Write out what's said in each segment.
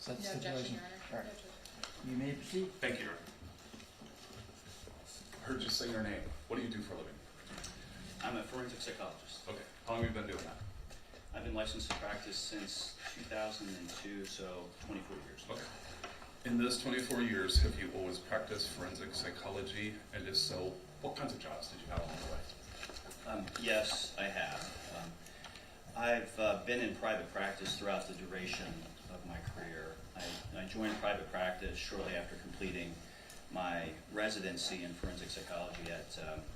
Is that the No objection, stipulation? Your Honor. All No right. objection. You may proceed. Thank you, Your Honor. Heard you say your name. What do you do for a living? I'm a forensic psychologist. Okay. How long have you been doing that? I've been licensed to practice since 2002, so 24 years. Okay. In those 24 years, have you always practiced forensic psychology? And if so, what kinds of jobs did you have along the way? Yes, I have. I've been in private practice throughout the duration of my career. I joined private practice shortly after completing my residency in forensic psychology at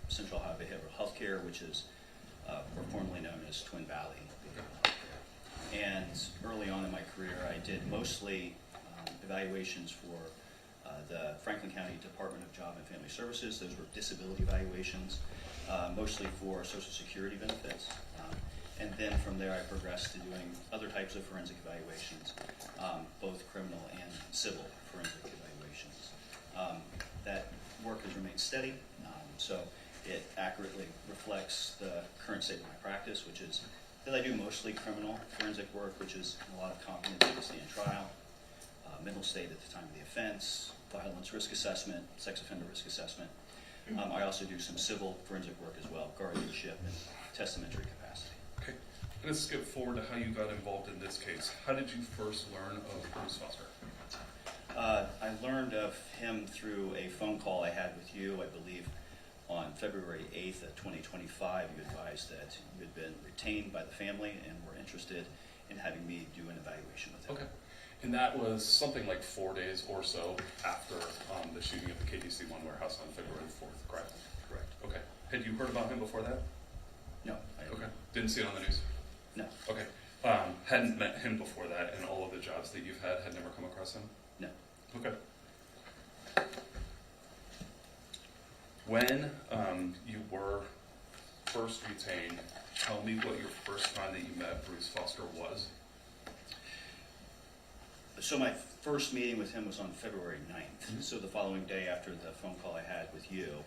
Central Ohio Behavioral Health Care, which is or formerly known as Twin Valley Behavioral Health Care. And early on in my career, I did mostly evaluations for the Franklin County Department of Job and Family Services. Those were disability evaluations, mostly for Social Security benefits. And then from there, I progressed to doing other types of forensic evaluations, both criminal and civil forensic evaluations. That work has remained steady, so it accurately reflects the current state of my practice, which is that I do mostly criminal forensic work, which is a lot of competency to stand trial, mental state at the time of the offense, violence risk assessment, sex offender risk assessment. I also do some civil forensic work as well, guardianship and testamentary capacity. Okay. I'm going to skip forward to how you got involved in this case. How did you first learn of Bruce Foster? I learned of him through a phone call I had with you, I believe, on February 8th of 2025. You advised that you had been retained by the family and were interested in having me do an evaluation with him. Okay. And that was something like 4 days or so after the shooting at the KDC One warehouse on February 4th, correct? Correct. Okay. Had you heard about him before that? No, I Okay. Didn't see it on the news? No, Okay. Hadn't met him before that, and all of the jobs that you've had never come across him? no. Okay. When you were first retained, tell me what your first time that you met Bruce Foster was. So my first meeting with him was on February 9th, so the following day after the phone call I had with you,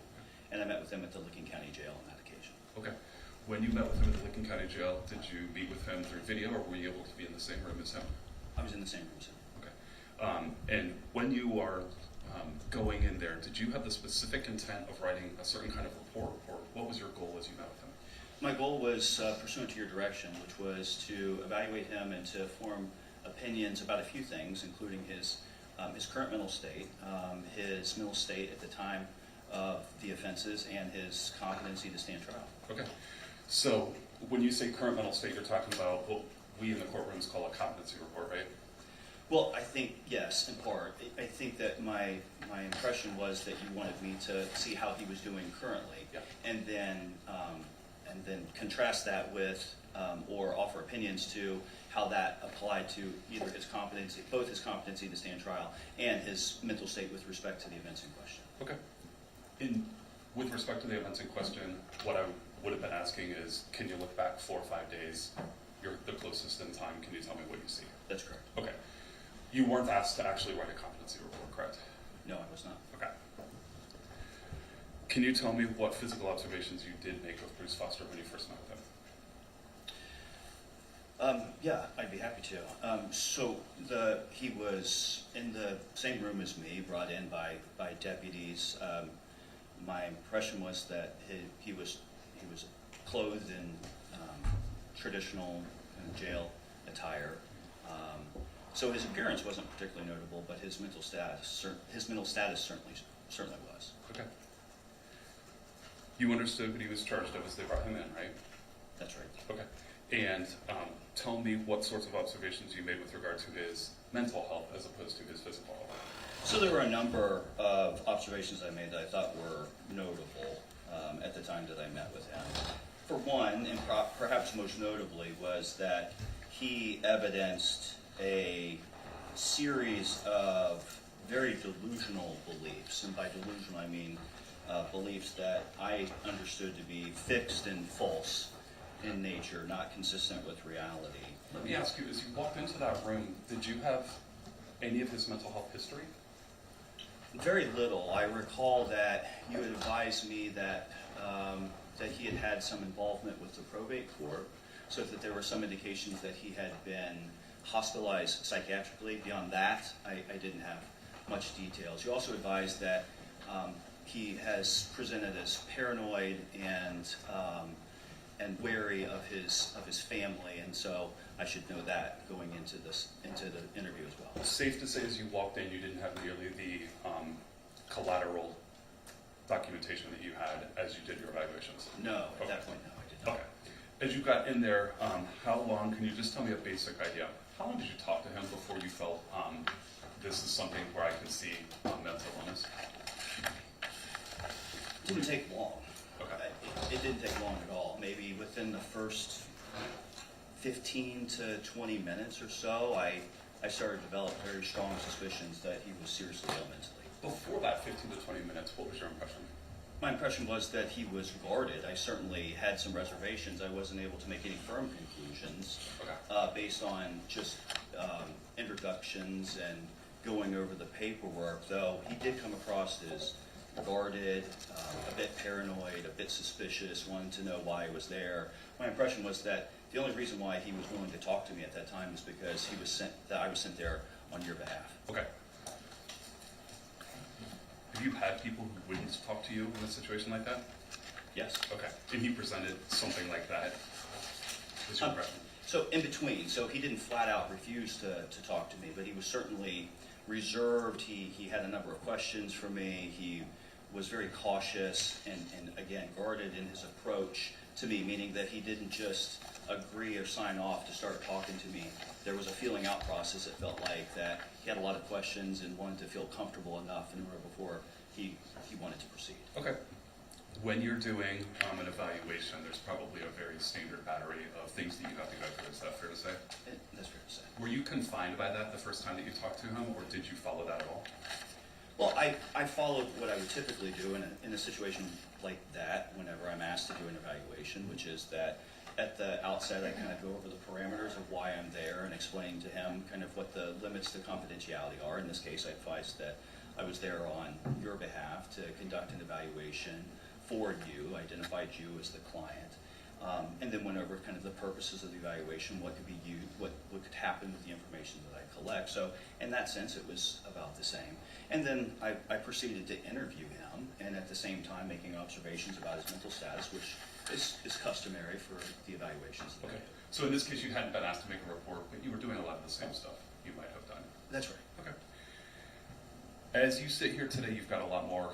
and I met with him at the Licking County Jail on that occasion. Okay. When you met with him at the Licking County Jail, did you meet with him through video, or were you able to be in the same room as him? I was in the same room as him. Okay. And when you are going in there, did you have the specific intent of writing a certain kind of report, or what was your goal as you met with him? My goal was pursuant to your direction, which was to evaluate him and to form opinions about a few things, including his current mental state, his mental state at the time of the offenses, and his competency to stand trial. Okay. So when you say current mental state, you're talking about what we in the courtrooms call a competency report, right? Well, I think, yes, in part. I think that my impression was that you wanted me to see how he was doing currently, Yeah. and then contrast that with, or offer opinions to how that applied to either his competency, both his competency to stand trial and his mental state with respect to the events in question. Okay. With respect to the events in question, what I would have been asking is, can you look back 4 or 5 days? You're the closest in time. Can you tell me what you see? That's correct. Okay. You weren't asked to actually write a competency report, correct? No, I was not. Okay. Can you tell me what physical observations you did make of Bruce Foster when you first met with him? Yeah, I'd be happy to. So he was in the same room as me, brought in by deputies. My impression was that he was clothed in traditional jail attire. So his appearance wasn't particularly notable, but his mental status certainly was. Okay. You understood what he was charged of as they brought him in, right? That's right. Okay. And tell me what sorts of observations you made with regard to his mental health as opposed to his physical health. So there were a number of observations I made that I thought were notable at the time that I met with him. For one, and perhaps most notably, was that he evidenced a series of very delusional beliefs, and by delusional I mean beliefs that I understood to be fixed and false in nature, not consistent with reality. Let me ask you, as you walked into that room, did you have any of his mental health history? Very little. I recall that you had advised me that that he had had some involvement with the probate court, so that there were some indications that he had been hospitalized psychiatrically. Beyond that, I didn't have much details. You also advised that he has presented as paranoid and wary of his family, and so I should know that going into the interview as well. Safe to say, as you walked in, you didn't have nearly the collateral documentation that you had as you did your evaluations? No, at Okay. that point, no, I did not. Okay. As you got in there, how long, can you just tell me a basic idea? How long did you talk to him before you felt this is something where I can see mental illness? It didn't take long. Okay. It didn't take long at all. Maybe within the first 15 to 20 minutes or so, I started to develop very strong suspicions that he was seriously ill mentally. Before that 15 to 20 minutes, what was your impression? My impression was that he was guarded. I certainly had some reservations. I wasn't able to make any firm conclusions based on just introductions and going over the paperwork, though he did come across as guarded, a bit paranoid, a bit suspicious, wanted to know why I was there. My impression was that the only reason why he was willing to talk to me at that time was because I was sent there on your behalf. Okay. Have you had people who wouldn't talk to you in a situation like that? Yes. Okay. And he presented something like that? What's your impression? So in between, so he didn't flat out refuse to talk to me, but he was certainly reserved. He had a number of questions for me. He was very cautious and again, guarded in his approach to me, meaning that he didn't just agree or sign off to start talking to me. There was a feeling out process, it felt like, that he had a lot of questions and wanted to feel comfortable enough in order before he wanted to proceed. Okay. When you're doing an evaluation, there's probably a very standard battery of things that you have to go through. Is that fair to say? That's fair to say. Were you confined by that the first time that you talked to him, or did you follow that at all? Well, I followed what I would typically do in a situation like that whenever I'm asked to do an evaluation, which is that at the outset I kind of go over the parameters of why I'm there and explain to him kind of what the limits to confidentiality are. In this case, I advised that I was there on your behalf to conduct an evaluation for you, identified you as the client, and then went over kind of the purposes of the evaluation, what could be used, what could happen with the information that I collect. So in that sense, it was about the same. And then I proceeded to interview him, and at the same time making observations about his mental status, which is customary for the evaluations. Okay. So in this case, you hadn't been asked to make a report, but you were doing a lot of the same stuff you might have done. That's right. Okay. As you sit here today, you've got a lot more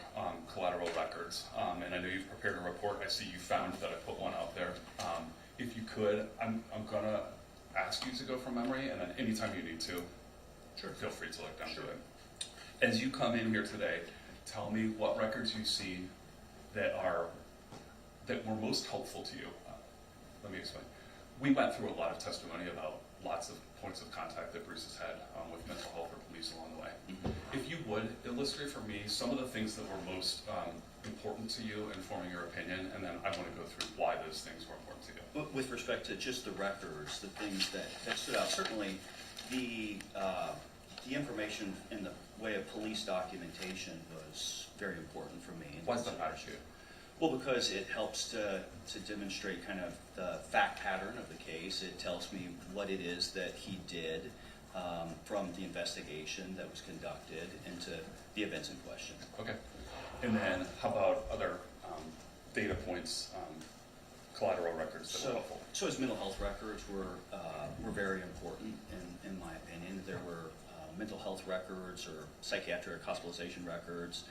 collateral records, and I know you've prepared a report. I see you found that I put one out there. If you could, I'm going to ask you to go from memory, and then anytime you need to, feel free to look down to it. As you come in here today, tell me what records you've seen that were most helpful to you. Let me explain. We went through a lot of testimony about lots of points of contact that Bruce has had with mental health or police along the way. Mm-hmm. If you would, illustrate for me some of the things that were most important to you in forming your opinion, and then I want to go through why those things were important to you. With respect to just the records, the things that stood out, certainly the information in the way of police documentation was very important for me. Why does that matter to you? Well, because it helps to demonstrate kind of the fact pattern of the case. It tells me what it is that he did from the investigation that was conducted into the events in question. Okay. And then how about other data points, collateral records that were helpful? So his mental health records were very important in my opinion. There were mental health records or psychiatric hospitalization records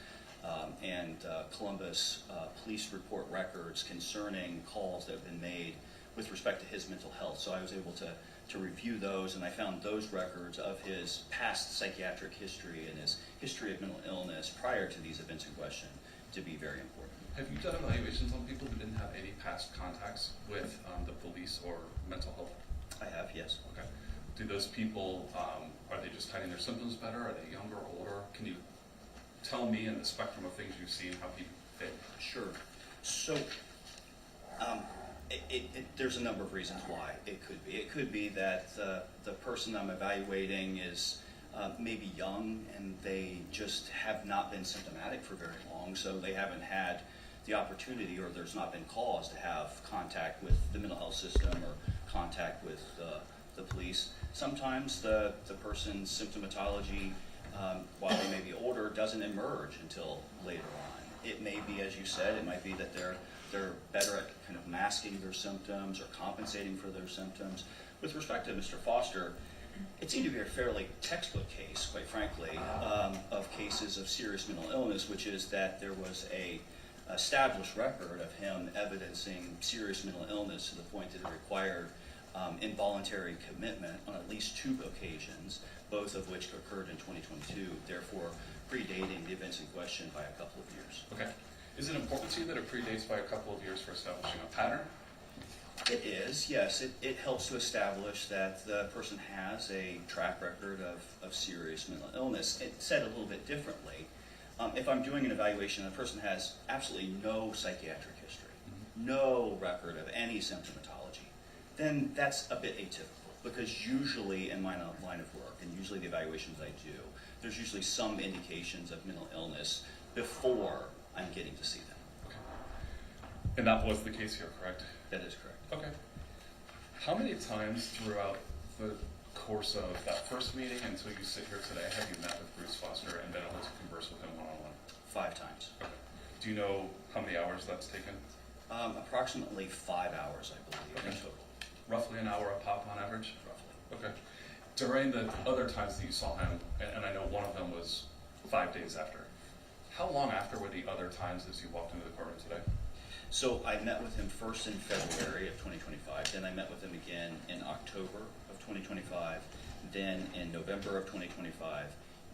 and Columbus police report records concerning calls that have been made with respect to his mental health. So I was able to review those, and I found those records of his past psychiatric history and his history of mental illness prior to these events in question to be very important. Have you done evaluations on people who didn't have any past contacts with the police or mental health? I have, yes. Okay. Do those people, are they just hiding their symptoms better? Are they younger, older? Can you tell me in the spectrum of things you've seen how people fit? Sure. So there's a number of reasons why it could be. It could be that the person I'm evaluating is maybe young and they just have not been symptomatic for very long, so they haven't had the opportunity or there's not been cause to have contact with the mental health system or contact with the the police. Sometimes the person's symptomatology, while they may be older, doesn't emerge until later on. It may be, as you said, it might be that they're better at kind of masking their symptoms or compensating for their symptoms. With respect to Mr. Foster, it seemed to be a fairly textbook case, quite frankly, of cases of serious mental illness, which is that there was a established record of him evidencing serious mental illness to the point that it required involuntary commitment on at least 2 occasions, both of which occurred in 2022, therefore predating the events in question by a couple of years. Okay. Is it important to you that it predates by a couple of years for establishing a pattern? It is, yes. It helps to establish that the person has a track record of serious mental illness. It's said a little bit differently. If I'm doing an evaluation and the person has absolutely no psychiatric history, no record of any symptomatology, then that's a bit atypical, because usually in my line of work, and usually the evaluations I do, there's usually some indications of mental illness before I'm getting to see them. Okay. And that was the case here, correct? That is correct. Okay. How many times throughout the course of that first meeting until you sit here today have you met with Bruce Foster and been able to converse with him one-on-one? 5 times. Okay. Do you know how many hours that's taken? Approximately 5 hours, I believe, Okay. in total. Roughly an hour a pop on average? Roughly. Okay. During the other times that you saw him, and I know one of them was 5 days after, how long after were the other times as you walked into the courtroom today? So I met with him first in February of 2025, then I met with him again in October of 2025, then in November of 2025,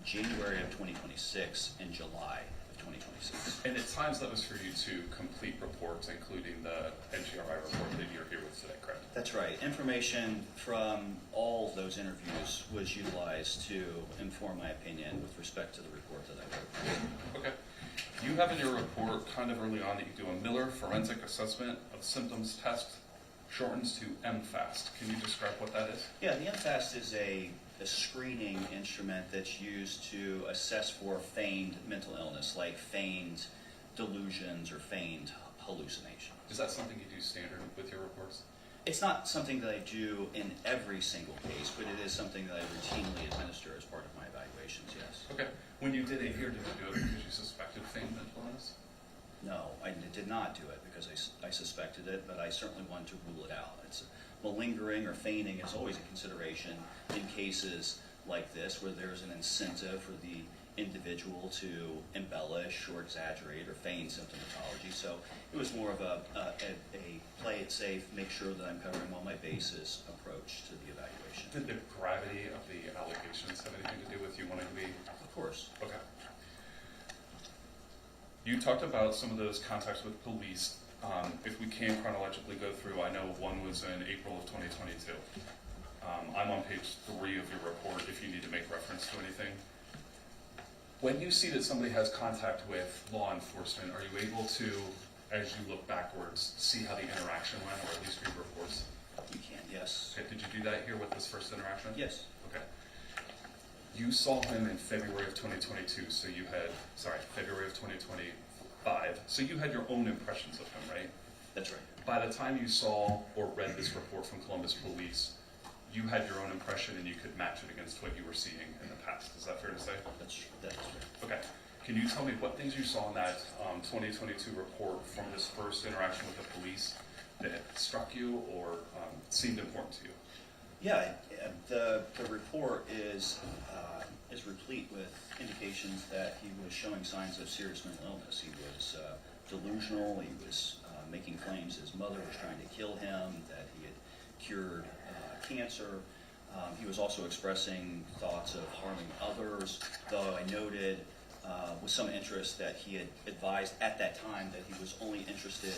January of 2026, and July of 2026. And at times that was for you to complete reports, including the NGRI report that you're here with today, correct? That's right. Information from all those interviews was utilized to inform my opinion with respect to the report that I wrote. Okay. You have in your report kind of early on that you do a Miller Forensic Assessment of Symptoms test, shortens to MFAST. Can you describe what that is? Yeah, the MFAST is a screening instrument that's used to assess for feigned mental illness, like feigned delusions or feigned hallucinations. Is that something you do standard with your reports? It's not something that I do in every single case, but it is something that I routinely administer as part of my evaluations, yes. Okay. When you did it here, did you do it because you suspected feigned mental illness? No, I did not do it because I suspected it, but I certainly wanted to rule it out. Malingering or feigning is always a consideration in cases like this where there's an incentive for the individual to embellish or exaggerate or feign symptomatology. So it was more of a play it safe, make sure that I'm covering all my bases approach to the evaluation. Did the gravity of the allegations have anything to do with you wanting to be? Of course. Okay. You talked about some of those contacts with police. If we can chronologically go through, I know one was in April of 2022. I'm on page 3 of your report if you need to make reference to anything. When you see that somebody has contact with law enforcement, are you able to, as you look backwards, see how the interaction went, or at least read reports? You can, yes. Okay, did you do that here with this first interaction? Yes. Okay. You saw him in February of 2022, so you had, February of 2025, so you had your own impressions of him, right? That's right. By the time you saw or read this report from Columbus Police, you had your own impression and you could match it against what you were seeing in the past. Is that fair to say? That is right. Okay. Can you tell me what things you saw in that 2022 report from this first interaction with the police that struck you or seemed important to you? Yeah, the report is replete with indications that he was showing signs of serious mental illness. He was delusional. He was making claims his mother was trying to kill him, that he had cured cancer. He was also expressing thoughts of harming others, though I noted with some interest that he had advised at that time that he was only interested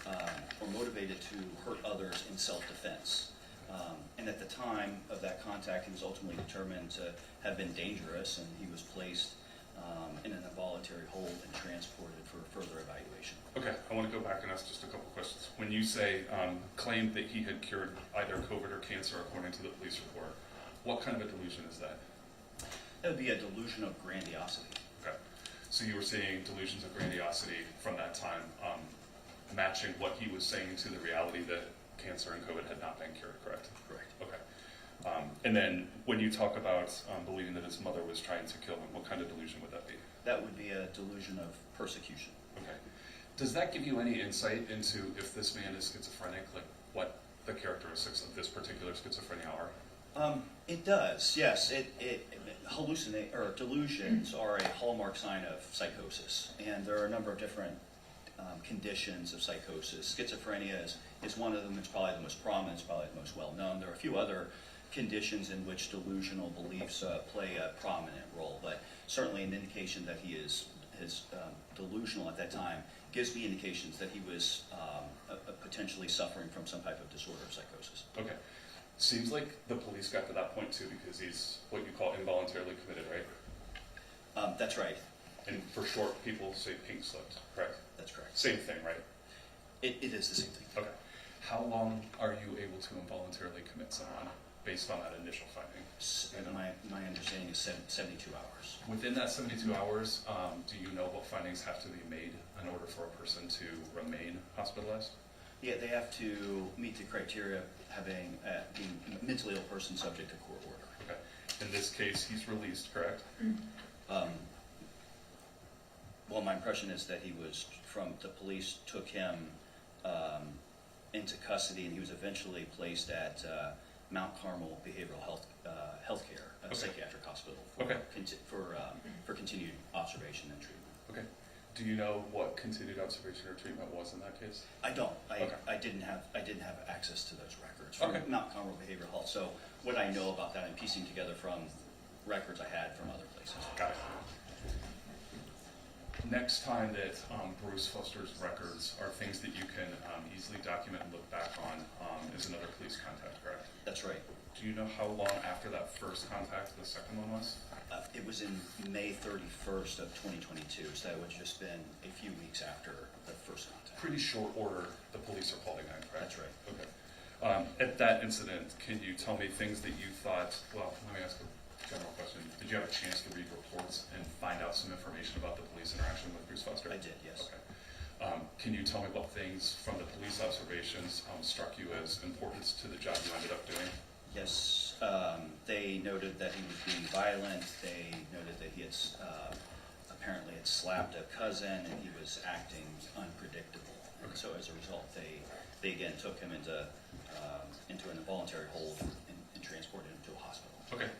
or motivated to hurt others in self-defense. And at the time of that contact, he was ultimately determined to have been dangerous, and he was placed in an involuntary hold and transported for further evaluation. Okay, I want to go back and ask just a couple questions. When you say claimed that he had cured either COVID or cancer according to the police report, what kind of a delusion is that? That would be a delusion of grandiosity. Okay, so you were seeing delusions of grandiosity from that time, matching what he was saying to the reality that cancer and COVID had not been cured, correct? Correct. Okay. And then when you talk about believing that his mother was trying to kill him, what kind of delusion would that be? That would be a delusion of persecution. Okay. Does that give you any insight into if this man is schizophrenic, like what the characteristics of this particular schizophrenia are? It does, yes. Delusions are a hallmark sign of psychosis, and there are a number of different conditions of psychosis. Schizophrenia is one of them. It's probably the most prominent. It's probably the most well known. There are a few other conditions in which delusional beliefs play a prominent role, but certainly an indication that he is delusional at that time gives me indications that he was potentially suffering from some type of disorder of psychosis. Okay. Seems like the police got to that point too because he's what you call involuntarily committed, right? That's right. And for short, people say pink slipped, correct? That's correct. Same thing, right? It is the same thing. Okay. How long are you able to involuntarily commit someone based on that initial finding? My understanding is 72 hours. Within that 72 hours, do you know what findings have to be made in order for a person to remain hospitalized? Yeah, they have to meet the criteria having being a mentally ill person subject to court order. Okay. In this case, he's released, correct? Well, my impression is that the police took him into custody, and he was eventually placed at Mount Carmel Behavioral Healthcare, a psychiatric hospital for continued observation and treatment. Okay. Do you know what continued observation or treatment was in that case? I don't. Okay. I didn't have access to those records from Okay. Mount Carmel Behavioral Health. So what I know about that, I'm piecing together from records I had from other places. Got it. Next time that Bruce Foster's records are things that you can easily document and look back on is another police contact, correct? That's right. Do you know how long after that first contact the second one was? It was in May 31st of 2022, so that would have just been a few weeks after the first contact. Pretty short order, the police are calling in, correct? That's right. Okay. At that incident, can you tell me things that you thought, well, let me ask a general question. Did you have a chance to read reports and find out some information about the police interaction with Bruce Foster? I did, yes. Okay. Can you tell me what things from the police observations struck you as important to the job you ended up doing? Yes, they noted that he was being violent. They noted that he had apparently had slapped a cousin, and he was acting unpredictable. Okay. So as a result, they again took him into an involuntary hold and transported him to a hospital. Okay.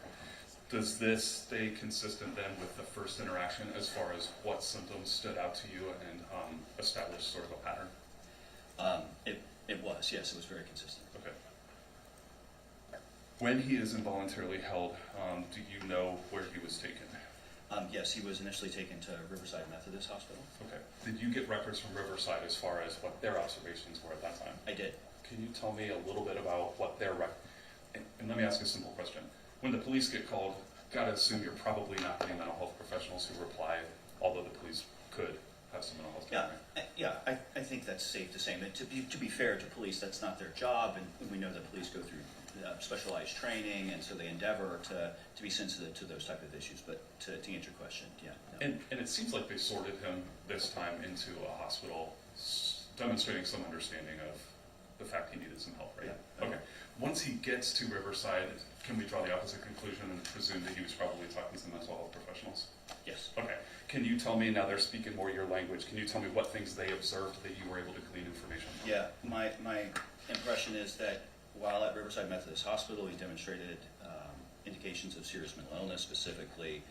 Does this stay consistent then with the first interaction as far as what symptoms stood out to you and established sort of a pattern? It was, yes, it was very consistent. Okay. When he is involuntarily held, do you know where he was taken? Yes, he was initially taken to Riverside Methodist Hospital. Okay. Did you get records from Riverside as far as what their observations were at that time? I did. Can you tell me a little bit about what their and let me ask a simple question. When the police get called, gotta assume you're probably not getting mental health professionals who reply, although the police could have some mental health care. I think that's safe to say. But to be fair to police, that's not their job, and we know that police go through specialized training, and so they endeavor to be sensitive to those type of issues. But to answer your question, yeah. No. And it seems like they sorted him this time into a hospital, demonstrating some understanding of the fact he needed some help, right? Yeah. Okay. Once he gets to Riverside, can we draw the opposite conclusion and presume that he was probably talking to mental health professionals? Yes. Okay. Can you tell me, now they're speaking more your language, can you tell me what things they observed that you were able to glean information from? Yeah, my impression is that while at Riverside Methodist Hospital, he demonstrated indications of serious mental illness. Specifically,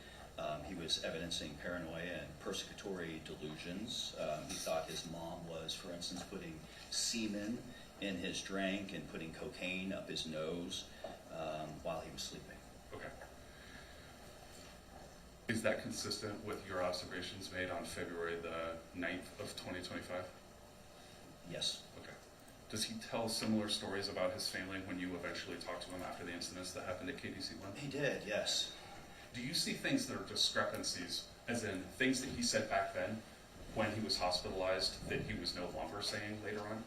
he was evidencing paranoia and persecutory delusions. He thought his mom was, for instance, putting semen in his drink and putting cocaine up his nose while he was sleeping. Okay. Is that consistent with your observations made on February the 9th of 2025? Yes. Okay. Does he tell similar stories about his family when you eventually talked to him after the incidents that happened at KDC One? He did, yes. Do you see things that are discrepancies, as in things that he said back then when he was hospitalized that he was no longer saying later on?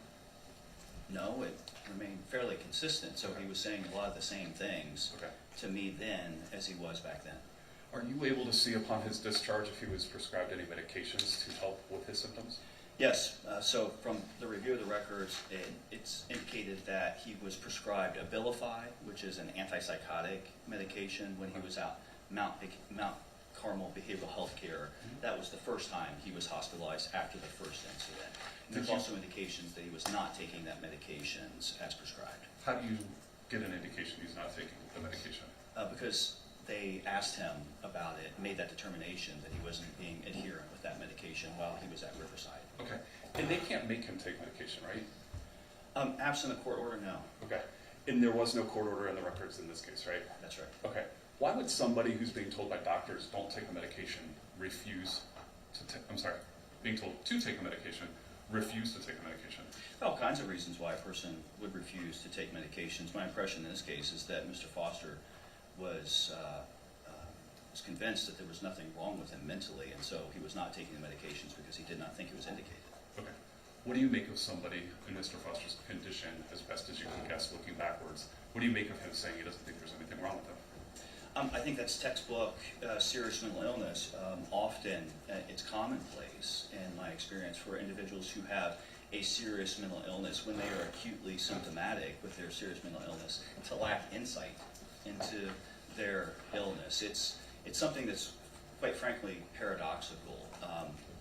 No, it remained fairly consistent. So he was saying a lot of the same things to me then as he was back then. Are you able to see upon his discharge if he was prescribed any medications to help with his symptoms? Yes, so from the review of the records, it's indicated that he was prescribed Abilify, which is an antipsychotic medication when he was out Mount Carmel Behavioral Health Care. That was the first time he was hospitalized after the first incident. And there's also indications that he was not taking that medications as prescribed. How do you get an indication he's not taking the medication? Because they asked him about it, made that determination that he wasn't being adherent with that medication while he was at Riverside. Okay. And they can't make him take medication, right? Absent a court order, no. Okay. And there was no court order in the records in this case, right? That's right. Okay. Why would somebody who's being told by doctors don't take a medication refuse to being told to take a medication, refuse to take a medication? All kinds of reasons why a person would refuse to take medications. My impression in this case is that Mr. Foster was convinced that there was nothing wrong with him mentally, and so he was not taking the medications because he did not think it was indicated. Okay. What do you make of somebody in Mr. Foster's condition, as best as you can guess looking backwards? What do you make of him saying he doesn't think there's anything wrong with him? I think that's textbook serious mental illness. Often it's commonplace in my experience for individuals who have a serious mental illness, when they are acutely symptomatic with their serious mental illness, to lack insight into their illness. It's something that's quite frankly paradoxical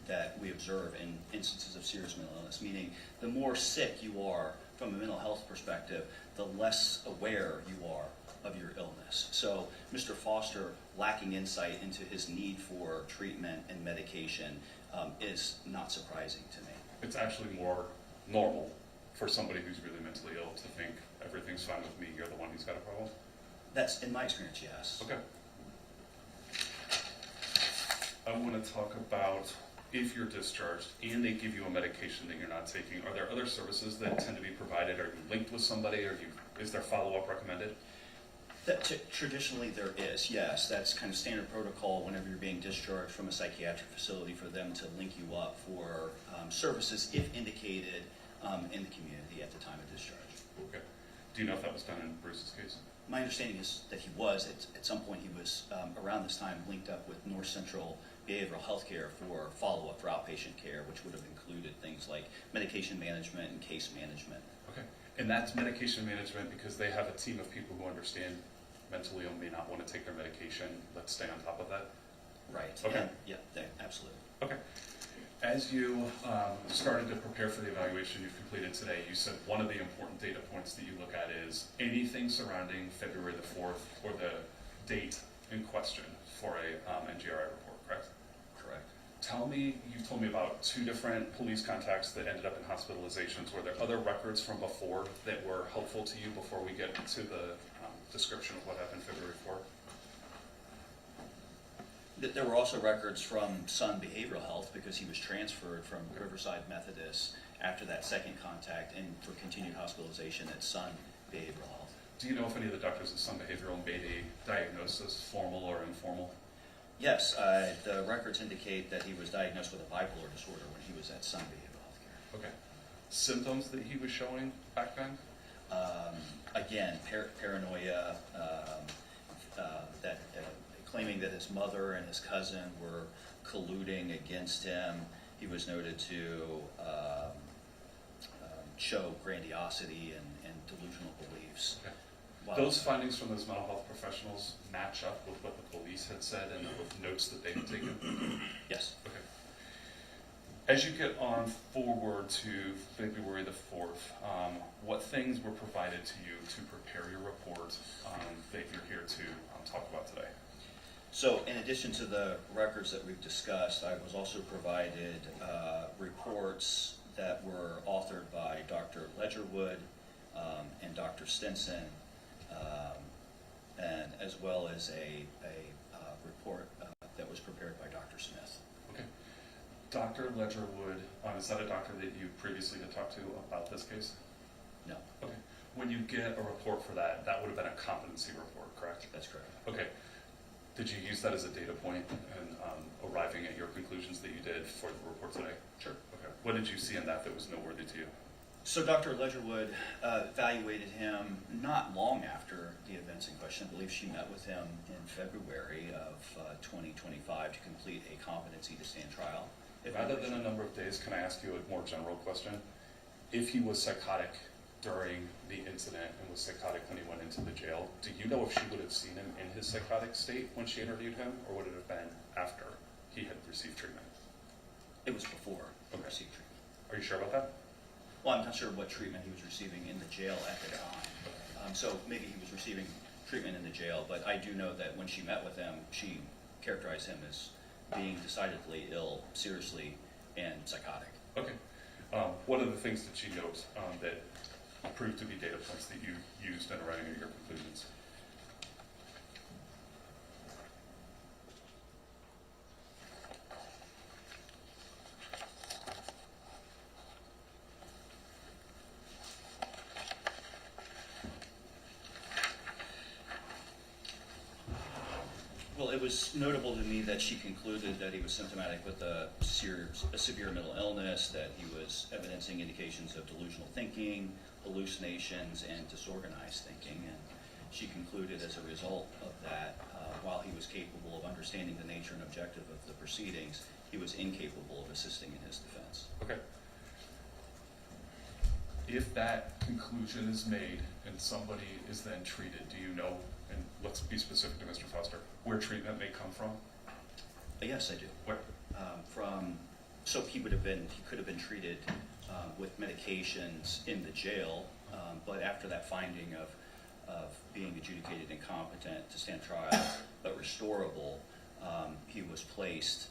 that we observe in instances of serious mental illness, meaning the more sick you are from a mental health perspective, the less aware you are of your illness. So Mr. Foster lacking insight into his need for treatment and medication is not surprising to me. It's actually more normal for somebody who's really mentally ill to think everything's fine with me, you're the one who's got a problem? That's, in my experience, yes. Okay. I want to talk about if you're discharged and they give you a medication that you're not taking, are there other services that tend to be provided? Are you linked with somebody? Is there follow-up recommended? Traditionally there is, yes. That's kind of standard protocol whenever you're being discharged from a psychiatric facility for them to link you up for services if indicated in the community at the time of discharge. Okay. Do you know if that was done in Bruce's case? My understanding is that he was. At some point he was, around this time, linked up with North Central Behavioral Health Care for follow-up for outpatient care, which would have included things like medication management and case management. Okay. And that's medication management because they have a team of people who understand mentally ill may not want to take their medication. Let's stay on top of that. Right. Okay. And, yeah, absolutely. Okay. As you started to prepare for the evaluation you've completed today, you said one of the important data points that you look at is anything surrounding February the 4th or the date in question for a NGRI report, correct? Correct. You've told me about 2 different police contacts that ended up in hospitalizations. Were there other records from before that were helpful to you before we get to the description of what happened February 4th? There were also records from Sun Behavioral Health because he was transferred from Riverside Methodist after that second contact and for continued hospitalization at Sun Behavioral Health. Do you know if any of the doctors at Sun Behavioral made a diagnosis, formal or informal? Yes, the records indicate that he was diagnosed with a bipolar disorder when he was at Sun Behavioral Health Care. Okay. Symptoms that he was showing back then? Again, paranoia, claiming that his mother and his cousin were colluding against him. He was noted to show grandiosity and delusional beliefs. Okay. Wow. Those findings from those mental health professionals match up with what the police had said and with notes that they had taken? Yes. Okay. As you get on forward to February the 4th, what things were provided to you to prepare your report that you're here to talk about today? So in addition to the records that we've discussed, I was also provided reports that were authored by Dr. Ledgerwood and Dr. Stinson, and as well as a report that was prepared by Dr. Smith. Okay. Dr. Ledgerwood, is that a doctor that you previously had talked to about this case? No. Okay. When you get a report for that, that would have been a competency report, correct? That's correct. Okay. Did you use that as a data point in arriving at your conclusions that you did for the report today? Sure. Okay. What did you see in that was noteworthy to you? So Dr. Ledgerwood evaluated him not long after the events in question. I believe she met with him in February of 2025 to complete a competency to stand trial Rather than a number of days, can I ask you a more general question? If he was psychotic during the incident and was psychotic when he went into the jail, do you know if she would have seen him in his psychotic state when she interviewed him, or would it have been after he had received treatment? It was before he Okay. received treatment. Are you sure about that? Well, I'm not sure what treatment he was receiving in the jail at the time. So maybe he was receiving treatment in the jail, but I do know that when she met with him, she characterized him as being decidedly ill, seriously, and psychotic. Okay. What are the things that she notes that proved to be data points that you used in arriving at your conclusions? Well, it was notable to me that she concluded that he was symptomatic with a severe mental illness, that he was evidencing indications of delusional thinking, hallucinations, and disorganized thinking. And she concluded as a result of that, while he was capable of understanding the nature and objective of the proceedings, he was incapable of assisting in his defense. Okay. If that conclusion is made and somebody is then treated, do you know, and let's be specific to Mr. Foster, where treatment may come from? Yes, I do. Where? So he could have been treated with medications in the jail, but after that finding of being adjudicated incompetent to stand trial but restorable, he was placed,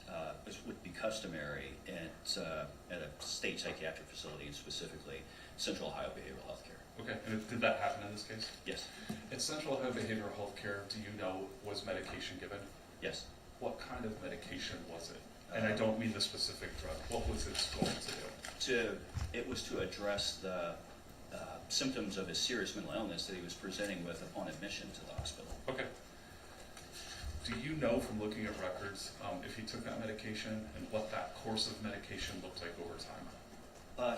as would be customary, at a state psychiatric facility, and specifically Central Ohio Behavioral Health Care. Okay, and did that happen in this case? Yes. At Central Ohio Behavioral Health Care, do you know, was medication given? Yes. What kind of medication was it? And I don't mean the specific drug. What was its goal to do? It was to address the symptoms of his serious mental illness that he was presenting with upon admission to the hospital. Okay. Do you know from looking at records if he took that medication and what that course of medication looked like over time?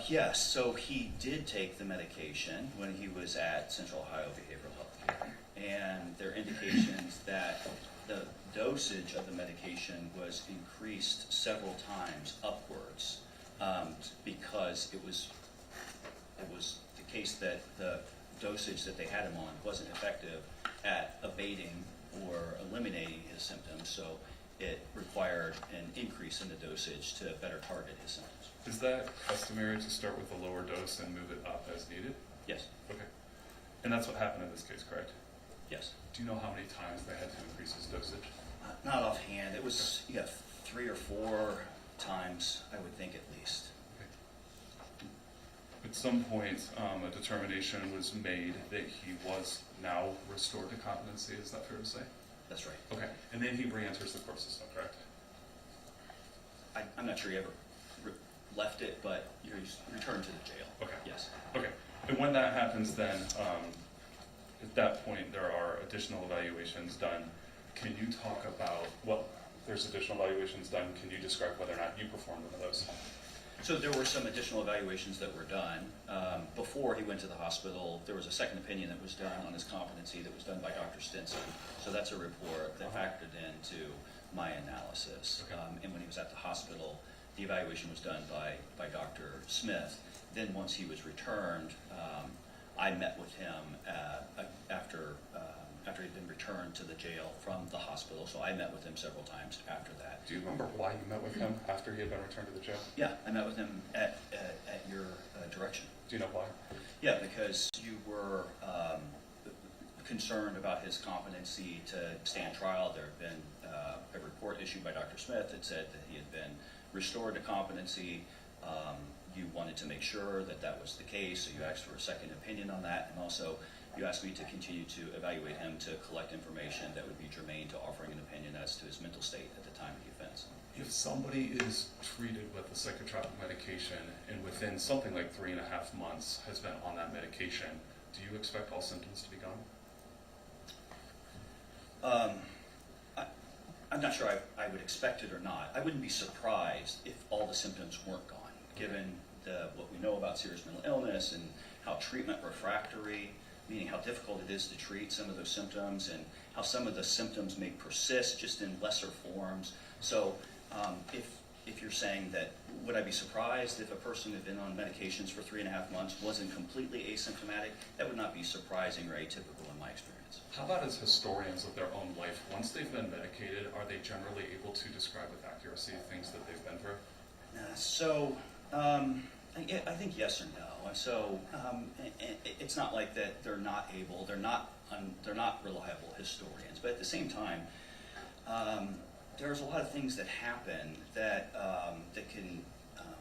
Yes, so he did take the medication when he was at Central Ohio Behavioral Health Care, and there are indications that the dosage of the medication was increased several times upwards because it was the case that the dosage that they had him on wasn't effective at abating or eliminating his symptoms, so it required an increase in the dosage to better target his symptoms. Is that customary to start with a lower dose and move it up as needed? Yes. Okay. And that's what happened in this case, correct? Yes. Do you know how many times they had to increase his dosage? Not offhand. It was 3 or 4 times, I would think, at least. Okay. At some point, a determination was made that he was now restored to competency. Is that fair to say? That's right. Okay. And then he re-enters the court system, correct? I'm not sure he ever left it, but he's returned to the jail. Okay. Yes. Okay. And when that happens, then at that point there are additional evaluations done. Can you talk about there's additional evaluations done? Can you describe whether or not you performed one of those? So there were some additional evaluations that were done. Before he went to the hospital, there was a second opinion that was done on his competency that was done by Dr. Stinson. So that's a report that factored into my analysis. Okay. And when he was at the hospital, the evaluation was done by Dr. Smith. Then once he was returned, I met with him after he'd been returned to the jail from the hospital. So I met with him several times after that. Do you remember why you met with him after he had been returned to the jail? Yeah, I met with him at your direction. Do you know why? Yeah, because you were concerned about his competency to stand trial. There had been a report issued by Dr. Smith that said that he had been restored to competency. You wanted to make sure that that was the case, so you asked for a second opinion on that, and also you asked me to continue to evaluate him to collect information that would be germane to offering an opinion as to his mental state at the time of the offense. If somebody is treated with a psychotropic medication and within something like 3.5 months has been on that medication, do you expect all symptoms to be gone? I'm not sure I would expect it or not. I wouldn't be surprised if all the symptoms weren't gone, given what we know about serious mental illness and how treatment refractory, meaning how difficult it is to treat some of those symptoms and how some of the symptoms may persist just in lesser forms. So if you're saying that, would I be surprised if a person who had been on medications for 3.5 months wasn't completely asymptomatic? That would not be surprising or atypical in my experience. How about as historians of their own life, once they've been medicated, are they generally able to describe with accuracy things that they've been through? I think yes or no. So it's not like that they're not able, they're not reliable historians, but at the same time, there's a lot of things that happen that can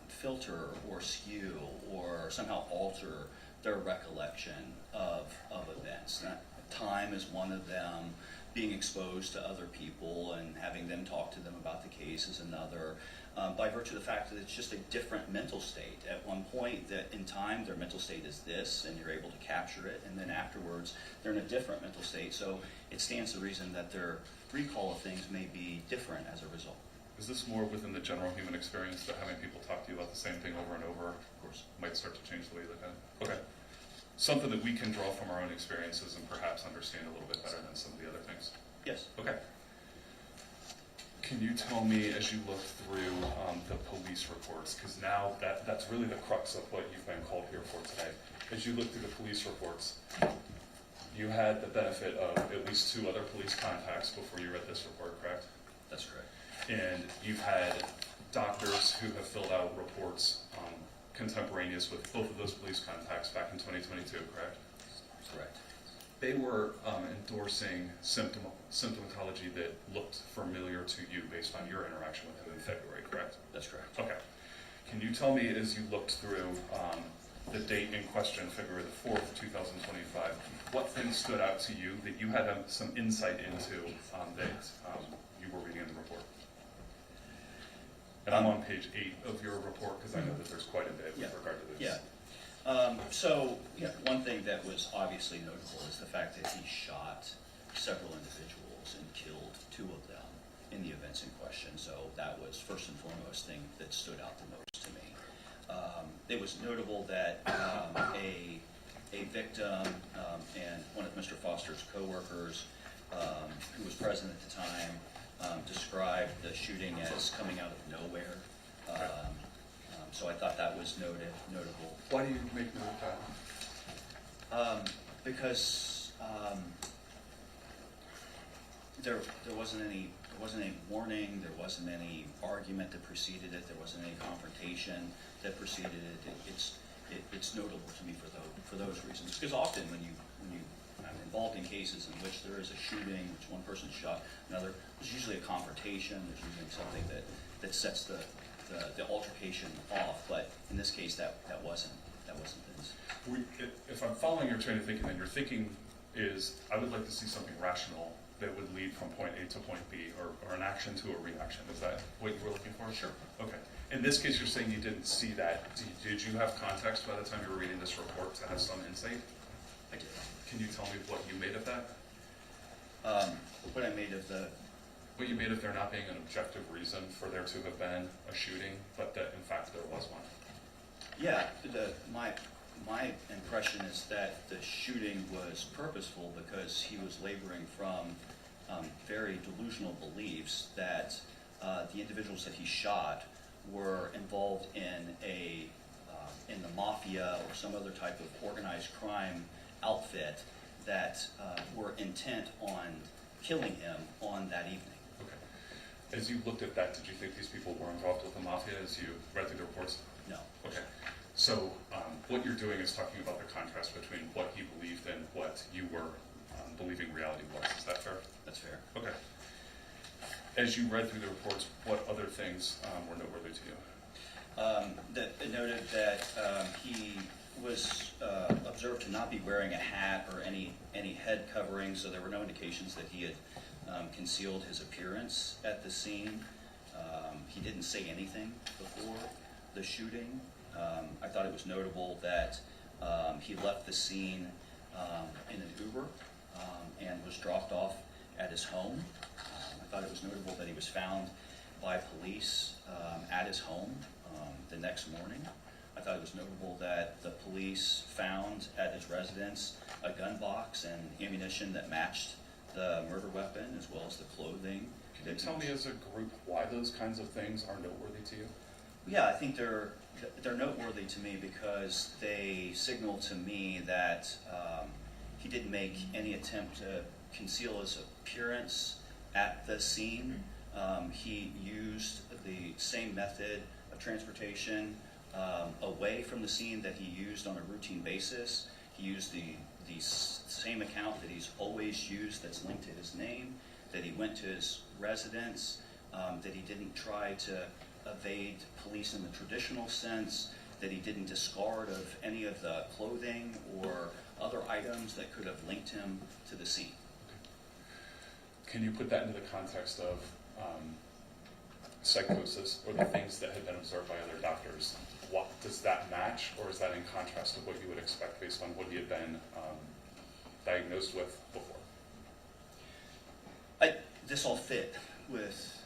filter or skew or somehow alter their recollection of events. Time is one of them. Being exposed to other people and having them talk to them about the case is another. By virtue of the fact that it's just a different mental state. At one point that in time their mental state is this and you're able to capture it, and then afterwards they're in a different mental state. So it stands to reason that their recall of things may be different as a result. Is this more within the general human experience that having people talk to you about the same thing over and over, Of course. might start to change the way you look at it? Okay. Something that we can draw from our own experiences and perhaps understand a little bit better than some of the other things. Yes. Okay. Can you tell me, as you look through the police reports, because now that's really the crux of what you've been called here for today. As you look through the police reports, you had the benefit of at least 2 other police contacts before you read this report, correct? That's correct. And you've had doctors who have filled out reports contemporaneous with both of those police contacts back in 2022, correct? Correct. They were endorsing symptomatology that looked familiar to you based on your interaction with him in February, correct? That's correct. Okay. Can you tell me, as you looked through the date in question, February the 4th, 2025, what things stood out to you that you had some insight into that you were reading in the report? And I'm on page 8 of your report because I know that there's quite a bit with regard to this. Yeah. One thing that was obviously notable is the fact that he shot several individuals and killed 2 of them in the events in question. So that was first and foremost thing that stood out the most to me. It was notable that a victim and one of Mr. Foster's coworkers, who was present at the time, described the shooting as coming out of nowhere. So I thought that was notable. Why do you make note of that? Because there wasn't any warning, there wasn't any argument that preceded it, there wasn't any confrontation that preceded it. It's notable to me for those reasons. Because often when you I'm involved in cases in which there is a shooting, which one person shot another, there's usually a confrontation. There's usually something that sets the altercation off. But in this case, that wasn't this. If I'm following your train of thinking, then your thinking is, I would like to see something rational that would lead from point A to point B, or an action to a reaction. Is that what you were looking for? Sure. Okay. In this case, you're saying you didn't see that. Did you have context by the time you were reading this report to have some insight? I did. Can you tell me what you made of that? What I made of the... What you made of there not being an objective reason for there to have been a shooting, but that in fact there was one? Yeah, my impression is that the shooting was purposeful because he was laboring from very delusional beliefs that the individuals that he shot were involved in the mafia or some other type of organized crime outfit that were intent on killing him on that evening. Okay. As you looked at that, did you think these people were involved with the mafia as you read through the reports? No. Okay. So what you're doing is talking about the contrast between what he believed and what you were believing reality was. Is that fair? That's fair. Okay. As you read through the reports, what other things were noteworthy to you? It noted that he was observed to not be wearing a hat or any head covering, so there were no indications that he had concealed his appearance at the scene. He didn't say anything before the shooting. I thought it was notable that he left the scene in an Uber and was dropped off at his home. I thought it was notable that he was found by police at his home the next morning. I thought it was notable that the police found at his residence a gun box and ammunition that matched the murder weapon as well as the clothing. Can you tell me as a group why those kinds of things are noteworthy to you? Yeah, I think they're noteworthy to me because they signal to me that he didn't make any attempt to conceal his appearance at the scene. He used the same method of transportation away from the scene that he used on a routine basis. He used the same account that he's always used that's linked to his name, that he went to his residence, that he didn't try to evade police in the traditional sense, that he didn't discard of any of the clothing or other items that could have linked him to the scene. Can you put that into the context of psychosis or the things that had been observed by other doctors? What does that match, or is that in contrast to what you would expect based on what he had been diagnosed with before? This all fit with,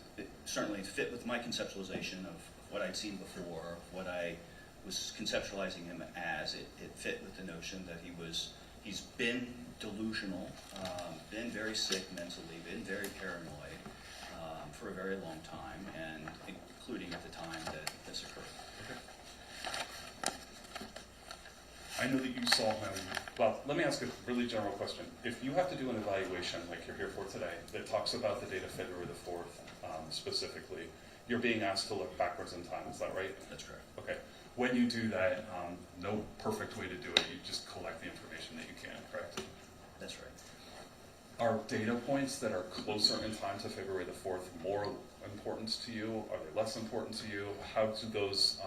certainly fit with my conceptualization of what I'd seen before, what I was conceptualizing him as. It fit with the notion that he's been delusional, been very sick mentally, been very paranoid for a very long time, and including at the time that this occurred. I know that you saw him, well, let me ask a really general question. If you have to do an evaluation like you're here for today that talks about the date of February the 4th specifically, you're being asked to look backwards in time, is that right? That's correct. Okay. When you do that, no perfect way to do it, you just collect the information that you can, correct? That's right. Are data points that are closer in time to February the 4th more important to you? Are they less important to you? How do those,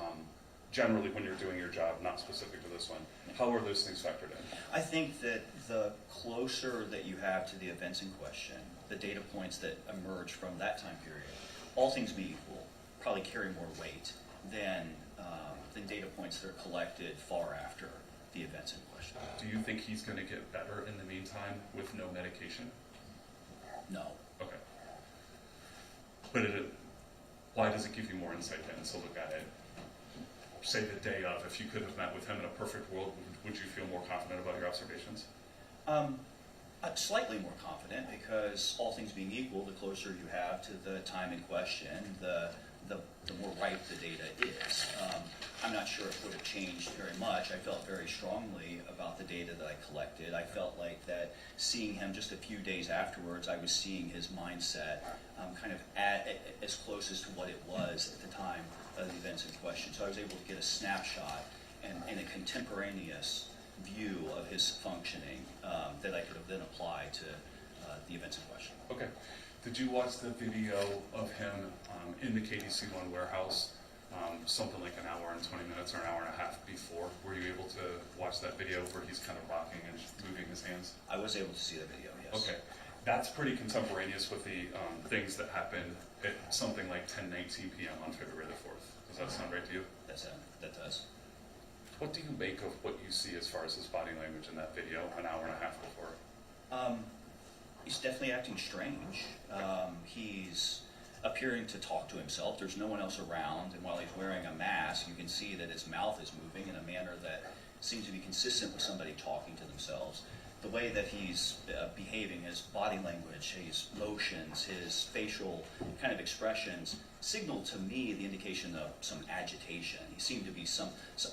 generally when you're doing your job, not specific to this one, how are those things factored in? I think that the closer that you have to the events in question, the data points that emerge from that time period, all things being equal, probably carry more weight than data points that are collected far after the events in question. Do you think he's going to get better in the meantime with no medication? No. Okay. But why does it give you more insight then to look at it? Say the day of, if you could have met with him in a perfect world, would you feel more confident about your observations? Slightly more confident, because all things being equal, the closer you have to the time in question, the more ripe the data is. I'm not sure it would have changed very much. I felt very strongly about the data that I collected. I felt like that seeing him just a few days afterwards, I was seeing his mindset kind of as close as to what it was at the time of the events in question. So I was able to get a snapshot and a contemporaneous view of his functioning that I could have then applied to the events in question. Okay. Did you watch the video of him in the KDC One warehouse something like an hour and 20 minutes or an hour and a half before? Were you able to watch that video where he's kind of rocking and moving his hands? I was able to see the video, yes. Okay. That's pretty contemporaneous with the things that happened at something like 10:19 p.m. on February the 4th. Does that sound right to you? That does. What do you make of what you see as far as his body language in that video an hour and a half before? He's definitely acting strange. He's appearing to talk to himself. There's no one else around, and while he's wearing a mask, you can see that his mouth is moving in a manner that seems to be consistent with somebody talking to themselves. The way that he's behaving, his body language, his motions, his facial kind of expressions signal to me the indication of some agitation. He seemed to be some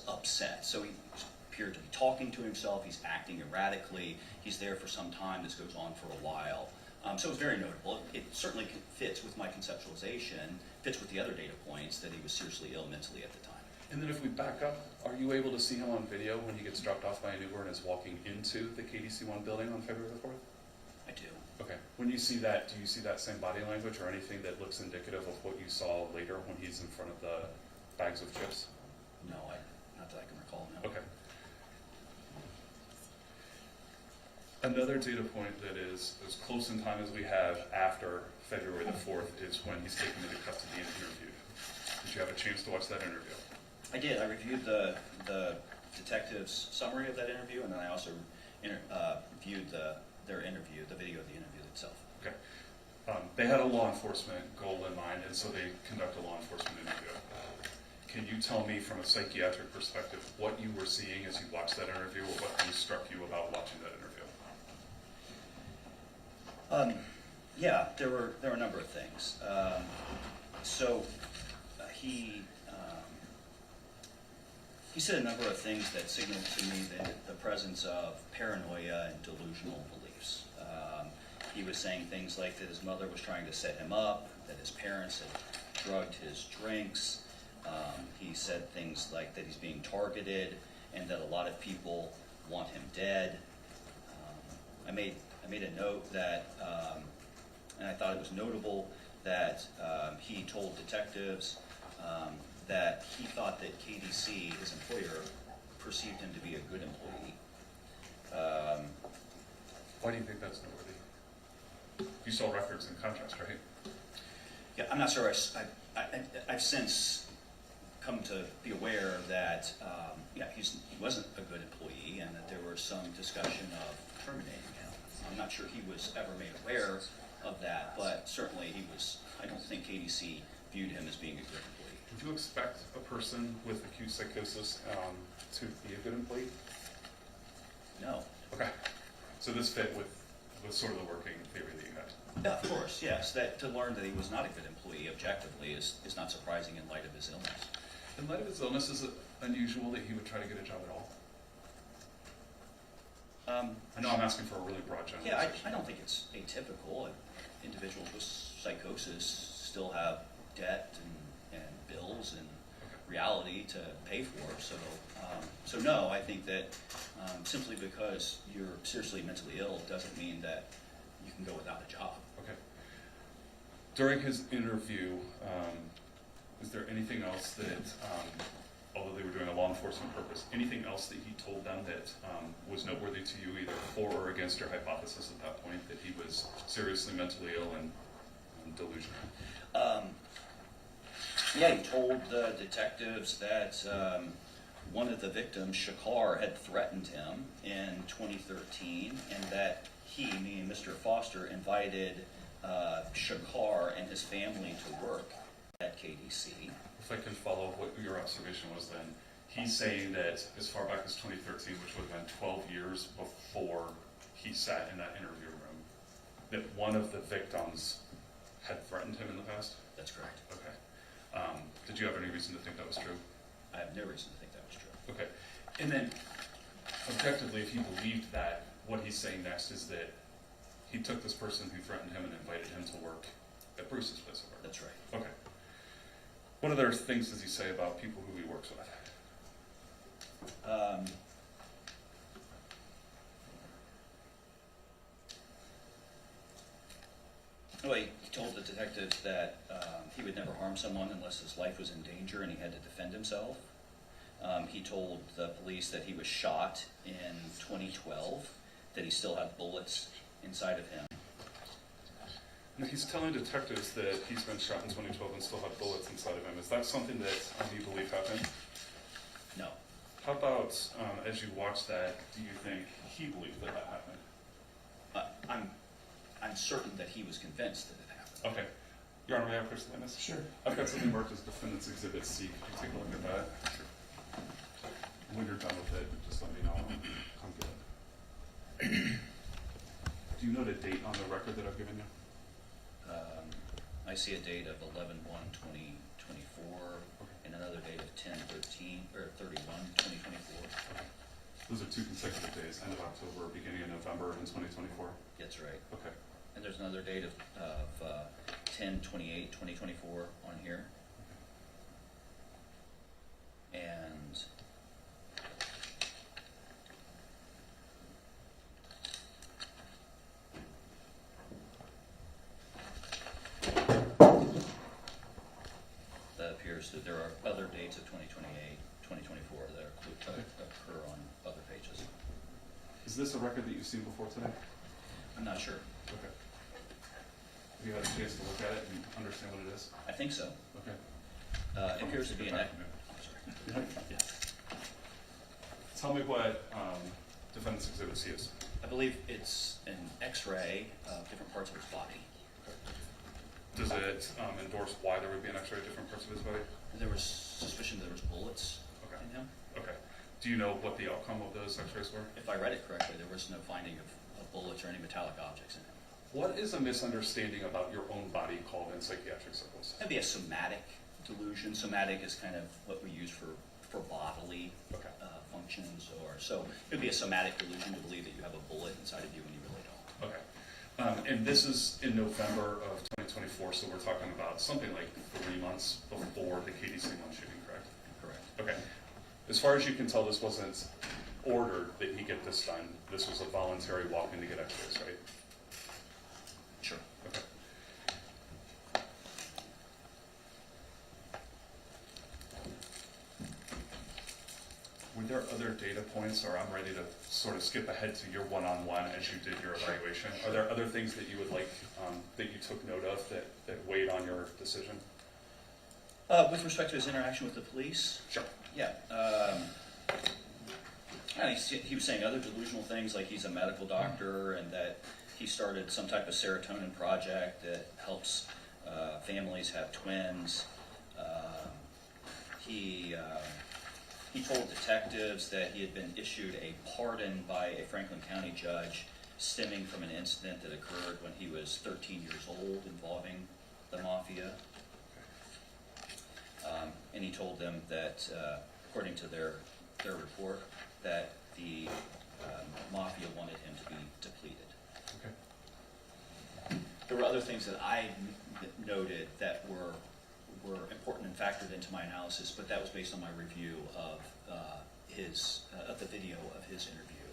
upset. So he appeared to be talking to himself. He's acting erratically. He's there for some time. This goes on for a while. So it's very notable. It certainly fits with my conceptualization, fits with the other data points that he was seriously ill mentally at the time. And then if we back up, are you able to see him on video when he gets dropped off by an Uber and is walking into the KDC One building on February the 4th? I do. Okay. When you see that, do you see that same body language or anything that looks indicative of what you saw later when he's in front of the bags of chips? No, not that I can recall, no. Okay. Another data point that is as close in time as we have after February the 4th is when he's taken into custody and interviewed. Did you have a chance to watch that interview? I did. I reviewed the detective's summary of that interview, and then I also viewed their interview, the video of the interview itself. Okay. They had a law enforcement goal in mind, and so they conduct a law enforcement interview. Can you tell me from a psychiatric perspective what you were seeing as you watched that interview, or what things struck you about watching that interview? Yeah, there were a number of things. So he said a number of things that signaled to me the presence of paranoia and delusional beliefs. He was saying things like that his mother was trying to set him up, that his parents had drugged his drinks. He said things like that he's being targeted and that a lot of people want him dead. I made a note that, and I thought it was notable that he told detectives that he thought that KDC, his employer, perceived him to be a good employee. Why do you think that's noteworthy? You saw records in contrast, right? Yeah, I'm not sure. I've since come to be aware that he wasn't a good employee and that there was some discussion of terminating him. I'm not sure he was ever made aware of that, but certainly he was. I don't think KDC viewed him as being a good employee. Would you expect a person with acute psychosis to be a good employee? No. Okay. So this fit with sort of the working theory that you had. Yeah, of course, yes. That to learn that he was not a good employee objectively is not surprising in light of his illness. In light of his illness, is it unusual that he would try to get a job at all? I know I'm asking for a really broad generalization. Yeah, I don't think it's atypical. Individuals with psychosis still have debt and bills and reality to pay for. So no, I think that simply because you're seriously mentally ill doesn't mean that you can go without a job. Okay. During his interview, is there anything else that, although they were doing a law enforcement purpose, anything else that he told them that was noteworthy to you, either for or against your hypothesis at that point, that he was seriously mentally ill and delusional? Yeah, he told the detectives that one of the victims, Shakar, had threatened him in 2013, and that he, meaning Mr. Foster, invited Shakar and his family to work at KDC. If I can follow what your observation was then, he's saying that as far back as 2013, which would have been 12 years before he sat in that interview room, that one of the victims had threatened him in the past? That's correct. Okay. Did you have any reason to think that was true? I have no reason to think that was true. Okay. And then, objectively, if he believed that, what he's saying next is that he took this person who threatened him and invited him to work at Bruce's place of work. That's right. Okay. What other things does he say about people who he works with? Well, he told the detectives that he would never harm someone unless his life was in danger and he had to defend himself. He told the police that he was shot in 2012, that he still had bullets inside of him. Now, he's telling detectives that he's been shot in 2012 and still had bullets inside of him. Is that something that you believe happened? No. How about, as you watch that, do you think he believed that that happened? I'm certain that he was convinced that it happened. Okay. Your Honor, may I have first witness? Sure. I've got something marked as Defendant's Exhibit C. Could you take a look at that? When you're done with it, just let me know. I'm good. Do you know the date on the record that I've given you? I see a date of 11/1/2024 and another date of 10/13 or 31/2024. Those are two consecutive days, end of October, beginning of November in 2024? That's right. Okay. And there's another date of 10/28/2024 on here. And that appears that there are other dates of 2028, 2024 that occur on other pages. Is this a record that you've seen before today? I'm not sure. Okay. Have you had a chance to look at it and understand what it is? I think so. Okay. It appears to be an. I'm sorry. Yeah. Tell me what Defendant's Exhibit C is. I believe it's an X-ray of different parts of his body. Does it endorse why there would be an X-ray of different parts of his body? There was suspicion that there was bullets in him. Okay. Do you know what the outcome of those X-rays were? If I read it correctly, there was no finding of bullets or any metallic objects in him. What is a misunderstanding about your own body called in psychiatric circles? That'd be a somatic delusion. Somatic is kind of what we use for bodily Okay. functions, or so it would be a somatic delusion to believe that you have a bullet inside of you when you really don't. Okay. And this is in November of 2024, so we're talking about something like 3 months before the KDC One shooting, correct? Correct. Okay. As far as you can tell, this wasn't ordered that he get this done. This was a voluntary walk in to get x-rays, right? Sure. Okay. Were there other data points, or I'm ready to sort of skip ahead to your one-on-one as you did your evaluation? Are there other things that you would like, that you took note of that weighed on your decision? With respect to his interaction with the police? Sure. Yeah. He was saying other delusional things, like he's a medical doctor and that he started some type of serotonin project that helps families have twins. He told detectives that he had been issued a pardon by a Franklin County judge stemming from an incident that occurred when he was 13 years old involving the mafia. And he told them that, according to their report, that the mafia wanted him to be depleted. Okay. There were other things that I noted that were important and factored into my analysis, but that was based on my review of the video of his interview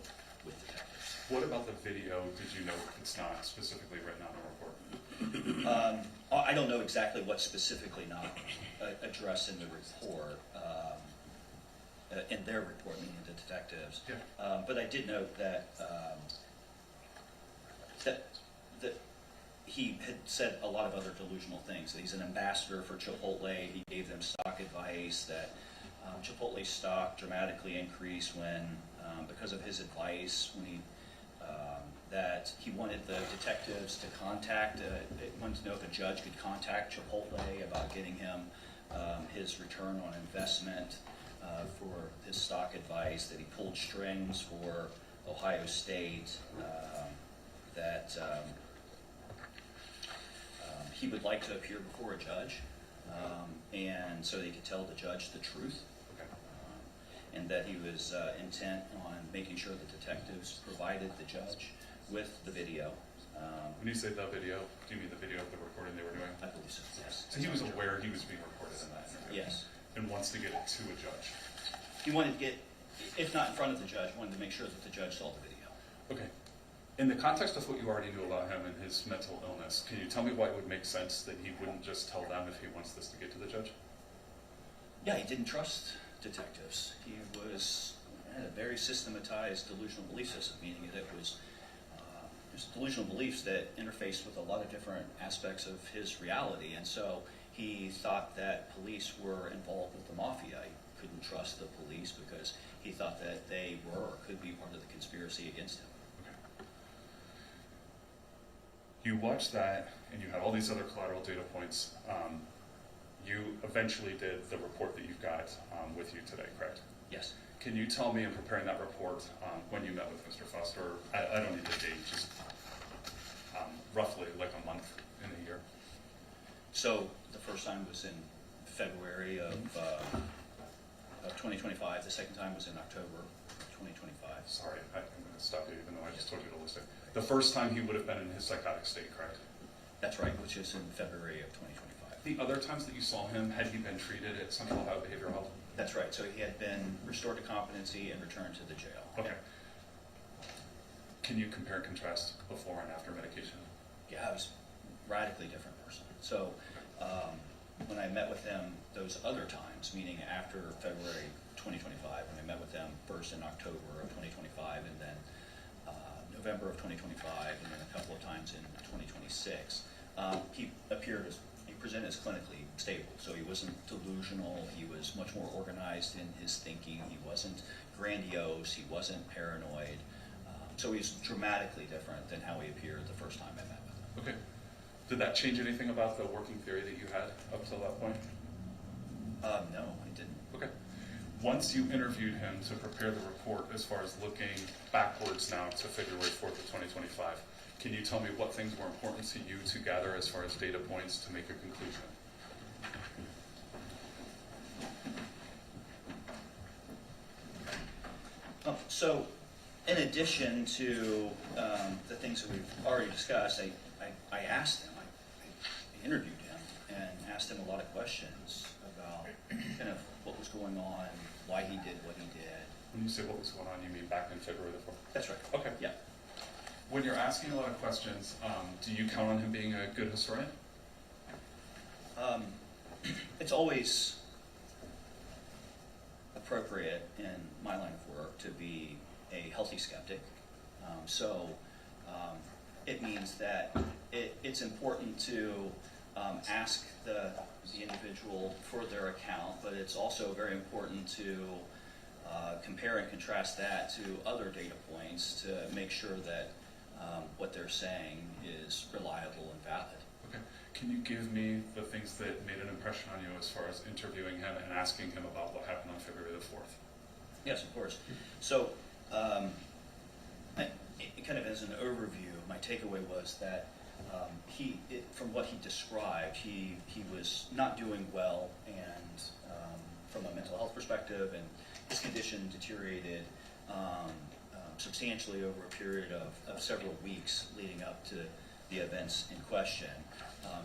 with detectives. What about the video did you note it's not specifically written on the report? I don't know exactly what's specifically not addressed in the report, in their report, meaning the detectives. Yeah. But I did note that that he had said a lot of other delusional things. That he's an ambassador for Chipotle. He gave them stock advice that Chipotle stock dramatically increased when, because of his advice, when that he wanted the detectives to contact, wanted to know if a judge could contact Chipotle about getting him his return on investment for his stock advice, that he pulled strings for Ohio State, that he would like to appear before a judge, and so that he could tell the judge the truth. Okay. And that he was intent on making sure the detectives provided the judge with the video. When you say the video, do you mean the video of the recording they were doing? I believe so, yes. So he was aware he was being recorded in that interview? Yes. And wants to get it to a judge? He wanted to get, if not in front of the judge, wanted to make sure that the judge saw the video. Okay. In the context of what you already knew about him and his mental illness, can you tell me why it would make sense that he wouldn't just tell them if he wants this to get to the judge? Yeah, he didn't trust detectives. He had a very systematized delusional belief system, meaning that it was just delusional beliefs that interfaced with a lot of different aspects of his reality. And so he thought that police were involved with the mafia. He couldn't trust the police because he thought that they were or could be part of the conspiracy against him. Okay. You watched that, and you had all these other collateral data points. You eventually did the report that you've got with you today, correct? Yes. Can you tell me in preparing that report when you met with Mr. Foster, I don't need the date, just roughly like a month in a year? So the first time was in February of 2025. The second time was in October of 2025. Sorry, I'm going to stop you even though I just told you to list it. The first time he would have been in his psychotic state, correct? That's right, which is in February of 2025. The other times that you saw him, had he been treated at Central Ohio Behavioral Health? That's right. So he had been restored to competency and returned to the jail. Okay. Can you compare and contrast before and after medication? Yeah, I was a radically different person. So when I met with him those other times, meaning after February 2025, when I met with him first in October of 2025 and then November of 2025 and then a couple of times in 2026, he presented as clinically stable. So he wasn't delusional. He was much more organized in his thinking. He wasn't grandiose. He wasn't paranoid. So he's dramatically different than how he appeared the first time I met with him. Okay. Did that change anything about the working theory that you had up till that point? No, I didn't. Okay. Once you interviewed him to prepare the report, as far as looking backwards now to February 4th of 2025, Can you tell me what things were important to you to gather as far as data points to make a conclusion? So, in addition to the things that we've already discussed, I asked him, I interviewed him, and asked him a lot of questions about kind of what was going on, why he did what he did. When you say what was going on, you mean back in February the 4th? That's right. Okay. Yeah. When you're asking a lot of questions, do you count on him being a good historian? It's always appropriate in my line of work to be a healthy skeptic. It means that it's important to ask the individual for their account, but it's also very important to compare and contrast that to other data points to make sure that what they're saying is reliable and valid. Okay. Can you give me the things that made an impression on you as far as interviewing him and asking him about what happened on February the 4th? Yes, of course. So, kind of as an overview, my takeaway was that from what he described, he was not doing well, and from a mental health perspective, and his condition deteriorated substantially over a period of several weeks leading up to the events in question.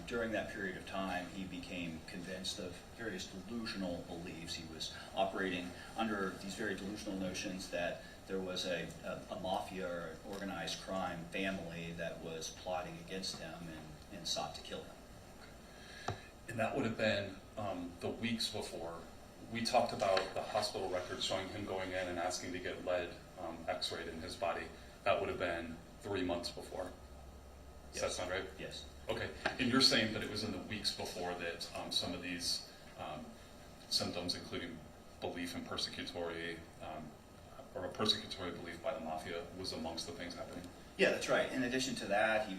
During that period of time, he became convinced of various delusional beliefs. He was operating under these very delusional notions that there was a mafia or an organized crime family that was plotting against him and sought to kill him. And that would have been the weeks before. We talked about the hospital records showing him going in and asking to get lead x-rayed in his body. That would have been 3 months before. Does that sound right? Yes. Okay. And you're saying that it was in the weeks before that some of these symptoms, including belief in persecutory or a persecutory belief by the mafia, was amongst the things happening? Yeah, that's right. In addition to that, he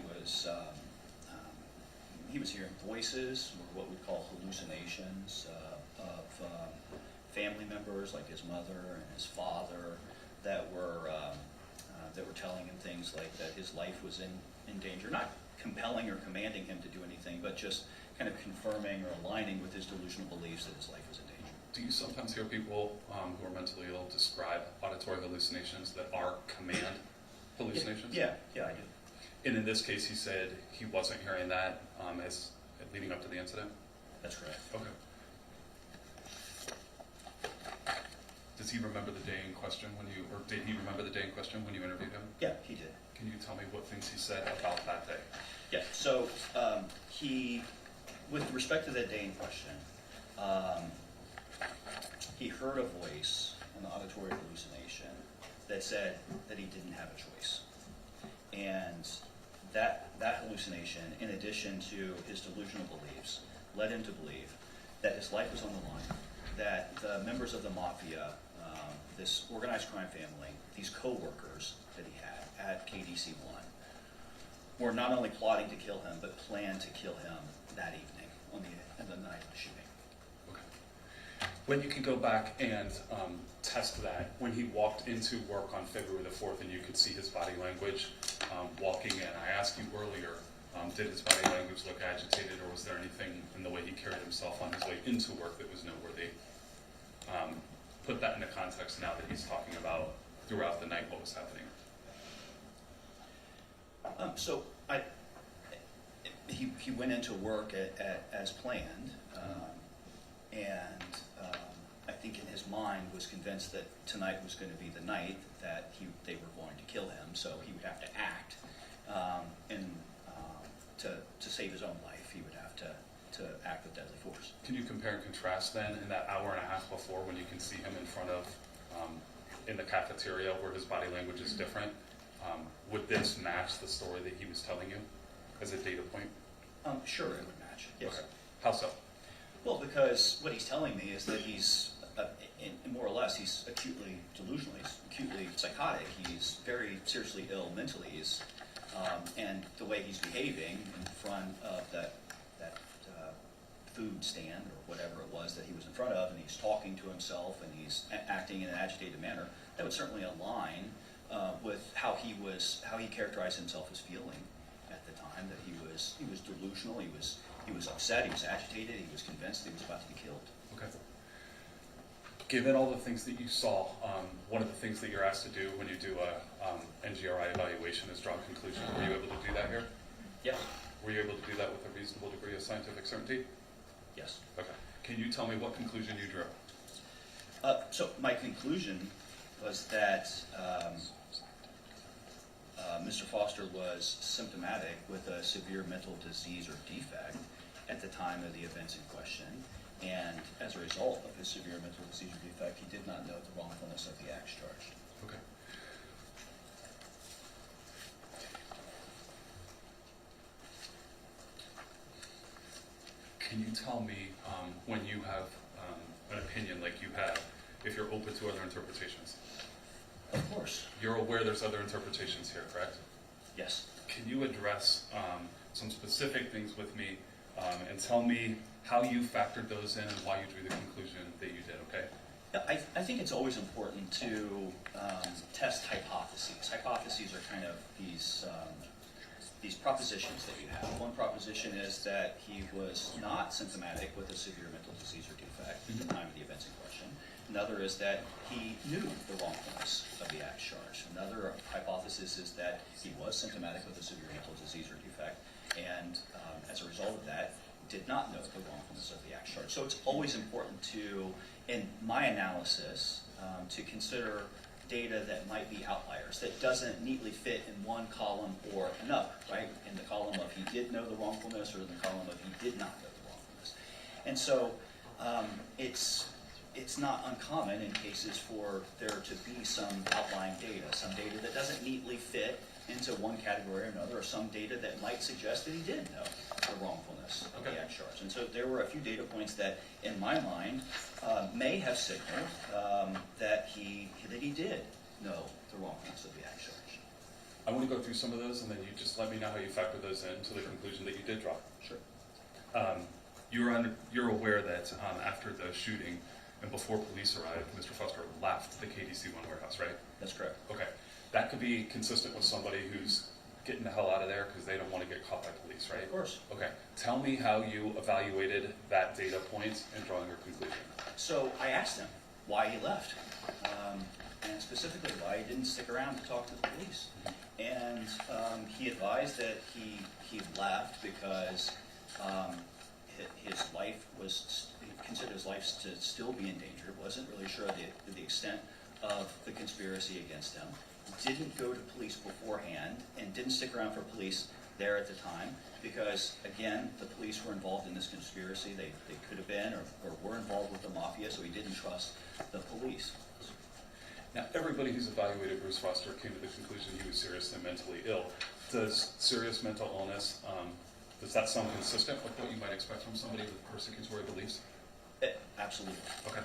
was hearing voices, or what we call hallucinations, of family members like his mother and his father that were telling him things like that his life was in danger, not compelling or commanding him to do anything, but just kind of confirming or aligning with his delusional beliefs that his life was in danger. Do you sometimes hear people who are mentally ill describe auditory hallucinations that are command hallucinations? Yeah, I do. And in this case, he said he wasn't hearing that as leading up to the incident? That's correct. Okay. Does he remember the day in question did he remember the day in question when you interviewed him? Yeah, he did. Can you tell me what things he said about that day? Yeah, so with respect to that day in question, he heard a voice, an auditory hallucination, that said that he didn't have a choice. And that hallucination, in addition to his delusional beliefs, led him to believe that his life was on the line, that the members of the mafia, this organized crime family, these co-workers that he had at KDC One, were not only plotting to kill him, but planned to kill him that evening, on the night of the shooting. Okay. When you can go back and test that, when he walked into work on February the 4th and you could see his body language walking in, I asked you earlier, did his body language look agitated, or was there anything in the way he carried himself on his way into work that was noteworthy? Put that into context now that he's talking about throughout the night what was happening. He went into work as planned, and I think in his mind was convinced that tonight was going to be the night that they were going to kill him, so he would have to act, and to save his own life, he would have to act with deadly force. Can you compare and contrast then in that hour and a half before when you can see him in front of, in the cafeteria where his body language is different? Would this match the story that he was telling you as a data point? Sure, it would match, yes. Okay. How so? Well, because what he's telling me is that he's, more or less, he's acutely delusional, he's acutely psychotic, he's very seriously ill mentally, and the way he's behaving in front of that food stand or whatever it was that he was in front of, and he's talking to himself and he's acting in an agitated manner, that would certainly align with how he characterized himself as feeling at the time, that he was delusional, he was upset, he was agitated, he was convinced he was about to be killed. Okay. Given all the things that you saw, one of the things that you're asked to do when you do a NGRI evaluation is draw a conclusion. Were you able to do that here? Yes. Were you able to do that with a reasonable degree of scientific certainty? Yes. Okay. Can you tell me what conclusion you drew? So my conclusion was that Mr. Foster was symptomatic with a severe mental disease or defect at the time of the events in question, and as a result of his severe mental disease or defect, he did not know the wrongfulness of the acts charged. Okay. Can you tell me when you have an opinion like you have, if you're open to other interpretations? Of course. You're aware there's other interpretations here, correct? Yes. Can you address some specific things with me and tell me how you factored those in and why you drew the conclusion that you did, okay? I think it's always important to test hypotheses. Hypotheses are kind of these propositions that you have. One proposition is that he was not symptomatic with a severe mental disease or defect at the time of the events in question. Another is that he knew the wrongfulness of the acts charged. Another hypothesis is that he was symptomatic with a severe mental disease or defect, and as a result of that, did not know the wrongfulness of the acts charged. So it's always important to, in my analysis, to consider data that might be outliers, that doesn't neatly fit in one column or another, right? In the column of he did know the wrongfulness, or in the column of he did not know the wrongfulness. And so it's not uncommon in cases for there to be some outlying data, some data that doesn't neatly fit into one category or another, or some data that might suggest that he did know the wrongfulness of the act charged. And so there were a few data points that, in my mind, may have signaled that he did know the wrongfulness of the act charged. I want to go through some of those, and then you just let me know how you factor those into the conclusion that you did draw. Sure. You're aware that after the shooting and before police arrived, Mr. Foster left the KDC One warehouse, right? That's correct. Okay. That could be consistent with somebody who's getting the hell out of there because they don't want to get caught by police, right? Of course. Okay. Tell me how you evaluated that data point in drawing your conclusion. So I asked him why he left, and specifically why he didn't stick around to talk to the police. And he advised that he left because his life was, he considered his life to still be in danger, wasn't really sure of the extent of the conspiracy against him, didn't go to police beforehand, and didn't stick around for police there at the time because, again, the police were involved in this conspiracy. They could have been or were involved with the mafia, so he didn't trust the police. Now, everybody who's evaluated Bruce Foster came to the conclusion he was seriously mentally ill. Does serious mental illness, does that sound consistent with what you might expect from somebody with persecutory beliefs? Absolutely. Okay.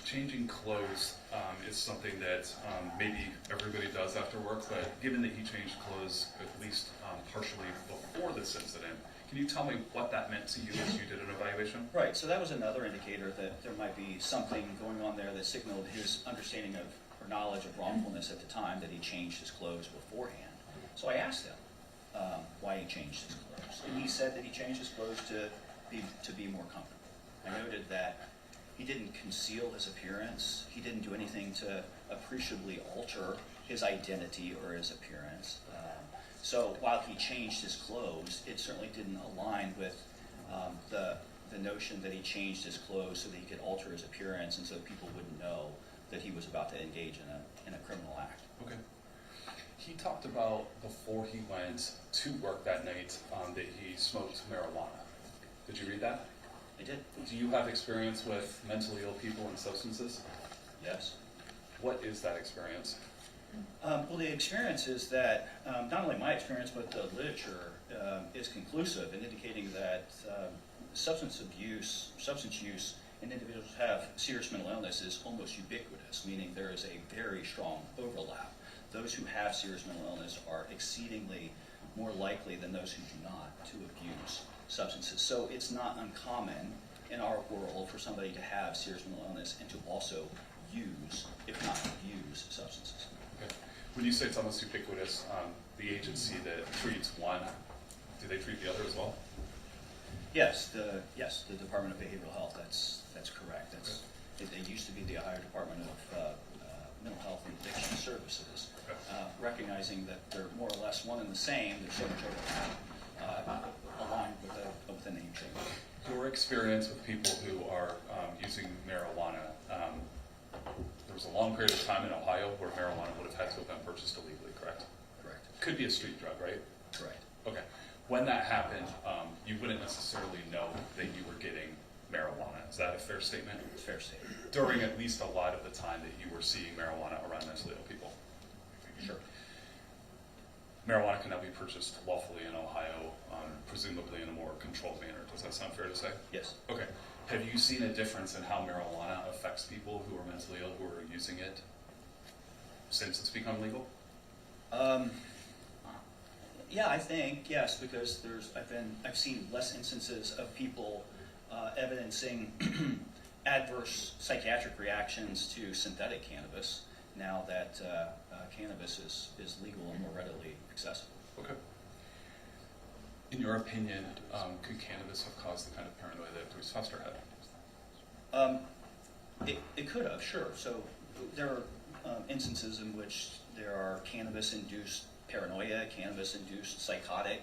Changing clothes is something that maybe everybody does after work, but given that he changed clothes at least partially before this incident, can you tell me what that meant to you as you did an evaluation? Right, so that was another indicator that there might be something going on there that signaled his understanding of or knowledge of wrongfulness at the time that he changed his clothes beforehand. So I asked him why he changed his clothes, and he said that he changed his clothes to be more comfortable. I noted that he didn't conceal his appearance. He didn't do anything to appreciably alter his identity or his appearance. So while he changed his clothes, it certainly didn't align with the notion that he changed his clothes so that he could alter his appearance and so people wouldn't know that he was about to engage in a criminal act. Okay. He talked about before he went to work that night that he smoked marijuana. Did you read that? I did. Do you have experience with mentally ill people and substances? Yes. What is that experience? Well, the experience is that not only my experience, but the literature is conclusive in indicating that substance use in individuals who have serious mental illness is almost ubiquitous, meaning there is a very strong overlap. Those who have serious mental illness are exceedingly more likely than those who do not to abuse substances. So it's not uncommon in our world for somebody to have serious mental illness and to also use, if not abuse, substances. Okay. When you say it's almost ubiquitous, the agency that treats one, do they treat the other as well? Yes, the Department of Behavioral Health. That's correct. It used to be the Ohio Department of Mental Health and Addiction Services. Okay. Recognizing that they're more or less one and the same, there's so much overlap aligned with the name change. Your experience with people who are using marijuana, there was a long period of time in Ohio where marijuana would have had to have been purchased illegally, correct? Correct. Could be a street drug, right? Correct. Okay. When that happened, you wouldn't necessarily know that you were getting marijuana. Is that a fair statement? Fair statement. During at least a lot of the time that you were seeing marijuana around mentally ill people. Sure. Marijuana can now be purchased lawfully in Ohio, presumably in a more controlled manner. Does that sound fair to say? Yes. Okay. Have you seen a difference in how marijuana affects people who are mentally ill who are using it since it's become legal? Yeah, I think yes, because I've seen less instances of people evidencing adverse psychiatric reactions to synthetic cannabis now that cannabis is legal and more readily accessible. Okay. In your opinion, could cannabis have caused the kind of paranoia that Bruce Foster had? It could have, sure. So there are instances in which there are cannabis-induced paranoia, cannabis-induced psychotic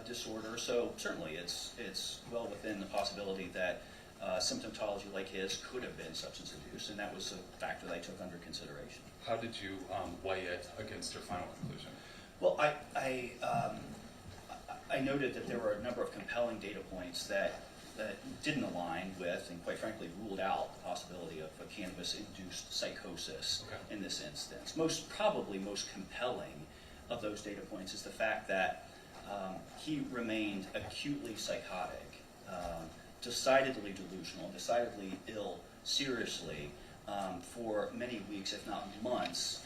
disorder. So certainly it's well within the possibility that symptomatology like his could have been substance abuse, and that was a factor that I took under consideration. How did you weigh it against your final conclusion? Well, I noted that there were a number of compelling data points that didn't align with, and quite frankly, ruled out the possibility of a cannabis-induced psychosis in this instance. Most compelling of those data points is the fact that he remained acutely psychotic, decidedly delusional, decidedly ill, seriously, for many weeks, if not months,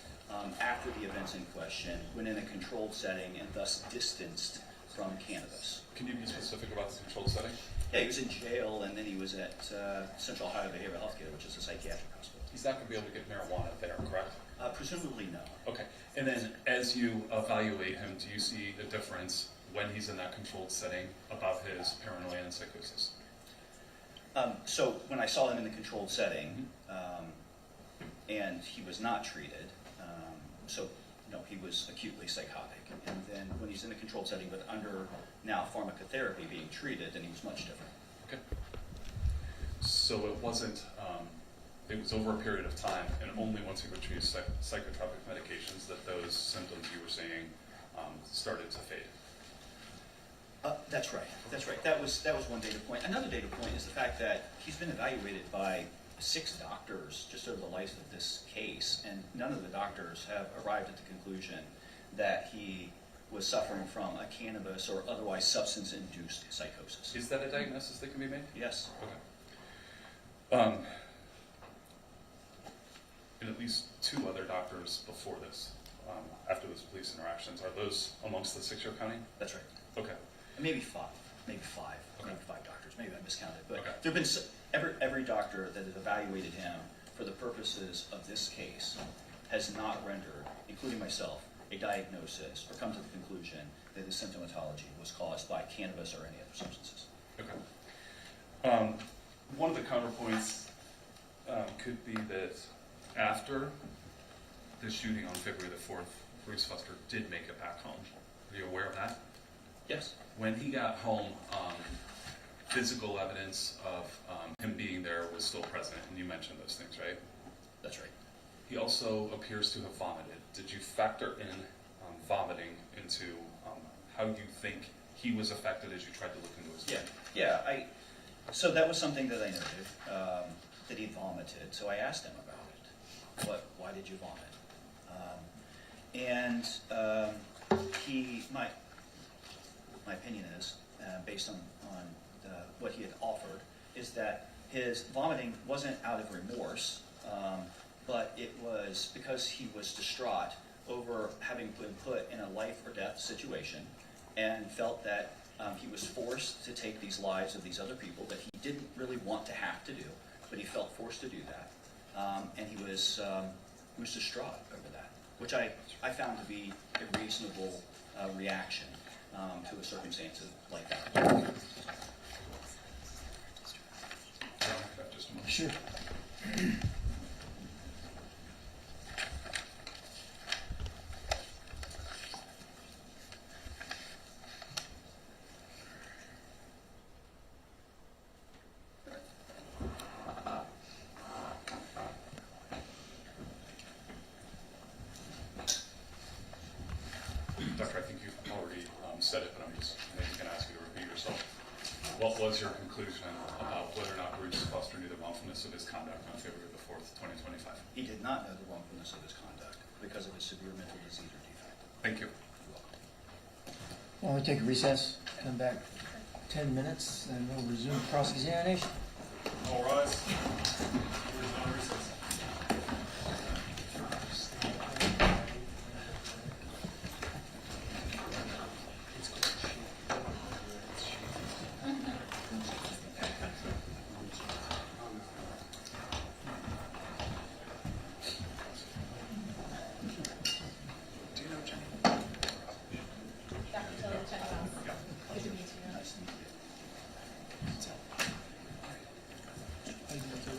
after the events in question, when in a controlled setting and thus distanced from cannabis. Can you be specific about the controlled setting? Yeah, he was in jail, and then he was at Central Ohio Behavioral Health Care, which is a psychiatric hospital. He's not going to be able to get marijuana there, correct? Presumably no. Okay. And then as you evaluate him, do you see a difference when he's in that controlled setting about his paranoia and psychosis? So when I saw him in the controlled setting, and he was not treated, he was acutely psychotic. And then when he's in a controlled setting but under now pharmacotherapy being treated, then he was much different. Okay. So it wasn't, it was over a period of time, and only once he retrieved psychotropic medications that those symptoms you were seeing started to fade. That's right. That's right. That was one data point. Another data point is the fact that he's been evaluated by 6 doctors just over the life of this case, and none of the doctors have arrived at the conclusion that he was suffering from a cannabis or otherwise substance-induced psychosis. Is that a diagnosis that can be made? Yes. Okay. And at least 2 other doctors before this, after those police interactions, are those amongst the 6 you're counting? That's right. Okay. Maybe 5. Maybe 5. Okay. Maybe 5 doctors. Maybe I miscounted. But Okay. there have been every doctor that has evaluated him for the purposes of this case has not rendered, including myself, a diagnosis or come to the conclusion that his symptomatology was caused by cannabis or any other substances. Okay. One of the counterpoints could be that after the shooting on February the 4th, Bruce Foster did make it back home. Are you aware of that? Yes. When he got home, physical evidence of him being there was still present, and you mentioned those things, right? That's right. He also appears to have vomited. Did you factor in vomiting into how you think he was affected as you tried to look into his brain? Yeah. So that was something that I noted, that he vomited. So I asked him about it. Why did you vomit? My opinion is, based on what he had offered, is that his vomiting wasn't out of remorse, but it was because he was distraught over having been put in a life or death situation and felt that he was forced to take these lives of these other people that he didn't really want to have to do, but he felt forced to do that. and he was distraught over that, which I found to be a reasonable reaction to a circumstance like that. Just a moment. Sure. Doctor, I think you've already said it, but I'm just maybe going to ask you to repeat yourself. What was your conclusion about whether or not Bruce Foster knew the wrongfulness of his conduct on February the 4th, 2025? He did not know the wrongfulness of his conduct because of his severe mental disease or defect. Thank you. You're welcome. Why don't we take a recess, come back 10 minutes, and we'll resume cross-examination. All rise. We're on recess. Nice to meet you. How you doing, Terry?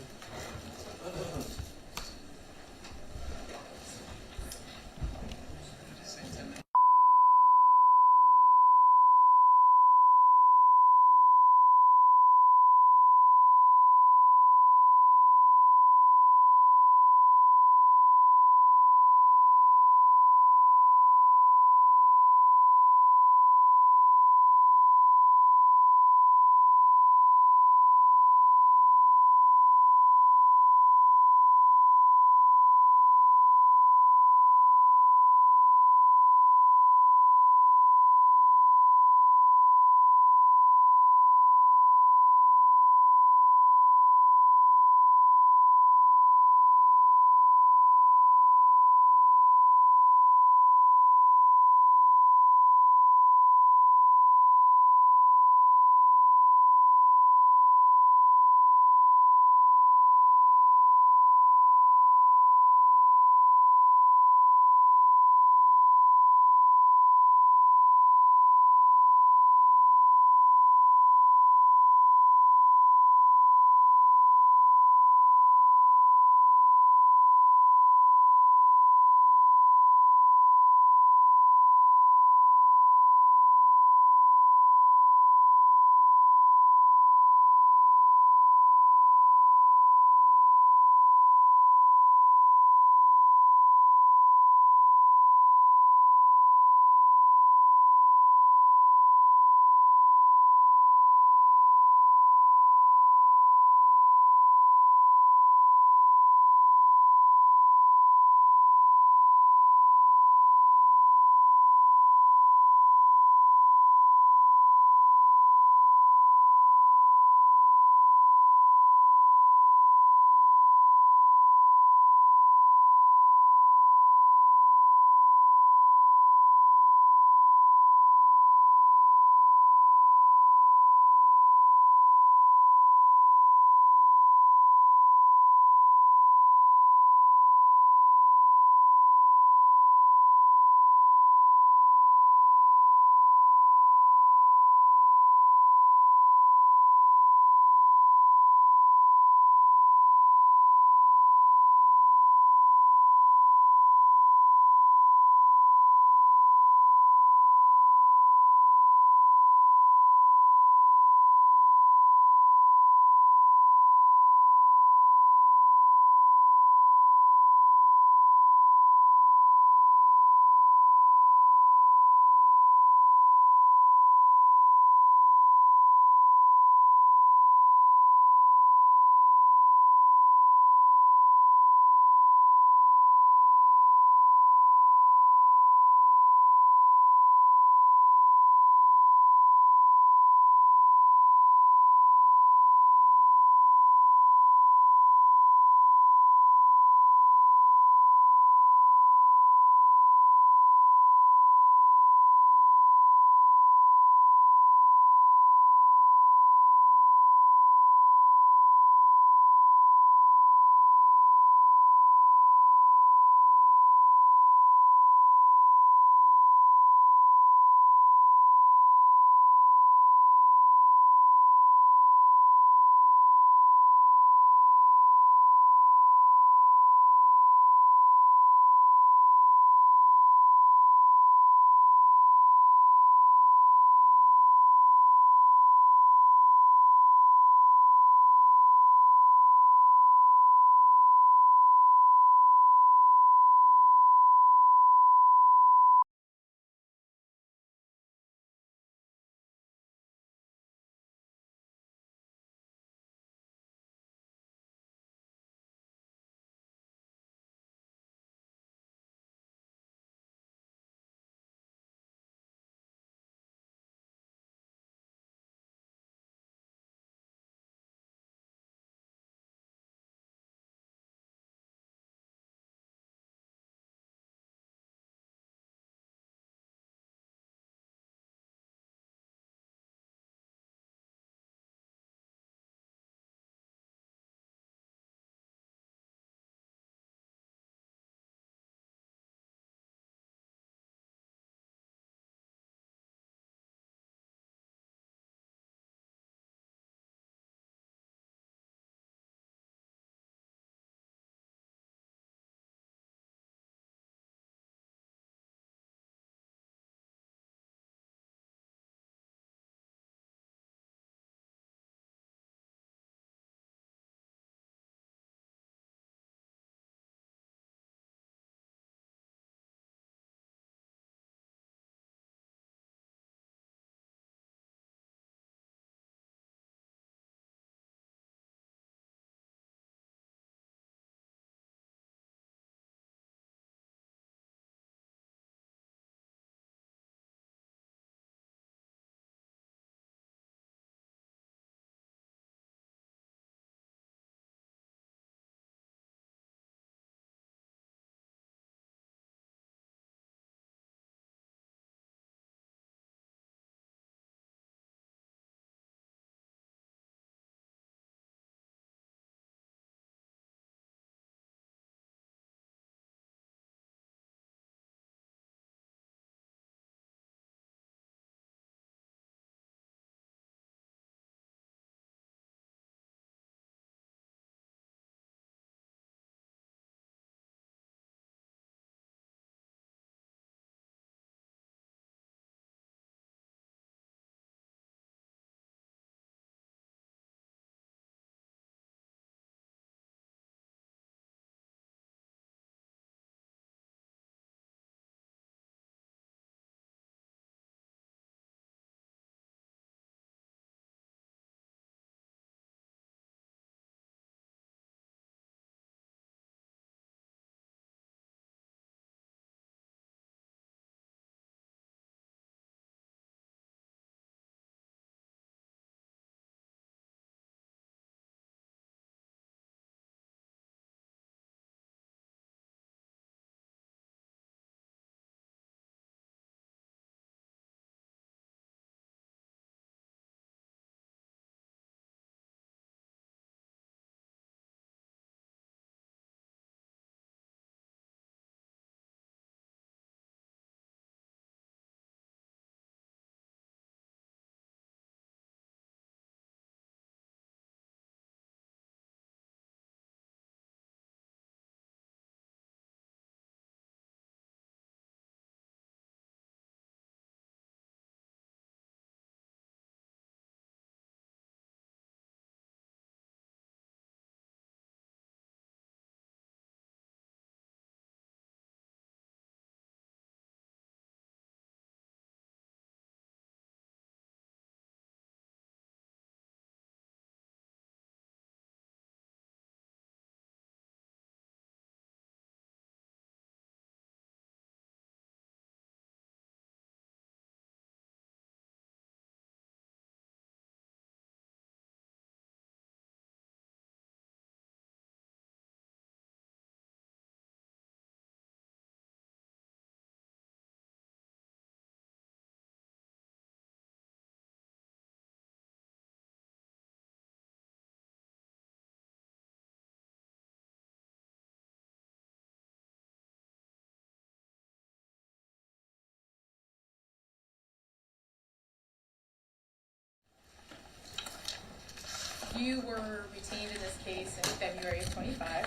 You were retained in this case in February of 25,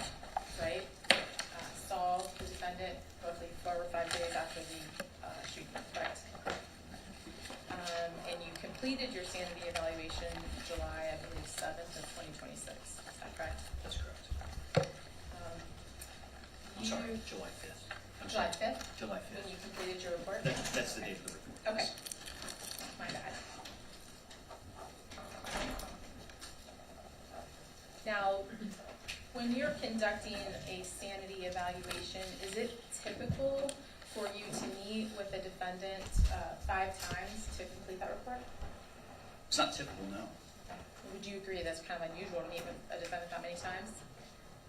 right? Saw the defendant roughly 4 or 5 days after the shooting, correct? And you completed your sanity evaluation July, I believe, 7th of 2026. Is that correct? That's correct. I'm sorry, You- July 5th. I'm July sorry, 5th, July when 5th. you completed your report? That's the date of the report. Okay. yes. My bad. Now, when you're conducting a sanity evaluation, is it typical for you to meet with the defendant 5 times to complete that report? It's not typical, no. Would you agree that's kind of unusual to meet with a defendant that many times?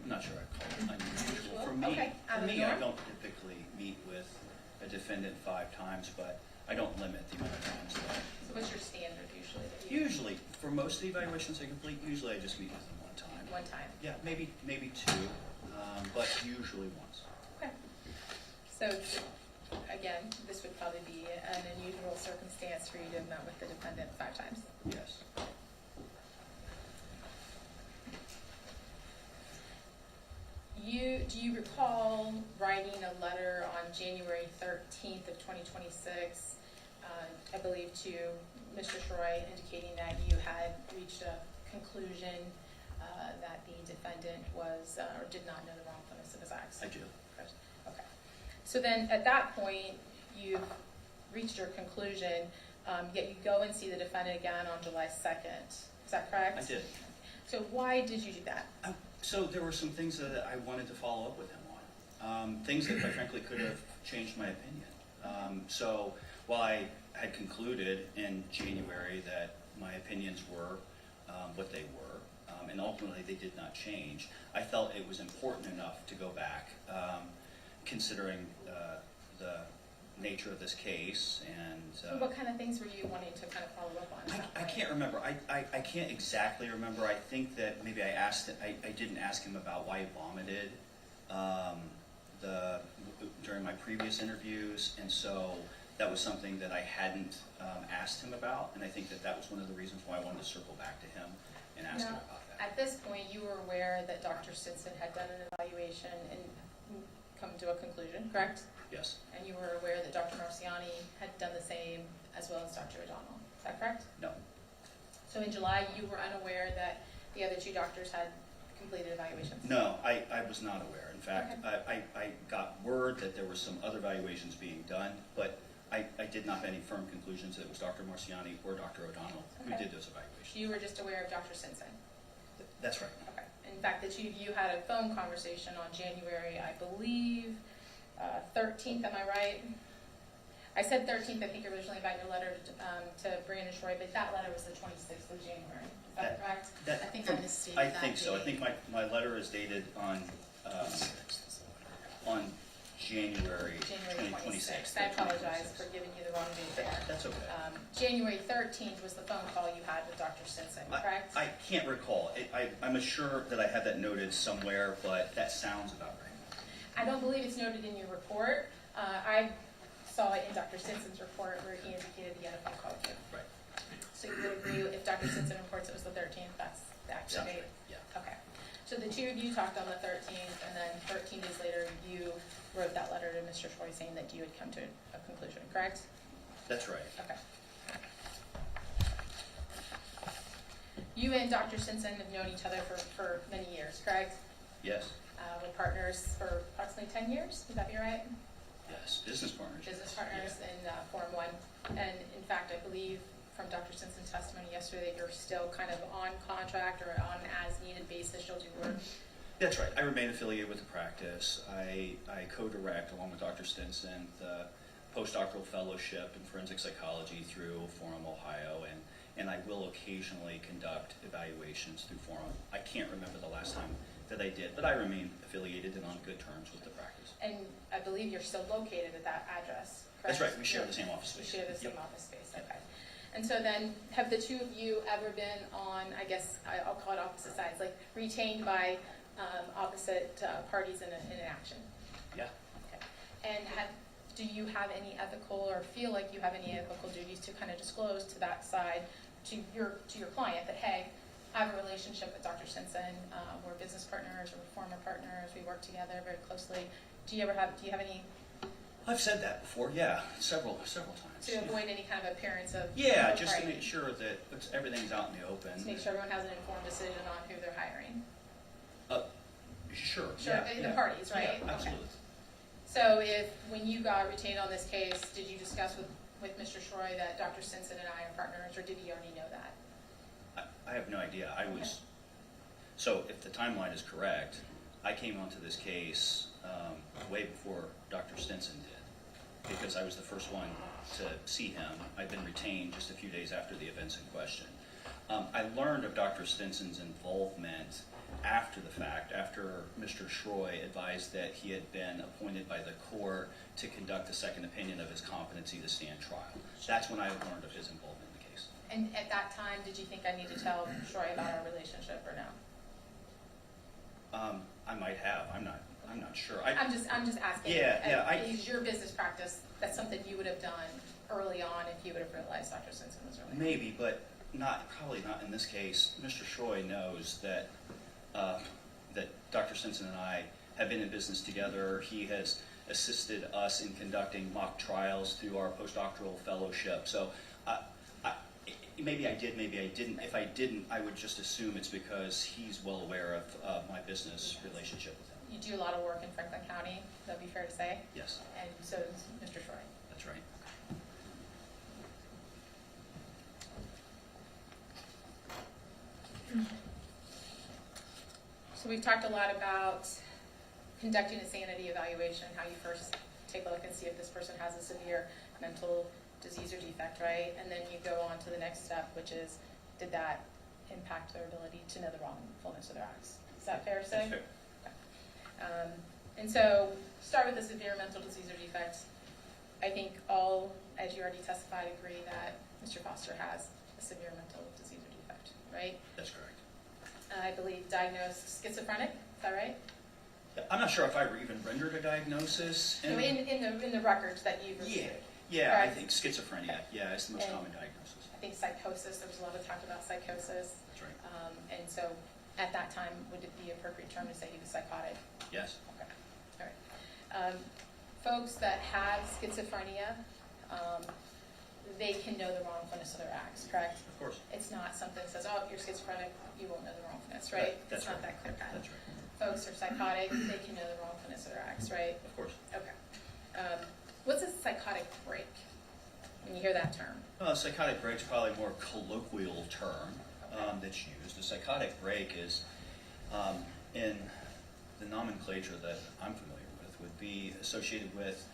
I'm not sure I'd call it unusual. For Okay, out of me, the I norm? don't typically meet with a defendant 5 times, but I don't limit the amount of times that I. So what's your standard usually? That you Usually, for most of the evaluations I complete, usually I just meet with them 1 time. One time. Yeah, maybe 2, but usually once. Okay. So, again, this would probably be an unusual circumstance for you to have met with the defendant 5 times. Yes. Do you recall writing a letter on January 13th of 2026, I believe to Mr. Troy, indicating that you had reached a conclusion that the defendant was or did not know the wrongfulness of his acts? I do. Correct. Okay. So then at that point, you've reached your conclusion, yet you go and see the defendant again on July 2nd. Is that correct? I did. So why did you do that? So there were some things that I wanted to follow up with him on. Things that, quite frankly, could have changed my opinion. So while I had concluded in January that my opinions were what they were, and ultimately they did not change, I felt it was important enough to go back, considering the nature of this case and. So what kind of things were you wanting to kind of follow up on? I can't remember. I can't exactly remember. I think that maybe I didn't ask him about why he vomited during my previous interviews, and so that was something that I hadn't asked him about, and I think that was one of the reasons why I wanted to circle back to him and ask him Now, about that. at this point, you were aware that Dr. Stinson had done an evaluation and come to a conclusion, correct? Yes. And you were aware that Dr. Marciani had done the same as well as Dr. O'Donnell. Is that correct? No. So in July, you were unaware that the other 2 doctors had completed evaluations? No, I was not aware. In fact, I got word that there were some other evaluations being done, but I did not have any firm conclusions that it was Dr. Marciani or Dr. O'Donnell who Okay. did those evaluations. You were just aware of Dr. Stinson? That's right. Okay. In fact, the 2 of you had a phone conversation on January, I believe, 13th, am I right? I said 13th, I think originally about your letter to Brandon Troy, but that letter was the 26th of January. Is that correct? I think I misstated that. I think so. I think my letter is dated on January January 26th. 26th. I apologize for giving you the wrong date there. That's okay. January 13th was the phone call you had with Dr. Stinson, correct? I can't recall. I'm sure that I had that noted somewhere, but that sounds about right. I don't believe it's noted in your report. I saw it in Dr. Stinson's report where he indicated he had a phone call with you. Right. So you would agree if Dr. Stinson reports it was the 13th, that's the actual Sounds date? right. Yeah. Okay. So the 2 of you talked on the 13th, and then 13 days later, you wrote that letter to Mr. Troy saying that you had come to a conclusion, correct? That's right. Okay. You and Dr. Stinson have known each other for many years, correct? Yes. We're partners for approximately 10 years, would that be right? Yes. Business partners. Business partners in Form 1. And in fact, I believe from Dr. Stinson's testimony yesterday, that you're still kind of on contract or on an as-needed basis, you'll do work. That's right. I remain affiliated with the practice. I co-direct, along with Dr. Stinson, the postdoctoral fellowship in forensic psychology through Forum Ohio, and I will occasionally conduct evaluations through Forum. I can't remember the last time that I did, but I remain affiliated and on good terms with the practice. And I believe you're still located at that address, correct? That's right. We share the same office You space. share the same Yep. office space, okay. And so then, have the 2 of you ever been on, I guess, I'll call it opposite sides, like retained by opposite parties in an action? Yeah. Okay. And do you have any ethical or feel like you have any ethical duties to kind of disclose to that side, to your client that, hey, I have a relationship with Dr. Stinson. We're business partners, we're former partners, we work together very closely. Do you have any, I've said that before, yeah, several times. to avoid any kind of appearance of? Yeah, just to right, make sure that everything's out in the open. to make sure everyone has an informed decision on who they're hiring. Sure, Sure, yeah. the parties, right? Yeah, absolutely. Okay. So when you got retained on this case, did you discuss with Mr. Shroy that Dr. Stinson and I are partners, or did he already know that? I have no idea. So if the timeline is correct, I came onto this case way before Dr. Stinson did, because I was the first one to see him. I'd been retained just a few days after the events in question. I learned of Dr. Stinson's involvement after the fact, after Mr. Shroy advised that he had been appointed by the court to conduct a second opinion of his competency to stand trial. That's when I learned of his involvement in the case. And at that time, did you think I need to tell Shroy about our relationship or no? I might have. I'm not sure. I'm just asking. Yeah. Is your business practice, that's something you would have done early on if you would have realized Dr. Stinson was really? Maybe, but probably not in this case. Mr. Shroy knows that that Dr. Stinson and I have been in business together. He has assisted us in conducting mock trials through our postdoctoral fellowship. So maybe I did, maybe I didn't. If I didn't, I would just assume it's because he's well aware of my business relationship with him. You do a lot of work in Franklin County, that'd be fair to say? Yes, And so does Mr. Shroy. that's right. So we've talked a lot about conducting a sanity evaluation, how you first take a look and see if this person has a severe mental disease or defect, right? And then you go on to the next step, which is, did that impact their ability to know the wrongfulness of their acts? Is that fair to say? That's fair. And so, start with the severe mental disease or defect. I think all, as you already testified, agree that Mr. Foster has a severe mental disease or defect, right? That's correct. I believe diagnosed schizophrenic, is that right? I'm not sure if I even rendered a diagnosis. No, in the records that you've reviewed. Yeah, I Correct. think schizophrenia, yeah, is the most And- common diagnosis. I think psychosis, there was a lot of talk about psychosis. That's right. And so, at that time, would it be appropriate term to say he was psychotic? Yes. Okay, all right. Folks that have schizophrenia, they can know the wrongfulness of their acts, correct? Of course. It's not something that says, oh, you're schizophrenic, you won't know the wrongfulness, right? That's It's not right. that clear cut. That's right. Folks are psychotic, they can know the wrongfulness of their acts, right? Of course. Okay. What's a psychotic break, when you hear that term? Psychotic break is probably a more colloquial term that's used. A psychotic break is, in the nomenclature that I'm familiar with, would be associated with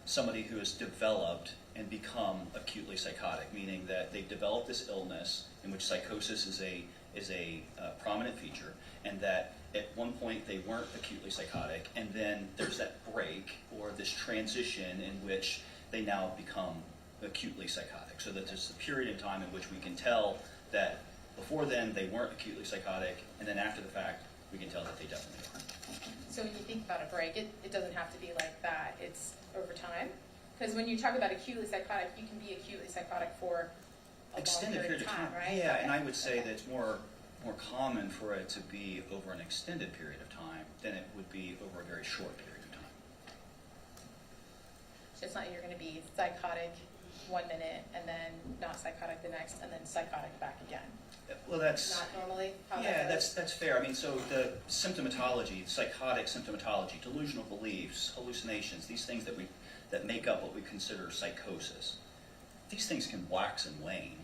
somebody who has developed and become acutely psychotic, meaning that they've developed this illness in which psychosis is a prominent feature, and that at one point they weren't acutely psychotic, and then there's that break or this transition in which they now become acutely psychotic. So that there's a period in time in which we can tell that before then they weren't acutely psychotic, and then after the fact we can tell that they definitely are. So when you think about a break, it doesn't have to be like that, it's over time? Because when you talk about acutely psychotic, you can be acutely psychotic for a Extended long period of time, right? Yeah, and Okay. I would say Okay. that it's more common for it to be over an extended period of time than it would be over a very short period of time. So it's not you're gonna be psychotic 1 minute, and then not psychotic the next, and then psychotic back again. Well, that's Not normally how yeah, that goes? that's fair. I mean, so the symptomatology, psychotic symptomatology, delusional beliefs, hallucinations, these things that make up what we consider psychosis. These things can wax and wane,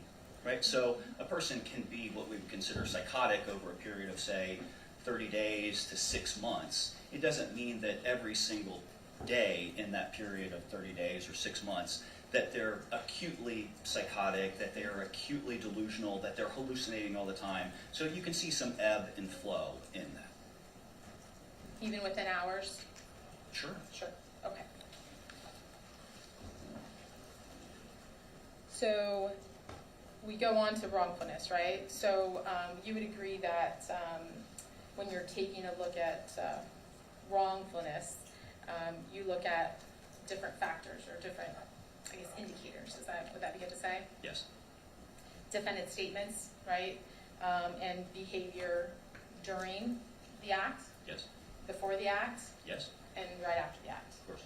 right? So a person can be what we would consider psychotic over a period of, say, 30 days to 6 months. It doesn't mean that every single day in that period of 30 days or 6 months that they're acutely psychotic, that they are acutely delusional, that they're hallucinating all the time. So you can see some ebb and flow in that. Even within hours? Sure. Sure, okay. So we go on to wrongfulness, right? So you would agree that when you're taking a look at wrongfulness, you look at different factors or different, I guess, indicators. Would that be good to say? Yes. Defendant statements, right? and behavior during the act, Yes. before the act, Yes. and right after the act. Of course.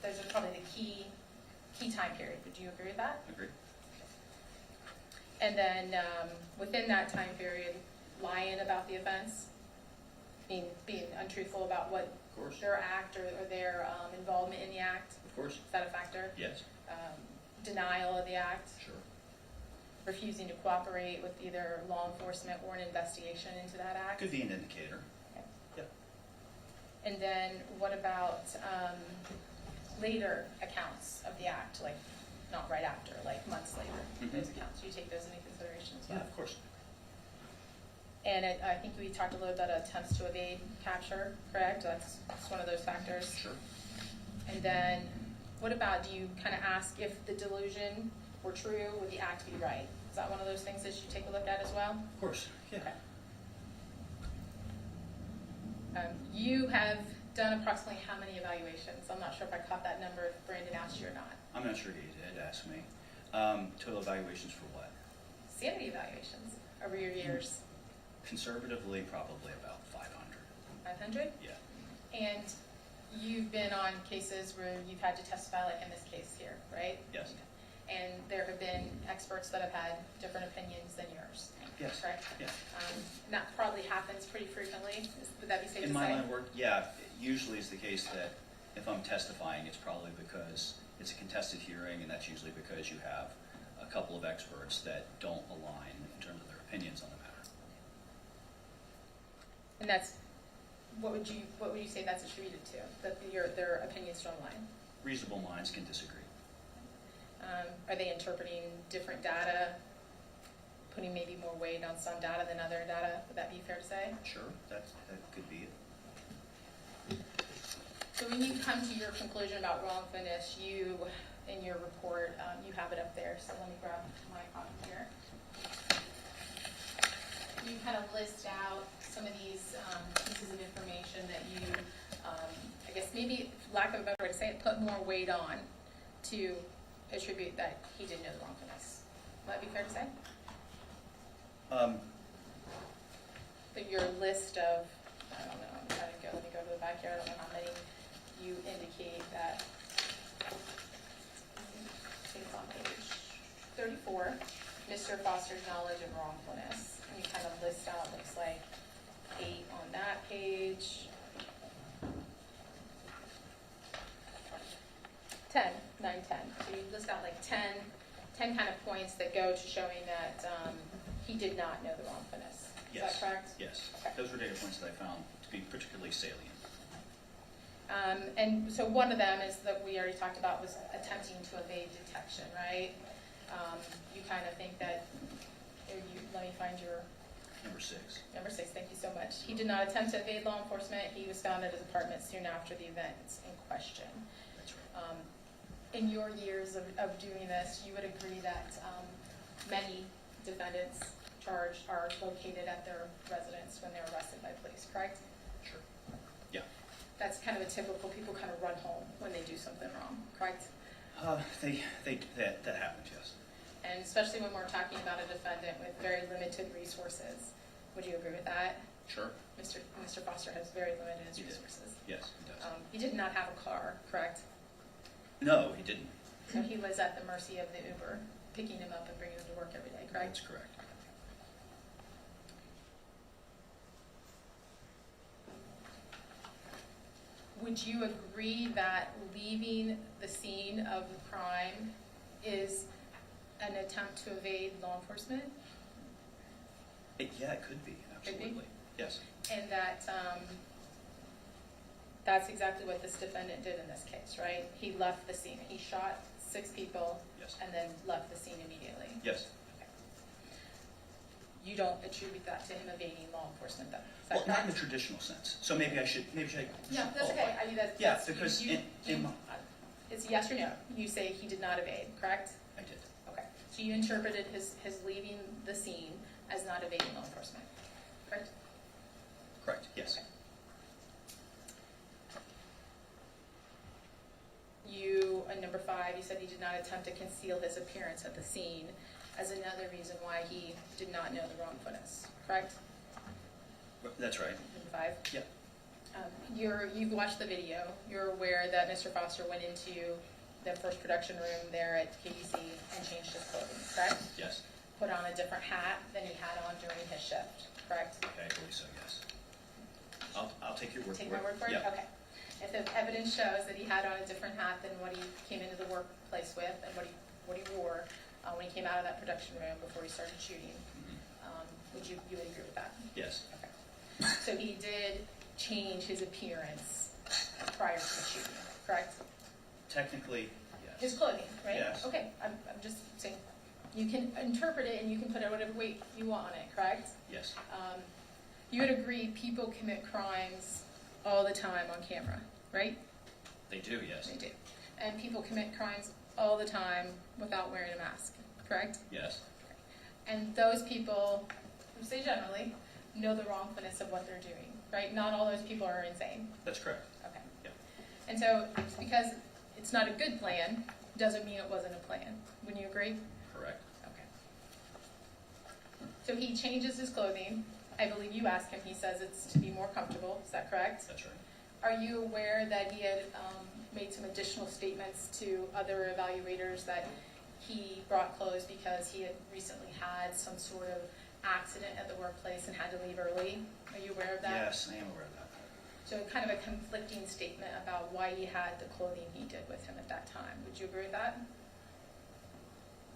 Those are probably the key time period. Would you agree with that? Agree. And then, within that time period, lying about the offense, being untruthful about what Of course. their act or their involvement in the act, Of course. is that a factor? Yes. Denial of the act, Sure. refusing to cooperate with either law enforcement or an investigation into that act. Could be an indicator. Okay. Yep. And then what about later accounts of the act, like not right after, like months later, Mhm. those accounts, you take those into consideration as well? Yeah, of course. And I think we talked a little about attempts to evade capture, correct? That's one of those factors. Sure. And then what about, do you kind of ask if the delusion were true, would the act be right? Is that one of those things that you take a look at as well? Of course. Yeah. Okay. You have done approximately how many evaluations? I'm not sure if I caught that number, if Brandon asked you or not. I'm not sure he did ask me. Total evaluations for what? Sanity evaluations over your years, Conservatively, probably about 500. 500? Yeah. And you've been on cases where you've had to testify, like in this case here, right? Yes. And there have been experts that have had different opinions than yours, Yes. correct? Yeah. And that probably happens pretty frequently. Would that be safe to say? In my line of work, yeah, it usually is the case that if I'm testifying, it's probably because it's a contested hearing, and that's usually because you have a couple of experts that don't align in terms of their opinions on the matter. And that's, what would you say that's attributed to? That their opinions don't align? Reasonable minds can disagree. Are they interpreting different data, putting maybe more weight on some data than other data? Would that be fair to say? Sure, that could be it. So when you come to your conclusion about wrongfulness, you, in your report, you have it up there, so let me grab my copy here. You kind of list out some of these pieces of information that you, I guess maybe, lack of a better way to say it, put more weight on to attribute that he didn't know the wrongfulness. Would that be fair to say? But your list of, I don't know, I'm trying to go, let me go to the back here, I don't know how many you indicate that. I think it's on page 34, Mr. Foster's knowledge of wrongfulness. And you kind of list out, looks like 8 on that page. 10, 9, 10. So you list out like 10 kind of points that go to showing that he did not know the wrongfulness. Is that Yes. correct? Yes. Okay. Those were data points that I found to be particularly salient. And so one of them is that we already talked about was attempting to evade detection, right? You kind of think that, let me find your Number 6. number 6, thank you so much. He did not attempt to evade law enforcement. He was found at his apartment soon after the events in question. That's right. In your years of doing this, you would agree that many defendants charged are located at their residence when they're arrested by police, correct? Sure. Yeah. That's kind of a typical, people kind of run home when they do something wrong, correct? That happens, yes. And especially when we're talking about a defendant with very limited resources. Would you agree with that? Sure. Mr. Foster has very limited He did. resources. Yes, it does. He did not have a car, correct? No, he didn't. So he was at the mercy of the Uber, picking him up and bringing him to work every day, correct? That's correct. Would you agree that leaving the scene of the crime is an attempt to evade law enforcement? Yeah, it could be, absolutely. Yes. And that that's exactly what this defendant did in this case, right? He left the scene. He shot 6 people Yes. and then left the scene immediately. Yes. You don't attribute that to him evading law enforcement, though? Is that Well, not in the correct? traditional sense. So maybe I should No, that's qualify. okay. I mean, Yeah, that's, because it's yes or no. You say he did not evade, correct? I did. Okay. So you interpreted his leaving the scene as not evading law enforcement, correct? Correct, yes. Okay. You, number 5, you said he did not attempt to conceal his appearance at the scene. as another reason why he did not know the wrongfulness, correct? That's right. Number 5? Yep. You've watched the video. You're aware that Mr. Foster went into the first production room there at KDC and changed his clothing, correct? Yes. Put on a different hat than he had on during his shift, correct? Okay, I believe so, yes. I'll take your word for it. Take my word for it? Yeah. Okay. If the evidence shows that he had on a different hat than what he came into the workplace with and what he wore when he came out of that production room before he started shooting, would you would agree with that? Yes. Okay. So he did change his appearance prior to the shooting, correct? Technically, yes. His clothing, right? Yes. Okay, I'm just saying, you can interpret it and you can put it whatever weight you want on it, correct? Yes. You would agree people commit crimes all the time on camera, right? They do, yes. They do. And people commit crimes all the time without wearing a mask, correct? Yes. And those people, I say generally, know the wrongfulness of what they're doing, right? Not all those people are insane. That's correct. Okay. Yep. And so, because it's not a good plan, doesn't mean it wasn't a plan. Wouldn't you agree? Correct. Okay. So he changes his clothing. I believe you asked him, he says it's to be more comfortable. Is that correct? That's right. Are you aware that he had made some additional statements to other evaluators that he brought clothes because he had recently had some sort of accident at the workplace and had to leave early? Are you aware of that? Yes, I am aware of that. So kind of a conflicting statement about why he had the clothing he did with him at that time. Would you agree with that?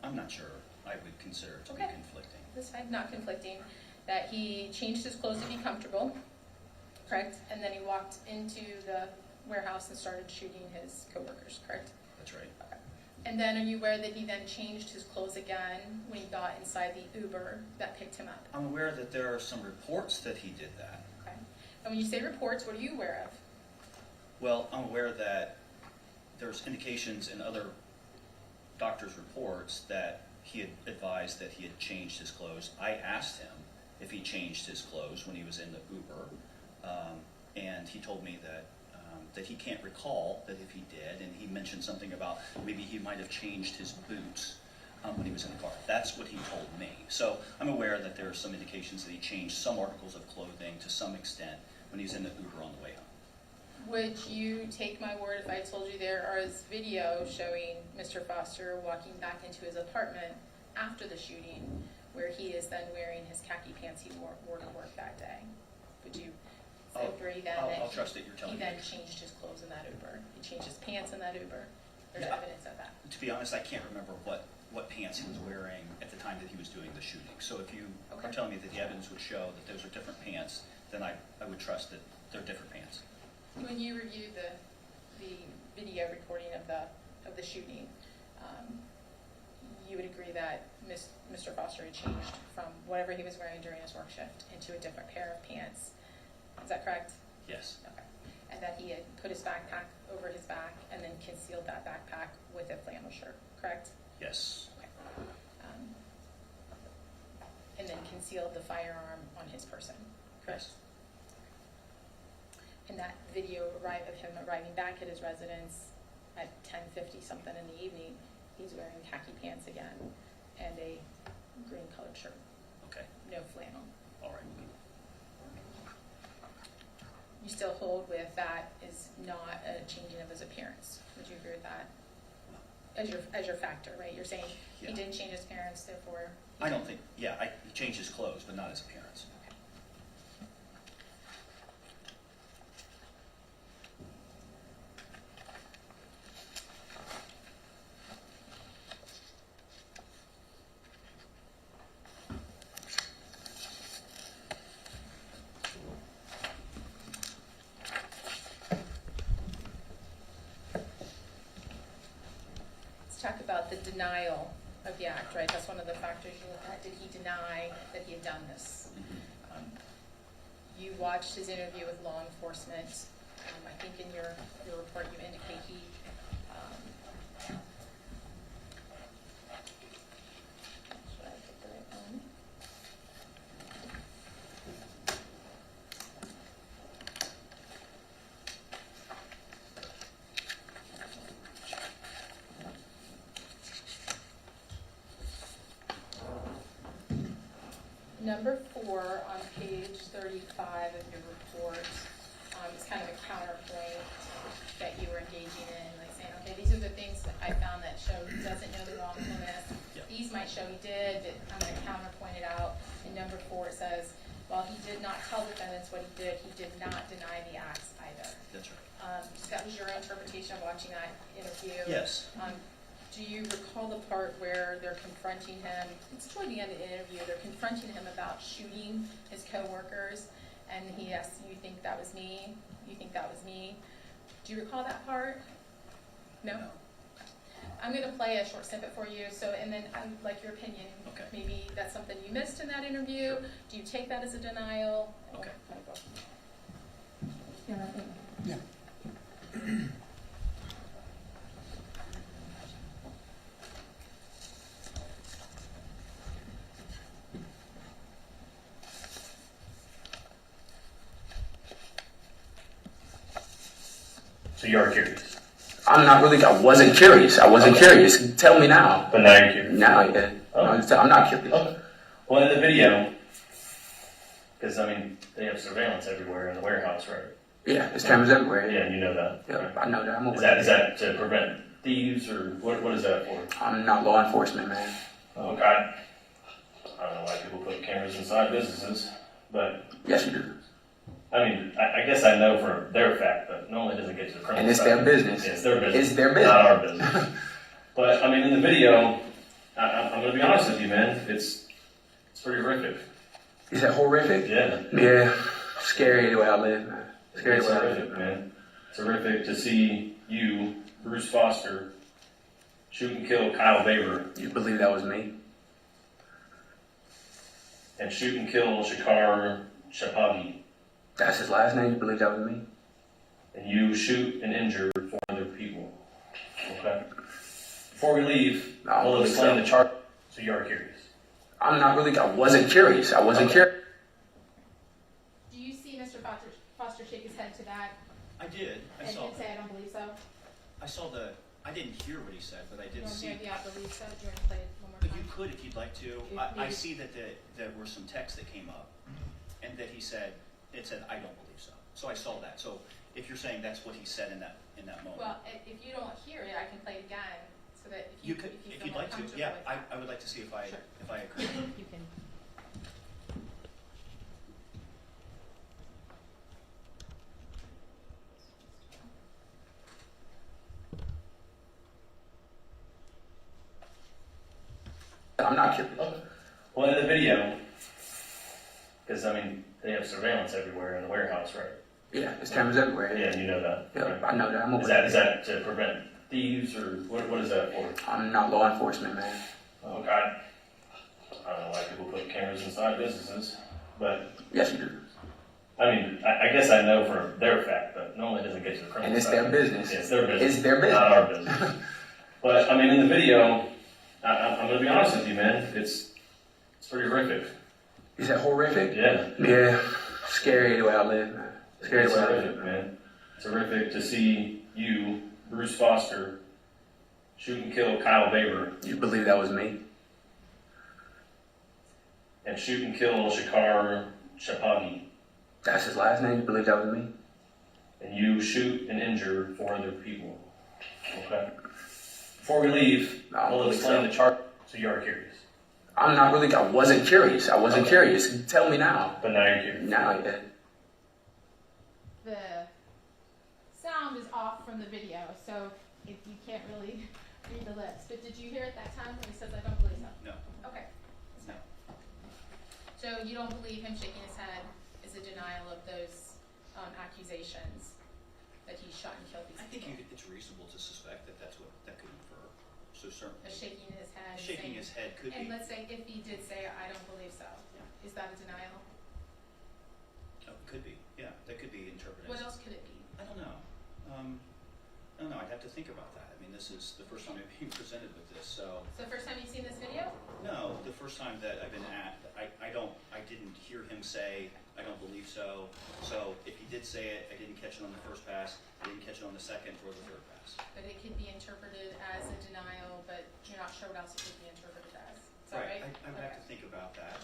I'm not sure I would consider it to Okay. be conflicting. This side, not conflicting, that he changed his clothes to be comfortable, correct? And then he walked into the warehouse and started shooting his coworkers, correct? That's right. Okay. And then are you aware that he then changed his clothes again when he got inside the Uber that picked him up? I'm aware that there are some reports that he did that. Okay. And when you say reports, what are you aware of? Well, I'm aware that there's indications in other doctors' reports that he had advised that he had changed his clothes. I asked him if he changed his clothes when he was in the Uber, and he told me that that he can't recall that if he did, and he mentioned something about maybe he might have changed his boots when he was in the car. That's what he told me. So I'm aware that there are some indications that he changed some articles of clothing to some extent when he was in the Uber on the way home. Would you take my word if I told you there is video showing Mr. Foster walking back into his apartment after the shooting, where he is then wearing his khaki pants he wore to work that day? Would you agree then that I'll trust that you're telling he me. then changed his clothes in that Uber? He changed his pants in that Uber? There's Yeah. evidence of that. To be honest, I can't remember what pants he was wearing at the time that he was doing the shooting. So if you Okay. are telling me that the evidence would show that those are different pants, then I would trust that they're different pants. When you reviewed the video recording of the shooting, you would agree that Mr. Foster had changed from whatever he was wearing during his work shift into a different pair of pants. Is that correct? Yes. Okay. And that he had put his backpack over his back and then concealed that backpack with a flannel shirt, correct? Yes. Okay. And then concealed the firearm on his person, correct? Yes. And that video of him arriving back at his residence at 10:50 something in the evening, he's wearing khaki pants again and a green colored shirt, Okay. no flannel. All right. You still hold with that is not a changing of his appearance. Would you agree with that? As your factor, right? You're saying Yeah. he didn't change his appearance, therefore. I don't think, yeah, he changed his clothes, but not his appearance. Okay. Let's talk about the denial of the act, right? That's one of the factors you look at. Did he deny that he had done this? You watched his interview with law enforcement. I think in your report you indicate he should I put the right one? Number 4 on page 35 of your report is kind of a counterpoint that you were engaging in, like saying, okay, these are the things that I found that show he doesn't know the wrongfulness. Yep. These might show he did, but I'm going to counterpoint it out. In number 4 it says, while he did not tell defendants what he did not deny the acts either. That's right. That was your interpretation of watching that interview. Yes. Do you recall the part where they're confronting him? It's toward the end of the interview. They're confronting him about shooting his coworkers, and he asks, "You think that was me? You think that was me?" Do you recall that part? No. I'm going to play a short snippet for you. So, and then I'd like your opinion. Okay. Maybe that's something you missed in that interview. Do you take that as a denial? Okay. Yeah. So you are curious. I'm not really. I wasn't curious. Curious. Tell me now. But now you're curious. Now, yeah. Oh. I'm not curious. Okay. Well, in the video, because I mean, they have surveillance everywhere in the warehouse, right? Yeah, there's cameras everywhere. Yeah, you know that. Yeah, right? I know that. I'm Is aware. that to prevent thieves, or what is that for? I'm not law enforcement, man. Oh, God. I don't know why people put cameras inside businesses, but Yes, you do. I mean, I guess I know for their fact, but normally it doesn't get to the criminal And it's side. their business. Yeah, it's their business. It's their business. Not our business. But I mean, in the video, I'm going to be honest with you, man. It's pretty horrific. Is that horrific? Yeah. Yeah. Scary the way I live, man. Scary It's the way I horrific, live. man. It's horrific to see you, Bruce Foster, shoot and kill Kyle Baber, You believe that was me? and shoot and kill Shakar Chapagi, That's his last name? You believe that was me? and you shoot and injure 4 other people. Okay? Before we leave, No, I don't we'll believe explain so. the charge. So you are curious. I'm not really. I wasn't curious. Okay. Do you see Mr. Foster shake his head to that I did. I and saw. say, "I don't believe so"? I saw the. I didn't hear what he said, but I You did don't see. hear the "I believe so"? Do you want to play it one more But time? you could if you'd like to. If I maybe- see that there were some texts that came up, and that he said, it said, "I don't believe so." So I saw that. So if you're saying that's what he said in that moment, Well, if you don't hear it, I can play it again, so that you could, if you if feel you'd more like to. comfortable Yeah, with that. I would like to see if I Sure. agree. You can. I'm not curious. Okay. Well, in the video, because I mean, they have surveillance everywhere in the warehouse, right? Yeah, there's cameras everywhere. Yeah, you know that. Yeah, right? I know that. I'm Is aware. that to prevent thieves, or what is that for? I'm not law enforcement, man. Oh, God. I don't know why people put cameras inside businesses, but Yes, you do. I mean, I guess I know for their fact, but normally it doesn't get to the criminal And it's side. their business. Yeah, it's their business. It's their business. Not our business. But I mean, in the video, I'm going to be honest with you, man. It's pretty horrific. Is that horrific? Yeah. Yeah. Scary the way I live, man. Scary It's the way I live. horrific, man. It's horrific to see you, Bruce Foster, shoot and kill Kyle Baber, You believe that was me? and shoot and kill Shakar Chapagi, That's his last name? You believe that was me? and you shoot and injure 4 other people. Okay? Before we leave, No, I don't we'll believe explain so. the charge. So you are curious. I'm not really. I wasn't curious. Okay. Curious. Tell me now. But now you're curious. Now, yeah. The sound is off from the video, so if you can't really read the lips. But did you hear it that time when he says, "I don't believe so"? No. Okay. No. So you don't believe him shaking his head is a denial of those accusations that he shot and killed these I think people? it's reasonable to suspect that that's what that could infer. So certainly. Shaking his head. Shaking saying- his head could And be. let's say if he did say, "I don't believe so," is that a denial? Oh, it could be. Yeah, that could be interpreted. What else could it be? I don't know. I don't know. I'd have to think about that. I mean, this is the first time I'm being presented with this, so. So the first time you've seen this video? No, the first time that I've been at, I didn't hear him say, "I don't believe so." So if he did say it, I didn't catch it on the first pass, I didn't catch it on the second or the third pass. But it could be interpreted as a denial, but you're not sure what else it could be interpreted as. Is that right? I would have to think about that.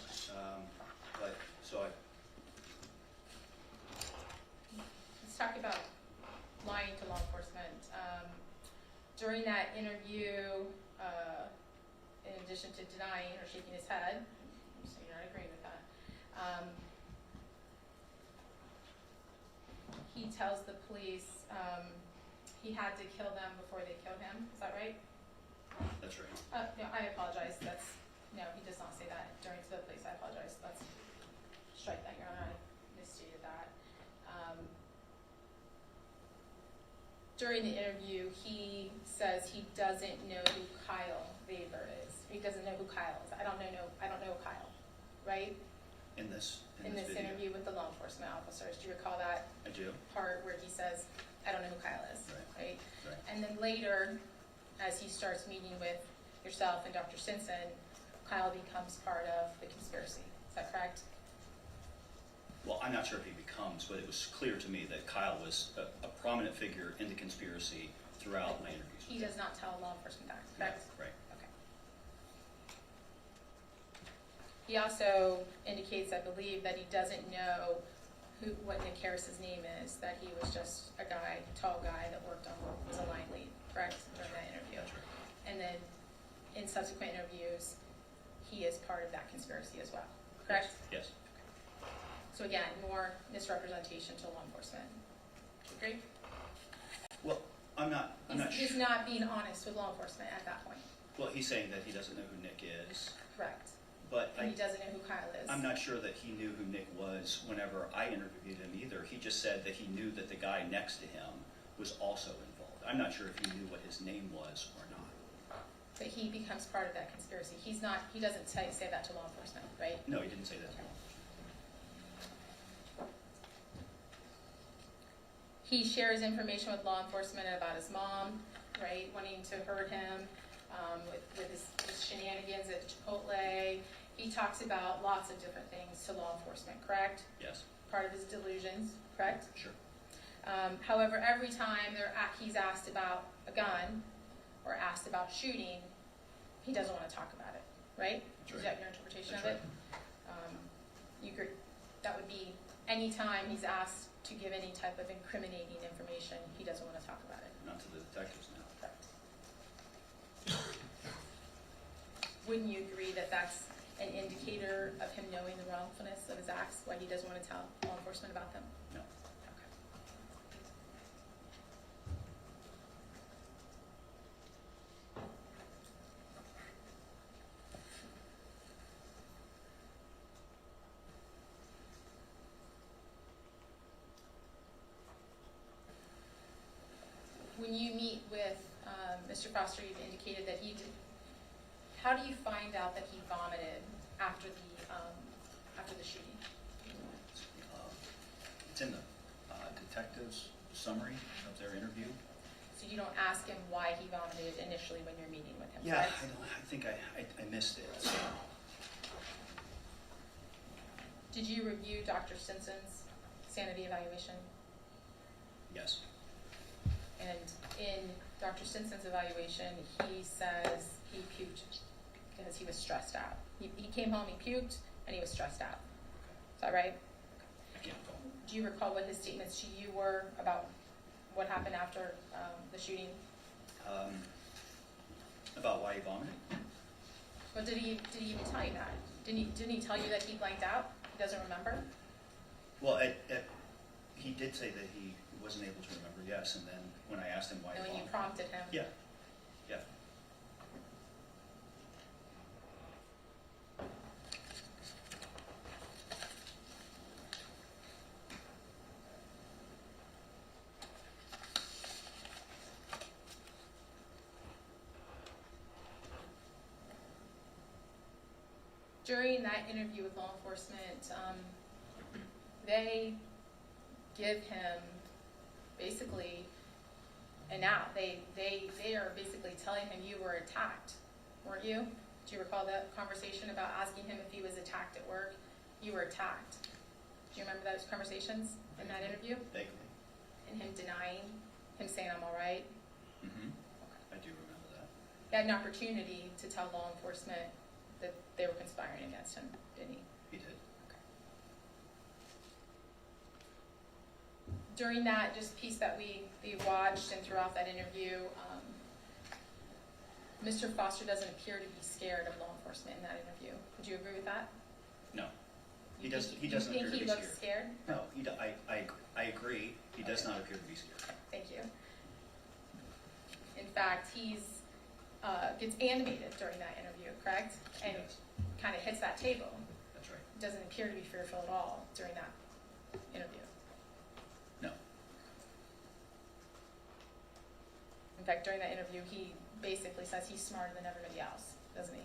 tells the police he had to kill them before they killed him. Is that right? That's right. No, I apologize. No, he does not say that during to the police. I apologize. Let's strike that, Your Honor. I misstated that. During the interview, he says he doesn't know who Kyle Weber is. He doesn't know who Kyle is. I don't know Kyle, right? In this In this video. interview with the law enforcement officers. Do you recall that I do. part where he says, I don't know who Kyle is, right? Right. And then later, as he starts meeting with yourself and Dr. Stinson, Kyle becomes part of the conspiracy. Is that correct? Well, I'm not sure if he becomes, but it was clear to me that Kyle was a prominent figure in the conspiracy throughout my interviews. He does not tell law enforcement that, correct? Right. Okay. He also indicates, I believe, that he doesn't know what Nick Harris's name is, that he was just a guy, tall guy that worked on, was a line lead, correct, during that interview? That's right. And then in subsequent interviews, he is part of that conspiracy as well, correct? Yes. So again, more misrepresentation to law enforcement. Do you agree? Well, I'm not He's sure. not being honest with law enforcement at that point, Well, he's saying that he doesn't know who Nick is, correct? but And he doesn't know who Kyle is. I'm not sure that he knew who Nick was whenever I interviewed him either. He just said that he knew that the guy next to him was also involved. I'm not sure if he knew what his name was or not. But he becomes part of that conspiracy. He doesn't say that to law enforcement, right? No, he didn't say that. He shares information with law enforcement about his mom, right, wanting to hurt him, with his shenanigans at Chipotle. He talks about lots of different things to law enforcement, correct? Yes. Part of his delusions, correct? Sure. However, every time he's asked about a gun or asked about shooting, he doesn't want to talk about it, right? That's Is right. that your interpretation That's of it? You agree? That would be any time he's asked to give any type of incriminating information, he doesn't want to talk about it. Not to the detectives now. Correct. Wouldn't you agree that that's an indicator of him knowing the wrongfulness of his acts, why he doesn't want to tell law enforcement about them? No. Okay. When you meet with Mr. Foster, you've indicated that he did. How do you find out that he vomited after the shooting? It's in the detective's summary of their interview. So you don't ask him why he vomited initially when you're meeting with him, Yeah, correct? I think I missed it. So. Did you review Dr. Stinson's sanity evaluation? Yes. And in Dr. Stinson's evaluation, he says he puked because he was stressed out. He came home, he puked, and he was stressed out. Is that right? I can't recall. Do you recall what his statements to you were about what happened after the shooting? About why he vomited? Well, did he even tell you that? Didn't he tell you that he blanked out? He doesn't remember? Well, he did say that he wasn't able to remember, yes, and then when I asked him why And he when you vomited. prompted him? Yeah. During that interview with law enforcement, they give him basically an out. They are basically telling him you were attacked, weren't you? Do you recall that conversation about asking him if he was attacked at work? You were attacked. Do you remember those conversations in that interview? Vaguely. And him denying, him saying I'm all right? Mm-hmm. I do remember that. He had an opportunity to tell law enforcement that they were conspiring against him, didn't he? He did. During that just piece that we watched and throughout that interview, Mr. Foster doesn't appear to be scared of law enforcement in that interview. Would you agree with that? No. He doesn't You appear think to he be looks scared. scared? No, I agree. He does not appear to be scared. Thank you. In fact, he's, gets animated during that interview, correct? He And does. kind of hits that table. That's right. Doesn't appear to be fearful at all during that interview. No. In fact, during that interview, he basically says he's smarter than everybody else, doesn't he?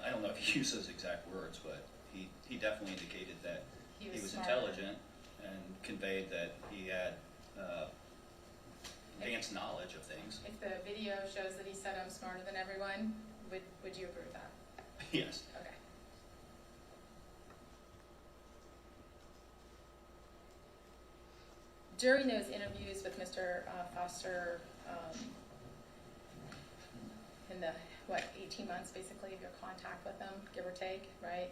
I don't know if he used those exact words, but he definitely indicated that he was smarter. intelligent and conveyed that he had advanced knowledge of things. If the video shows that he said I'm smarter than everyone, would you agree with that? Yes. Okay. During those interviews with Mr. Foster, in the, 18 months basically of your contact with him, give or take, right?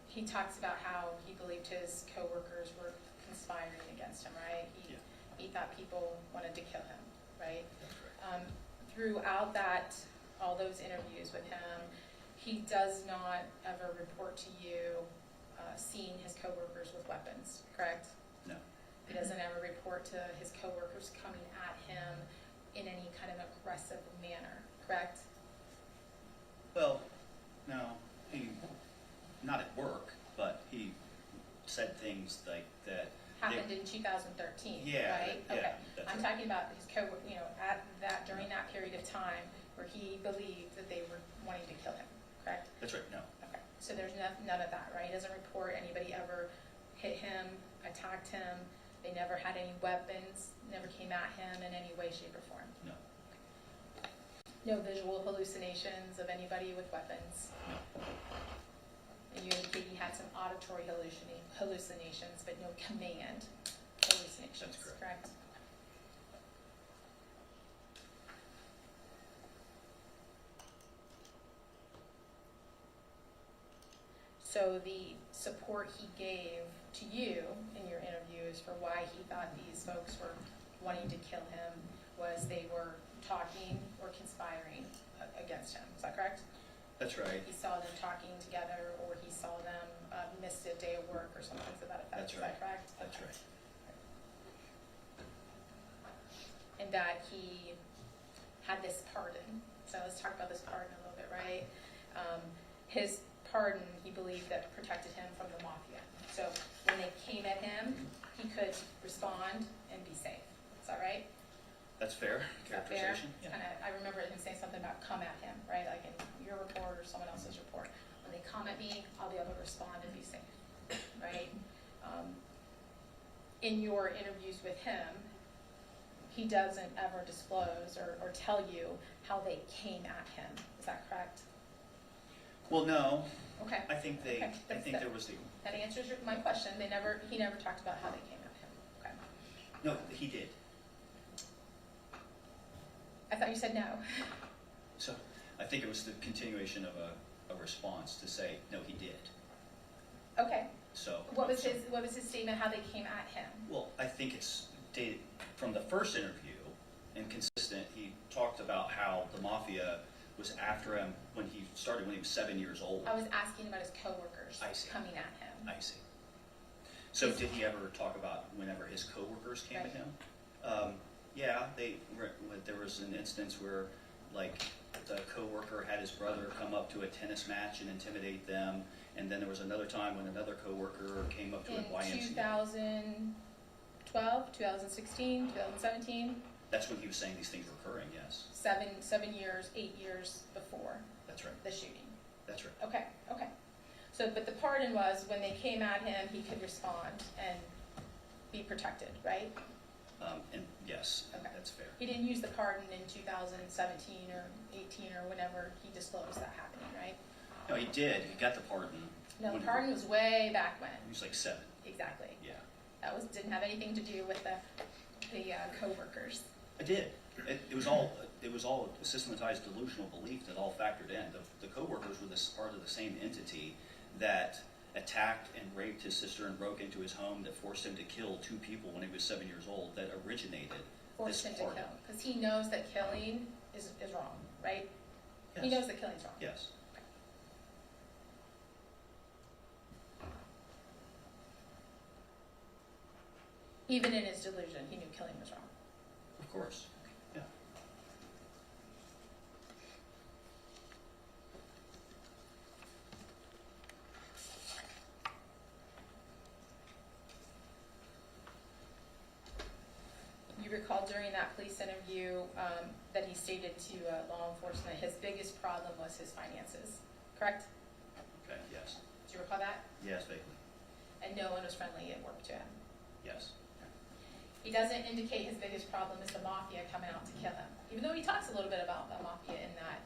He talks about how he believed his coworkers were conspiring against him, right? He thought people wanted to kill him, right? That's right. Throughout all those interviews with him, he does not ever report to you seeing his coworkers with weapons, correct? No. He doesn't ever report to his coworkers coming at him in any kind of aggressive manner, correct? Well, no, not at work, but he said things like that. Happened in 2013, Yeah, right? yeah, Okay. that's I'm right. talking about his during that period of time where he believed that they were wanting to kill him, correct? That's right, no. Okay. So there's none of that, right? He doesn't report anybody ever hit him, attacked him. They never had any weapons, never came at him in any way, shape, or form. No. No visual hallucinations of anybody with weapons. No. And you indicate he had some auditory hallucinations, but no command hallucinations. That's correct. So the support he gave to you in your interviews for why he thought these folks were wanting to kill him was they were talking or conspiring against him. Is that correct? That's right. He saw them talking together, or he saw them miss a day of work or something to that effect. That's Is right. that correct? That's Okay. right. And that he had this pardon. So let's talk about this pardon a little bit, right? His pardon, he believed that protected him from the mafia. So when they came at him, he could respond and be safe. Is that right? That's fair Is that fair? characterization. It's kinda, I remember him saying something about come at him, right? Like in your report or someone else's report. When they come at me, I'll be able to respond and be safe, right? In your interviews with him, he doesn't ever disclose or tell you how they came at him. Is that correct? Well, no. Okay. I think Okay, there was the. That answers my question. He never talked about how they came at him. Okay. No, he did. I thought you said no. So I think it was the continuation of a response to say, no, he did. Okay. So. What was his statement how they came at him? Well, I think it's dated from the first interview and consistent. He talked about how the mafia was after him when he was 7 years old. I was asking about his coworkers I see. coming at him. I see. So did he ever talk about whenever his coworkers came at Right. him? Yeah, there was an instance where, like, the coworker had his brother come up to a tennis match and intimidate them, and then there was another time when another coworker came up to a In YMCA. 2012, 2016, 2017, That's when he was saying these things were occurring. Yes, 7 years, 8 years before that's right. the shooting. That's right. Okay. So, but the pardon was when they came at him, he could respond and be protected, right? And yes, Okay. that's fair. He didn't use the pardon in 2017 or 18 or whenever he disclosed that happening, right? No, he did. He got the pardon. No, the when pardon was way back when. He was like 7. Exactly. Yeah. That didn't have anything to do with the coworkers. I did. It was all a systematized delusional belief that all factored in. The coworkers were part of the same entity that attacked and raped his sister and broke into his home, that forced him to kill 2 people when he was 7 years old, that originated Forced him this to pardon. kill, because he knows that killing is wrong, right? He Yes. knows that killing's wrong. Yes. Even in his delusion, he knew killing was wrong. Of course, yeah. You recall during that police interview that he stated to law enforcement his biggest problem was his finances, correct? Okay, yes. Do you recall that? Yes, vaguely. And no one was friendly at work to him. Yes. He doesn't indicate his biggest problem is the mafia coming out to kill him, even though he talks a little bit about the mafia in that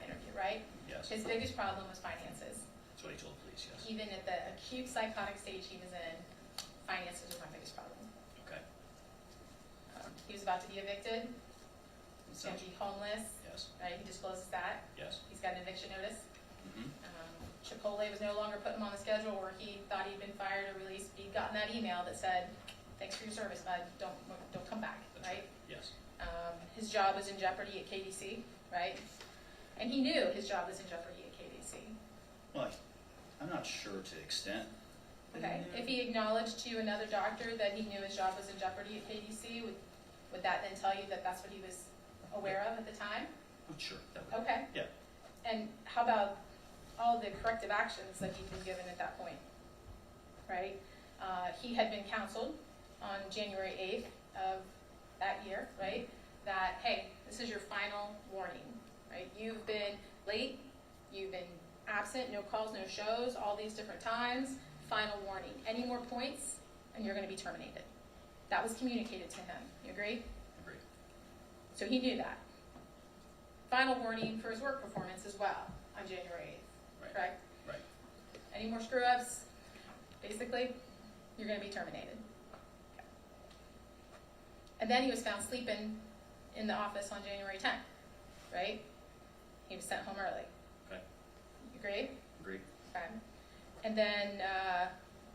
interview, right? Yes. His biggest problem was finances. That's what he told the police, yes. Even at the acute psychotic stage he was in, finances was my biggest problem. Okay. He was about to be evicted. He's going to Sounds- be homeless, Yes, right? He discloses that. yes. He's got an eviction notice. Mm-hmm. Chipotle was no longer putting him on the schedule where he thought he'd been fired or released. He'd gotten that email that said, thanks for your service, bud, don't come back, That's right? Yes. His job was in jeopardy at KDC, right? And he knew his job was in jeopardy at KDC. Well, I'm not sure to the extent. that Okay, knew. if he acknowledged to another doctor that he knew his job was in jeopardy at KDC, would that then tell you that that's what he was aware of at the time? Oh, sure, that would. Okay. Yeah. And how about all the corrective actions that he'd been given at that point, right? He had been counseled on January 8th of that year, right? That, hey, this is your final warning, right? You've been late, you've been absent, no calls, no shows, all these different times, final warning. Any more points, and you're gonna be terminated. That was communicated to him, you agree? Agree. So he knew that. Final warning for his work performance as well on January 8th, Right. correct? Right. Any more screw-ups, basically, you're gonna be terminated. Okay. And then he was found sleeping in the office on January 10th, right? He was sent home early. Okay. You agree? Agree. Okay. And then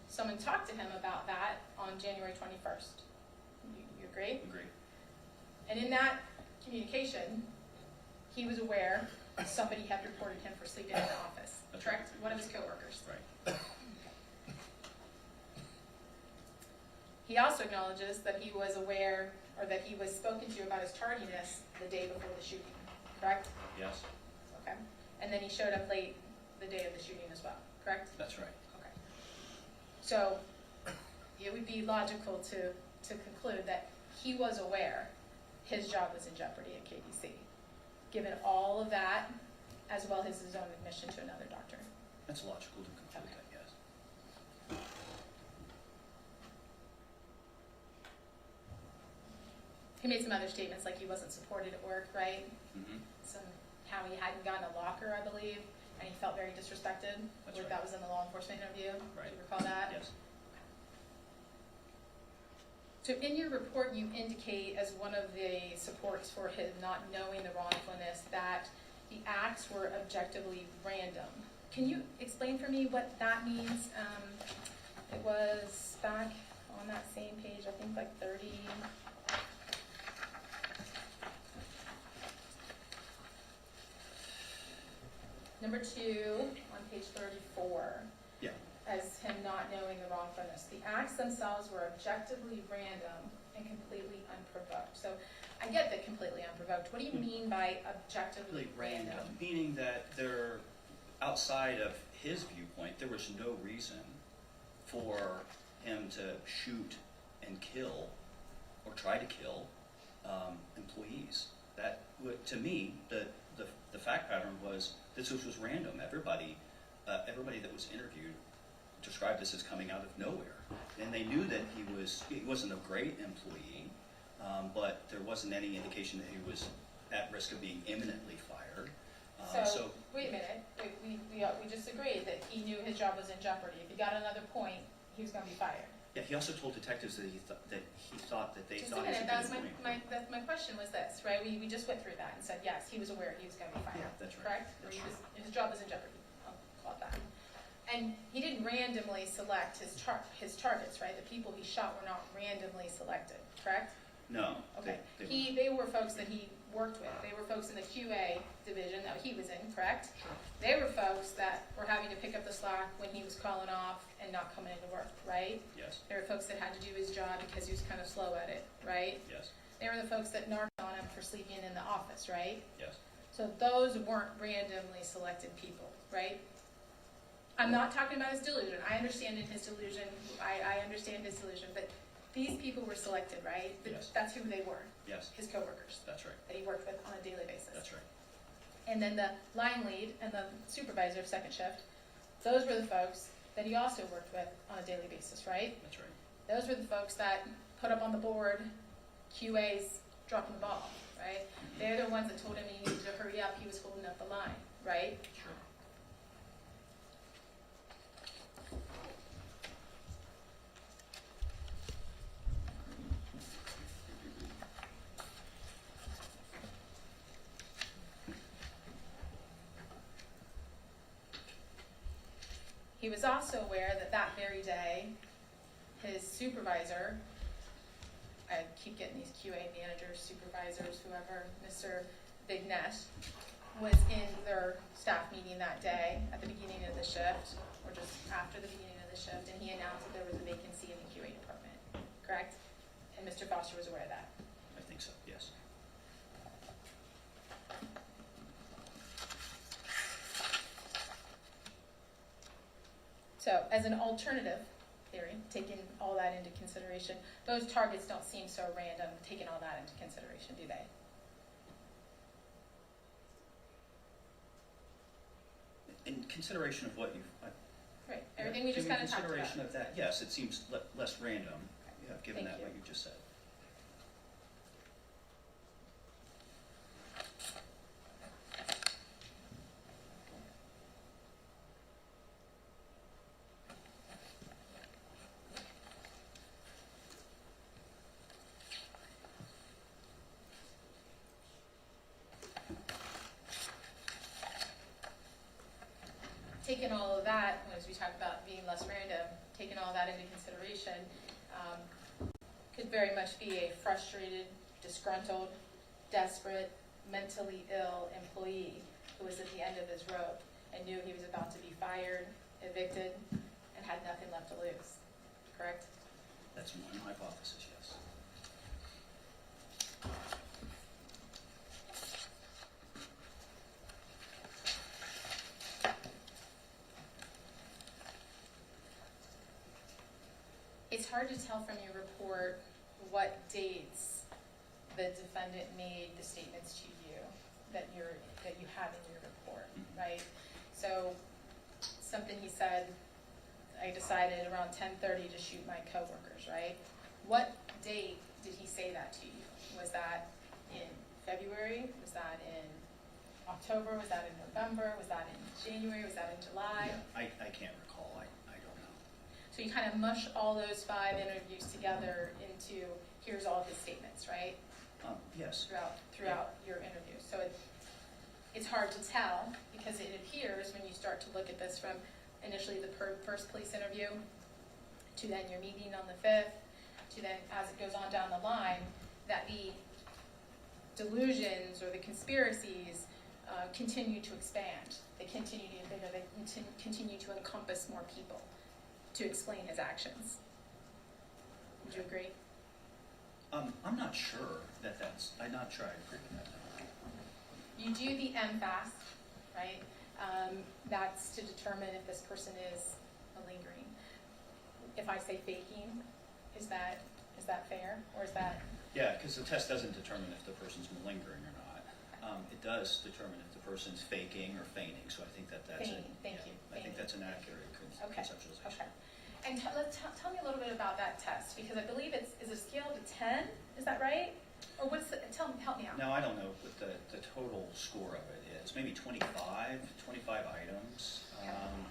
someone talked to him about that on January 21st. You agree? Agree. And in that communication, he was aware somebody had reported him for sleeping in the office, That's correct? right. One of his coworkers. Right. He also acknowledges that he was aware, or that he was spoken to about his tardiness the day before the shooting, correct? Yes, Okay. And then he showed up late the day of the shooting as well, correct? that's right. Okay. So it would be logical to conclude that he was aware his job was in jeopardy at KDC, given all of that, as well as his own admission to another doctor. That's logical to conclude that, yes. He made some other statements like he wasn't supported at work, right? Mm-hmm. How he hadn't gotten a locker, I believe, and he felt very disrespected. That's right. That was in the law enforcement interview. Right. Do you recall that? Yes. So in your report, you indicate as one of the supports for his not knowing the wrongfulness that the acts were objectively random. Can you explain for me what that means? It was back on that same page, I think like 30. Number 2 on page 34. Yeah. As him not knowing the wrongfulness. The acts themselves were objectively random and completely unprovoked. So I get that completely unprovoked. What do you mean by objectively Really random? random, meaning that they're outside of his viewpoint, there was no reason for him to shoot and kill or try to kill employees. That would, to me, the fact pattern was this was random. Everybody that was interviewed described this as coming out of nowhere, and they knew that he wasn't a great employee, but there wasn't any indication that he was at risk of being imminently fired. So wait a minute. We just agreed that he knew his job was in jeopardy. If he got another point, he was going to be fired. Yeah, he also told detectives that he thought that they Just a thought he was minute. a That was good point. my question was this, right? We just went through that and said yes, he was aware he was going to be fired. Yeah, that's right. Correct? That's Or his job was in jeopardy. I'll call it that. And he didn't randomly select his targets, right? The people he shot were not randomly selected, correct? No. Okay. They They were folks that he worked with. They were folks in the QA division that he was in, correct? Sure. They were folks that were having to pick up the slack when he was calling off and not coming into work, right? Yes, There were folks that had to do his job because he was kind of slow at it, right? yes, There were the folks that narked on him for sleeping in the office, right? yes. So those weren't randomly selected people, right? I'm not talking about his delusion. I understand in his delusion, I understand his delusion, but these people were selected, right? Yes. That's who they were, Yes, his coworkers that's right, that he worked with on a daily basis. that's right. And then the line lead and the supervisor of second shift, those were the folks that he also worked with on a daily basis, right? That's right. Those were the folks that put up on the board QA's dropping the ball, right? They're the ones that told him he needed to hurry up, he was holding up the line, right? Sure. He was also aware that that very day, his supervisor, I keep getting these QA managers, supervisors, whoever, Mr. Bignet, was in their staff meeting that day at the beginning of the shift, or just after the beginning of the shift, and he announced that there was a vacancy in the QA department, correct? And Mr. Foster was aware of that. I think so, yes. So, as an alternative theory, taking all that into consideration, those targets don't seem so random, taking all that into consideration, do they? In consideration of what you've. Right, everything we just kind of talked In about. consideration of that, yes, it seems less random, yeah, given Thank that you. what you just said. Taking all of that, as we talked about being less random, taking all that into consideration, could very much be a frustrated, disgruntled, desperate, mentally ill employee who was at the end of his rope and knew he was about to be fired, evicted, and had nothing left to lose, correct? That's one hypothesis, yes. It's hard to tell from your report what dates the defendant made the statements to you that you have in your report, right? So something he said, I decided around 10:30 to shoot my coworkers, right? What date did he say that to you? Was that in February? Was that in October? Was that in November? Was that in January? Was that in July? Yeah, I can't recall, I don't know. So you kind of mush all those 5 interviews together into, here's all of his statements, right? Yes, Throughout your interview. So it's hard to tell because it appears when you start to look at this from initially the first police interview to then your meeting on the 5th to then as it goes on down the line that the delusions or the conspiracies continue to expand. They continue to get bigger. They continue to encompass more people to explain his actions. Would you agree? I'm not sure I'm not sure I agree with that. You do the MFAS, right? That's to determine if this person is malingering. If I say faking, is that fair, or is that? Yeah, because the test doesn't determine if the person's malingering or not. It does determine if the person's faking or feigning, so I think that's Feigning, thank you, I think feigning. that's an accurate Okay, conceptualization. okay. And tell me a little bit about that test, because I believe is a scale to 10, is that right? Or what's the, help me out. No, I don't know what the total score of it is. Maybe 25 items,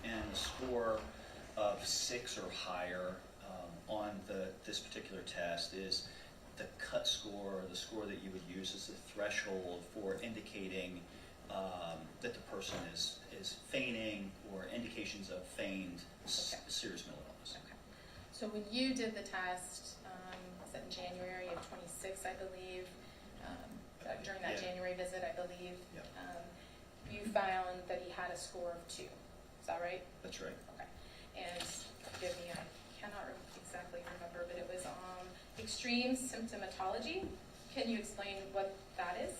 and a score of 6 or higher on this particular test is the cut score, or the score that you would use as the threshold for indicating that the person is feigning or indications of feigned serious mental illness. Okay. So when you did the test, was that in January of 26, I believe, during that Yeah. January visit, I believe, Yeah. you found that he had a score of 2. Is that right? That's right. Okay. And forgive extreme symptomatology. Can you explain what that is?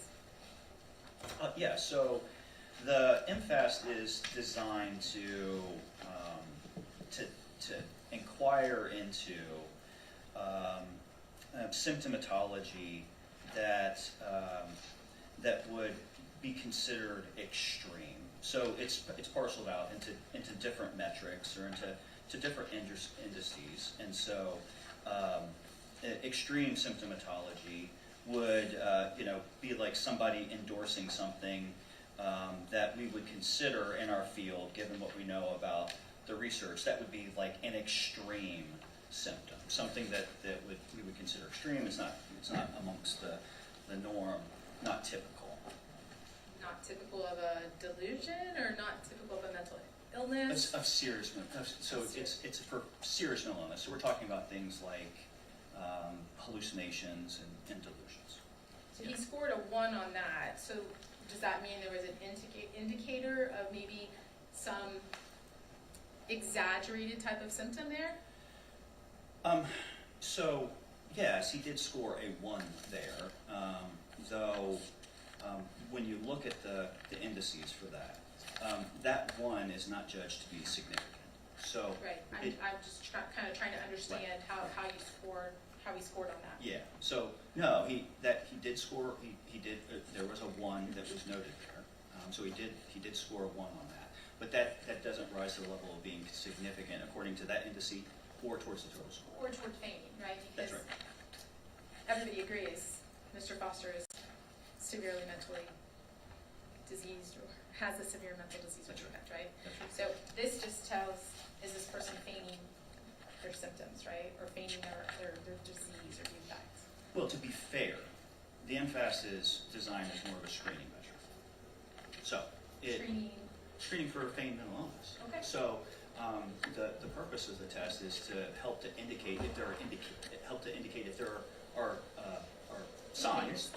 Yeah, so the MFAST is designed to inquire into symptomatology that that would be considered extreme. So it's parceled out into different metrics or into different indices, and so extreme symptomatology would be like somebody endorsing something that we would consider in our field, given what we know about the research. That would be like an extreme symptom, something that we would consider extreme. It's not amongst the norm, not typical. Not typical of a delusion, or not typical of a mental illness? Of serious, so it's for serious mental illness. So we're talking about things like hallucinations and delusions. So he scored a 1 on that. So does that mean there was an indicator of maybe some exaggerated type of symptom there? So yes, he did score a 1 there, though when you look at the indices for that, that 1 is not judged to be significant. So Right. I'm just kind of trying to understand how he scored on that. yeah. So no, he did score. He did. There was a 1 that was noted there. So he did score a 1 on that. But that doesn't rise to the level of being significant according to that indice or towards the total score. Or toward feigning, right? That's Because right. everybody agrees Mr. Foster is severely mentally diseased or has a severe mental disease That's defect, right? That's right. So this just tells, is this person feigning their symptoms, right? Or feigning their disease or defect? Well, to be fair, the MFAST is designed as more of a screening measure. So screening for feigned mental illness. Okay. So the purpose of the test is to help to indicate if there are signs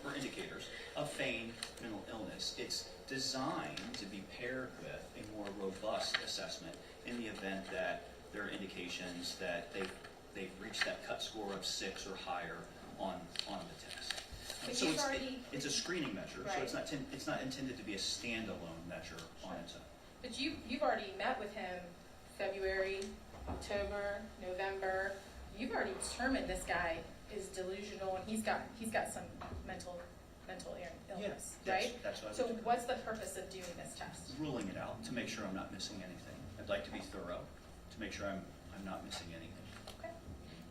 or indicators of feigned mental illness. It's designed to be paired with a more robust assessment in the event that there are indications that they've reached that cut score of 6 or higher on the test. But So you've already- it's a screening measure, so Right. it's not intended to be a standalone measure on its own. But you've already met with him February, October, November. You've already determined this guy is delusional and he's got some mental illness, right? That's what I So would what's the purpose of doing this test? ruling it out to make sure I'm not missing anything. I'd like to be thorough to make sure I'm not missing anything. Okay.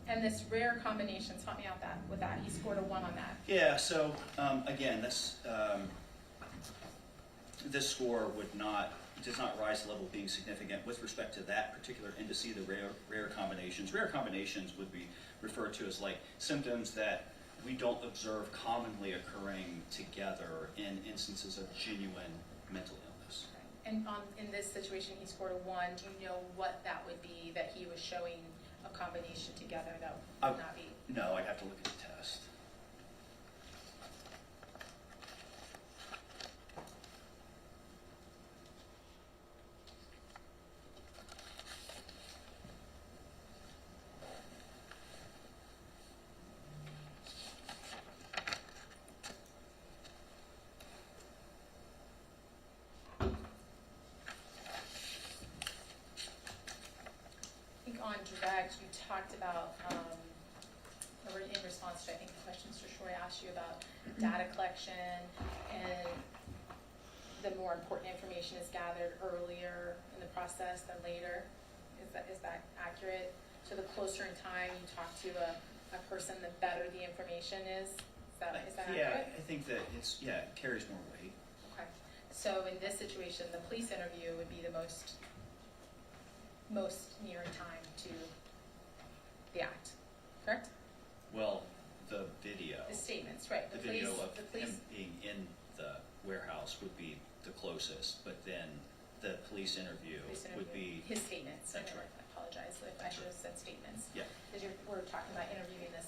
And this rare combinations, help me out with that. He scored a 1 on that. Yeah. So again, this score does not rise to the level of being significant with respect to that particular indice, the rare combinations. Rare combinations would be referred to as like symptoms that we don't observe commonly occurring together in instances of genuine mental illness. And in this situation, he scored a 1. Do you know what that would be that he was showing a combination together that would not be? No, I'd have to look at the test. I think on direct, you talked about, or in response to, I think, the questions Mr. Shroy asked you about data collection, and the more important information is gathered earlier in the process than later. Is that accurate? So the closer in time you talk to a person, the better the information is? Is that Yeah, accurate? I think that it carries more weight. Okay. So in this situation, the police interview would be the most near in time to the act, correct? Well, the video. The statements, right? The video of the police, him being in the warehouse would be the closest, but then the police interview would be, his statements. That's I right. apologize if I should have said statements. yeah, Because we're talking about interviewing this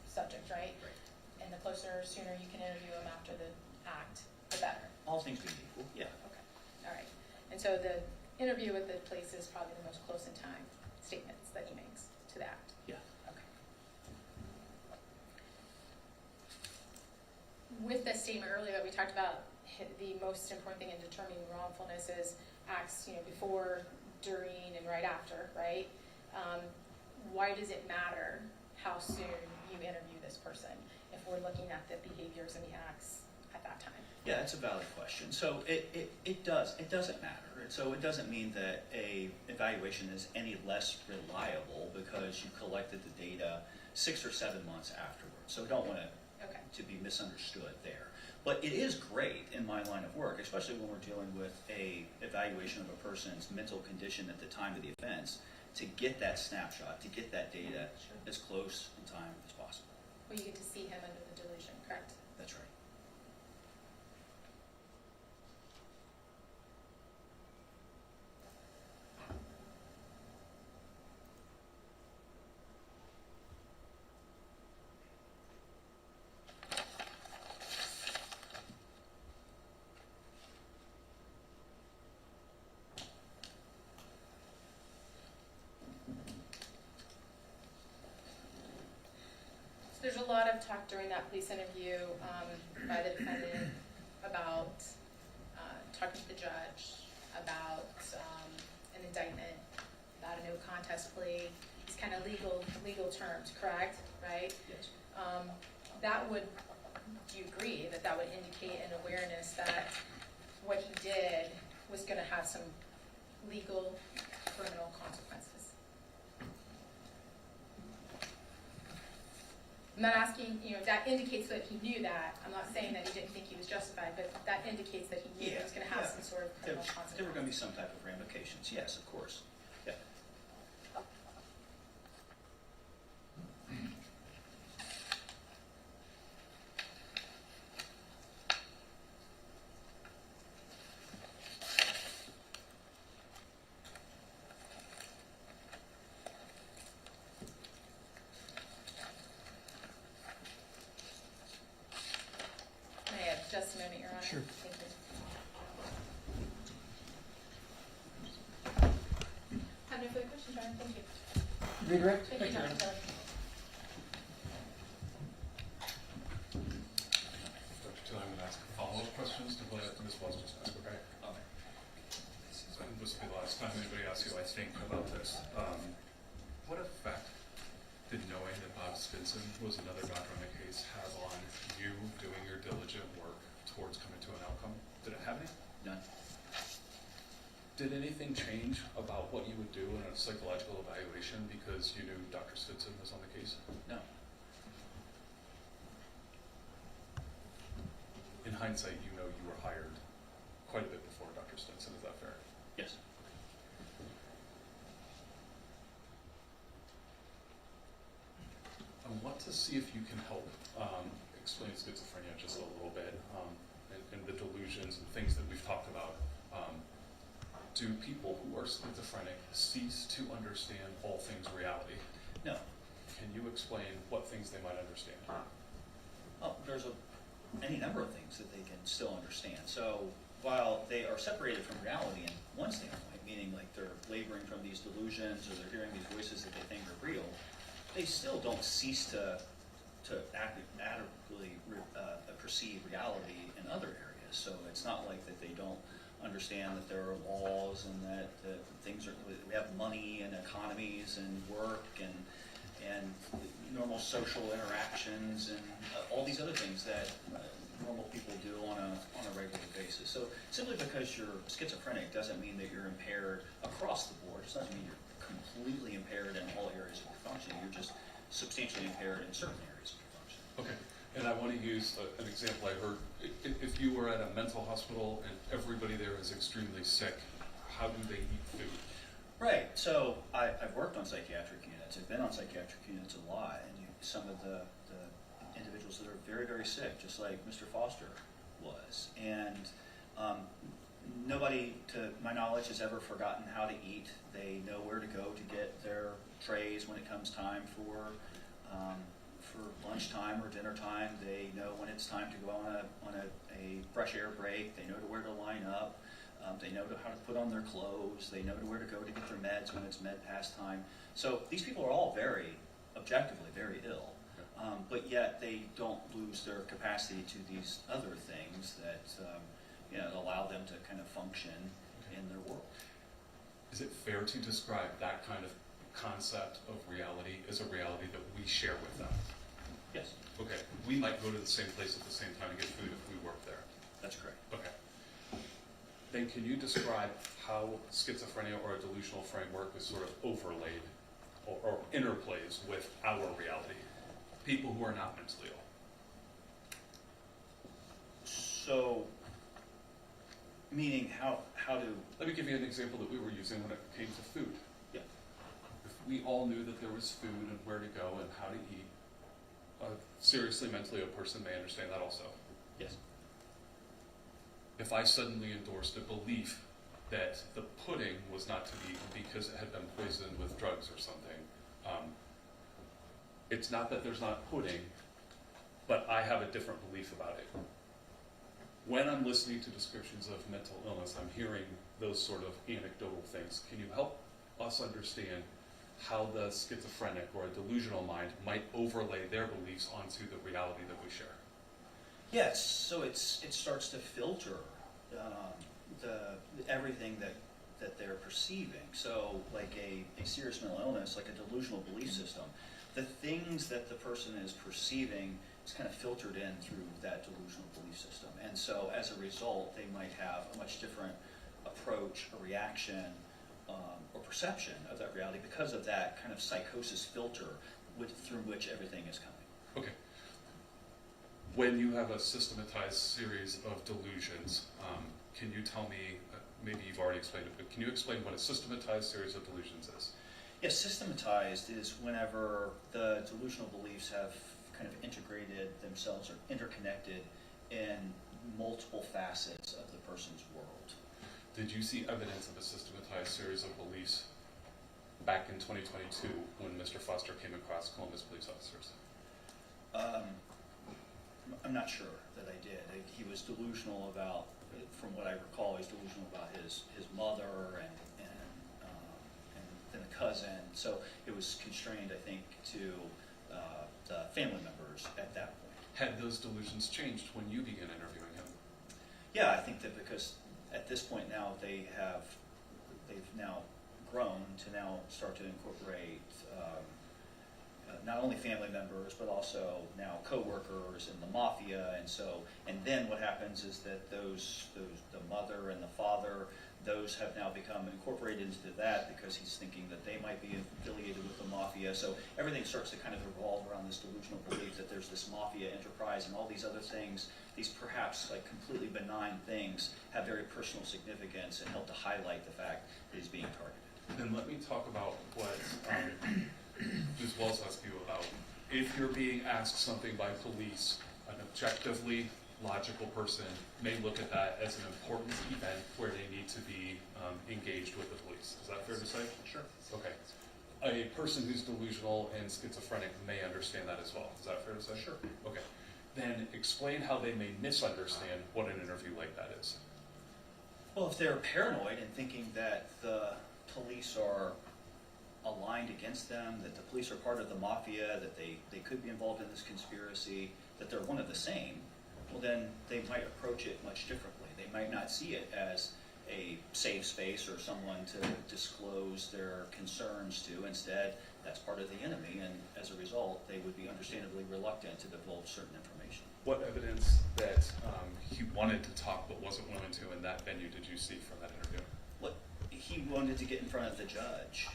subject, right? right. And the closer, sooner you can interview him after the act, the better. All things being equal, yeah. Okay, all right. And so the interview with the police is probably the most close in time statements that he makes to the act. Yeah. Okay, with the statement earlier that we talked about, the most important thing in determining wrongfulness is acts, before, during, and right after, right? Why does it matter how soon you interview this person if we're looking at the behaviors and the acts at that time? Yeah, it's a valid question. So it doesn't matter. So it doesn't mean that a evaluation is any less reliable because you collected the data 6 or 7 months afterwards. So we don't want to be misunderstood there. But it is great in my line of work, especially when we're dealing with a evaluation of a person's mental condition at the time of the offense, to get that snapshot, to get that data as close in time as possible. Well, you get to see him under the delusion, correct? That's right. There's a lot of talk during that police interview by the defendant about talking to the judge, about an indictment, about a no contest plea. These kind of legal terms, correct? Right? Yes. That would, do you agree that would indicate an awareness that what he did was going to have some legal, criminal consequences? I'm not asking, that indicates that he knew that. I'm not saying that he didn't think he was justified, but that indicates that he knew he was going to have some sort of criminal consequence. There were going to be some type of ramifications, yes, of course. Yeah. May I have just a moment, Your Honor? Sure. Thank you. Have no further questions, Your Honor. Thank you. Redirect? Thank you, Dr. Kelly. Dr. Tilly, I'm going to ask follow-up questions to what Ms. Wells just asked, okay? Okay. And this will be the last time anybody asks you, I think, about this. What effect did knowing that Bob Stinson was another doctor on the case have on you doing your diligent work towards coming to an outcome? Did it have any? None. Did anything change about what you would do in a psychological evaluation because you knew Dr. Stinson was on the case? No. In hindsight, you know you were hired quite a bit before Dr. Stinson, is that fair? Yes. I want to see if you can help explain schizophrenia just a little bit, and the delusions and things that we've talked about. Do people who are schizophrenic cease to understand all things reality? No. Can you explain what things they might understand? Well, there's any number of things that they can still understand. So while they are separated from reality in one standpoint, meaning like they're laboring from these delusions or they're hearing these voices that they think are real, they still don't cease to adequately perceive reality in other areas. So it's not like that they don't understand that there are laws and that things are, we have money and economies and work and normal social interactions and all these other things that normal people do on a regular basis. So simply because you're schizophrenic doesn't mean that you're impaired across the board. It doesn't mean you're completely impaired in all areas of your function. You're just substantially impaired in certain areas of your function. Okay, and I want to use an example I heard. If you were at a mental hospital and everybody there is extremely sick, how do they eat food? Right, so I've worked on psychiatric units. I've been on psychiatric units a lot, and some of the individuals that are very, very sick, just like Mr. Foster was. And nobody, to my knowledge, has ever forgotten how to eat. They know where to go to get their trays when it comes time for lunchtime or dinner time. They know when it's time to go on a fresh air break. They know where to line up. They know how to put on their clothes. They know where to go to get their meds when it's med pass time. So these people are all very, objectively, very ill. but yet they don't lose their capacity to these other things that allow them to kind of function in their world. Is it fair to describe that kind of concept of reality as a reality that we share with them? Yes, Okay, we might go to the same place at the same time to get food if we work there. that's correct. Okay. Then can you describe how schizophrenia or a delusional framework is sort of overlaid or interplays with our reality? People who are not mentally ill. So, meaning how do, Let me give you an example that we were using when it came to food. yeah, If we all knew that there was food and where to go and how to eat, a seriously mentally ill person may understand that also. yes, If I suddenly endorsed a belief that the pudding was not to be eaten because it had been poisoned with drugs or something, it's not that there's not pudding, but I have a different belief about it. When I'm listening to descriptions of mental illness, I'm hearing those sort of anecdotal things. Can you help us understand how the schizophrenic or a delusional mind might overlay their beliefs onto the reality that we share? yes. So it starts to filter everything that they're perceiving. So like a serious mental illness, like a delusional belief system, the things that the person is perceiving is kind of filtered in through that delusional belief system. And so as a result, they might have a much different approach or reaction or perception of that reality because of that kind of psychosis filter through which everything is coming. Okay. When you have a systematized series of delusions, can you tell me, maybe you've already explained it, but can you explain what a systematized series of delusions is? Yes, systematized is whenever the delusional beliefs have kind of integrated themselves or interconnected in multiple facets of the person's world. Did you see evidence of a systematized series of beliefs back in 2022 when Mr. Foster came across Columbus police officers? I'm not sure that I did. He was delusional about, from what I recall, he was delusional about his mother and then a cousin. So it was constrained, I think, to the family members at that point. Had those delusions changed when you began interviewing him? Yeah, I think that because at this point now they've now grown to now start to incorporate not only family members but also now co-workers and the mafia, and then what happens is that those the mother and the father, those have now become incorporated into that because he's thinking that they might be affiliated with the mafia. So everything starts to kind of revolve around this delusional belief that there's this mafia enterprise and all these other things, these perhaps like completely benign things, have very personal significance and help to highlight the fact that he's being targeted. Then let me talk about what Ms. Wells asked you about. If you're being asked something by police, an objectively logical person may look at that as an important event where they need to be engaged with the police. Is that fair to say? Sure. Okay. A person who's delusional and schizophrenic may understand that as well. Is that fair to say? Sure. Okay. Then explain how they may misunderstand what an interview like that is. Well, if they're paranoid and thinking that the police are aligned against them, that the police are part of the mafia, that they could be involved in this conspiracy, that they're one of the same, well then they might approach it much differently. They might not see it as a safe space or someone to disclose their concerns to. Instead, that's part of the enemy, and as a result, they would be understandably reluctant to divulge certain information. What evidence that he wanted to talk but wasn't willing to in that venue did you see from that interview? What he wanted to get in front of the judge.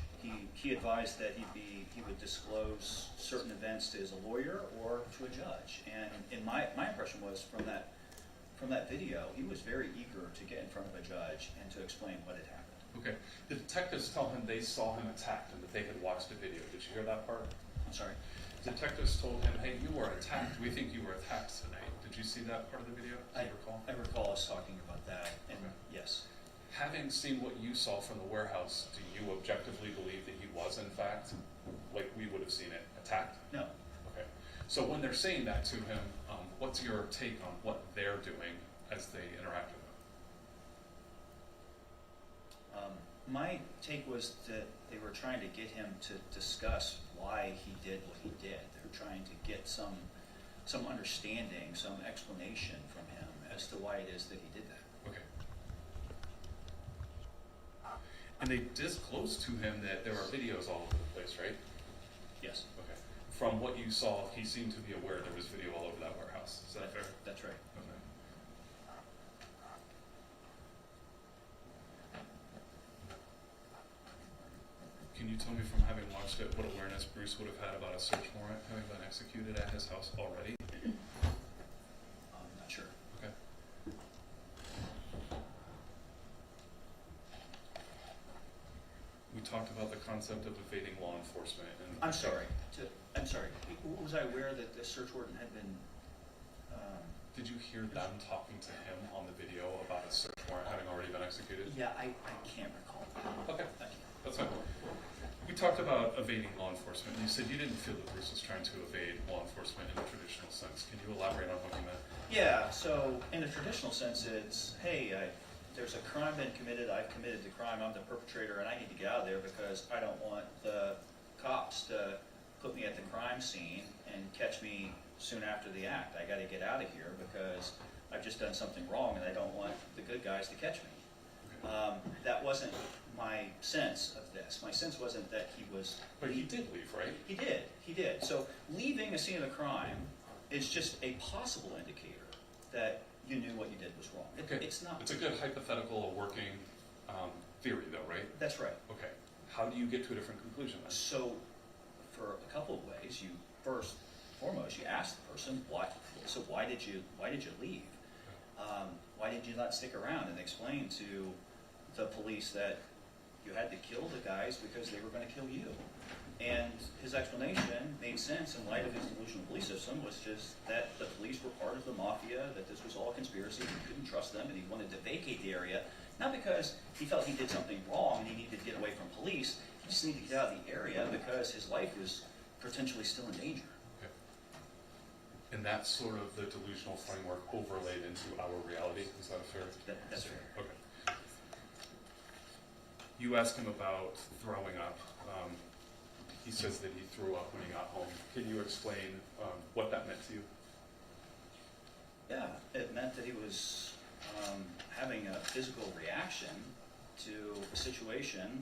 He advised that he would disclose certain events to his lawyer or to a judge. And in my impression was from that video, he was very eager to get in front of a judge and to explain what had happened. Okay. The detectives tell him they saw him attacked and that they had watched the video. Did you hear that part? I'm sorry. Detectives told him, hey, you were attacked. We think you were attacked tonight. Did you see that part of the video? Do you recall? I recall us talking about that, and Okay. yes. Having seen what you saw from the warehouse, do you objectively believe that he was, in fact, like we would have seen it, attacked? No. Okay. So when they're saying that to him, what's your take on what they're doing as they interact with him? My take was that they were trying to get him to discuss why he did what he did. They were trying to get some understanding, some explanation from him as to why it is that he did that. Okay. And they disclosed to him that there are videos all over the place, right? Yes. Okay. From what you saw, he seemed to be aware there was video all over that warehouse. Is that fair? That's right. Okay. Can you tell me from having watched it what awareness Bruce would have had about a search warrant having been executed at his house already? I'm not sure. Okay. We talked about the concept of evading law enforcement and I'm sorry. Was I aware that the search warrant had been? did you hear them talking to him on the video about a search warrant having already been executed? Yeah, I can't recall. Okay, I can't. that's fine. We talked about evading law enforcement. You said you didn't feel that Bruce was trying to evade law enforcement in the traditional sense. Can you elaborate on what you meant? Yeah, so in the traditional sense, it's, hey, there's a crime been committed, I've committed the crime, I'm the perpetrator, and I need to get out of there because I don't want the cops to put me at the crime scene and catch me soon after the act. I gotta get out of here because I've just done something wrong and I don't want the good guys to catch me. Okay. That wasn't my sense of this. My sense wasn't that he was... But he did leave, right? He did. So leaving a scene of the crime is just a possible indicator that you knew what you did was wrong. Okay. It's not. It's a good hypothetical working theory, though, right? That's right. Okay. How do you get to a different conclusion then? So for a couple of ways, you first, foremost, you ask the person, why did you leave? Why did you not stick around and explain to the police that you had to kill the guys because they were going to kill you? And his explanation made sense in light of his delusional belief system, was just that the police were part of the mafia, that this was all a conspiracy, he couldn't trust them, and he wanted to vacate the area, not because he felt he did something wrong and he needed to get away from police, he just needed to get out of the area because his life was potentially still in danger. Okay. And that's sort of the delusional framework overlaid into our reality. Is that fair? That's fair. Okay. You asked him about throwing up. He says that he threw up when he got home. Can you explain what that meant to you? Yeah, it meant that he was having a physical reaction to a situation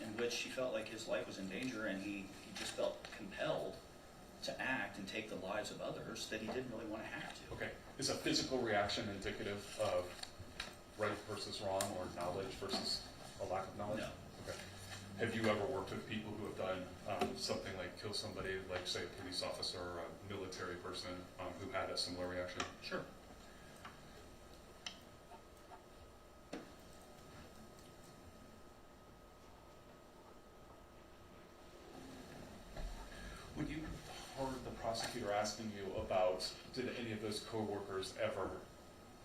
in which he felt like his life was in danger, and he just felt compelled to act and take the lives of others that he didn't really want to have to. Okay. Is a physical reaction indicative of right versus wrong, or knowledge versus a lack of knowledge? No. Okay. Have you ever worked with people who have done something like kill somebody, like say a police officer or a military person who had a similar reaction? Sure. When you heard the prosecutor asking you about, did any of those coworkers ever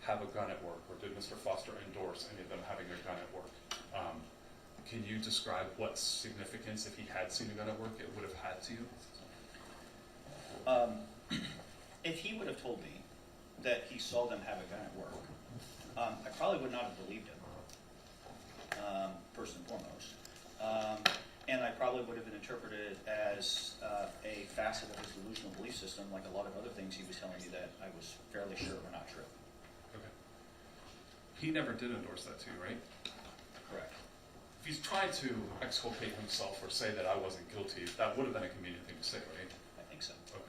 have a gun at work, or did Mr. Foster endorse any of them having a gun at work? Can you describe what significance, if he had seen a gun at work, it would have had to you? If he would have told me that he saw them have a gun at work, I probably would not have believed him, first and foremost. And I probably would have been interpreted as a facet of his delusional belief system, like a lot of other things he was telling me that I was fairly sure were not true. Okay. He never did endorse that to you, right? Correct. If he's trying to exculpate himself or say that I wasn't guilty, that would have been a convenient thing to say, right? I think so. Okay.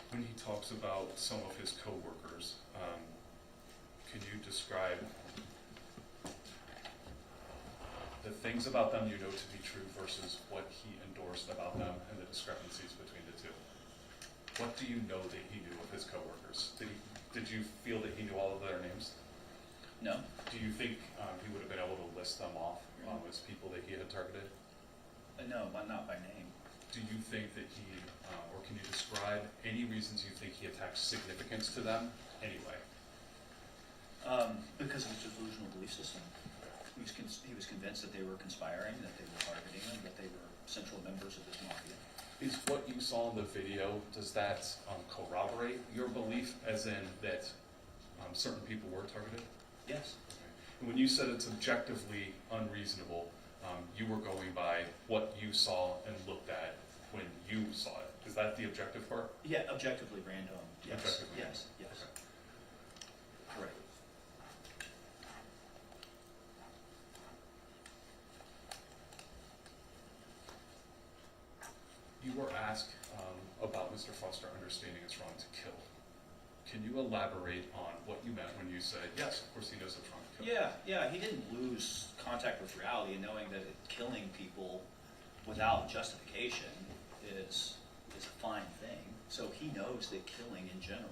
When he talks about some of his coworkers, can you describe the things about them you know to be true versus what he endorsed about them and the discrepancies between the two? What do you know that he knew of his coworkers? Did you feel that he knew all of their names? No? Do you think he would have been able to list them off as people that he had targeted? No, but not by name. Do you think that he, or can you describe any reasons you think he attached significance to them anyway? Because of his delusional belief system. He was convinced that they were conspiring, that they were targeting him, that they were central members of this mafia. Is what you saw in the video, does that corroborate your belief, as in that certain people were targeted? Yes. And when you said it's objectively unreasonable, you were going by what you saw and looked at when you saw it. Is that the objective part? Yeah, objectively random. Yes. Objectively Yes. Yes. Okay. Correct. You were asked about Mr. Foster understanding it's wrong to kill. Can you elaborate on what you meant when you said, yes, of course he knows it's wrong to kill? Yeah, he didn't lose contact with reality, and knowing that killing people without justification is a fine thing. So he knows that killing in general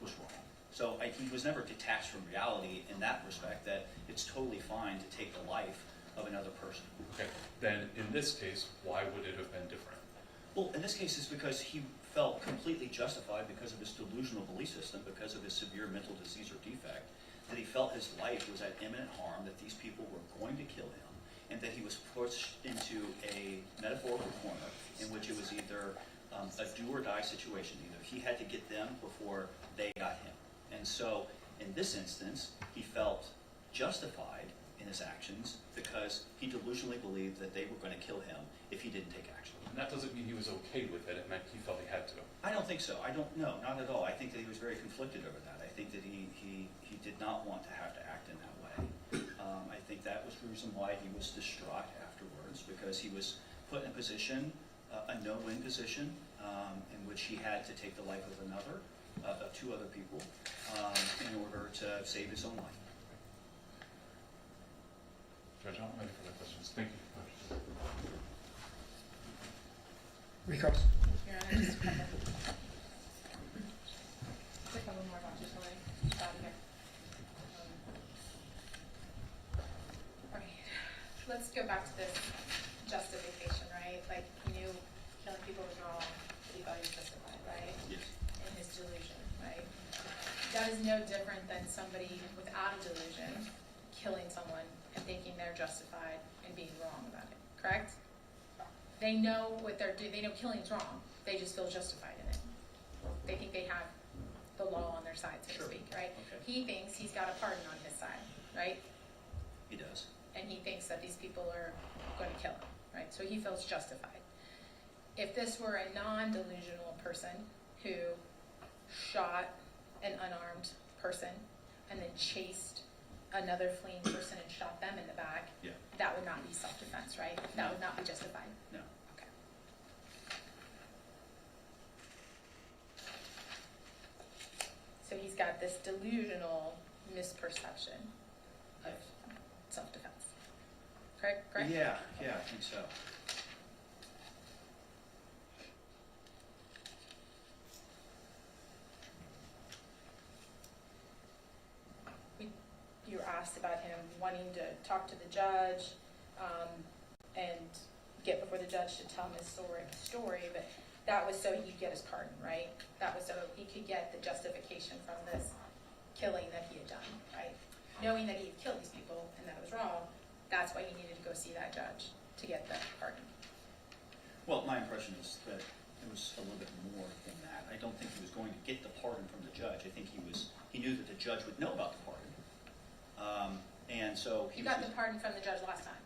was wrong. So he was never detached from reality in that respect, that it's totally fine to take the life of another person. Okay, then in this case, why would it have been different? Well, in this case, it's because he felt completely justified because of his delusional belief system, because of his severe mental disease or defect, that he felt his life was at imminent harm, that these people were going to kill him, and that he was pushed into a metaphorical corner in which it was either a do or die situation. Either he had to get them before they got him. And so, in this instance, he felt justified in his actions because he delusionally believed that they were going to kill him if he didn't take action. And that doesn't mean he was okay with it, it meant he felt he had to. I don't think so. I don't know, not at all. I think that he was very conflicted over that. I think that he did not want to have to act in that way. I think that was the reason why he was distraught afterwards, because he was put in a position, a no-win position, in which he had to take the life of two other people, in order to save his own life. Judge, I don't have any further questions. Thank you. Recross. Your Honor, just a couple more about just like out of here. All right, let's go back to this justification, right? Like, he knew killing people was wrong, but he thought he was justified, right? Yes. In his delusion, right? That is no different than somebody without a delusion killing someone and thinking they're justified and being wrong about it, correct? They know what they're doing, they know killing's wrong, they just feel justified in it. They think they have the law on their side, so to Sure. speak, right? Okay. He thinks he's got a pardon on his side, right? He does. And he thinks that these people are going to kill him, right? So he feels justified. If this were a non-delusional person who shot an unarmed person and then chased another fleeing person and shot them in the back, Yeah. that would not be self-defense, right? That would not be justified. No. Okay. So he's got this delusional misperception of self-defense. Correct? Correct? Yeah, I think so. You were asked about him wanting to talk to the judge and get before the judge to tell him his story, but that was so he could get his pardon, right? That was so he could get the justification from this killing that he had done, right? Knowing that he had killed these people and that it was wrong, that's why he needed to go see that judge to get the pardon. Well, my impression is that it was a little bit more than that. I don't think he was going to get the pardon from the judge. I think he knew that the judge would know about the pardon. And so He got the pardon from the judge last time,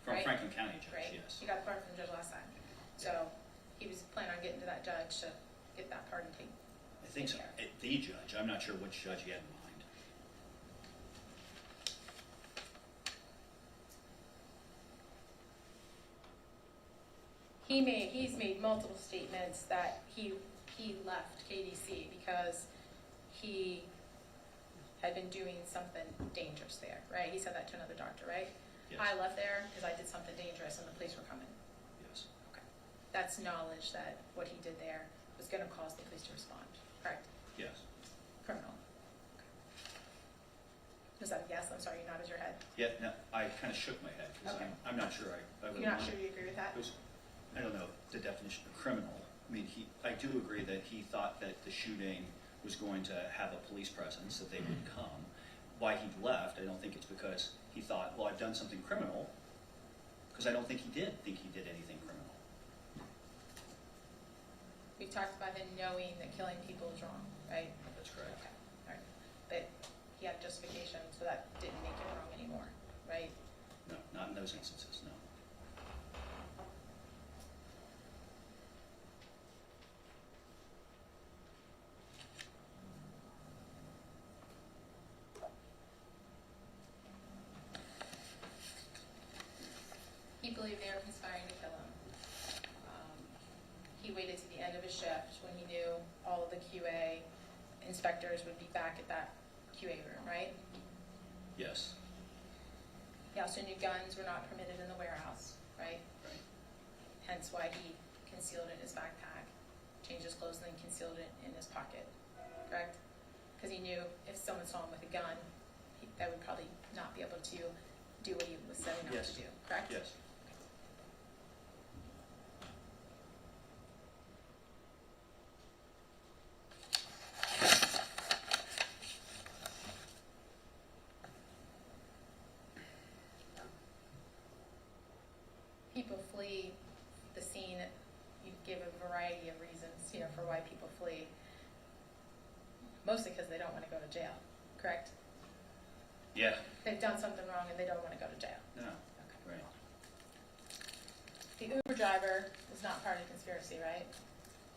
from right? Franklin County judge, right? yes. He got the pardon from the judge last time. So he was planning on getting to that judge to get that pardon taken. I think so. The judge. I'm not sure which judge he had in mind. He's made multiple statements that he left KDC because he had been doing something dangerous there, right? He said that to another doctor, right? Yes. I left there because I did something dangerous and the police were coming. Yes. Okay. That's knowledge that what he did there was going to cause the police to respond, correct? Yes. Criminal. Okay. Was that a yes? I'm sorry, you nodded your head. Yeah, no, I kind of shook my head because Okay. I'm not sure I would. You're not sure you agree with that? I don't know the definition of criminal. I mean, I do agree that he thought that the shooting was going to have a police presence, that they would come. Why he left, I don't think it's because he thought, well, I've done something criminal, because I don't think he did anything criminal. we've talked about him knowing that killing people is wrong, right? That's correct. Okay, all right. But he had justification, so that didn't make it wrong anymore, right? No, not in those instances, no. He believed they were conspiring to kill him. He waited to the end of his shift when he knew all of the QA inspectors would be back at that QA room, right? Yes. He also knew guns were not permitted in the warehouse, right? Right. Hence why he concealed it in his backpack, changed his clothes, and then concealed it in his pocket, correct? Because he knew if someone saw him with a gun, that would probably not be able to do what he was setting out Yes. to do, correct? Yes. People flee the scene. You give a variety of reasons, for why people flee. Mostly because they don't want to go to jail, correct? Yeah. They've done something wrong and they don't want to go to jail. No. Okay. Right. The Uber driver is not part of the conspiracy, right?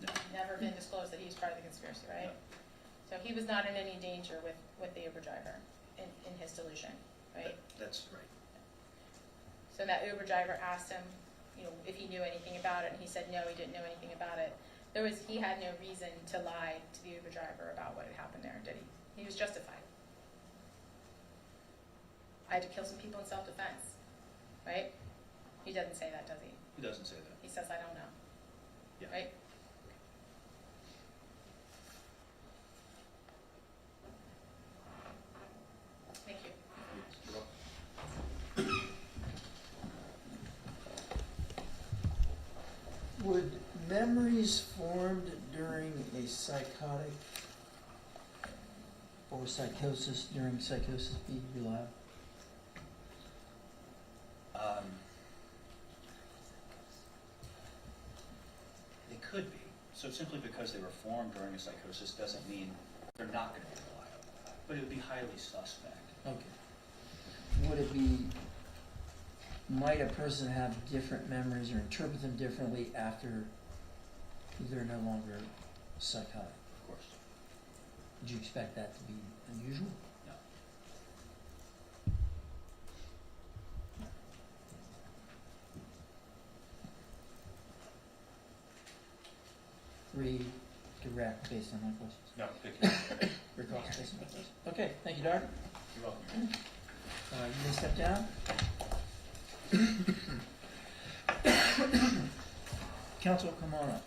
No. Never been disclosed that he's part of the conspiracy, right? So he was not in any danger with the Uber driver in his delusion, right? That's right. So that Uber driver asked him, if he knew anything about it, and he said no, he didn't know anything about it. He had no reason to lie to the Uber driver about what had happened there, did he? He was justified. I had to kill some people in self-defense, right? He doesn't say that, does he? He doesn't say that. He says, I don't know, Yeah. right? Thank you. You're welcome. Would memories formed during a psychotic or psychosis during psychosis be reliable? They could be. So simply because they were formed during a psychosis doesn't mean they're not going to be reliable. But it would be highly suspect. Okay. Would it be, might a person have different memories or interpret them differently after they're no longer psychotic? Of course. Would you expect that to be unusual? No. Redirect based on my questions. No, thank you. Recall based on my questions. Okay, thank you, Doctor. You're welcome. You may step down. Council, come on up.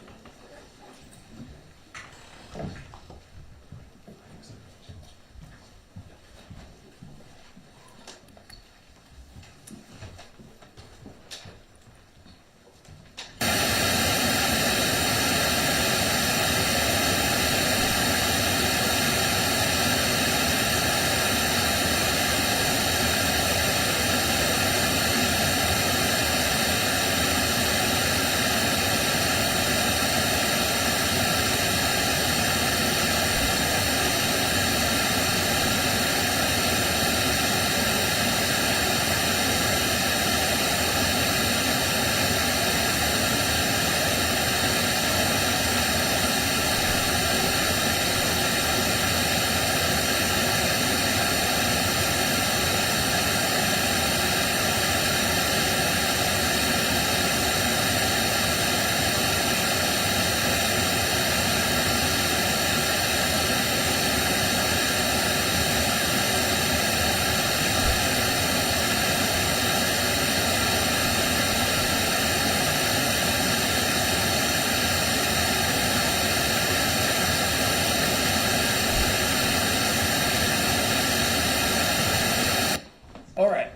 All right.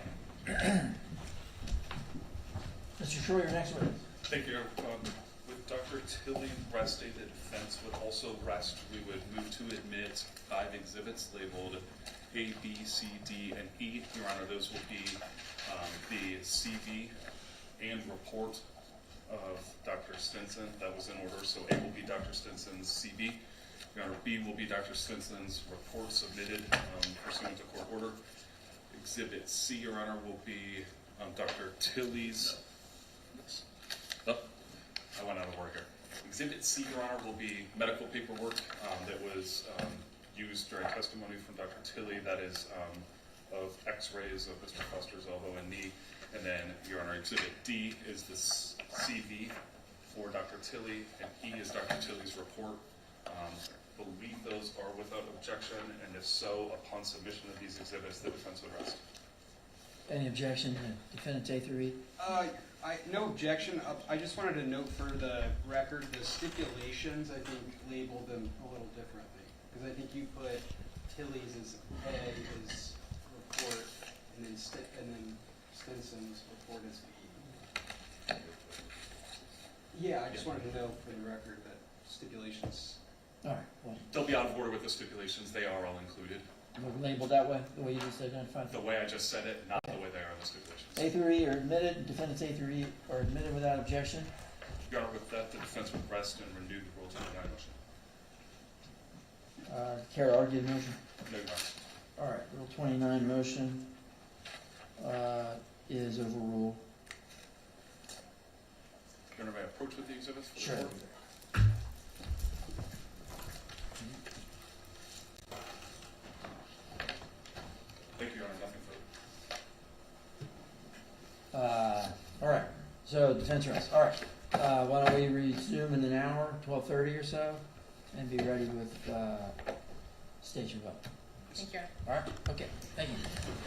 Mr. Shore, your next witness. Thank you. With Dr. Tilly resting, the defense would also rest. We would move to admit 5 exhibits labeled A, B, C, D, and E. Your Honor, those will be the CV and report of Dr. Stinson. That was in order, so A will be Dr. Stinson's CV. Your Honor, B will be Dr. Stinson's report submitted pursuant to court order. Exhibit C, Your Honor, will be Dr. Tilley's. Oh, I went out of order here. Exhibit C, Your Honor, will be medical paperwork that was used during testimony from Dr. Tilley. That is of x-rays of Mr. Foster's elbow and knee. And then, Your Honor, Exhibit D is the CV for Dr. Tilley, and E is Dr. Tilley's report. Believe those are without objection, and if so, upon submission of these exhibits, the defense would rest. Any objection to defendants A through E? No objection. I just wanted to note for the record, the stipulations, I think, labeled them a little differently. Because I think you put Tilley's as A, his report, and then Stinson's report as B. Yeah, I just wanted to know for the record that stipulations. All right, well, They'll be out of order with the stipulations. They are all included. we're labeled that way, the way you just identified. The way I just said it, not the way they are in the stipulations. A through E are admitted, defendants A through E are admitted without objection. Your Honor, with that, the defense would rest and renew the Rule 29 motion. Care to argue the motion? No, Your Honor. All right, Rule 29 motion is overruled. Your Honor, may I approach with the exhibits for the Sure. court? Thank you, Your Honor. Nothing further. All right, so defense rest. All right, why don't we resume in an hour, 12:30 or so, and be ready with station vote. Thank you. All right, okay, thank you.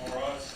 All rise.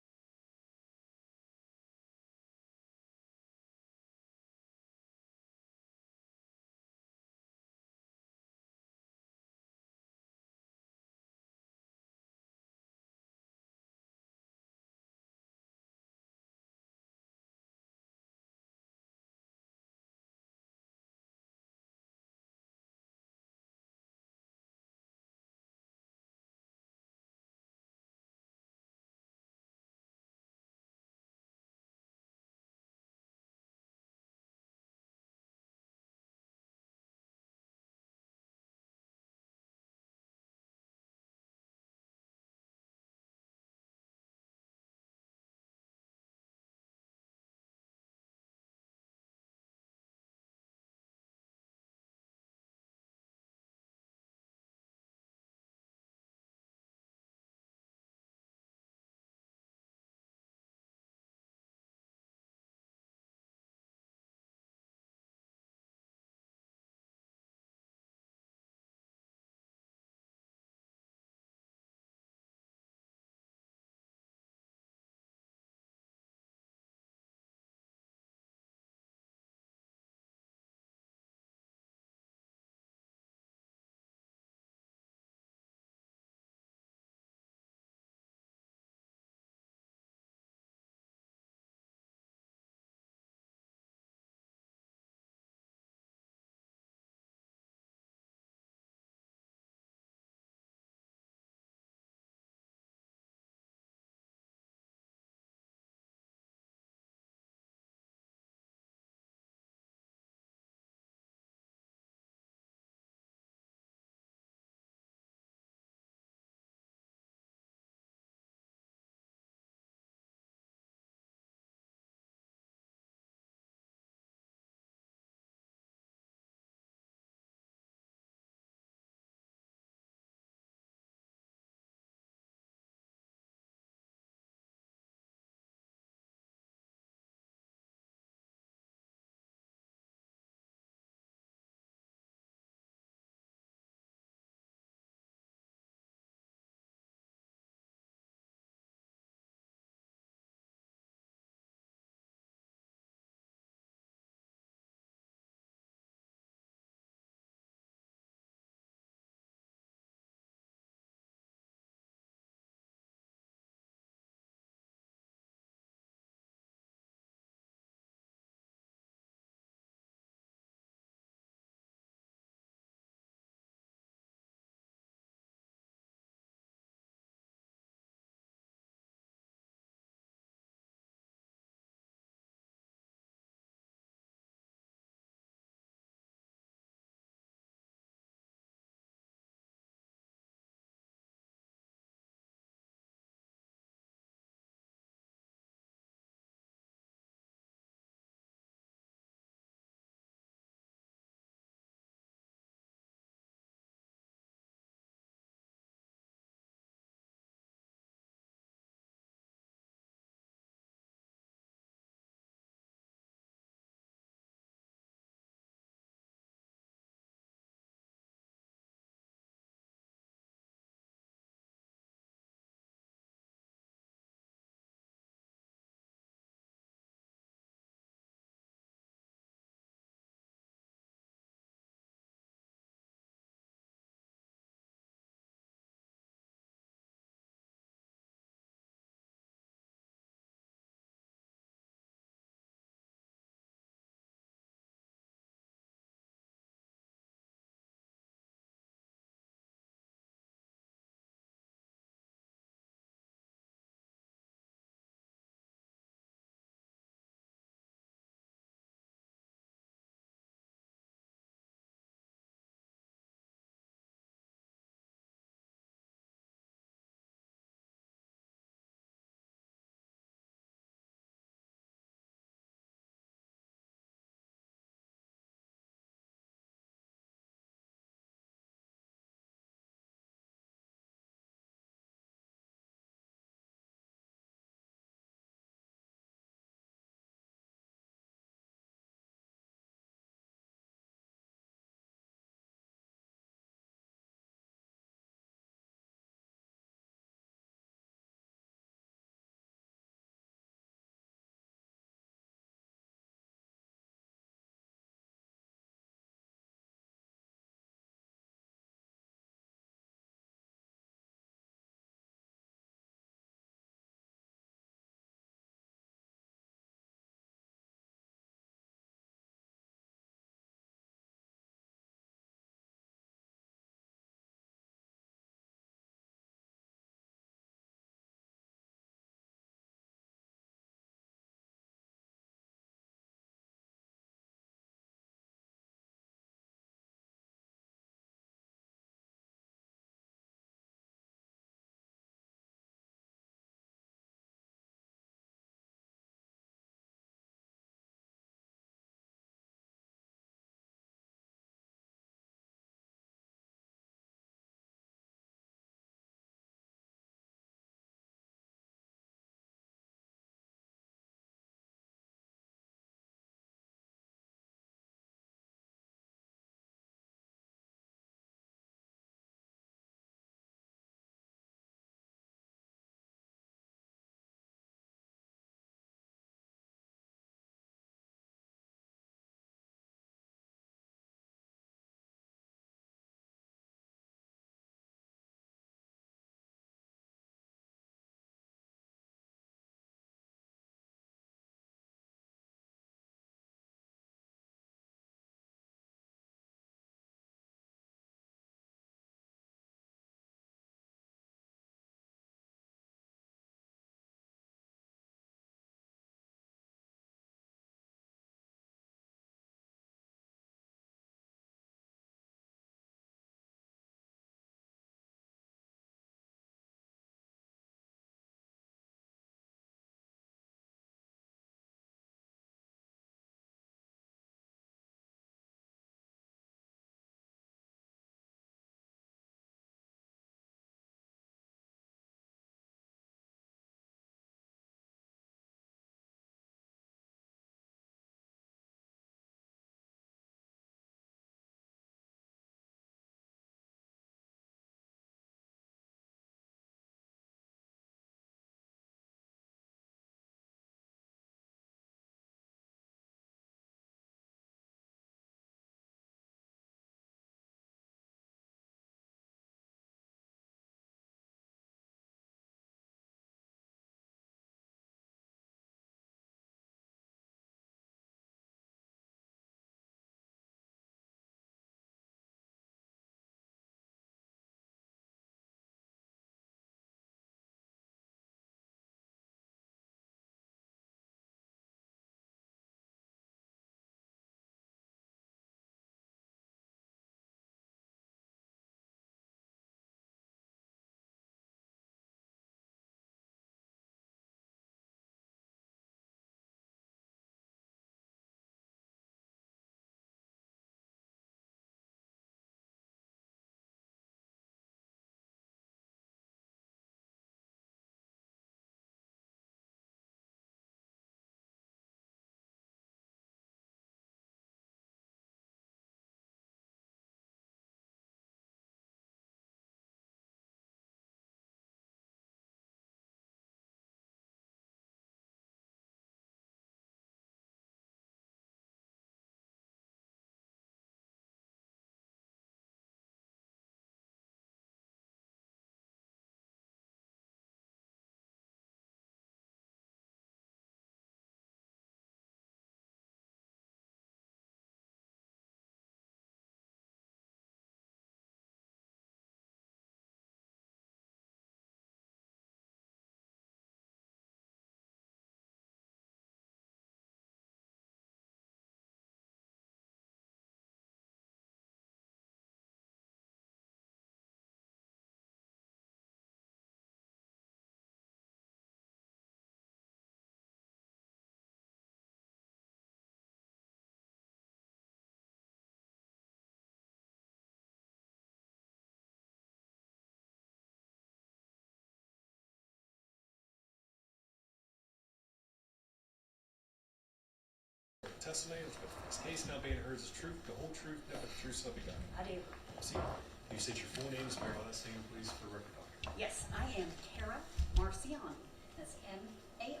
testimony of this case now being heard as truth, the whole truth, nothing but the truth, so help you God? I do. See, you state your full name, spell your last name, please, for the record, doctor. Yes, I am Kara Marciani. That's Marciani. Thank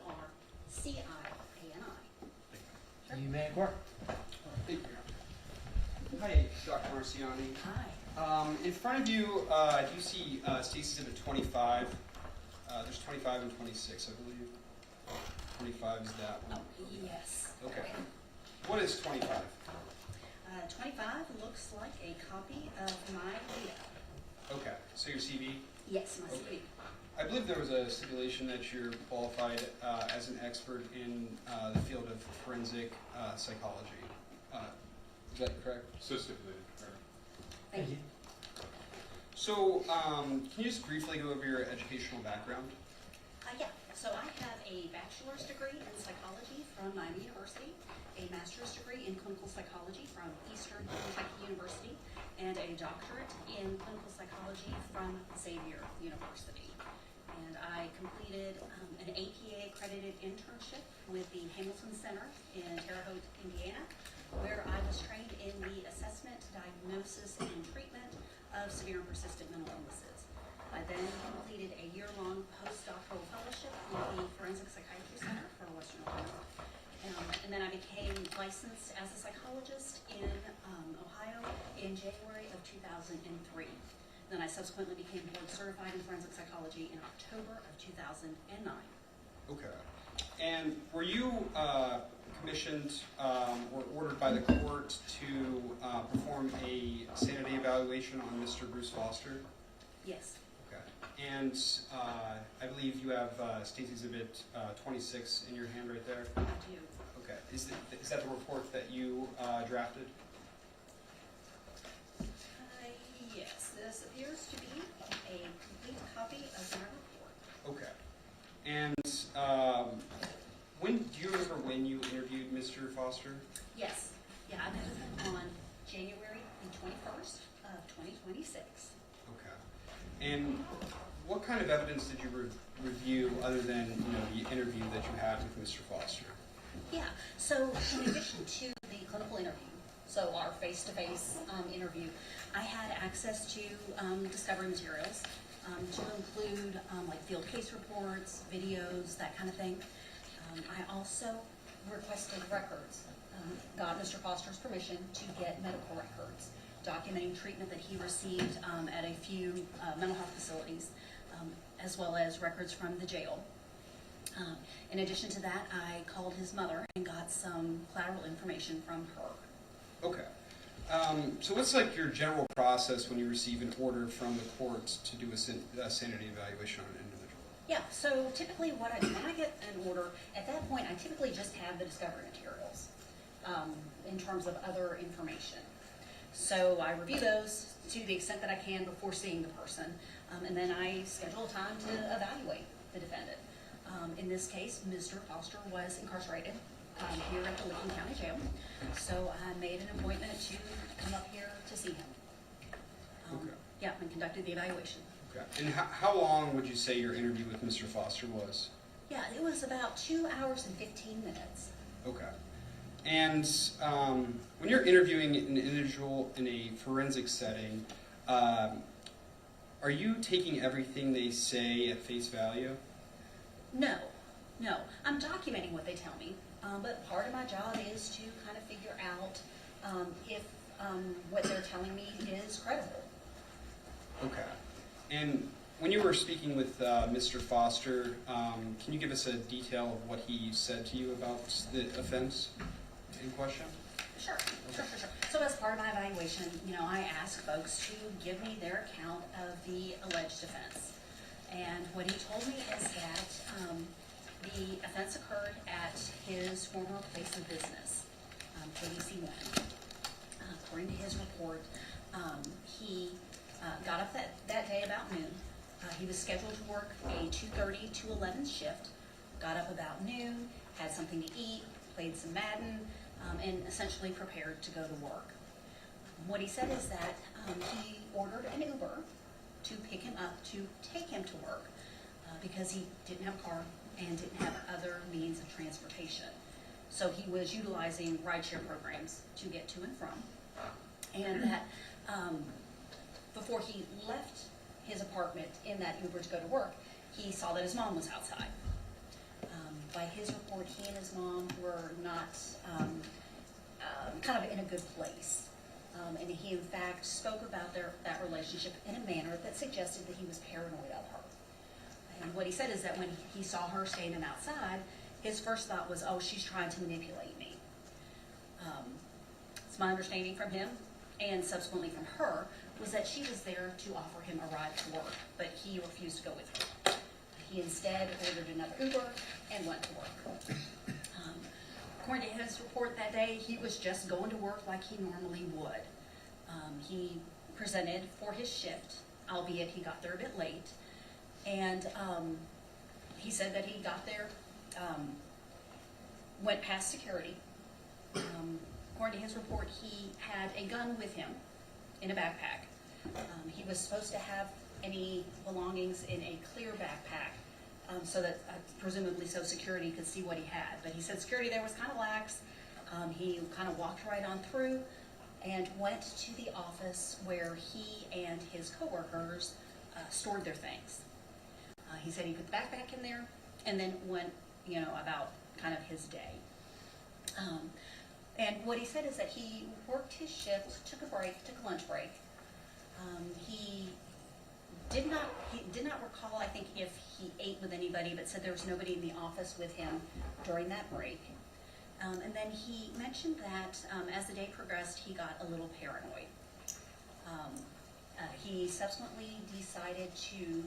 you. You may inquire. Thank you. Hi, Dr. Marciani. Hi. In front of you, do you see Stacy's exhibit 25? There's 25 and 26, I believe. 25 is that one. Oh, yes. Okay. What is 25? 25 looks like a copy of my video. Okay, so your CV? Yes, my CV. I believe there was a stipulation that you're qualified as an expert in the field of forensic psychology. Is that correct? So stipulated. Thank you. So, can you just briefly go over your educational background? Yeah, so I have a bachelor's degree in psychology from Miami University, a master's degree in clinical psychology from Eastern Kentucky University, and a doctorate in clinical psychology from Xavier University. And I completed an APA accredited internship with the Hamilton Center in Terre Haute, Indiana, where I was trained in the assessment, diagnosis, and treatment of severe and persistent mental illnesses. I then completed a year-long postdoctoral fellowship with the Forensic Psychiatry Center for Western Ohio. And then I became licensed as a psychologist in Ohio in January of 2003. Then I subsequently became board certified in forensic psychology in October of 2009. Okay. And were you commissioned or ordered by the court to perform a sanity evaluation on Mr. Bruce Foster? Yes. Okay. And I believe you have Stacy's exhibit 26 in your hand right there. I do. Okay. Is that the report that you drafted? Yes, this appears to be a complete copy of my report. Okay. And do you remember when you interviewed Mr. Foster? Yes. Yeah, I met with him on January the 21st of 2026. Okay. And what kind of evidence did you review other than the interview that you had with Mr. Foster? Yeah, so in addition to the clinical interview, so our face-to-face interview, I had access to discovery materials to include like field case reports, videos, that kind of thing. I also requested records, got Mr. Foster's permission to get medical records, documenting treatment that he received at a few mental health facilities, as well as records from the jail. In addition to that, I called his mother and got some collateral information from her. Okay. So what's like your general process when you receive an order from the court to do a sanity evaluation on an individual? Yeah, so typically what I do, when I get an order, at that point I typically just have the discovery materials in terms of other information. So I review those to the extent that I can before seeing the person, and then I schedule a time to evaluate the defendant. In this case, Mr. Foster was incarcerated here at the Licking County Jail, so I made an appointment to come up here to see him. Okay. Yeah, and conducted the evaluation. Okay. And how long would you say your interview with Mr. Foster was? Yeah, it was about 2 hours and 15 minutes. Okay. And when you're interviewing an individual in a forensic setting, are you taking everything they say at face value? No. I'm documenting what they tell me, but part of my job is to kind of figure out if what they're telling me is credible. Okay. And when you were speaking with Mr. Foster, can you give us a detail of what he said to you about the offense in question? Sure. So as part of my evaluation, I ask folks to give me their account of the alleged offense. And what he told me is that the offense occurred at his former place of business, KDC One. According to his report, he got up that day about noon. He was scheduled to work a 2:30 to 11 shift, got up about noon, had something to eat, played some Madden, and essentially prepared to go to work. What he said is that he ordered an Uber to pick him up to take him to work because he didn't have a car and didn't have other means of transportation. So he was utilizing rideshare programs to get to and from. And that before he left his apartment in that Uber to go to work, he saw that his mom was outside. By his report, he and his mom were not kind of in a good place. And he, in fact, spoke about that relationship in a manner that suggested that he was paranoid of her. And what he said is that when he saw her standing outside, his first thought was, oh, she's trying to manipulate me. It's my understanding from him, and subsequently from her, was that she was there to offer him a ride to work, but he refused to go with her. He instead ordered another Uber and went to work. According to his report that day, he was just going to work like he normally would. He presented for his shift, albeit he got there a bit late, and he said that he got there, went past security. According to his report, he had a gun with him in a backpack. He was supposed to have any belongings in a clear backpack, so that presumably so security could see what he had. But he said security there was kind of lax. He kind of walked right on through and went to the office where he and his coworkers stored their things. He said he put the backpack in there and then went, about kind of his day. And what he said is that he worked his shift, took a lunch break. He did not recall, I think, if he ate with anybody, but said there was nobody in the office with him during that break. And then he mentioned that as the day progressed, he got a little paranoid. He subsequently decided to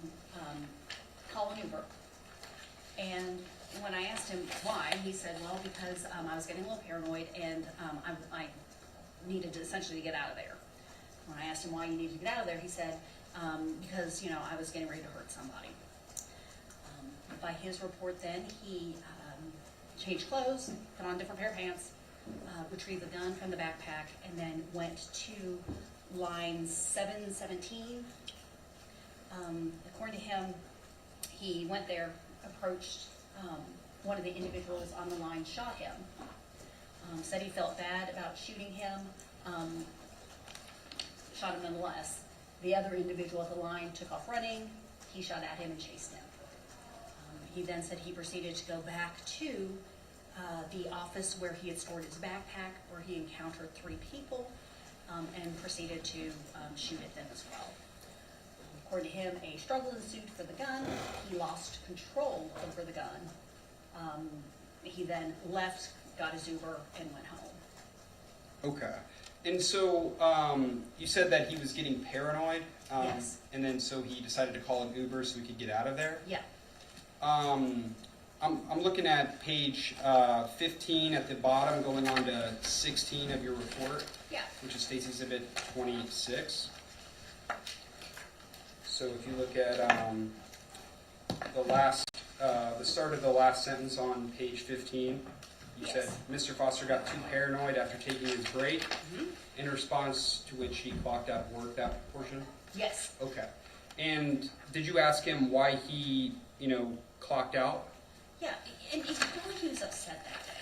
call an Uber. And when I asked him why, he said, well, because I was getting a little paranoid and I needed to essentially get out of there. When I asked him why you needed to get out of there, he said, because, I was getting ready to hurt somebody. By his report then, he changed clothes, put on a different pair of pants, retrieved the gun from the backpack, and then went to line 717. According to him, he went there, approached one of the individuals on the line, shot him, said he felt bad about shooting him, shot him nonetheless. The other individual at the line took off running. He shot at him and chased him. He then said he proceeded to go back to the office where he had stored his backpack, where he encountered 3 people, and proceeded to shoot at them as well. According to him, a struggle ensued for the gun. He lost control over the gun. He then left, got his Uber, and went home. Okay. And so you said that he was getting paranoid. Yes. And then so he decided to call an Uber so he could get out of there. Yeah. I'm looking at page 15 at the bottom, going on to 16 of your report. Yeah. Which is State's Exhibit 26. So if you look at the start of the last sentence on page 15, you said Mr. Foster got too paranoid after taking his break, in response to which he clocked out of work, that portion? Yes. Okay. And did you ask him why he, clocked out? Yeah, and he told me he was upset that day.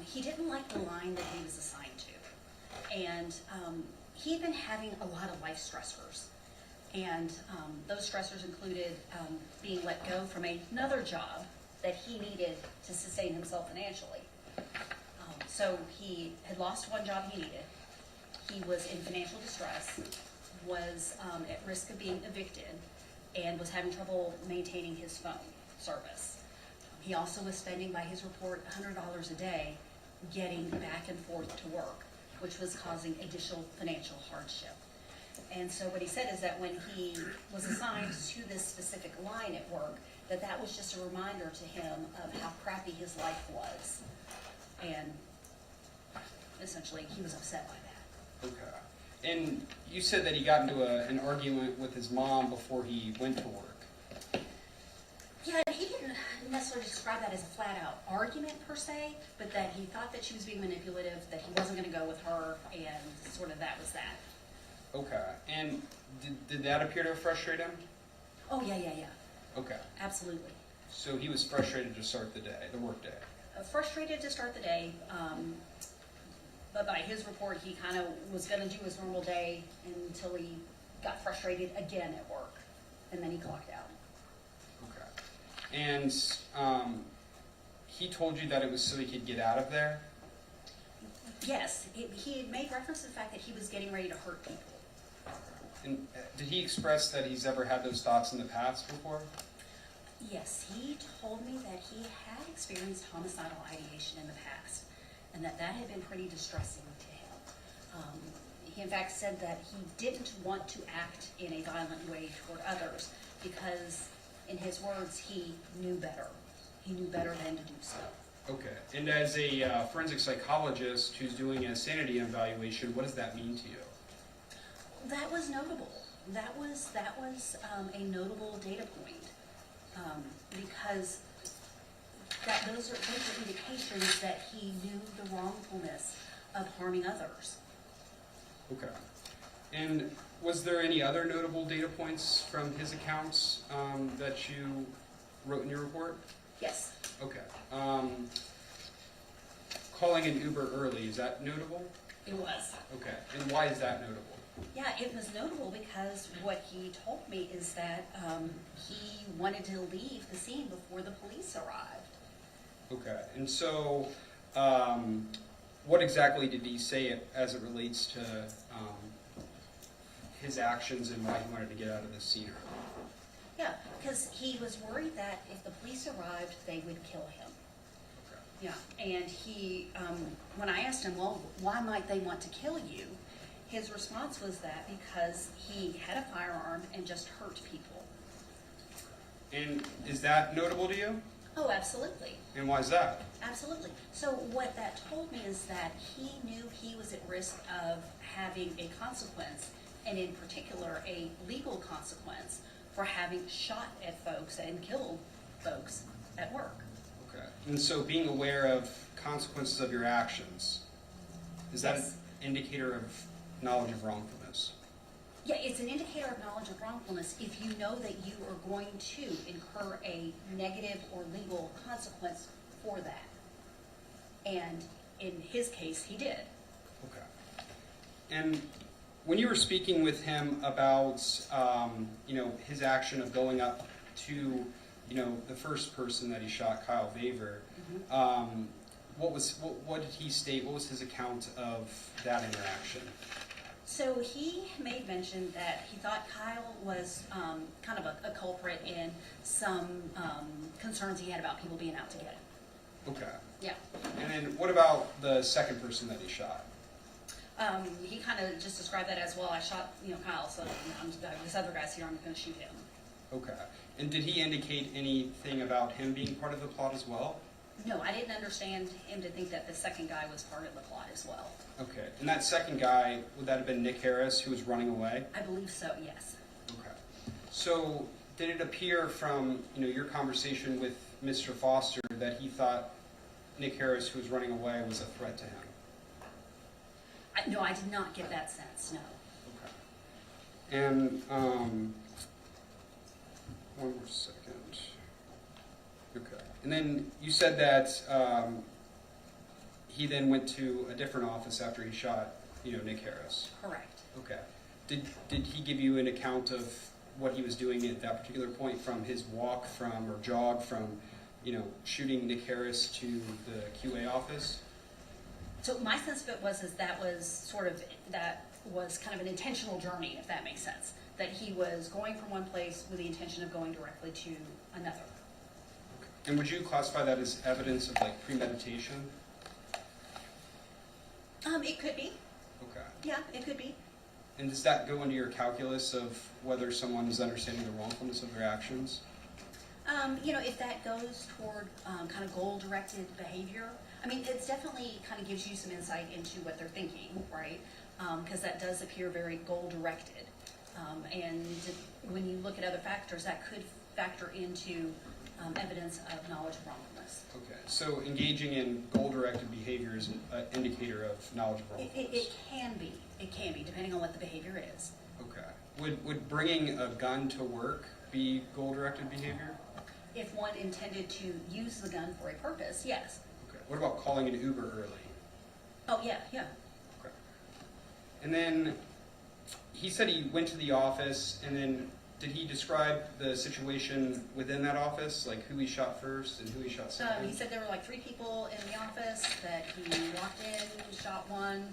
He didn't like the line that he was assigned to. And he had been having a lot of life stressors. And those stressors included being let go from another job that he needed to sustain himself financially. So he had lost one job he needed. He was in financial distress, was at risk of being evicted, and was having trouble maintaining his phone service. He also was spending, by his report, $100 a day getting back and forth to work, which was causing additional financial hardship. And so what he said is that when he was assigned to this specific line at work, that was just a reminder to him of how crappy his life was. And essentially, he was upset by that. Okay. And you said that he got into an argument with his mom before he went to work. Yeah, he didn't necessarily describe that as a flat-out argument per se, but that he thought that she was being manipulative, that he wasn't going to go with her, and sort of that was that. Okay. And did that appear to frustrate him? Oh, yeah. Okay. Absolutely. So he was frustrated to start the day, the work day. frustrated to start the day, but by his report, he kind of was going to do his normal day until he got frustrated again at work, and then he clocked out. Okay. And he told you that it was so he could get out of there? Yes, he made reference to the fact that he was getting ready to hurt people. And did he express that he's ever had those thoughts in the past before? Yes, he told me that he had experienced homicidal ideation in the past, and that had been pretty distressing to him. He in fact said that he didn't want to act in a violent way toward others because, in his words, he knew better. He knew better than to do so. Okay. And as a forensic psychologist who's doing a sanity evaluation, what does that mean to you? That was notable. That was a notable data point because those are indications that he knew the wrongfulness of harming others. Okay. And was there any other notable data points from his accounts that you wrote in your report? Yes. Okay. Calling an Uber early, is that notable? It was. Okay. And why is that notable? Yeah, it was notable because what he told me is that he wanted to leave the scene before the police arrived. Okay. And so, what exactly did he say as it relates to his actions and why he wanted to get out of the scene? Yeah, because he was worried that if the police arrived, they would kill him. Okay. Yeah, and he, when I asked him, well, why might they want to kill you? His response was that because he had a firearm and just hurt people. And is that notable to you? Oh, absolutely. And why is that? Absolutely. So what that told me is that he knew he was at risk of having a consequence, and in particular, a legal consequence for having shot at folks and killed folks at work. Okay. And so being aware of consequences of your actions, is that Yes. an indicator of knowledge of wrongfulness? Yeah, it's an indicator of knowledge of wrongfulness if you know that you are going to incur a negative or legal consequence for that. And in his case, he did. Okay. And when you were speaking with him about, his action of going up to, the first person that he shot, Kyle Vaver, what did he state? What was his account of that interaction? So he made mention that he thought Kyle was kind of a culprit in some concerns he had about people being out to get him. Okay. Yeah. And then what about the second person that he shot? He kind of just described that as, well, I shot Kyle, so this other guy's here, I'm going to shoot him. Okay. And did he indicate anything about him being part of the plot as well? No, I didn't understand him to think that the second guy was part of the plot as well. Okay. And that second guy, would that have been Nick Harris, who was running away? I believe so, yes. Okay. So did it appear from your conversation with Mr. Foster that he thought Nick Harris, who was running away, was a threat to him? No, I did not get that sense, no. Okay. And one more second. Okay. And then you said that he then went to a different office after he shot, Nick Harris. Correct. Okay. Did he give you an account of what he was doing at that particular point, from his walk from or jog from, shooting Nick Harris to the QA office? So my sense of it was that was kind of an intentional journey, if that makes sense. That he was going from one place with the intention of going directly to another. And would you classify that as evidence of premeditation? It could be. Okay. Yeah, it could be. And does that go into your calculus of whether someone is understanding the wrongfulness of their actions? If that goes toward kind of goal-directed behavior, it's definitely kind of gives you some insight into what they're thinking, right? Because that does appear very goal-directed. And when you look at other factors, that could factor into evidence of knowledge of wrongfulness. Okay, so engaging in goal-directed behavior is an indicator of knowledge of wrongfulness? It can be. It can be, depending on what the behavior is. Okay. Would bringing a gun to work be goal-directed behavior? If one intended to use the gun for a purpose, yes. Okay. What about calling an Uber early? Oh, yeah, yeah. Okay. And then he said he went to the office, and then did he describe the situation within that office, like who he shot first and who he shot second? He said there were like 3 people in the office, that he walked in, shot one.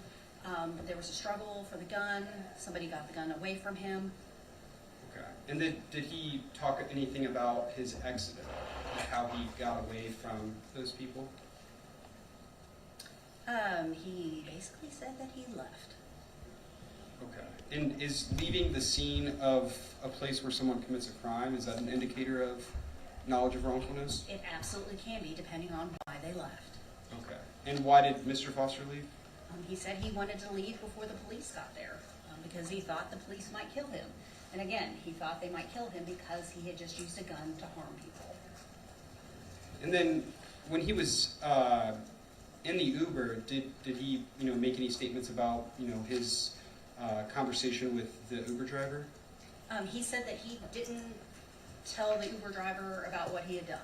There was a struggle for the gun. Somebody got the gun away from him. Okay. And did he talk anything about his exit, like how he got away from those people? He basically said that he left. Okay. And is leaving the scene of a place where someone commits a crime, is that an indicator of knowledge of wrongfulness? It absolutely can be, depending on why they left. Okay. And why did Mr. Foster leave? He said he wanted to leave before the police got there, because he thought the police might kill him. And again, he thought they might kill him because he had just used a gun to harm people. And then when he was in the Uber, did he make any statements about his conversation with the Uber driver? He said that he didn't tell the Uber driver about what he had done.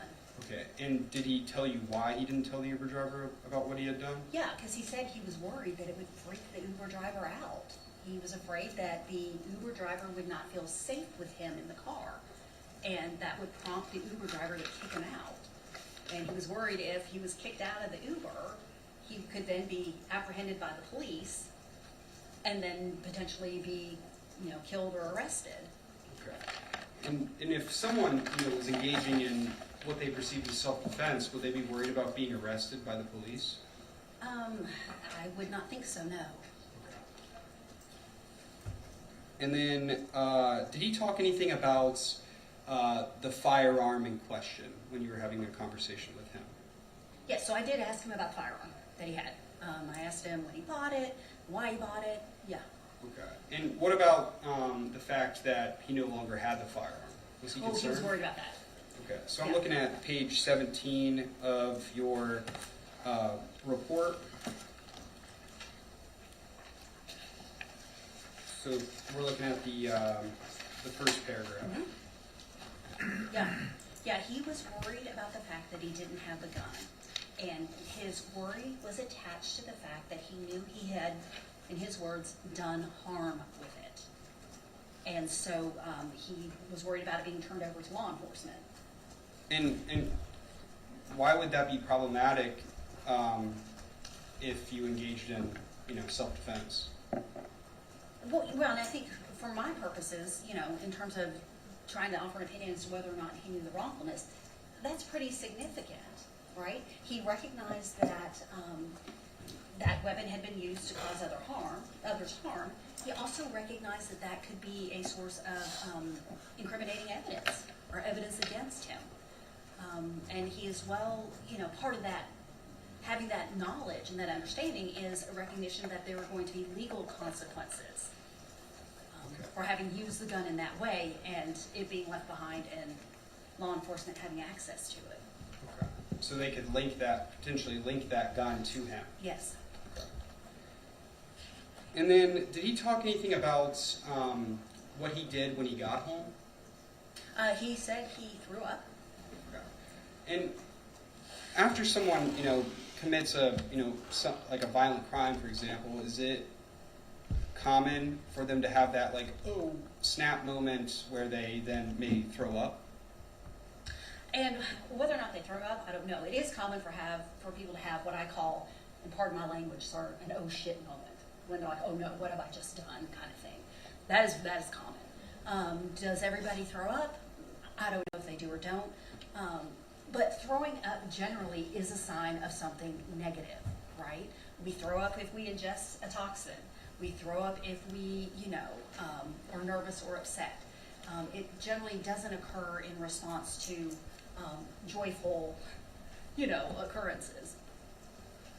Okay. And did he tell you why he didn't tell the Uber driver about what he had done? Yeah, because he said he was worried that it would freak the Uber driver out. He was afraid that the Uber driver would not feel safe with him in the car, and that would prompt the Uber driver to kick him out. And he was worried if he was kicked out of the Uber, he could then be apprehended by the police and then potentially be, killed or arrested. Okay. And if someone was engaging in what they perceived as self-defense, would they be worried about being arrested by the police? I would not think so, no. And then, did he talk anything about the firearm in question when you were having a conversation with him? Yes, so I did ask him about the firearm that he had. I asked him when he bought it, why he bought it, yeah. Okay. And what about the fact that he no longer had the firearm? Was he concerned? He was worried about that. Okay, so I'm Yeah. looking at page 17 of your report. So we're looking at the first paragraph. Yeah, he was worried about the fact that he didn't have the gun. And his worry was attached to the fact that he knew he had, in his words, done harm with it. And so he was worried about it being turned over to law enforcement. And why would that be problematic if you engaged in self-defense? Well, and I think for my purposes, in terms of trying to offer an opinion as to whether or not he knew the wrongfulness, that's pretty significant, right? He recognized that that weapon had been used to cause others harm. He also recognized that that could be a source of incriminating evidence or evidence against him. And he as well, part of that, having that knowledge and that understanding is a recognition that there are going to be legal consequences for having used the gun in that way and it being left behind and law enforcement having access to it. Okay. So they could potentially link that gun to him. Yes. Okay. And then, did he talk anything about what he did when he got home? He said he threw up. Okay. And after someone, commits a violent crime, for example, is it common for them to have that snap moment where they then may throw up? And whether or not they throw up, I don't know. It is common for people to have what I call, and pardon my language, sir, an oh shit moment. When they're like, oh no, what have I just done, kind of thing. That is common. Does everybody throw up? I don't know if they do or don't. But throwing up generally is a sign of something negative, right? We throw up if we ingest a toxin. We throw up if we, are nervous or upset. It generally doesn't occur in response to joyful, occurrences.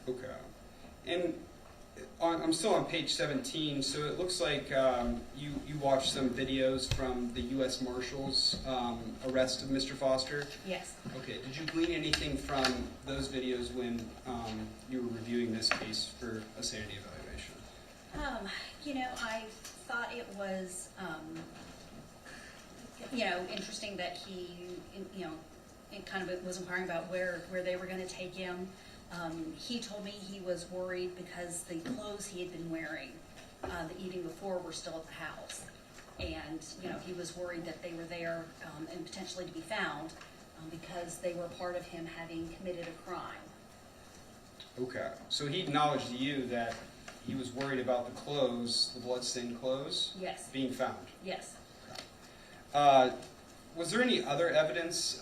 Okay. And I'm still on page 17, so it looks like you watched some videos from the U.S. Marshals' arrest of Mr. Foster. Yes. Okay. Did you glean anything from those videos when you were reviewing this case for a sanity evaluation? I thought it was, interesting that he, it kind of was inquiring about where they were going to take him. He told me he was worried because the clothes he had been wearing the evening before were still at the house. And, he was worried that they were there and potentially to be found because they were part of him having committed a crime. Okay, so he acknowledged to you that he was worried about the clothes, the bloodstained clothes, Yes, being found. yes. Was there any other evidence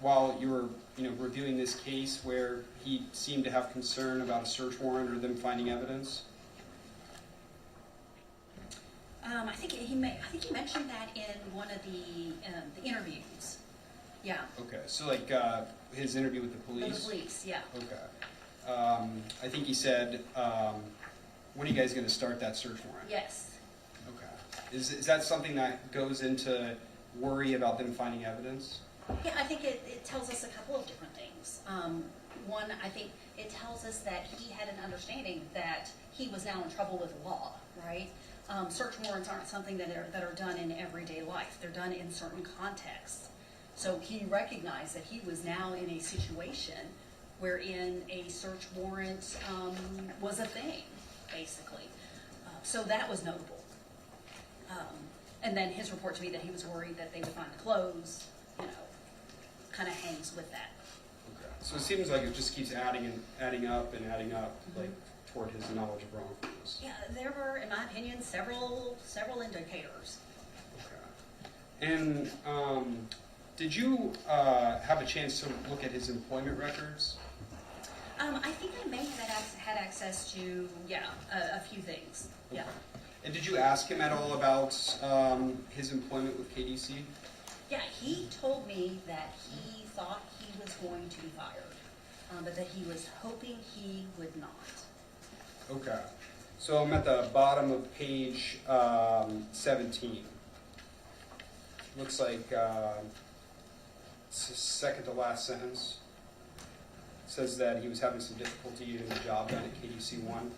while you were, reviewing this case where he seemed to have concern about a search warrant or them finding evidence? I think he mentioned that in one of the interviews. Yeah. Okay, so like his interview with the police? With the police, yeah. Okay. I think he said, when are you guys going to start that search warrant? Yes. Okay. Is that something that goes into worry about them finding evidence? Yeah, I think it tells us a couple of different things. One, I think it tells us that he had an understanding that he was now in trouble with the law, right? Search warrants aren't something that are done in everyday life. They're done in certain contexts. So he recognized that he was now in a situation wherein a search warrant was a thing, basically. So that was notable. And then his report to me that he was worried that they would find the clothes, kind of hangs with that. Okay. So it seems like it just keeps adding up, like toward his knowledge of wrongfulness. Yeah, there were, in my opinion, several indicators. Okay. And did you have a chance to look at his employment records? I think I may have had access to, a few things. Yeah. Okay. And did you ask him at all about his employment with KDC? Yeah, he told me that he thought he was going to be fired, but that he was hoping he would not. Okay. So I'm at the bottom of page 17. Looks like it's the second to last sentence. It says that he was having some difficulty getting the job done at KDC One,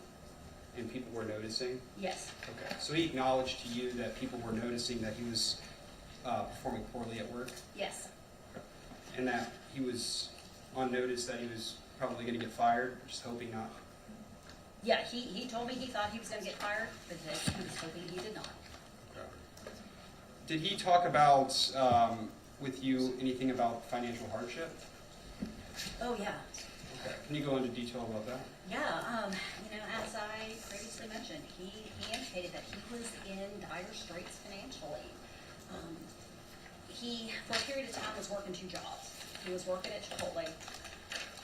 and people were noticing. Yes. Okay. So he acknowledged to you that people were noticing that he was performing poorly at work, Yes. and that he was on notice that he was probably going to get fired, just hoping not. Yeah, he told me he thought he was going to get fired, but that he was hoping he did not. Did he talk about with you anything about financial hardship? Oh, yeah. Okay. Can you go into detail about that? Yeah, as I previously mentioned, he indicated that he was in dire straits financially. He, for a period of time, was working 2 jobs. He was working at Chipotle,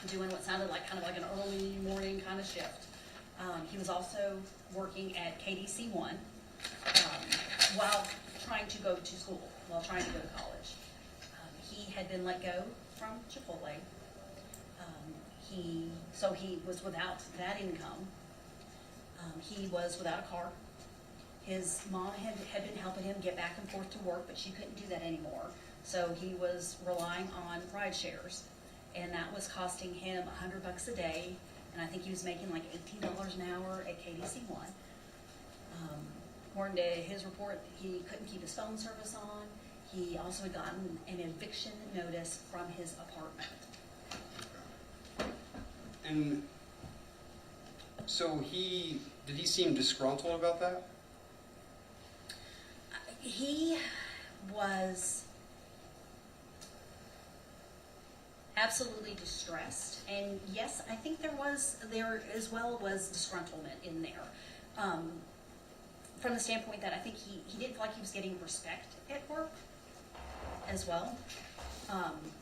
doing what sounded like kind of like an early morning kind of shift. He was also working at KDC One while trying to go to school, while trying to go to college. He had been let go from Chipotle. So he was without that income. He was without a car. His mom had been helping him get back and forth to work, but she couldn't do that anymore. So he was relying on ride shares, and that was costing him $100 a day. And I think he was making like $18 an hour at KDC One. According to his report, he couldn't keep his phone service on. He also had gotten an eviction notice from his apartment. And so did he seem disgruntled about that? He was absolutely distressed, and yes, I think there as well was disgruntlement in there. From the standpoint that I think he didn't feel like he was getting respect at work as well.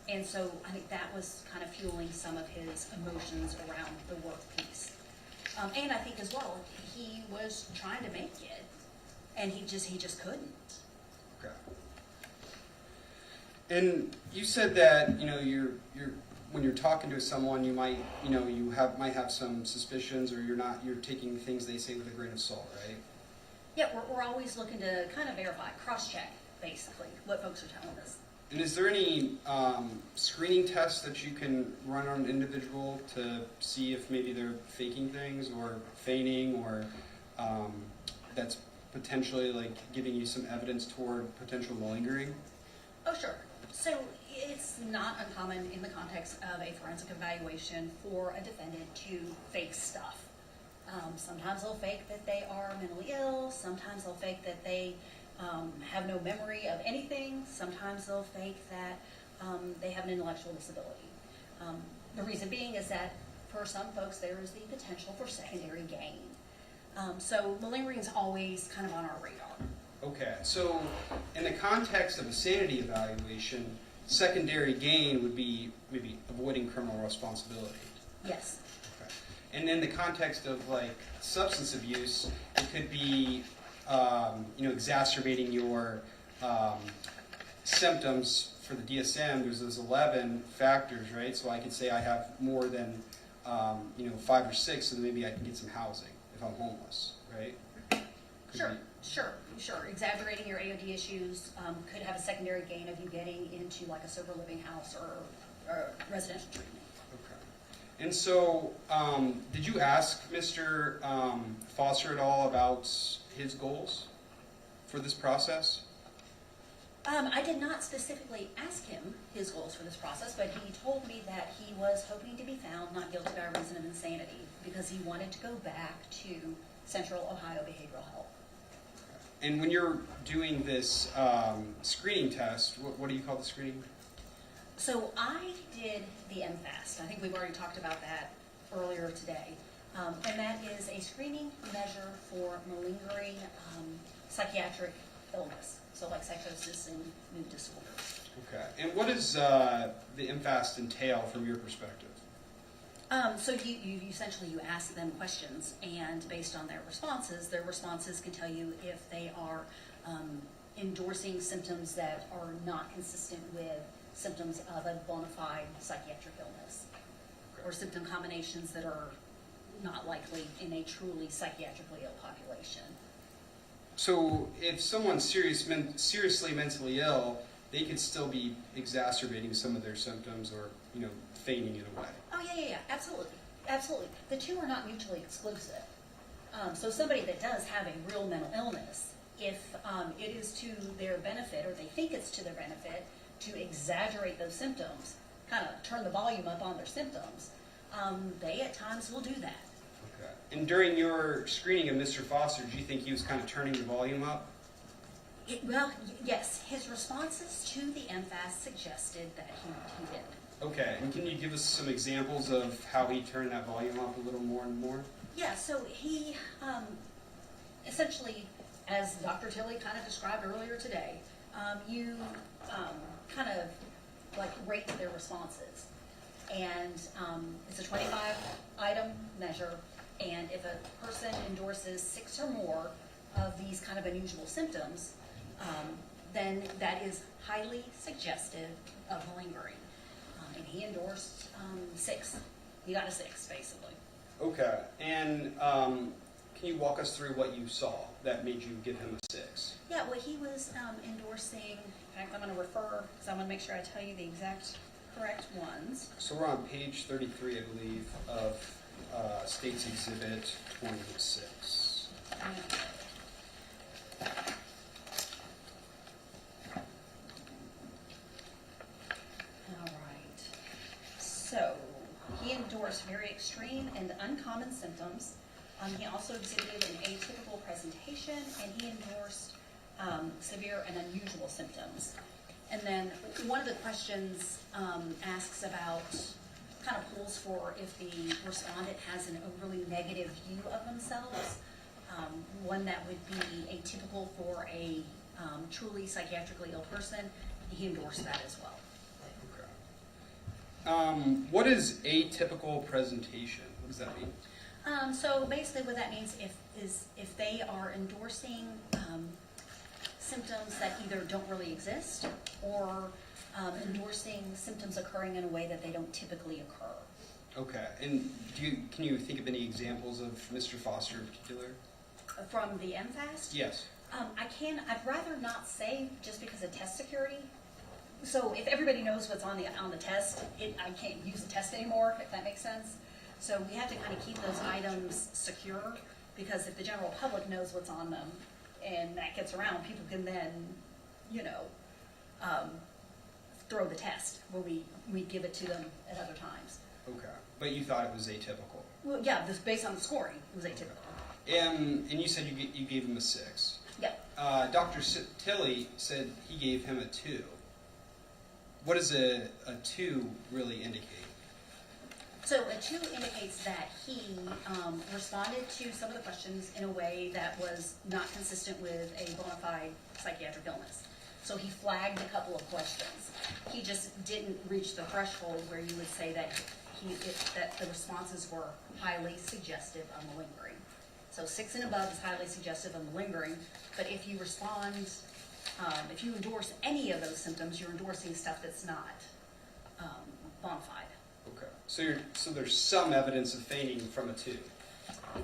And so I think that was kind of fueling some of his emotions around the work piece. And I think as well, he was trying to make it, and he just couldn't. Okay. And you said that you're when you're talking to someone, you might might have some suspicions, or you're taking things they say with a grain of salt, right? Yeah, we're always looking to kind of verify, cross-check, basically, what folks are telling us. And is there any screening tests that you can run on an individual to see if maybe they're faking things or feigning, or that's potentially like giving you some evidence toward potential malingering? Oh, sure. So It's not uncommon in the context of a forensic evaluation for a defendant to fake stuff. Sometimes they'll fake that they are mentally ill, sometimes they'll fake that they have no memory of anything, sometimes they'll fake that they have an intellectual disability. The reason being is that for some folks there is the potential for secondary gain. So malingering is always kind of on our radar. Okay, so in the context of a sanity evaluation, secondary gain would be maybe avoiding criminal responsibility. Yes. Okay. And in the context of like substance abuse, it could be exacerbating your symptoms. For the DSM, there's those 11 factors, right? So I could say I have more than 5 or 6, and maybe I can get some housing if I'm homeless, right? Sure. Exaggerating your AOD issues could have a secondary gain of you getting into like a sober living house or residential treatment. Okay. And so, did you ask Mr. Foster at all about his goals for this process? I did not specifically ask him his goals for this process, but he told me that he was hoping to be found not guilty by reason of insanity because he wanted to go back to Central Ohio Behavioral Health. And when you're doing this screening test, what do you call the screening? So I did the MFAST. I think we've already talked about that earlier today. And that is a screening measure for malingering psychiatric illness. So like psychosis and mood disorders. Okay. And what does the MFAST entail from your perspective? So you essentially you ask them questions, and based on their responses can tell you if they are endorsing symptoms that are not consistent with symptoms of a bona fide psychiatric illness, or symptom combinations that are not likely in a truly psychiatrically ill population. So if someone's seriously mentally ill, they could still be exacerbating some of their symptoms or, feigning it away. Oh, yeah, absolutely. The two are not mutually exclusive. So somebody that does have a real mental illness, if it is to their benefit, or they think it's to their benefit, to exaggerate those symptoms, kind of turn the volume up on their symptoms, they at times will do that. Okay. And during your screening of Mr. Foster, do you think he was kind of turning the volume up? Yes. His responses to the MFAS suggested that he did. Okay. And can you give us some examples of how he turned that volume up a little more and more? Yeah, so he essentially, as Dr. Tilley kind of described earlier today, you kind of like rate their responses. And it's a 25-item measure, and if a person endorses 6 or more of these kind of unusual symptoms, then that is highly suggestive of malingering. And he endorsed 6. He got a 6, basically. Okay. And can you walk us through what you saw that made you give him a 6? Yeah, well, he was endorsing, in fact, I'm going to refer, because I want to make sure I tell you the exact correct ones. So we're on page 33, I believe, of State's Exhibit 26. All right. So he endorsed very extreme and uncommon symptoms. He also exhibited an atypical presentation, and he endorsed severe and unusual symptoms. And then one of the questions asks about, kind of pulls for if the respondent has an overly negative view of themselves, one that would be atypical for a truly psychiatrically ill person. He endorsed that as well. Okay. What is atypical presentation? What does that mean? So basically what that means if they are endorsing symptoms that either don't really exist or endorsing symptoms occurring in a way that they don't typically occur. Okay. And can you think of any examples of Mr. Foster in particular? From the MFAST? Yes. I'd rather not say, just because of test security. So if everybody knows what's on the test, I can't use the test anymore, if that makes sense. So we have to kind of keep those items secure, because if the general public knows what's on them and that gets around, people can then, throw the test where we give it to them at other times. Okay, but you thought it was atypical. Well, yeah, this based on the scoring, it was atypical. And you said you gave him a 6. Yep. Dr. Tilley said he gave him a 2. What does a 2 really indicate? So a 2 indicates that he responded to some of the questions in a way that was not consistent with a bona fide psychiatric illness. So he flagged a couple of questions. He just didn't reach the threshold where you would say that that the responses were highly suggestive of malingering. So 6 and above is highly suggestive of malingering, but if you respond, if you endorse any of those symptoms, you're endorsing stuff that's not bona fide. Okay, so there's some evidence of feigning from a 2.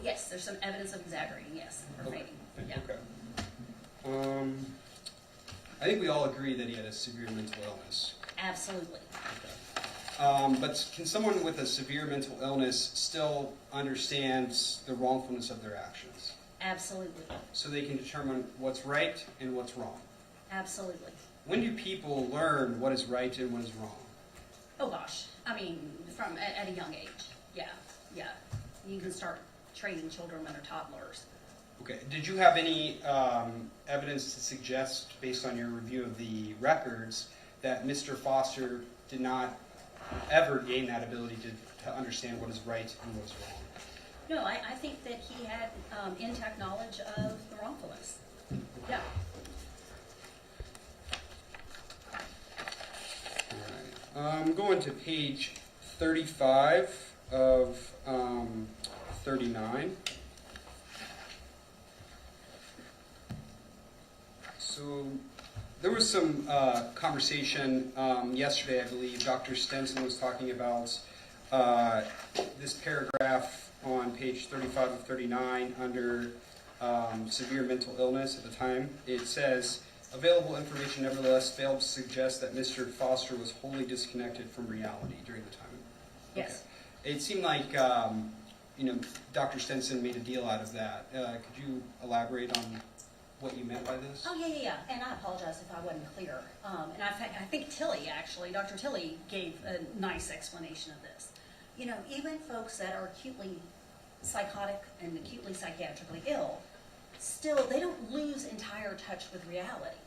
Yes, there's some evidence of exaggerating, yes, or Okay. faking. Yeah. Okay. I think we all agree that he had a severe mental illness. Absolutely. Okay. But can someone with a severe mental illness still understand the wrongfulness of their actions? Absolutely. So they can determine what's right and what's wrong? Absolutely. When do people learn what is right and what is wrong? Oh gosh, I mean, from at a young age. Yeah. You can start training children when they're toddlers. Okay. Did you have any evidence to suggest, based on your review of the records, that Mr. Foster did not ever gain that ability to understand what is right and what is wrong? No, I think that he had intact knowledge of the wrongfulness. Yeah. All right. I'm going to page 35 of 39. So there was some conversation yesterday, I believe. Dr. Stinson was talking about this paragraph on page 35 of 39 under severe mental illness at the time. It says, available information nevertheless failed to suggest that Mr. Foster was wholly disconnected from reality during the time. Yes. Okay. It seemed like Dr. Stinson made a deal out of that. Could you elaborate on what you meant by this? Oh, yeah. And I apologize if I wasn't clear. And I think Tilley, actually, Dr. Tilley gave a nice explanation of this. You know, even folks that are acutely psychotic and acutely psychiatrically ill, still, they don't lose entire touch with reality.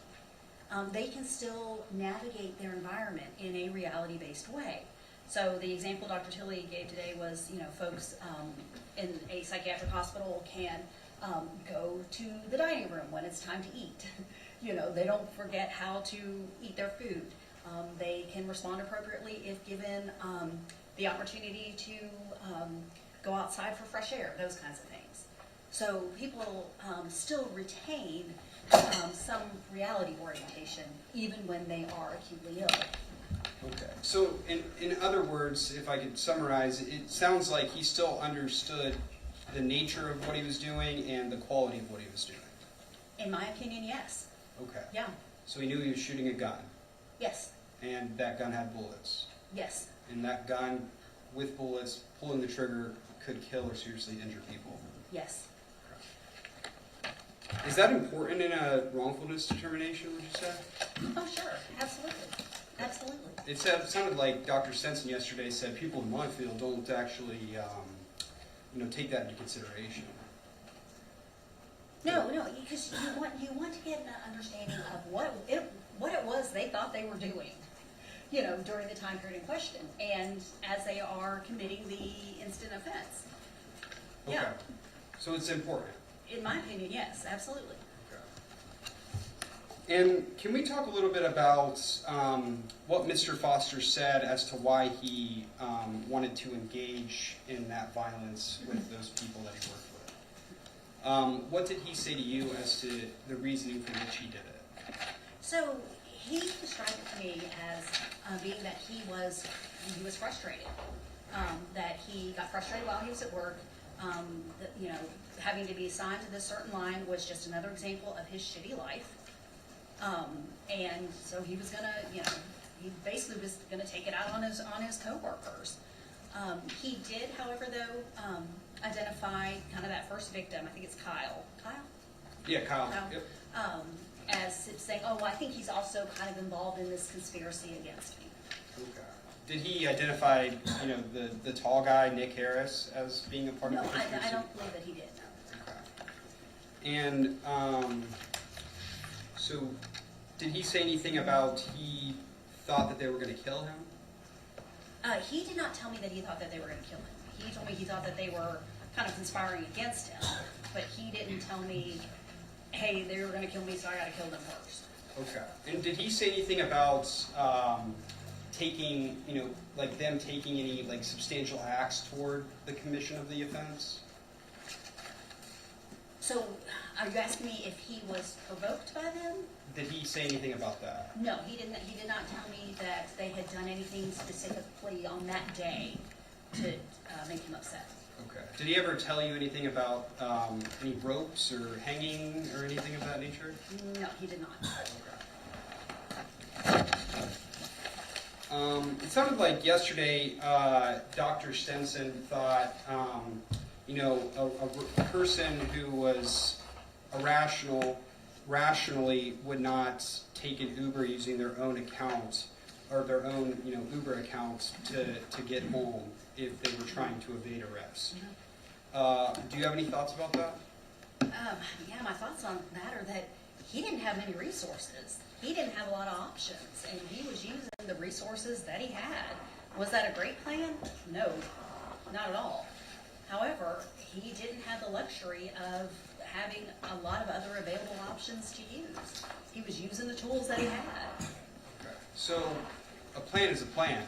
They can still navigate their environment in a reality-based way. So the example Dr. Tilley gave today was, folks in a psychiatric hospital can go to the dining room when it's time to eat. They don't forget how to eat their food. They can respond appropriately if given the opportunity to go outside for fresh air, those kinds of things. So people still retain some reality orientation even when they are acutely ill. Okay. So in other words, if I could summarize, it sounds like he still understood the nature of what he was doing and the quality of what he was doing. In my opinion, yes. Okay. Yeah. So he knew he was shooting a gun, Yes. and that gun had bullets. Yes. And that gun with bullets, pulling the trigger, could kill or seriously injure people. Yes. Is that important in a wrongfulness determination, would you say? Oh, sure. Absolutely. Absolutely. It sounded like Dr. Stinson yesterday said people in my field don't actually, take that into consideration. No, because you want to get an understanding of what it was they thought they were doing, during the time period in question, and as they are committing the instant offense. Okay. Yeah. So it's important. In my opinion, yes, absolutely. And can we talk a little bit about what Mr. Foster said as to why he wanted to engage in that violence with those people that he worked with? What did he say to you as to the reasoning for which he did it? So he described it to me as being that he was frustrated, that he got frustrated while he was at work. Having to be assigned to this certain line was just another example of his shitty life. And so he was gonna, he basically was gonna take it out on his coworkers. He did, however, though, identify kind of that first victim. I think it's Kyle. Kyle? Yeah, Kyle. Kyle. Yep. as saying, oh, well, I think he's also kind of involved in this conspiracy against me. Okay. Did he identify, the tall guy, Nick Harris, as being a part No, of the conspiracy? I don't believe that he did, no. Okay. And so did he say anything about he thought that they were going to kill him? He did not tell me that he thought that they were going to kill him. He told me he thought that they were kind of conspiring against him, but he didn't tell me, hey, they were going to kill me, so I got to kill them first. Okay. And did he say anything about taking, them taking any substantial acts toward the commission of the offense? So, are you asking me if he was provoked by them? Did he say anything about that? No, he didn't. He did not tell me that they had done anything specifically on that day to make him upset. Okay. Did he ever tell you anything about any ropes or hanging or anything of that nature? No, he did not. Okay. It sounded like yesterday Dr. Stinson thought, a person who was rationally would not take an Uber using their own account or their own, Uber account to get home if they were trying to evade arrest. Do you have any thoughts about that? Yeah, my thoughts on that are that he didn't have many resources. He didn't have a lot of options, and he was using the resources that he had. Was that a great plan? No, not at all. However, he didn't have the luxury of having a lot of other available options to use. He was using the tools that he had. Okay. So, a plan is a plan.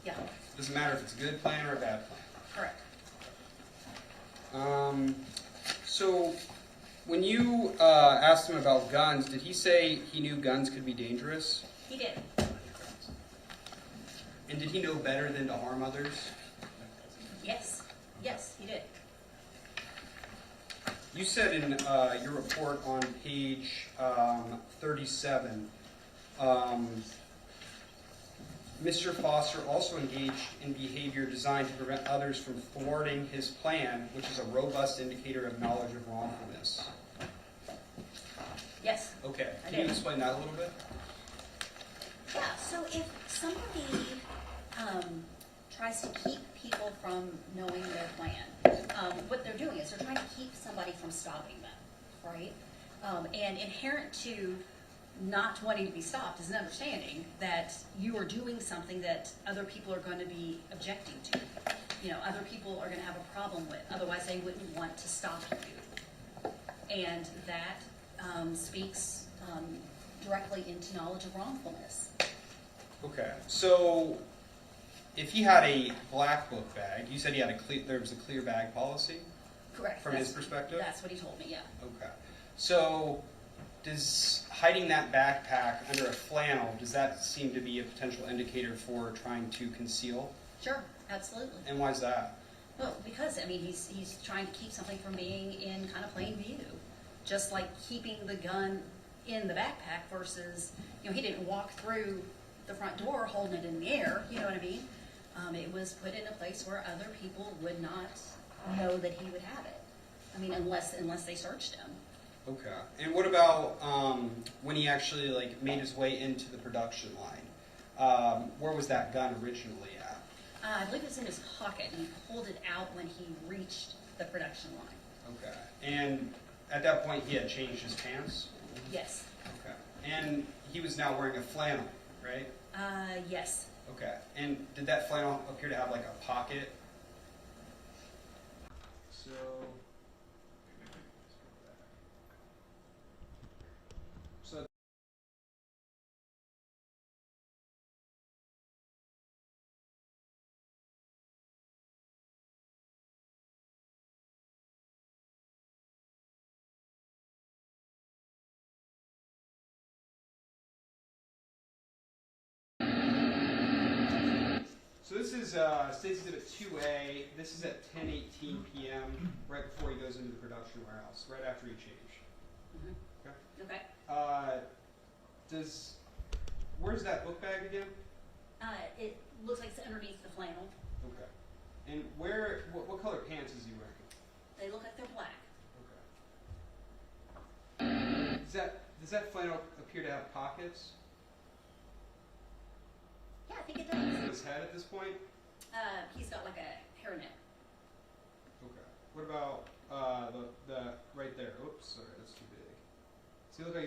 Yeah, Doesn't matter if it's a good plan or a bad plan. correct. So, when you asked him about guns, did he say he knew guns could be dangerous? He did. And did he know better than to harm others? Yes. Yes, he did. You said in your report on page 37, Mr. Foster also engaged in behavior designed to prevent others from thwarting his plan, which is a robust indicator of knowledge of wrongfulness. Yes. Okay, I can you did. explain that a little bit? Yeah, so if somebody tries to keep people from knowing their plan, what they're doing is they're trying to keep somebody from stopping them, right? And inherent to not wanting to be stopped is an understanding that you are doing something that other people are going to be objecting to. Other people are going to have a problem with. Otherwise, they wouldn't want to stop you. And that speaks directly into knowledge of wrongfulness. Okay, so if he had a black book bag, you said he had there was a clear bag policy Correct. from his perspective? That's what he told me, yeah. Okay. So does hiding that backpack under a flannel, does that seem to be a potential indicator for trying to conceal? Sure, absolutely. And why is that? Well, because, he's trying to keep something from being in kind of plain view. Just like keeping the gun in the backpack versus, he didn't walk through the front door holding it in the air, you know what I mean? It was put in a place where other people would not know that he would have it. Unless they searched him. Okay. And what about when he actually made his way into the production line? Where was that gun originally at? I believe it was in his pocket, and he pulled it out when he reached the production line. Okay. And at that point, he had changed his pants? Yes. Okay. And he was now wearing a flannel, right? Yes. Okay. And did that flannel appear to have a pocket? So. So this is State's Exhibit 2A. This is at 10:18 p.m. right before he goes into the production warehouse, right after he changed. Mm-hmm. Okay. Okay. Where's that book bag again? It looks like it's underneath the flannel. Okay. And what color pants is he wearing? They look like they're black. Okay. Does that flannel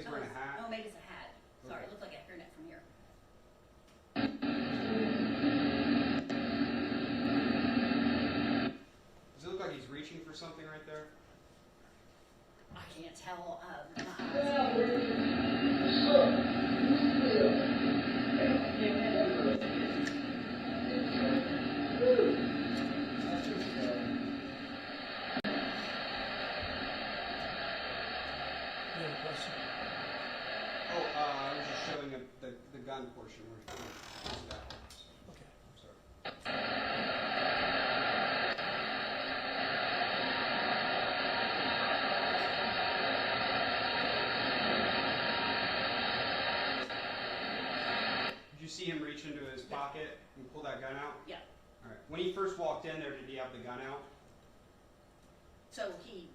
he's wearing a hat. Oh, maybe it's a hat. Sorry, it looked like a hairnet from here. Does it look like he's reaching for something right there? I can't tell. My eyes. You have a question? Oh, I was just showing the gun portion where he that works. Okay. I'm sorry. Did you see him reach into his pocket and pull that gun out? Yeah. All right. When he first walked in there, did he have the gun out? So he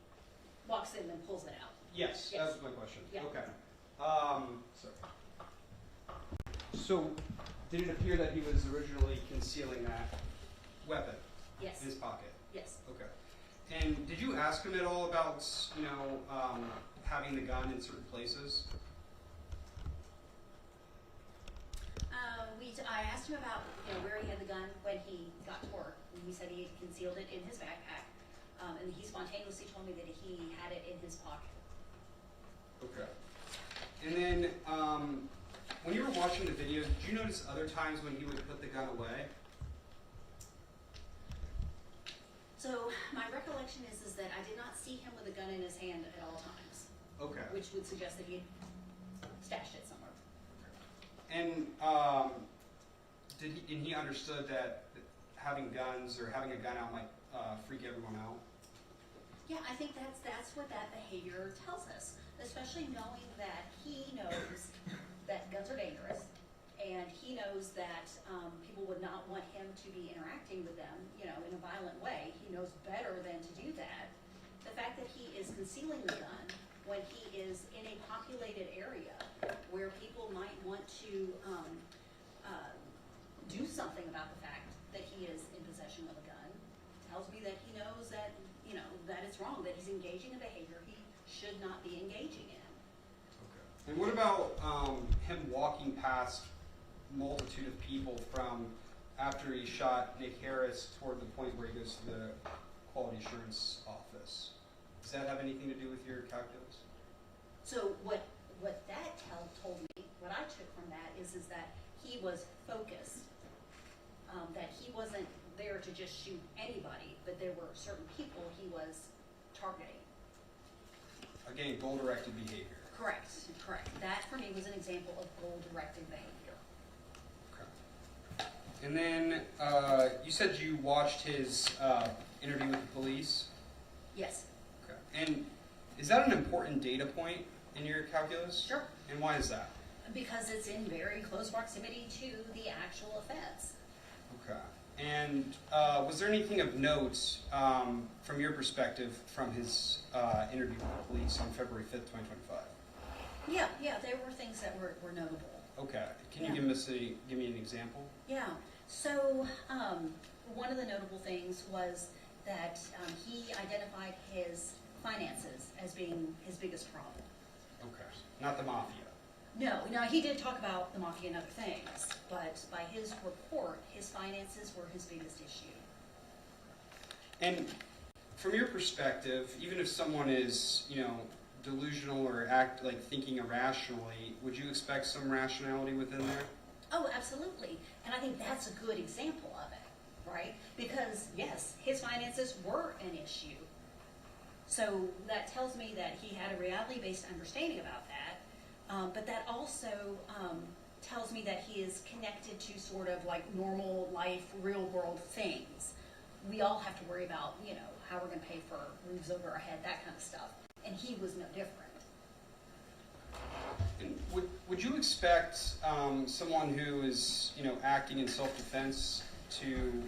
walks in and pulls it out. Yes, Yes. that was my question. Yeah. Okay. So, did it appear that he was originally concealing that weapon Yes. in his pocket? Yes. Okay. And did you ask him at all about, having the gun in certain places? I asked him about where he had the gun when he got to work, and he said he had concealed it in his backpack, and he spontaneously told me that he had it in his pocket. Okay. And then, when you were watching the video, did you notice other times when he would put the gun away? So my recollection is that I did not see him with a gun in his hand at all times, Okay. which would suggest that he had stashed it somewhere. And he understood that having guns or having a gun out might freak everyone out? Yeah, I think that's what that behavior tells us, especially knowing that he knows that guns are dangerous, and he knows that people would not want him to be interacting with them, in a violent way. He knows better than to do that. The fact that he is concealing the gun when he is in a populated area where people might want to do something about the fact that he is in possession of a gun tells me that he knows that, that it's wrong, that he's engaging in behavior he should not be engaging in. Okay. And what about him walking past multitude of people from after he shot Nick Harris toward the point where he goes to the quality assurance office? Does that have anything to do with your calculus? So what that told me, what I took from that is that he was focused, that he wasn't there to just shoot anybody, but there were certain people he was targeting. Again, goal-directed behavior. Correct. That for me was an example of goal-directed behavior. Okay. And then you said you watched his interview with the police? Yes. Okay. And is that an important data point in your calculus? Sure. And why is that? Because it's in very close proximity to the actual offense. Okay. And was there anything of note from your perspective from his interview with the police on February 5th, 2025? Yeah, there were things that were notable. Okay. Can you give me an example? Yeah. So one of the notable things was that he identified his finances as being his biggest problem. Okay. Not the mafia. No, he did talk about the mafia and other things, but by his report, his finances were his biggest issue. And from your perspective, even if someone is, delusional or thinking irrationally, would you expect some rationality within there? Oh, absolutely. And I think that's a good example of it, right? Because, yes, his finances were an issue. So that tells me that he had a reality-based understanding about that. But that also tells me that he is connected to sort of like normal life, real world things. We all have to worry about, how we're going to pay for roofs over our head, that kind of stuff. And he was no different. And would you expect someone who is, acting in self-defense to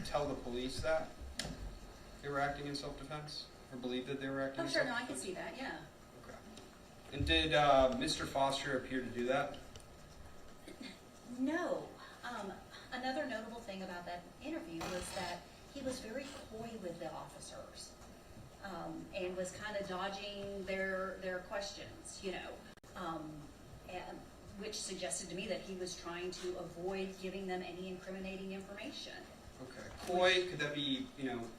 tell the police that they were acting in self-defense, or believe that they were acting Oh, in sure, no, self-defense? I can see that, yeah. Okay. And did Mr. Foster appear to do that? No. Another notable thing about that interview was that he was very coy with the officers and was kind of dodging their questions, and, which suggested to me that he was trying to avoid giving them any incriminating information. Okay. Coy, could that be,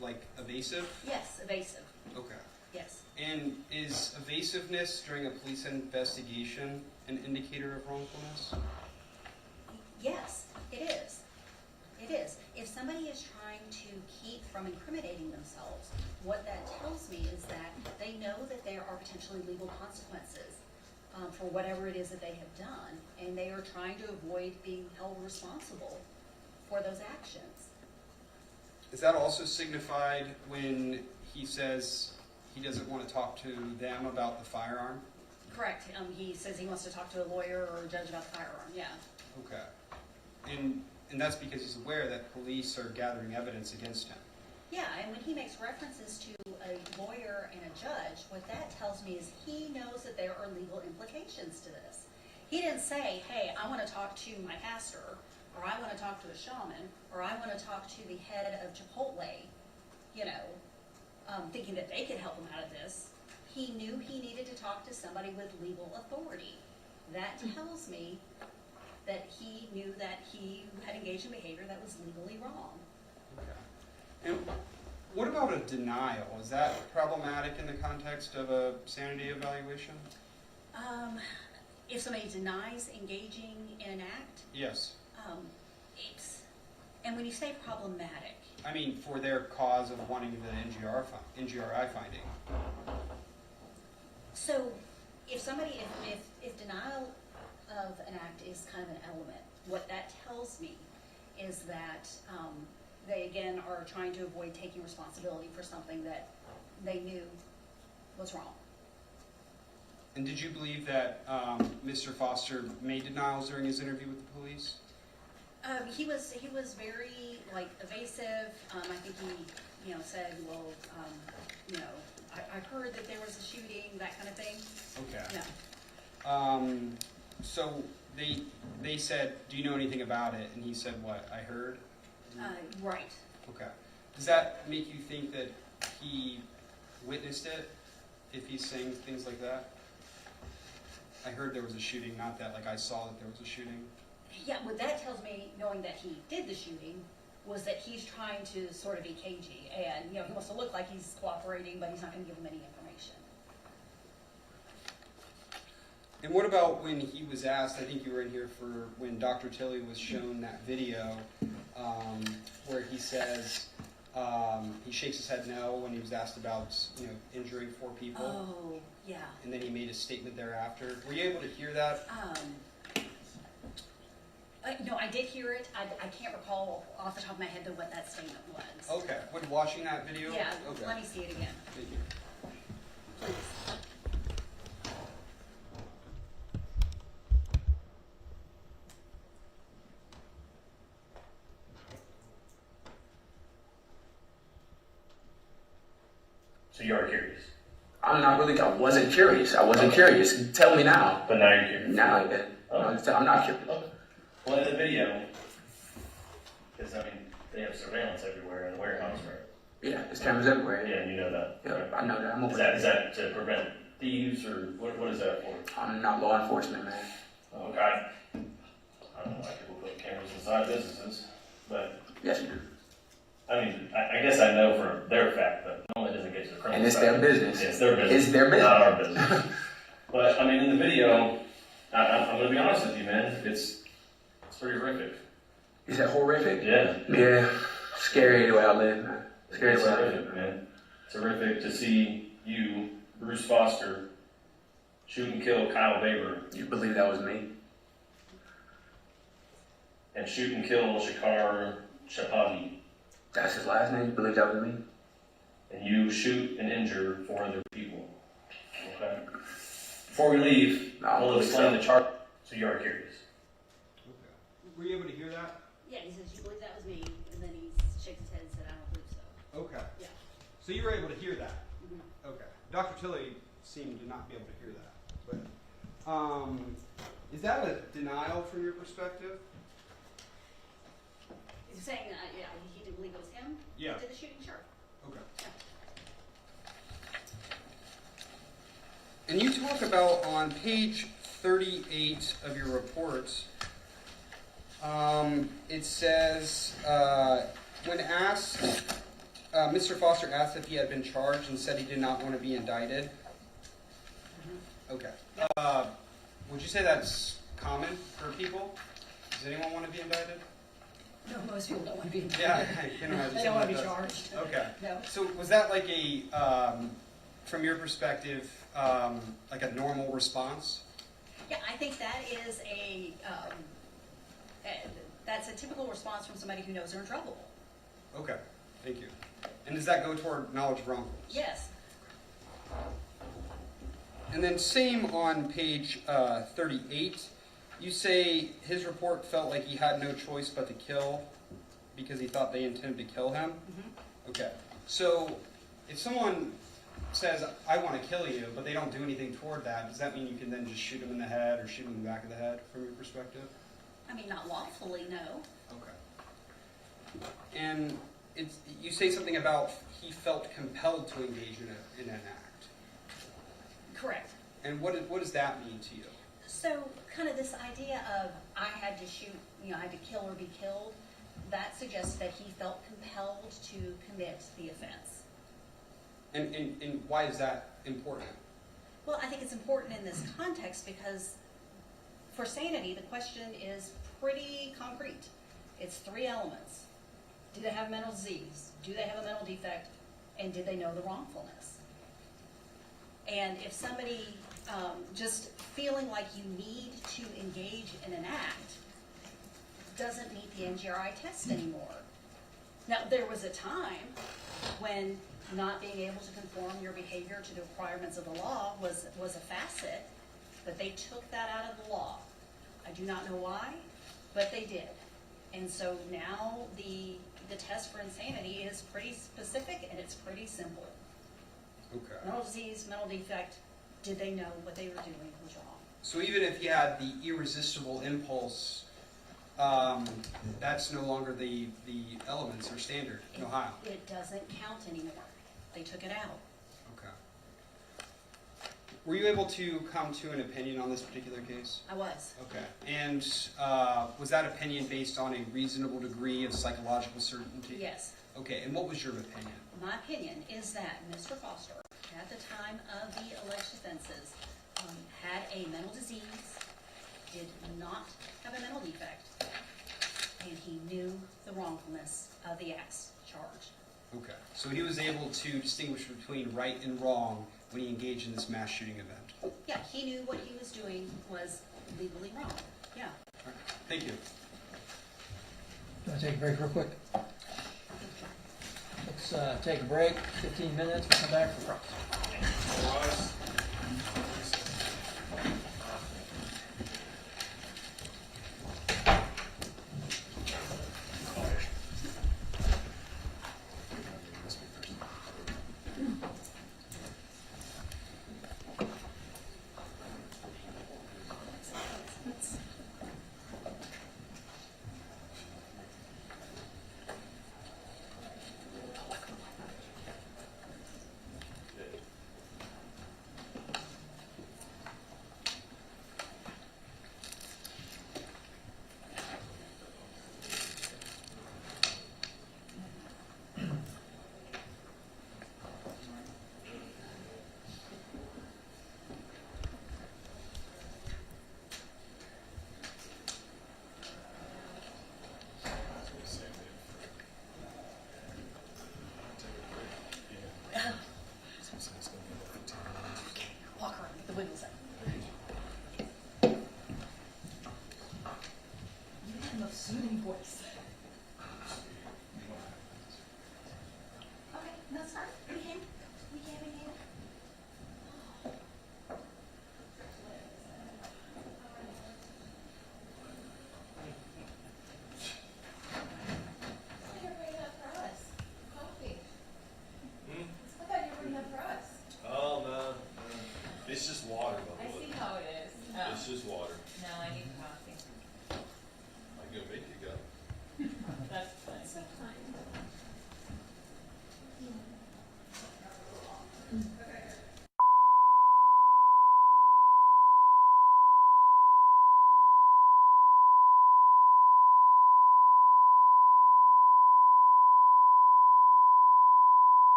like evasive? Yes, evasive, Okay. yes. And is evasiveness during a police investigation an indicator of wrongfulness? Yes, it is. It is. If somebody is trying to keep from incriminating themselves, what that tells me is that they know that there are potentially legal consequences for whatever it is that they have done, and they are trying to avoid being held responsible for those actions. Is that also signified when he says he doesn't want to talk to them about the firearm? Correct. He says he wants to talk to a lawyer or a judge about the firearm, yeah. Okay. And that's because he's aware that police are gathering evidence against him. Yeah, and when he makes references to a lawyer and a judge, what that tells me is he knows that there are legal implications to this. He didn't say, hey, I want to talk to my pastor, or I want to talk to a shaman, or I want to talk to the head of Chipotle, thinking that they could help him out of this. He knew he needed to talk to somebody with legal authority. That tells me that he knew that he had engaged in behavior that was legally wrong. Okay. And what about a denial? Is that problematic in the context of a sanity evaluation? If somebody denies engaging in an act, Yes. and when you say problematic, I mean, for their cause of wanting the NGRI finding. so if somebody, if denial of an act is kind of an element, what that tells me is that they again are trying to avoid taking responsibility for something that they knew was wrong. And did you believe that Mr. Foster made denials during his interview with the police? He was very evasive. I think he said, well, I heard that there was a shooting, that kind of thing. Okay. No. So they said, do you know anything about it? And he said, what? I heard? Right. Okay. Does that make you think that he witnessed it, if he's saying things like that? I heard there was a shooting, not that I saw that there was a shooting. Yeah, what that tells me, knowing that he did the shooting, was that he's trying to sort of be cagey, and he wants to look like he's cooperating, but he's not going to give them any information. And what about when he was asked, I think you were in here for when Dr. Tilley was shown that video, where he says, he shakes his head no when he was asked about, injuring 4 people. Oh, yeah. And then he made a statement thereafter. Were you able to hear that? No, I did hear it. I can't recall off the top of my head though what that statement was. Okay. When watching that video? Yeah, Okay. let me see it again, Thank you. please. So you are curious. I'm not really. I wasn't curious. I wasn't curious. Tell me now. But now you're curious. Now, no, I'm not curious. Okay. Well, in the video, because they have surveillance everywhere in the warehouse, right? Yeah, there's cameras everywhere. Yeah, and you know that. Yeah, right? I know that. I'm Is aware. that to prevent thieves, or what is that for? I'm not law enforcement, man. Okay. I don't know why people put cameras inside businesses, but Yes, you do. I guess I know for their fact, but normally it doesn't get to the criminal And it's side. their business. Yeah, it's their business. It's their business. Not our business. But in the video, I'm going to be honest with you, man. It's pretty horrific. Is that horrific? Yeah. Yeah. Scary the way I live, man. Scary It's the way I horrific, live. man. It's horrific to see you, Bruce Foster, shoot and kill Kyle Baber, You believe that was me? and shoot and kill Shakar Shapagi, That's his last name? You believe that was me? and you shoot and injure 4 other people. Okay? Before we leave, No, I we'll believe explain so. the charge, so you are curious. Okay. Were you able to hear that? Yeah, he says, you believe that was me, and then he shakes his head and said, I don't believe so. Okay. Yeah. So you were able to hear that? Mhm. Okay. Dr. Tilley seemed to not be able to hear that. But is that a denial from your perspective? He's saying, he didn't believe it was him? Yeah. Who did the shooting? Sure. Okay. Yeah. And you talk about on page 38 of your report, it says, when asked, Mr. Foster asked if he had been charged and said he did not want to be indicted. Okay. Would you say that's common for people? Does anyone want to be indicted? No, most people don't want to be indicted. Yeah, I can imagine. They don't want to be someone does. charged. Okay. No. So was that like a, from your perspective, like a normal response? Yeah, I think that is that's a typical response from somebody who knows they're in trouble. Okay, thank you. And does that go toward knowledge of wrongfulness? Yes. And then same on page 38, you say his report felt like he had no choice but to kill because he thought they intended to kill him. Mm-hmm. Okay, so if someone says, I want to kill you, but they don't do anything toward that, does that mean you can then just shoot him in the head or shoot him in the back of the head from your perspective? I mean, not lawfully, no. Okay. And you say something about he felt compelled to engage in an act. Correct. And what does that mean to you? So, kind of this idea of I had to shoot, I had to kill or be killed, that suggests that he felt compelled to commit the offense. And why is that important? Well, I think it's important in this context because for sanity, the question is pretty concrete. It's 3 elements. Do they have mental disease? Do they have a mental defect? And did they know the wrongfulness? And if somebody just feeling like you need to engage in an act doesn't meet the NGRI test anymore. Now, there was a time when not being able to conform your behavior to the requirements of the law was a facet, but they took that out of the law. I do not know why, but they did. And so now the test for insanity is pretty specific and it's pretty simple. Okay. Mental disease, mental defect, did they know what they were doing was wrong? So even if you had the irresistible impulse, that's no longer the elements or standard in Ohio. It doesn't count anymore. They took it out. Okay. Were you able to come to an opinion on this particular case? I was. Okay. And was that opinion based on a reasonable degree of psychological certainty? Yes. Okay. And what was your opinion? My opinion is that Mr. Foster, at the time of the alleged offenses, had a mental disease, did not have a mental defect, and he knew the wrongfulness of the acts charged. Okay. So he was able to distinguish between right and wrong when he engaged in this mass shooting event. Yeah, he knew what he was doing was legally wrong. Yeah. All right. Thank you. Do you want to take a break real quick? Let's take a break, 15 minutes, we'll come back for cross.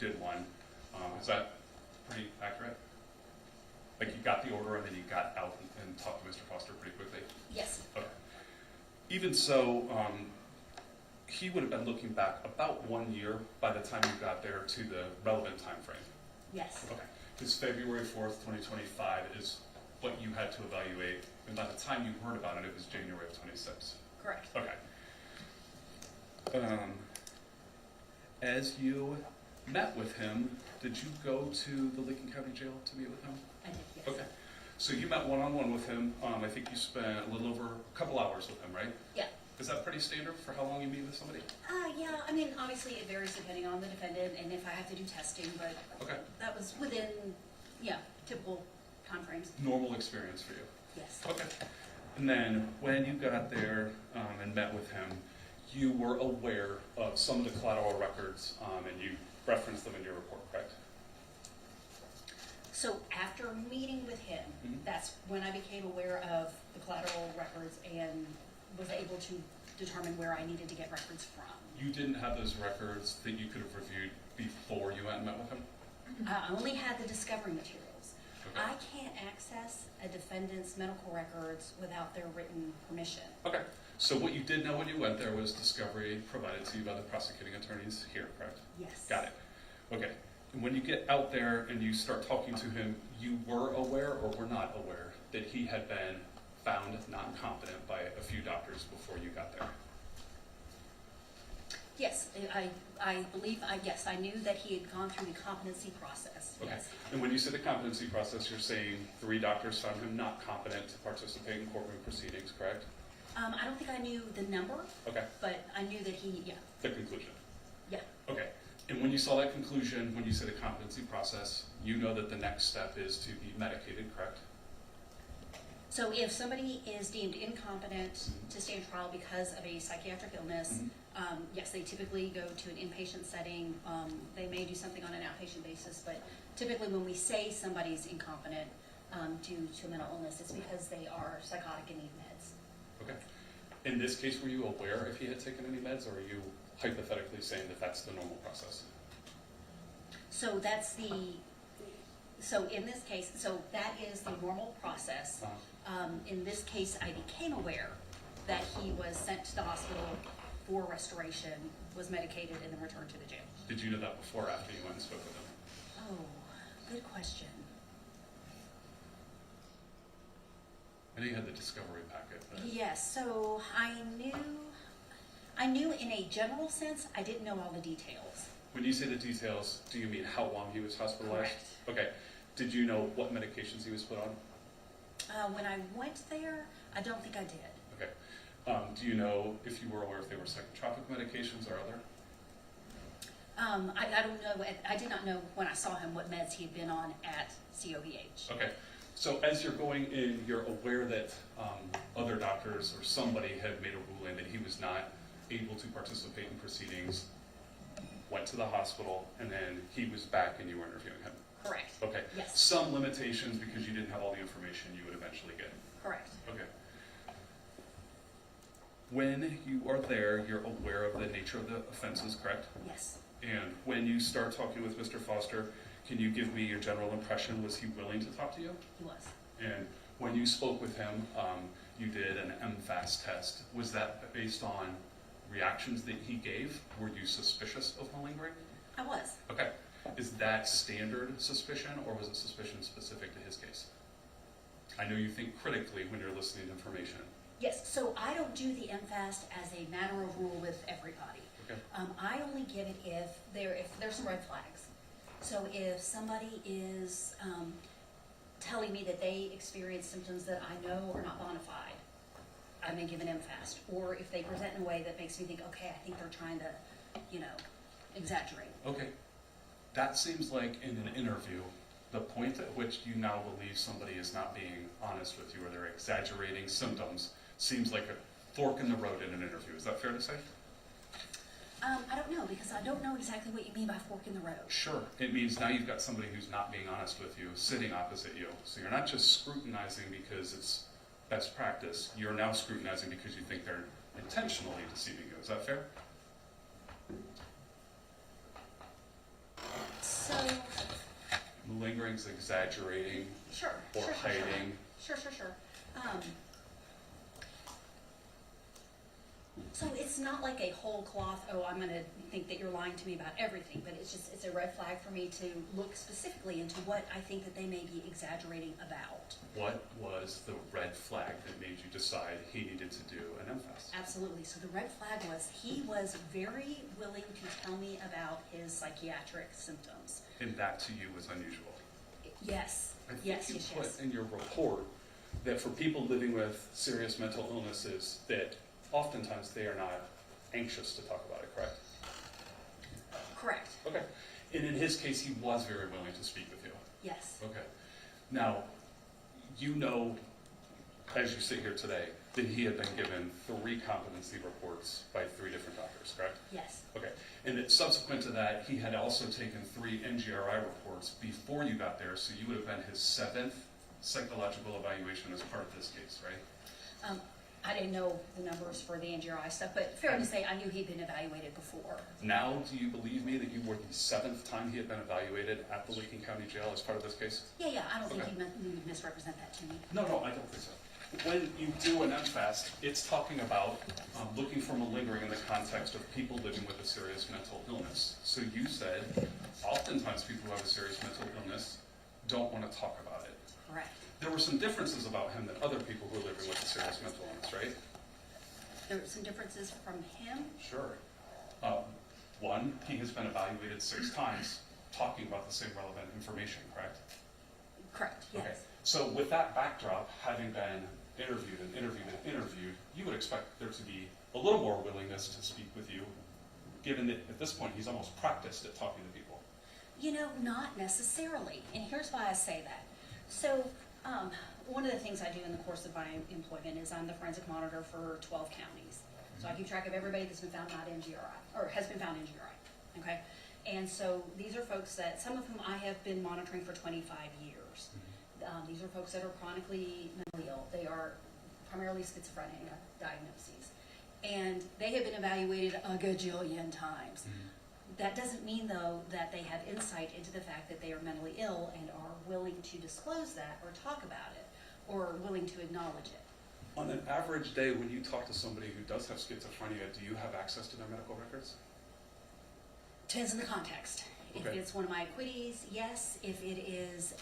did one. Is that pretty accurate? Like you got the order and then you got out and talked to Mr. Foster pretty quickly? Yes, Okay. Even so, he would have been looking back about 1 year by the time you got there to the relevant time frame. yes, Okay. Because February 4th, 2025 is what you had to evaluate, and by the time you heard about it, it was January of 26. correct. Okay. As you met with him, did you go to the Lincoln County Jail to meet with him? I did, yes. Okay. So you met one-on-one with him. I think you spent a little over a couple hours with him, right? Yeah. Is that pretty standard for how long you meet with somebody? Yeah, I mean, obviously it varies depending on the defendant and if I have to do testing, but Okay. that was within, yeah, typical timeframes. Normal experience for you. Yes. Okay. And then when you got there and met with him, you were aware of some of the collateral records and you referenced them in your report, correct? So after meeting with him, Mhm. that's when I became aware of the collateral records and was able to determine where I needed to get records from. You didn't have those records that you could have reviewed before you went and met with him? I only had the discovery materials. Okay. I can't access a defendant's medical records without their written permission. Okay. So what you did know when you went there was discovery provided to you by the prosecuting attorneys here, correct? Yes. Got it. Okay. And when you get out there and you start talking to him, you were aware or were not aware that he had been found not competent by a few doctors before you got there? Yes, I believe, yes, I knew that he had gone through the competency process, Okay. yes. And when you say the competency process, you're saying 3 doctors found him not competent to participate in courtroom proceedings, correct? I don't think I knew the number, Okay. but I knew that he, yeah, The conclusion. yeah. Okay. And when you saw that conclusion, when you say the competency process, you know that the next step is to be medicated, correct? So if somebody is deemed incompetent to stand trial because of a psychiatric illness, yes, they typically go to an inpatient setting. They may do something on an outpatient basis, but typically when we say somebody's incompetent due to a mental illness, it's because they are psychotic and need meds. Okay. In this case, were you aware if he had taken any meds, or are you hypothetically saying that that's the normal process? So that's so in this case, so that is the normal process. In this case, I became aware that he was sent to the hospital for restoration, was medicated, and then returned to the jail. Did you know that before or after you went and spoke with him? Oh, good question. I know you had the discovery packet, but Yes, so I knew in a general sense, I didn't know all the details. when you say the details, do you mean how long he was hospitalized? Correct. Okay. Did you know what medications he was put on? When I went there, I don't think I did. Okay. Do you know if you were aware if they were psychotropic medications or other? I don't know, I did not know when I saw him what meds he had been on at COVH. Okay. So as you're going in, you're aware that other doctors or somebody had made a ruling that he was not able to participate in proceedings, went to the hospital, and then he was back and you were interviewing him. Correct. Okay. Yes. Some limitations because you didn't have all the information you would eventually get. Correct. Okay. When you are there, you're aware of the nature of the offenses, correct? Yes. And when you start talking with Mr. Foster, can you give me your general impression? Was he willing to talk to you? He was. And when you spoke with him, you did an MFAS test. Was that based on reactions that he gave? Were you suspicious of malingering? I was. Okay. Is that standard suspicion, or was it suspicion specific to his case? I know you think critically when you're listening to information. Yes, so I don't do the MFAST as a matter of rule with everybody. Okay. I only give it if there's some red flags. So if somebody is telling me that they experience symptoms that I know are not bona fide, I may give an MFAST. Or if they present in a way that makes me think, okay, I think they're trying to, exaggerate. Okay. That seems like in an interview, the point at which you now believe somebody is not being honest with you or they're exaggerating symptoms seems like a fork in the road in an interview. Is that fair to say? I don't know, because I don't know exactly what you mean by fork in the road. Sure. It means now you've got somebody who's not being honest with you sitting opposite you. So you're not just scrutinizing because it's best practice. You're now scrutinizing because you think they're intentionally deceiving you. Is that fair? malingering, exaggerating, Sure. or sure, hiding? Sure. So it's not like a whole cloth, oh, I'm gonna think that you're lying to me about everything, but it's a red flag for me to look specifically into what I think that they may be exaggerating about. What was the red flag that made you decide he needed to do an MFAS? Absolutely. So the red flag was he was very willing to tell me about his psychiatric symptoms. And that to you was unusual. Yes. I think Yes, you yes, put yes. in your report that for people living with serious mental illnesses, that oftentimes they are not anxious to talk about it, correct? Correct. Okay. And in his case, he was very willing to speak with you. Yes. Okay. Now, you know, as you sit here today, that he had been given 3 competency reports by 3 different doctors, correct? Yes. Okay. And that subsequent to that, he had also taken 3 NGRI reports before you got there, so you would have been his 7th psychological evaluation as part of this case, right? I didn't know the numbers for the NGRI stuff, but fair to say, I knew he'd been evaluated before. Now, do you believe me that you were the 7th time he had been evaluated at the Lincoln County Jail as part of this case? Yeah, I don't think Okay. you would misrepresent that to me. No, I don't think so. When you do an MFAS, it's talking about looking for malingering in the context of people living with a serious mental illness. So you said, oftentimes people who have a serious mental illness don't want to talk about it. Correct. There were some differences about him than other people who are living with a serious mental illness, right? There were some differences from him. Sure. One, he has been evaluated 6 times talking about the same relevant information, correct? Correct, yes. Okay. So with that backdrop, having been interviewed, you would expect there to be a little more willingness to speak with you, given that at this point he's almost practiced at talking to people. You know, not necessarily. And here's why I say that. So, one of the things I do in the course of my employment is I'm the forensic monitor for 12 counties. So I keep track of everybody that's been found not NGRI, or has been found NGRI, okay? And so these are folks that, some of whom I have been monitoring for 25 years. These are folks that are chronically mentally ill. They are primarily schizophrenia diagnoses. And they have been evaluated a gajillion times. That doesn't mean, though, that they have insight into the fact that they are mentally ill and are willing to disclose that or talk about it or willing to acknowledge it. On an average day, when you talk to somebody who does have schizophrenia, do you have access to their medical records? Depends on the context. If Okay. it's one of my equities, yes. If it is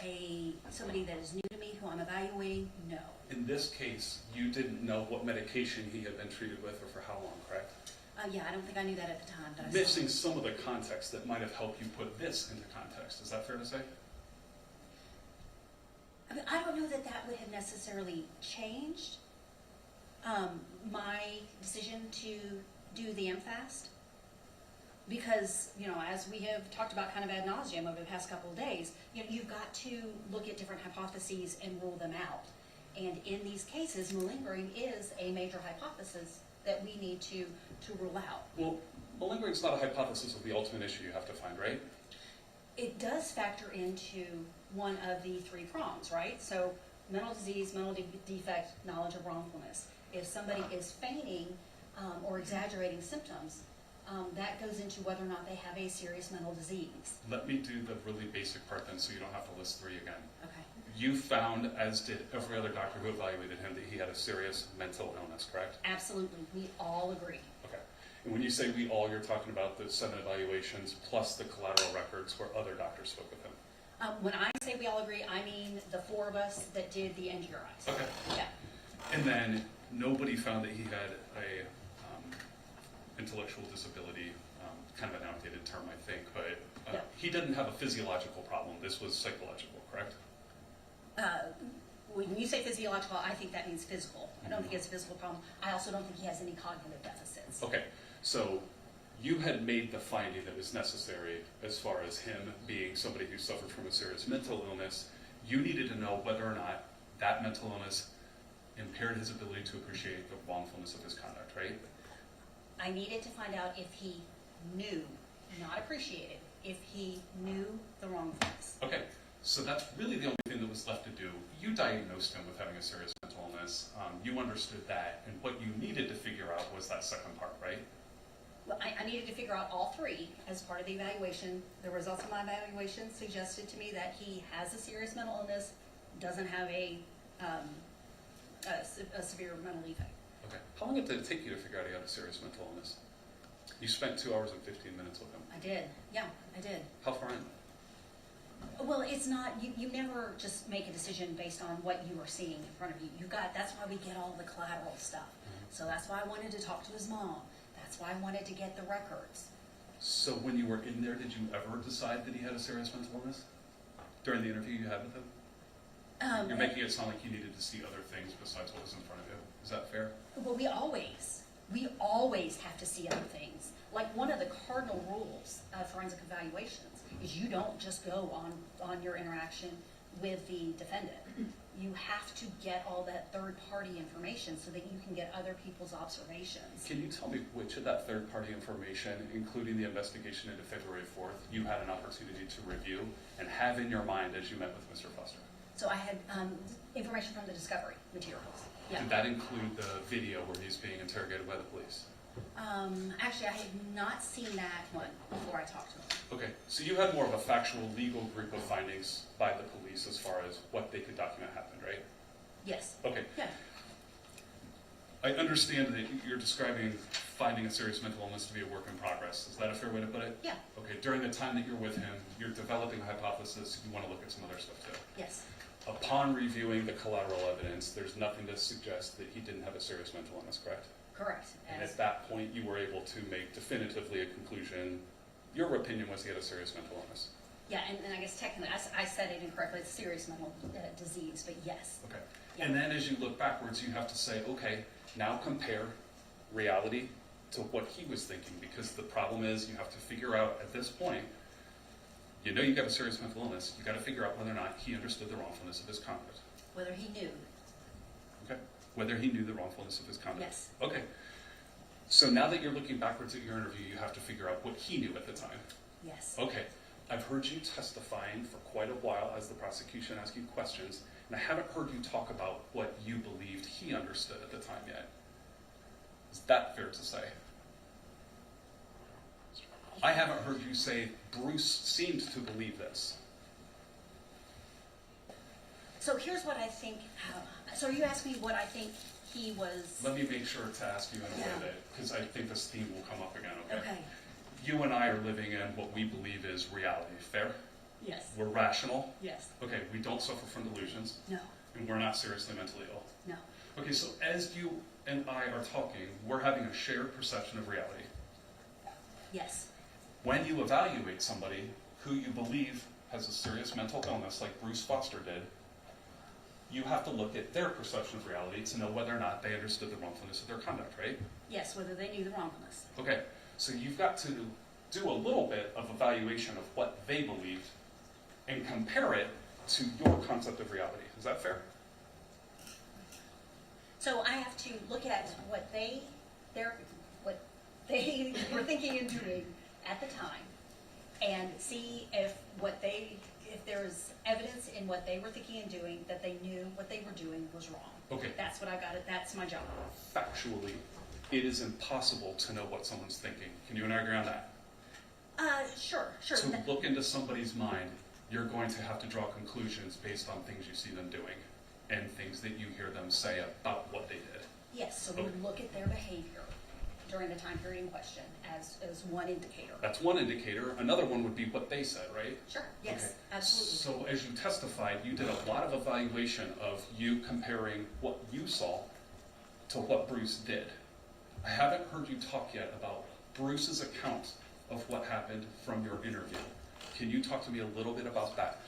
somebody that is new to me who I'm evaluating, no. In this case, you didn't know what medication he had been treated with or for how long, correct? Yeah, I don't think I knew that at the time. But I Missing saw it. some of the context that might have helped you put this into context. Is that fair to say? I mean, I don't know that that would have necessarily changed my decision to do the MFAST. Because, you know, as we have talked about kind of ad nauseum over the past couple of days, you know, you've got to look at different hypotheses and rule them out. And in these cases, malingering is a major hypothesis that we need to rule out. Well, malingering is not a hypothesis of the ultimate issue you have to find, right? It does factor into one of the 3 prongs, right? So mental disease, mental defect, knowledge of wrongfulness. If somebody is feigning or exaggerating symptoms, that goes into whether or not they have a serious mental disease. Let me do the really basic part then so you don't have to list 3 again. Okay. You found, as did every other doctor who evaluated him, that he had a serious mental illness, correct? Absolutely. We all agree. Okay. And when you say we all, you're talking about the 7 evaluations plus the collateral records where other doctors spoke with him. When I say we all agree, I mean the 4 of us that did the NGRIs. Okay. Yeah. And then nobody found that he had a intellectual disability, kind of an outdated term, I think, but Yeah. he didn't have a physiological problem. This was psychological, correct? When you say physiological, I think that means physical. I don't think it's a physical problem. I also don't think he has any cognitive deficits. Okay, so you had made the finding that was necessary as far as him being somebody who suffered from a serious mental illness. You needed to know whether or not that mental illness impaired his ability to appreciate the wrongfulness of his conduct, right? I needed to find out if he knew, not appreciated, if he knew the wrongfulness. Okay, so that's really the only thing that was left to do. You diagnosed him with having a serious mental illness. You understood that, and what you needed to figure out was that second part, right? Well, I needed to figure out all three as part of the evaluation. The results of my evaluation suggested to me that he has a serious mental illness, doesn't have a severe mental defect. Okay. How long did it take you to figure out he had a serious mental illness? You spent 2 hours and 15 minutes with him. I did, yeah, I did. How far in? Well, it's not, you never just make a decision based on what you are seeing in front of you. That's why we get all the collateral stuff. So that's why I wanted to talk to his mom. That's why I wanted to get the records. So when you were in there, did you ever decide that he had a serious mental illness? During the interview you had with him? You're making it sound like you needed to see other things besides what was in front of you. Is that fair? Well, we always have to see other things. Like one of the cardinal rules of forensic evaluations is you don't just go on your interaction with the defendant. You have to get all that third-party information so that you can get other people's observations. Can you tell me which of that third-party information, including the investigation into February 4th, you had an opportunity to review and have in your mind as you met with Mr. Foster? So I had information from the discovery materials. Yeah. Did that include the video where he's being interrogated by the police? Actually, I had not seen that one before I talked to him. Okay, so you had more of a factual legal group of findings by the police as far as what they could document happened, right? Yes. Okay. Yeah. I understand that you're describing finding a serious mental illness to be a work in progress. Is that a fair way to put it? Yeah. Okay, during the time that you're with him, you're developing a hypothesis, you want to look at some other stuff too. Yes. Upon reviewing the collateral evidence, there's nothing to suggest that he didn't have a serious mental illness, correct? Correct. And at that point, you were able to make definitively a conclusion. Your opinion was he had a serious mental illness. Yeah, and I guess technically, I said it incorrectly, it's serious mental disease, but yes. Okay. Yeah. And then as you look backwards, you have to say, okay, now compare reality to what he was thinking, because the problem is you have to figure out at this point, you know you got a serious mental illness, you got to figure out whether or not he understood the wrongfulness of his conduct. Whether he knew. Okay. Whether he knew the wrongfulness of his conduct. Yes. Okay. So now that you're looking backwards at your interview, you have to figure out what he knew at the time. Yes. Okay. I've heard you testifying for quite a while as the prosecution asked you questions, and I haven't heard you talk about what you believed he understood at the time yet. Is that fair to say? I haven't heard you say Bruce seemed to believe this. So here's what I think, so are you asking me what I think he was? Let me make sure to ask you in a way Yeah. that, because I think this theme will come up again, okay? Okay. You and I are living in what we believe is reality, fair? Yes. We're rational. Yes. Okay, we don't suffer from delusions, No. and we're not seriously mentally ill. No. Okay, so as you and I are talking, we're having a shared perception of reality. Yes. When you evaluate somebody who you believe has a serious mental illness, like Bruce Foster did, you have to look at their perception of reality to know whether or not they understood the wrongfulness of their conduct, right? Yes, whether they knew the wrongfulness. Okay, so you've got to do a little bit of evaluation of what they believed and compare it to your concept of reality. Is that fair? So I have to look at what they were thinking and doing at the time, and see if there's evidence in what they were thinking and doing that they knew what they were doing was wrong. Okay. That's what I got. That's my job. Factually, it is impossible to know what someone's thinking. Can you and I agree on that? Sure. To look into somebody's mind, you're going to have to draw conclusions based on things you see them doing and things that you hear them say about what they did. Yes, so we would look at their behavior during the time period in question as one indicator. That's one indicator. Another one would be what they said, right? Sure, yes, Okay. absolutely. So as you testified, you did a lot of evaluation of you comparing what you saw to what Bruce did. I haven't heard you talk yet about Bruce's account of what happened from your interview. Can you talk to me a little bit about that?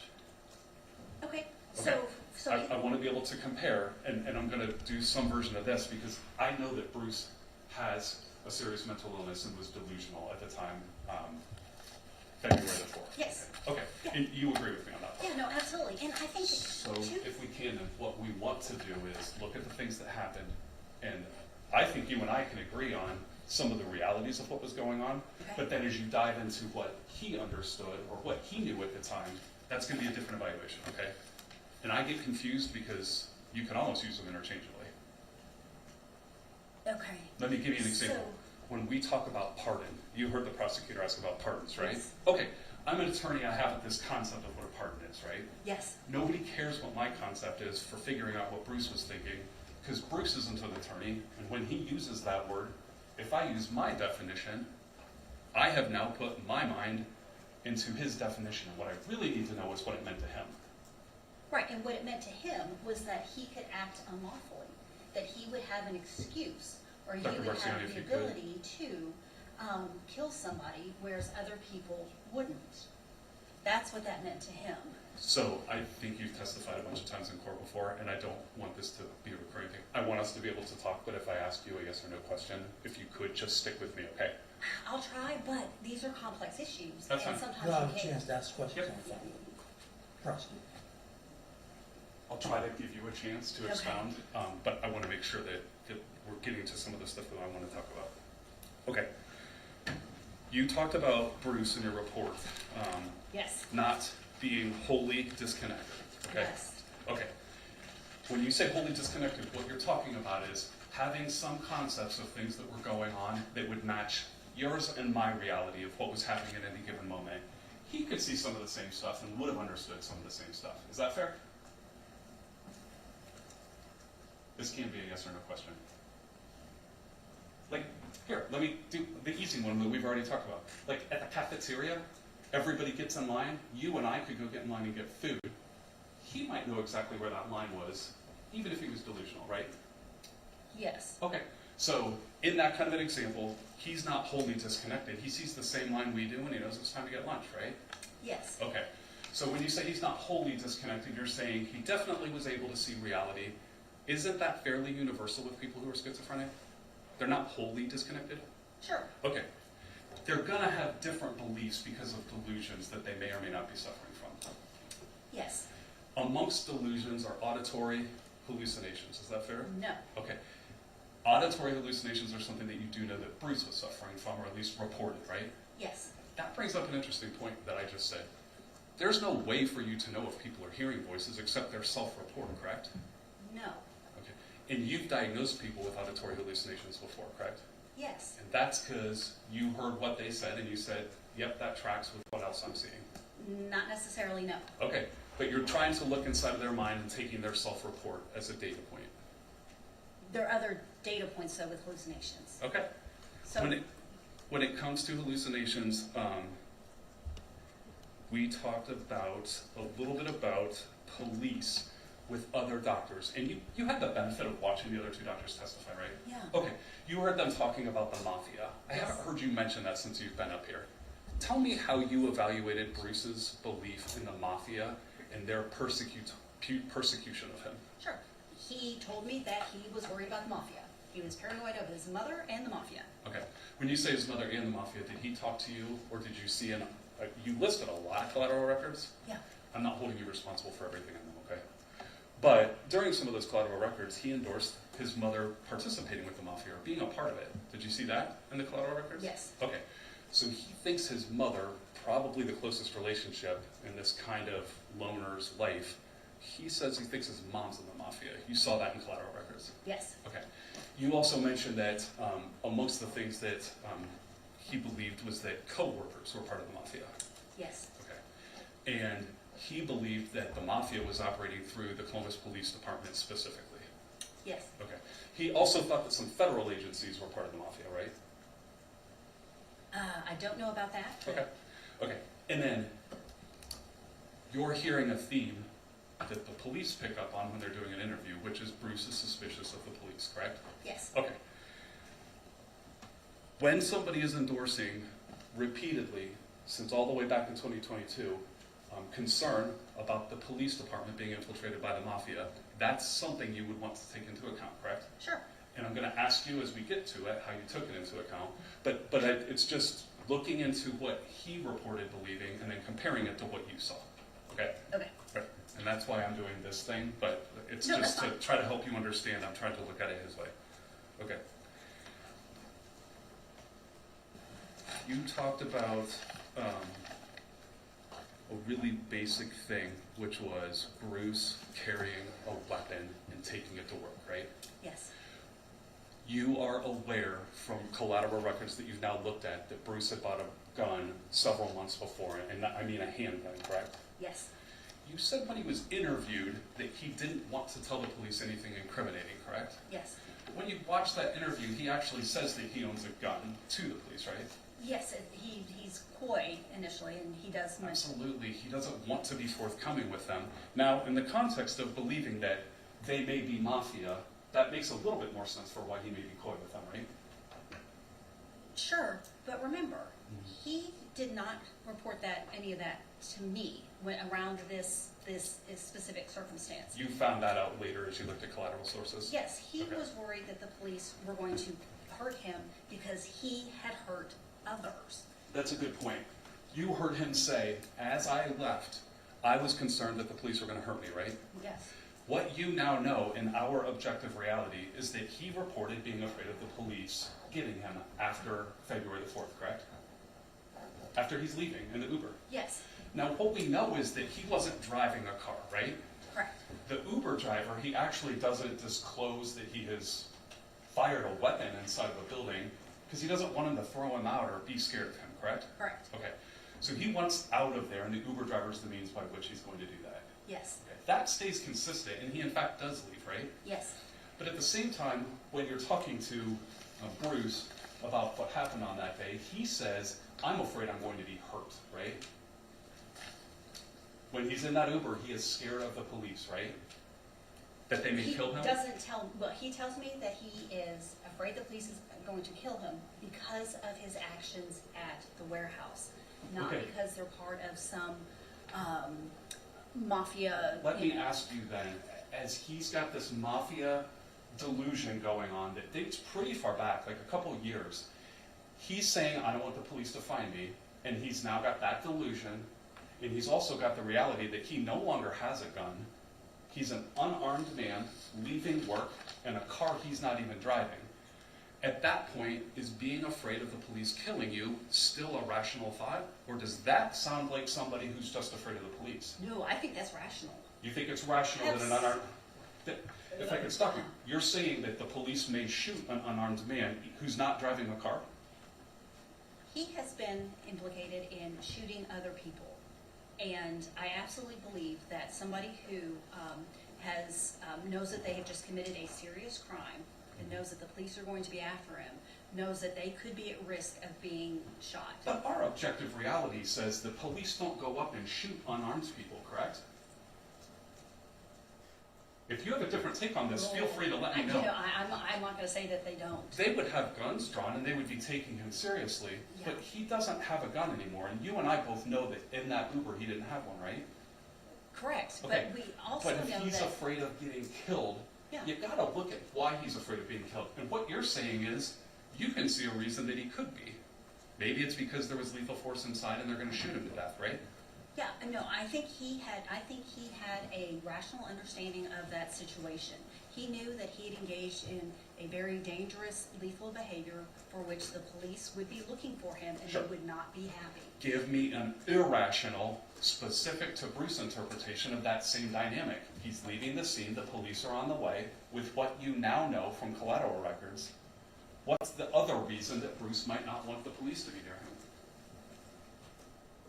Okay, Okay. so I want to be able to compare, and I'm going to do some version of this because I know that Bruce has a serious mental illness and was delusional at the time, February the 4th. Yes. Okay, Yeah. and you agree with me on that? yeah, no, absolutely, and I think So too, if we can, then what we want to do is look at the things that happened, and I think you and I can agree on some of the realities of what was going on, Okay. but then as you dive into what he understood or what he knew at the time, that's going to be a different evaluation, okay? And I get confused because you can almost use them interchangeably. okay. Let me give you an example. when we talk about pardon, you heard the prosecutor ask about pardons, right? Yes. Okay, I'm an attorney, I have this concept of what a pardon is, right? Yes. Nobody cares what my concept is for figuring out what Bruce was thinking, because Bruce isn't an attorney, and when he uses that word, if I use my definition, I have now put my mind into his definition, and what I really need to know is what it meant to him. Right, and what it meant to him was that he could act unlawfully, that he would have an excuse, or he Dr. would Marciani, have if the you could. ability to kill somebody, whereas other people wouldn't. That's what that meant to him. So I think you've testified a bunch of times in court before, and I don't want this to be a recurring thing. I want us to be able to talk, but if I ask you a yes or no question, if you could just stick with me, okay? I'll try, but these are complex issues, That's and fine. sometimes You'll have you a can't. chance to ask questions Yep. on the phone. Prosecute. I'll try to give you a chance to Okay. expound, but I want to make sure that we're getting to some of the stuff that I want to talk about. Okay. You talked about Bruce in your report Yes. not being wholly disconnected, okay? Yes. Okay. When you say wholly disconnected, what you're talking about is having some concepts of things that were going on that would match yours and my reality of what was happening at any given moment. He could see some of the same stuff and would have understood some of the same stuff. Is that fair? This can't be a yes or no question. Like, here, let me do the easy one that we've already talked about. Like, at the cafeteria, everybody gets in line. You and I could go get in line and get food. He might know exactly where that line was, even if he was delusional, right? Yes. Okay, so in that kind of an example, he's not wholly disconnected. He sees the same line we do and he knows it's time to get lunch, right? Yes. Okay, so when you say he's not wholly disconnected, you're saying he definitely was able to see reality. Isn't that fairly universal with people who are schizophrenic? They're not wholly disconnected? Sure. Okay, they're gonna have different beliefs because of delusions that they may or may not be suffering from. Yes. Amongst delusions are auditory hallucinations, is that fair? No. Okay. Auditory hallucinations are something that you do know that Bruce was suffering from, or at least reported, right? Yes. That brings up an interesting point that I just said. There's no way for you to know if people are hearing voices except they're self-reported, correct? No. Okay. And you've diagnosed people with auditory hallucinations before, correct? Yes. And that's because you heard what they said and you said, yep, that tracks with what else I'm seeing. Not necessarily, no. Okay, but you're trying to look inside of their mind and taking their self-report as a data point. There are other data points, though, with hallucinations. Okay. So, When it comes to hallucinations, we talked about a little bit about police with other doctors, and you had the benefit of watching the other two doctors testify, right? yeah. Okay, you heard them talking about the mafia. I Yes. haven't heard you mention that since you've been up here. Tell me how you evaluated Bruce's belief in the mafia and their persecution of him. Sure. He told me that he was worried about the mafia. He was paranoid of his mother and the mafia. Okay, when you say his mother and the mafia, did he talk to you, or did you see you listed a lot of collateral records? Yeah. I'm not holding you responsible for everything in them, okay? But during some of those collateral records, he endorsed his mother participating with the mafia, or being a part of it. Did you see that in the collateral records? Yes. Okay, so he thinks his mother, probably the closest relationship in this kind of loner's life, he says he thinks his mom's in the mafia. You saw that in collateral records. Yes. Okay. You also mentioned that amongst the things that he believed was that co-workers were part of the mafia. Yes. Okay. And he believed that the mafia was operating through the Columbus Police Department specifically. Yes. Okay. He also thought that some federal agencies were part of the mafia, right? I don't know about that. Okay. Okay. And then you're hearing a theme that the police pick up on when they're doing an interview, which is Bruce is suspicious of the police, correct? Yes. Okay. When somebody is endorsing repeatedly, since all the way back in 2022, concern about the police department being infiltrated by the mafia, that's something you would want to take into account, correct? Sure. And I'm going to ask you as we get to it how you took it into account, but it's just looking into what he reported believing and then comparing it to what you saw, okay? Okay. Right. And that's why I'm doing this thing, but it's No, just that's to fine. try to help you understand. I'm trying to look at it his way. Okay. You talked about a really basic thing, which was Bruce carrying a weapon and taking it to work, right? Yes. You are aware from collateral records that you've now looked at that Bruce had bought a gun several months before, and I mean a handgun, correct? Yes, You said when he was interviewed that he didn't want to tell the police anything incriminating, correct? yes, When you watch that interview, he actually says that he owns a gun to the police, right? yes, he's coy initially, and he does mention. Absolutely. He doesn't want to be forthcoming with them. Now, in the context of believing that they may be mafia, that makes a little bit more sense for why he may be coy with them, right? Sure, but remember, he did not report any of that to me around this specific circumstance. You found that out later as you looked at collateral sources? Yes, he Okay. was worried that the police were going to hurt him because he had hurt others. That's a good point. You heard him say, as I left, I was concerned that the police were going to hurt me, right? Yes, What you now know in our objective reality is that he reported being afraid of the police getting him after February the 4th, correct? After he's leaving in the Uber. yes, Now, what we know is that he wasn't driving a car, right? correct, The Uber driver, he actually doesn't disclose that he has fired a weapon inside of a building because he doesn't want him to throw him out or be scared of him, correct? correct, Okay. So he wants out of there, and the Uber driver is the means by which he's going to do that. yes, Okay. That stays consistent, and he in fact does leave, right? yes, But at the same time, when you're talking to Bruce about what happened on that day, he says, I'm afraid I'm going to be hurt, right? When he's in that Uber, he is scared of the police, right? That they may kill him? He doesn't tell, well, he tells me that he is afraid the police is going to kill him because of his actions at the warehouse, not Okay. because they're part of some mafia. Let me ask you then, as he's got this mafia delusion going on that dates pretty far back, like a couple years, he's saying, I don't want the police to find me, and he's now got that delusion, and he's also got the reality that he no longer has a gun. He's an unarmed man leaving work in a car he's not even driving. At that point, is being afraid of the police killing you still a rational thought? Or does that sound like somebody who's just afraid of the police? No, I think that's rational. You think it's rational that an unarmed... If I could stop you, you're saying that the police may shoot an unarmed man who's not driving a car? He has been implicated in shooting other people. And I absolutely believe that somebody who knows that they have just committed a serious crime and knows that the police are going to be after him, knows that they could be at risk of being shot. But our objective reality says the police don't go up and shoot unarmed people, correct? If you have a different take on this, feel free to let me know. I'm not going to say that they don't. They would have guns drawn and they would be taking him seriously, Yeah. but he doesn't have a gun anymore. And you and I both know that in that Uber he didn't have one, right? Correct, Okay. but we also But if know he's that. afraid of getting killed, Yeah. you gotta look at why he's afraid of being killed. And what you're saying is, you can see a reason that he could be. Maybe it's because there was lethal force inside and they're gonna shoot him to death, right? Yeah, no, I think he had a rational understanding of that situation. He knew that he had engaged in a very dangerous, lethal behavior for which the police would be looking for him and Sure. they would not be happy. Give me an irrational, specific to Bruce interpretation of that same dynamic. He's leaving the scene, the police are on the way. With what you now know from collateral records, what's the other reason that Bruce might not want the police to be near him?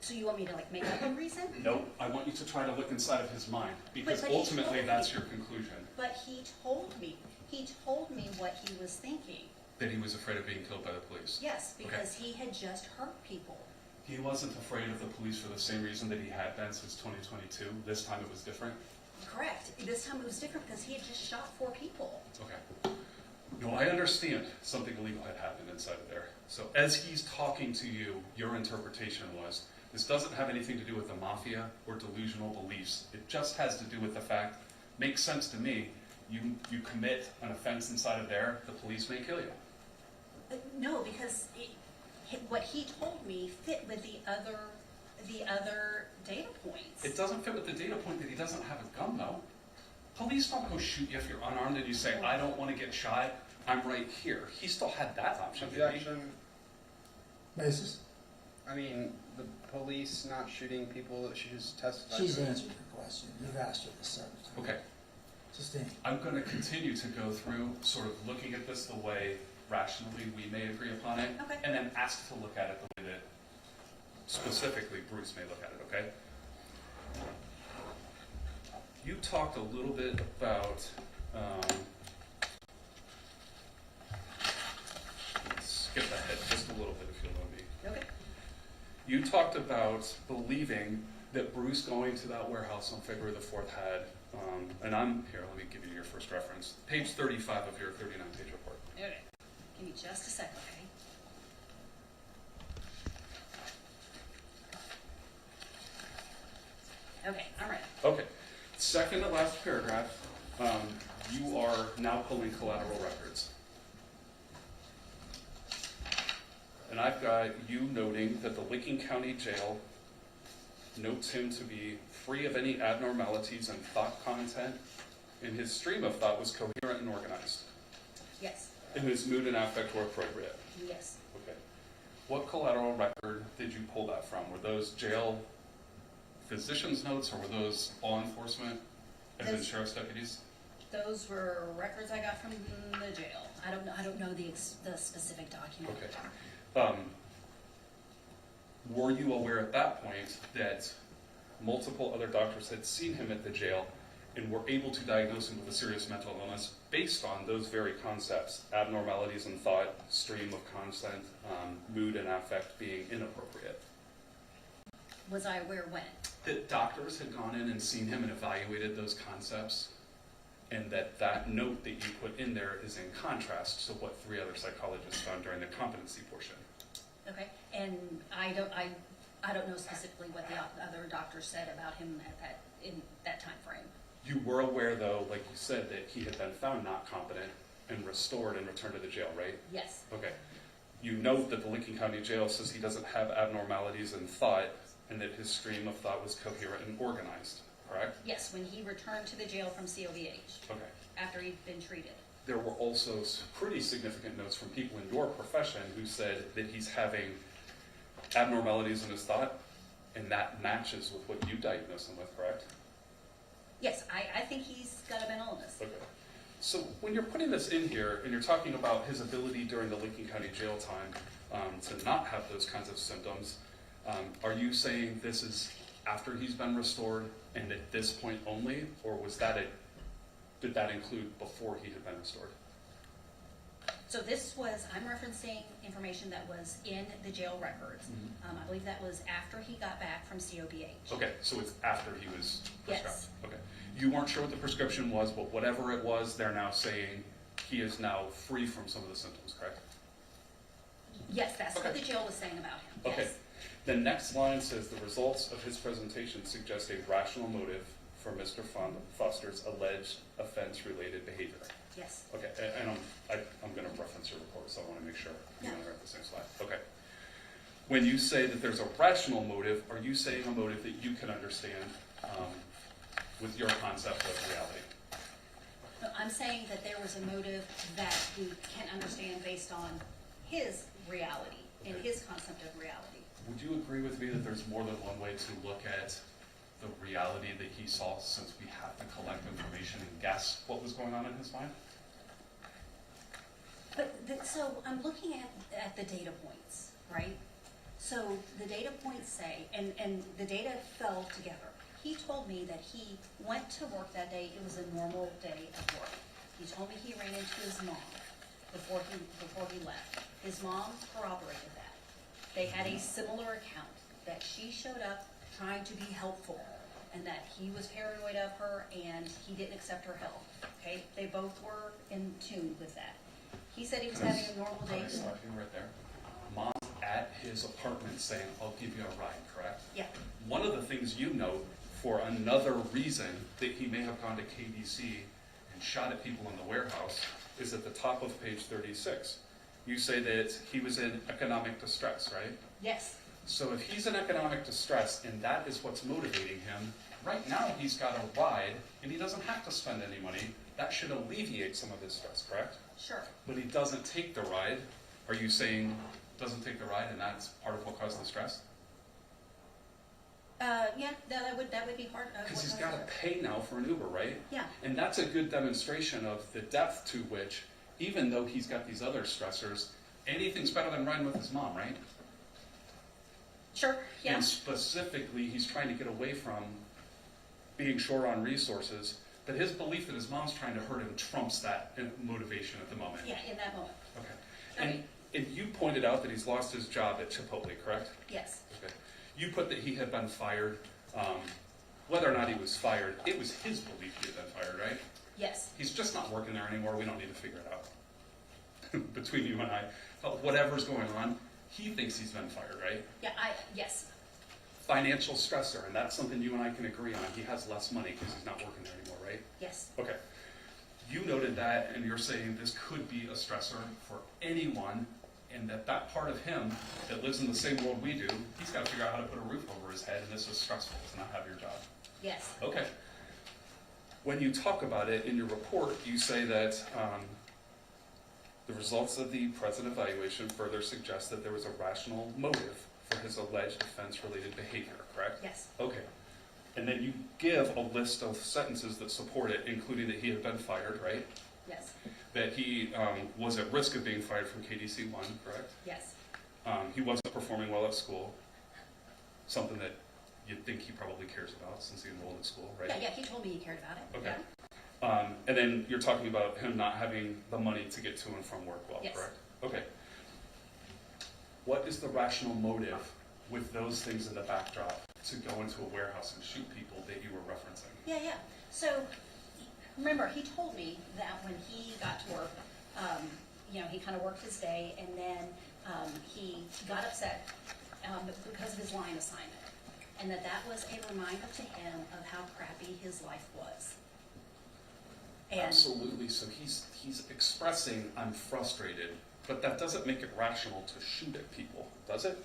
So you want me to make up a reason? Nope, I want you to try to look inside of his mind, because But he ultimately told that's me. your conclusion, But he told me what he was thinking. that he was afraid of being killed by the police. Yes, because he had just hurt people. He wasn't afraid of the police for the same reason that he had been since 2022. This time it was different. Correct. This time it was different because he had just shot 4 people. Okay. No, I understand something illegal had happened inside of there. So as he's talking to you, your interpretation was, this doesn't have anything to do with the mafia or delusional beliefs. It just has to do with the fact, makes sense to me, you commit an offense inside of there, the police may kill you. No, because what he told me fit with the other data points. It doesn't fit with the data point that he doesn't have a gun, though. Police don't go shoot you if you're unarmed and you say, I don't want to get shot, I'm right here. He still had that option, didn't he? Objection. Basis? I mean, the police not shooting people that she just testified. She's to. answered your question. You've asked her the 7th time. Okay. Sustain. I'm going to continue to go through sort of looking at this the way rationally we may agree upon it, Okay. and then ask to look at it the way that specifically Bruce may look at it, okay? You talked a little bit about, skip ahead just a little bit if you'll let me. Okay. You talked about believing that Bruce going to that warehouse on February the 4th had, and I'm, here, let me give you your first reference, page 35 of your 39-page report. Okay. Give me just a second, okay? Okay, I'm ready. Okay, second to last paragraph, you are now pulling collateral records. And I've got you noting that the Licking County Jail notes him to be free of any abnormalities and thought content, and his stream of thought was coherent and organized, Yes, and his mood and affect were appropriate. yes. Okay. What collateral record did you pull that from? Were those jail physician's notes, or were those law enforcement and then Those- sheriff's deputies? Those were records I got from the jail. I don't know the specific document. Okay. Were you aware at that point that multiple other doctors had seen him at the jail and were able to diagnose him with a serious mental illness based on those very concepts, abnormalities in thought, stream of consent, mood and affect being inappropriate? Was I aware when? That doctors had gone in and seen him and evaluated those concepts, and that note that you put in there is in contrast to what 3 other psychologists found during the competency portion. Okay, and I don't know specifically what the other doctors said about him in that time frame. You were aware, though, like you said, that he had been found not competent and restored and returned to the jail, right? Yes, Okay. You note that the Licking County Jail says he doesn't have abnormalities in thought and that his stream of thought was coherent and organized, correct? yes, when he returned to the jail from COVH, Okay. after he'd been treated. There were also pretty significant notes from people in your profession who said that he's having abnormalities in his thought, and that matches with what you diagnosed him with, correct? Yes, I think he's got a mental illness. Okay. So when you're putting this in here, and you're talking about his ability during the Licking County Jail time to not have those kinds of symptoms, are you saying this is after he's been restored and at this point only, or did that include before he had been restored? So I'm referencing information that was in the jail records. I believe that was after he got back from COVH. Okay, so it's after he was prescribed? Yes. Okay. You weren't sure what the prescription was, but whatever it was, they're now saying he is now free from some of the symptoms, correct? Yes, that's what Okay. the jail was saying about him, Okay. yes. The next line says the results of his presentation suggest a rational motive for Mr. Foster's alleged offense-related behavior. Yes, Okay, and I'm going to reference your report, so I want to make sure you and I are at the same slide. Okay. When you say that there's a rational motive, are you saying a motive that you can understand with your concept of reality? no, I'm saying that there was a motive that we can understand based on his reality and Okay. his concept of reality. Would you agree with me that there's more than one way to look at the reality that he saw, since we have to collect information and guess what was going on in his mind? So I'm looking at the data points, right? So the data points say, and the data fell together. He told me that he went to work that day. It was a normal day of work. He told me he ran into his mom before he left. His mom corroborated that. They had a similar account, that she showed up trying to be helpful, and that he was paranoid of her and he didn't accept her help. Okay, they both were in tune with that. He said he was having a normal day. Can I stop you right there? Mom's at his apartment saying, I'll give you a ride, correct? Yeah, One of the things you note for another reason that he may have gone to KDC and shot at people in the warehouse is at the top of page 36. You say that he was in economic distress, right? yes, So if he's in economic distress and that is what's motivating him, right now he's got a ride and he doesn't have to spend any money. That should alleviate some of his stress, correct? sure. But he doesn't take the ride. Are you saying doesn't take the ride and that's part of what caused the stress? Yeah, that would be part of. Because he's what got I to was- pay now for an Uber, right? Yeah. And that's a good demonstration of the depth to which, even though he's got these other stressors, anything's better than riding with his mom, right? Sure, yeah. And specifically, he's trying to get away from being short on resources, but his belief that his mom's trying to hurt him trumps that motivation at the moment. Yeah, in that moment, Okay. And you pointed out that he's lost his job at Chipotle, correct? yes. Okay. You put that he had been fired. Whether or not he was fired, it was his belief he had been fired, right? Yes. He's just not working there anymore. We don't need to figure it out. Between you and I. But whatever's going on, he thinks he's been fired, right? Yeah, yes. Financial stressor, and that's something you and I can agree on. He has less money because he's not working there anymore, right? Yes. Okay. You noted that, and you're saying this could be a stressor for anyone, and that part of him that lives in the same world we do, he's got to figure out how to put a roof over his head, and this is stressful to not have your job. Yes. Okay. When you talk about it in your report, you say that the results of the present evaluation further suggest that there was a rational motive for his alleged offense-related behavior, correct? Yes. Okay. And then you give a list of sentences that support it, including that he had been fired, right? Yes. That he was at risk of being fired from KDC One, correct? Yes. He wasn't performing well at school, something that you'd think he probably cares about since he enrolled in school, right? Yeah, he told me he cared about it. Okay. Yeah. And then you're talking about him not having the money to get to and from work well, Yes. correct? Okay. What is the rational motive with those things in the backdrop to go into a warehouse and shoot people that you were referencing? Yeah. So, remember, he told me that when he got to work, he kind of worked his day, and then he got upset because of his line assignment, and that was a reminder to him of how crappy his life was. And Absolutely. So he's expressing, I'm frustrated, but that doesn't make it rational to shoot at people, does it?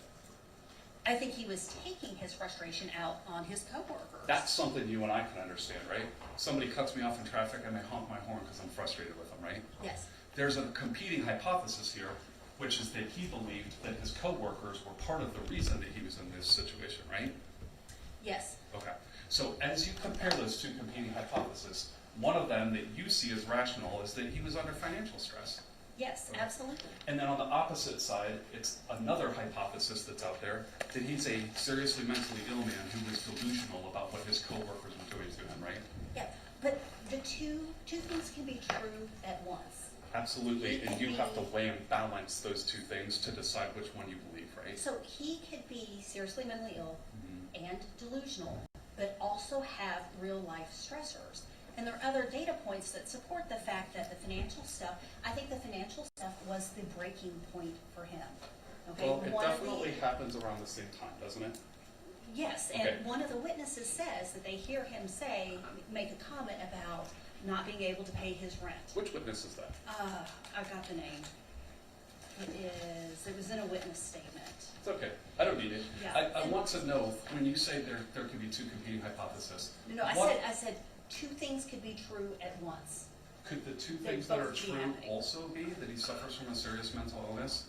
I think he was taking his frustration out on his coworkers. That's something you and I can understand, right? Somebody cuts me off in traffic, I may honk my horn because I'm frustrated with them, right? Yes. There's a competing hypothesis here, which is that he believed that his coworkers were part of the reason that he was in this situation, right? Yes. Okay. So as you compare those two competing hypotheses, one of them that you see as rational is that he was under financial stress. Yes, Okay. absolutely. And then on the opposite side, it's another hypothesis that's out there, that he's a seriously mentally ill man who was delusional about what his coworkers were doing to him, right? Yeah, but the two things can be true at once. Absolutely, and you have to weigh and balance those two things to decide which one you believe, right? So he could be seriously mentally ill Mhm. and delusional, but also have real life stressors. And there are other data points that support the fact that the financial stuff, I think the financial stuff was the breaking point for him. Okay, Well, it one of the- definitely happens around the same time, doesn't it? Yes, Okay. and one of the witnesses says that they hear him make a comment about not being able to pay his rent. Which witness is that? I got the name. It was in a witness statement. It's okay, I don't need it. Yeah. I want to know, when you say there could be two competing hypotheses. No, I what- said two things could be true at once. Could the two They things that are both be true happening. also be that he suffers from a serious mental illness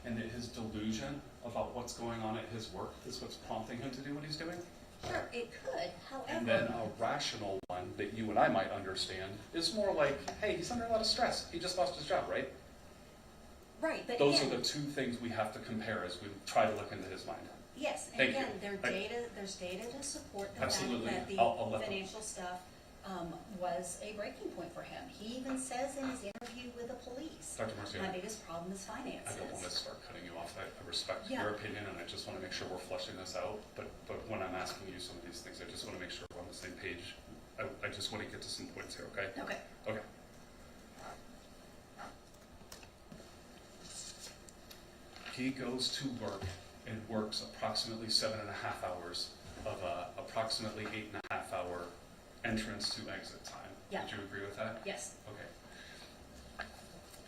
and that his delusion about what's going on at his work is what's prompting him to do what he's doing? Sure, it could, And then however, a rational one that you and I might understand is more like, hey, he's under a lot of stress. He just lost his job, right? right, but Those are again, the two things we have to compare as we try to look into his mind. yes, and Thank you. again, there's data to support the fact Absolutely. that the I'll let them. financial stuff was a breaking point for him. He even says in his interview with the police, Dr. Marcio, my biggest problem is finances. I don't want to start cutting you off. I respect Yeah. your opinion, and I just want to make sure we're fleshing this out. But when I'm asking you some of these things, I just want to make sure we're on the same page. I just want to get to some points here, okay? Okay. Okay. He goes to work and works approximately 7.5 hours of approximately 8.5 hour entrance to exit time. Yeah. Would you agree with that? Yes. Okay.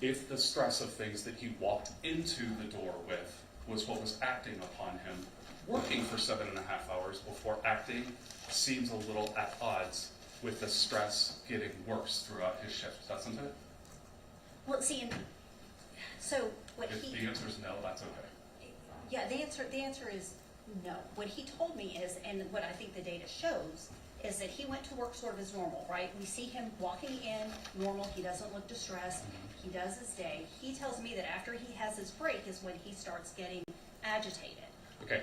If the stress of things that he walked into the door with was what was acting upon him, working for 7.5 hours before acting seems a little at odds with the stress getting worse throughout his shift, doesn't it? Well, see, so what If he, the answer is no, that's okay. yeah, the answer is No, what he told me is, and what I think the data shows, is that he went to work sort of as normal, right? We see him walking in normal, he doesn't look distressed, he does his day. He tells me that after he has his break is when he starts getting agitated. Okay.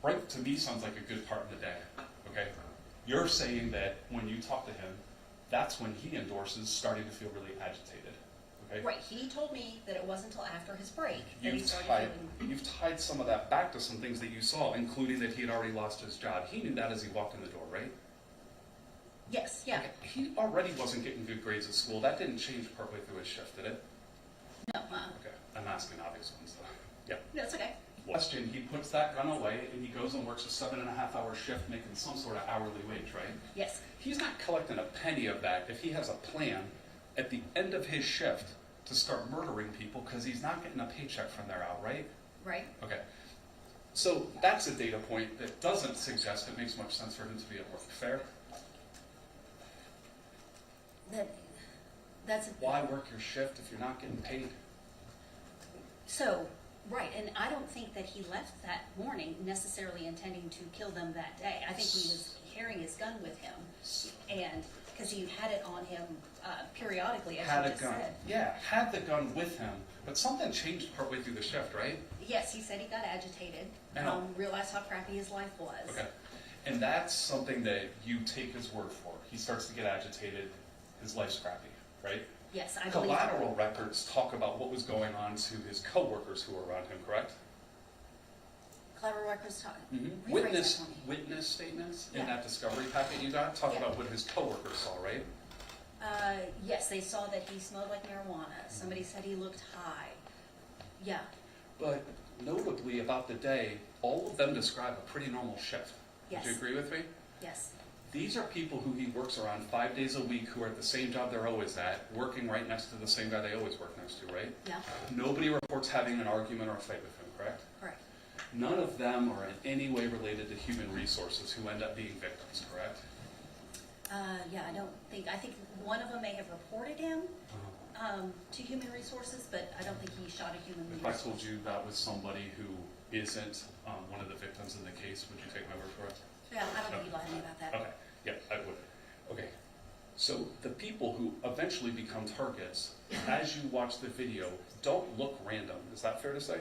Break to me sounds like a good part of the day, okay? You're saying that when you talk to him, that's when he endorses starting to feel really agitated, okay? Right, he told me that it wasn't until after his break that he started feeling. You've tied some of that back to some things that you saw, including that he had already lost his job. He knew that as he walked in the door, right? Yes, yeah. Okay. He already wasn't getting good grades at school. That didn't change partway through his shift, did it? No, Okay, I'm asking obvious ones though. Yeah. no, it's okay. Question, he puts that gun away and he goes and works a 7.5-hour shift making some sort of hourly wage, right? Yes, He's not collecting a penny of that if he has a plan at the end of his shift to start murdering people because he's not getting a paycheck from there out, right? right. Okay. So that's a data point that doesn't suggest it makes much sense for him to be at work. Fair? That's Why work your shift if you're not getting paid? so right, and I don't think that he left that morning necessarily intending to kill them that day. I think he was carrying his gun with him, and because he had it on him periodically, as Had you a just gun. said. Yeah, had the gun with him, but something changed partway through the shift, right? Yes, he said he got agitated, And- realized how crappy his life was. Okay. And that's something that you take his word for. He starts to get agitated, his life's crappy, right? Yes, I believe. Collateral records talk about what was going on to his coworkers who were around him, correct? Collateral records talk. Mm-hmm. Rephrase that for me. Witness statements in Yeah. that discovery packet you got talk Yeah. about what his coworkers saw, right? Yes, they saw that he smelled like marijuana. Somebody said he looked high. Yeah, But notably about the day, all of them describe a pretty normal shift. Yes. Would you agree with me? yes, These are people who he works around 5 days a week who are at the same job they're always at, working right next to the same guy they always work next to, right? yeah, Nobody reports having an argument or a fight with him, correct? correct. None of them are in any way related to human resources who end up being victims, correct? Yeah, I think one of them may have reported him to human resources, but I don't think he shot a human If I resource. told you that was somebody who isn't one of the victims in the case, would you take my word for it? Yeah, I don't think you'd lie to me about that. Okay, yeah, I would. Okay, so the people who eventually become targets, as you watch the video, don't look random. Is that fair to say?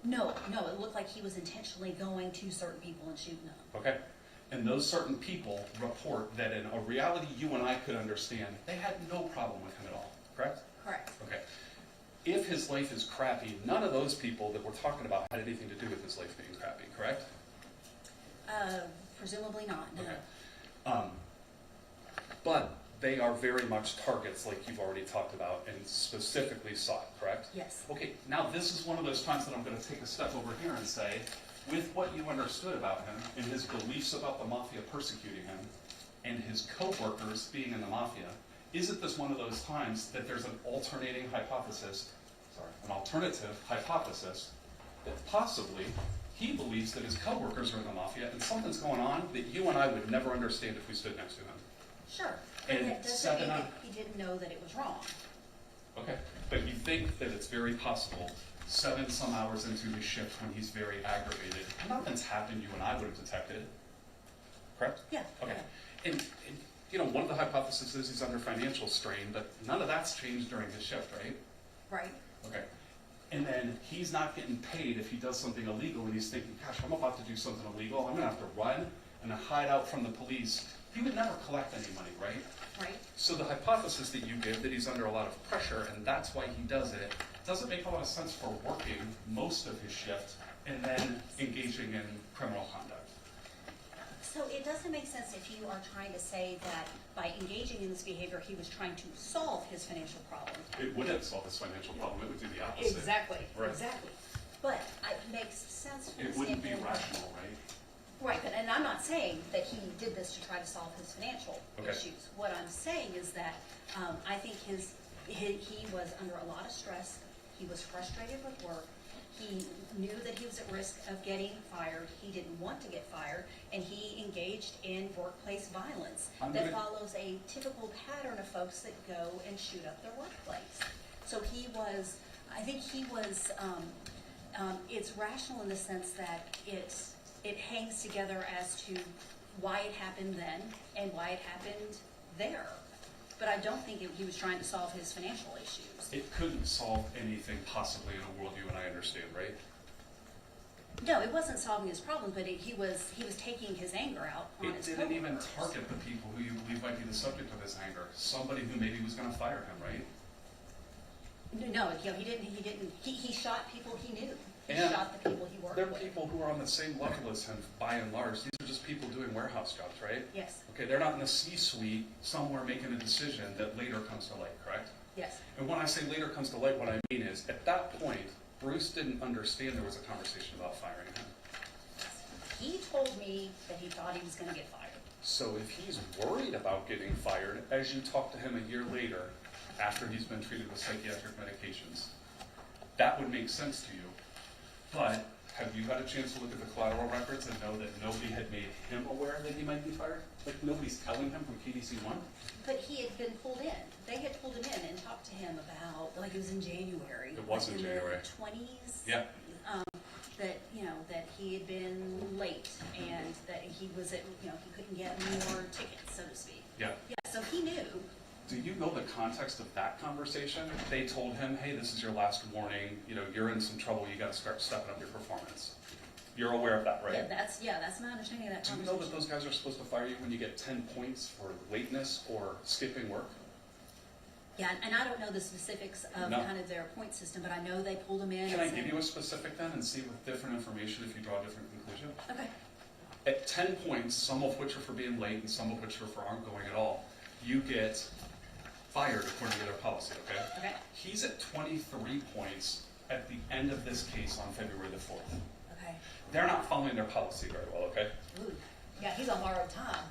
No, it looked like he was intentionally going to certain people and shooting them. Okay, and those certain people report that in a reality you and I could understand, they had no problem with him at all, correct? Correct. Okay. If his life is crappy, none of those people that we're talking about had anything to do with his life being crappy, correct? Presumably not, no. Okay. But they are very much targets like you've already talked about and specifically sought, correct? Yes. Okay, now this is one of those times that I'm going to take a step over here and say, with what you understood about him and his beliefs about the mafia persecuting him and his co-workers being in the mafia, isn't this one of those times that there's an alternative hypothesis that possibly he believes that his co-workers are in the mafia and something's going on that you and I would never understand if we stood next to him. Sure. But And that doesn't mean 7 that he didn't know that it was wrong. Okay, but you think that it's very possible 7 some hours into his shift when he's very aggravated, nothing's happened you and I would have detected, correct? Yeah. Okay, and you know, one of the hypotheses is he's under financial strain, but none of that's changed during his shift, right? Right. Okay, and then he's not getting paid if he does something illegal and he's thinking, gosh, I'm about to do something illegal, I'm gonna have to run and hide out from the police. He would never collect any money, right? Right. So the hypothesis that you give, that he's under a lot of pressure and that's why he does it, doesn't make a lot of sense for working most of his shift and then engaging in criminal conduct. So it doesn't make sense if you are trying to say that by engaging in this behavior, he was trying to solve his financial problem. It wouldn't solve his financial problem, it would do the opposite. Exactly. Right. Exactly. But it makes sense from It the wouldn't be standpoint. rational, right? Right, but, and I'm not saying that he did this to try to solve his financial Okay. issues. What I'm saying is that I think he was under a lot of stress. He was frustrated with work. He knew that he was at risk of getting fired. He didn't want to get fired, and he engaged in workplace violence that follows a typical pattern of folks that go and shoot up their workplace. So I think he was It's rational in the sense that it hangs together as to why it happened then and why it happened there. But I don't think he was trying to solve his financial issues. It couldn't solve anything possibly in a world you and I understand, right? No, it wasn't solving his problems, but he was taking his anger out on It his didn't even coworkers. target the people who you believe might be the subject of his anger. Somebody who maybe was going to fire him, right? No, he didn't. He shot people he knew. He And shot the people he worked They're with. people who are on the same level as him, by and large. These are just people doing warehouse jobs, right? Yes, Okay, they're not in the C-suite somewhere making a decision that later comes to light, correct? yes. And when I say later comes to light, what I mean is, at that point, Bruce didn't understand there was a conversation about firing him. He told me that he thought he was going to get fired. So if he's worried about getting fired, as you talk to him a year later, after he's been treated with psychiatric medications, that would make sense to you. But have you had a chance to look at the collateral records and know that nobody had made him aware that he might be fired? Like nobody's telling him from KDC One? But he had been pulled in. They had pulled him in and talked to him about, like it was in January. It was in January. the 20s. Yeah. That he had been late and that he was at, he couldn't get more tickets, so to speak. Yeah. Yeah, so he knew. Do you know the context of that conversation? They told him, hey, this is your last warning, you're in some trouble, you gotta start stepping up your performance. You're aware of that, right? That's my understanding of that Do you conversation. know that those guys are supposed to fire you when you get 10 points for lateness or skipping work? Yeah, and I don't know the specifics of No. kind of their point system, but I know they pulled him in. Can and I said- give you a specific then and see with different information if you draw a different conclusion? Okay, At 10 points, some of which are for being late and some of which are for aren't going at all, you get fired according to their policy, okay? okay, He's at 23 points at the end of this case on February the 4th. okay. They're not following their policy very well, okay? Ooh, yeah, he's on borrowed time.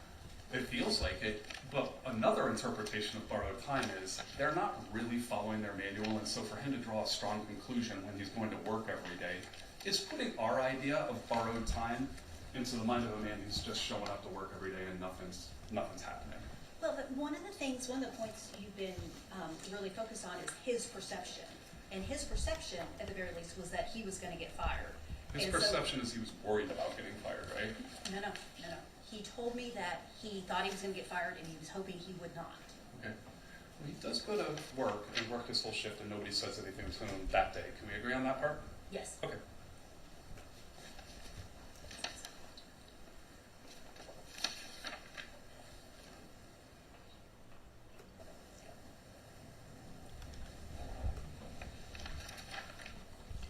It feels like it, but another interpretation of borrowed time is they're not really following their manual, and so for him to draw a strong conclusion when he's going to work every day is putting our idea of borrowed time into the mind of a man who's just showing up to work every day and nothing's happening. Well, but one of the points you've been really focused on is his perception. And his perception, at the very least, was that he was going to get fired. His And so- perception is he was worried about getting fired, right? No. He told me that he thought he was going to get fired and he was hoping he would not. Okay. Well, he does go to work and work his whole shift and nobody says anything to him that day. Can we agree on that part? Yes. Okay.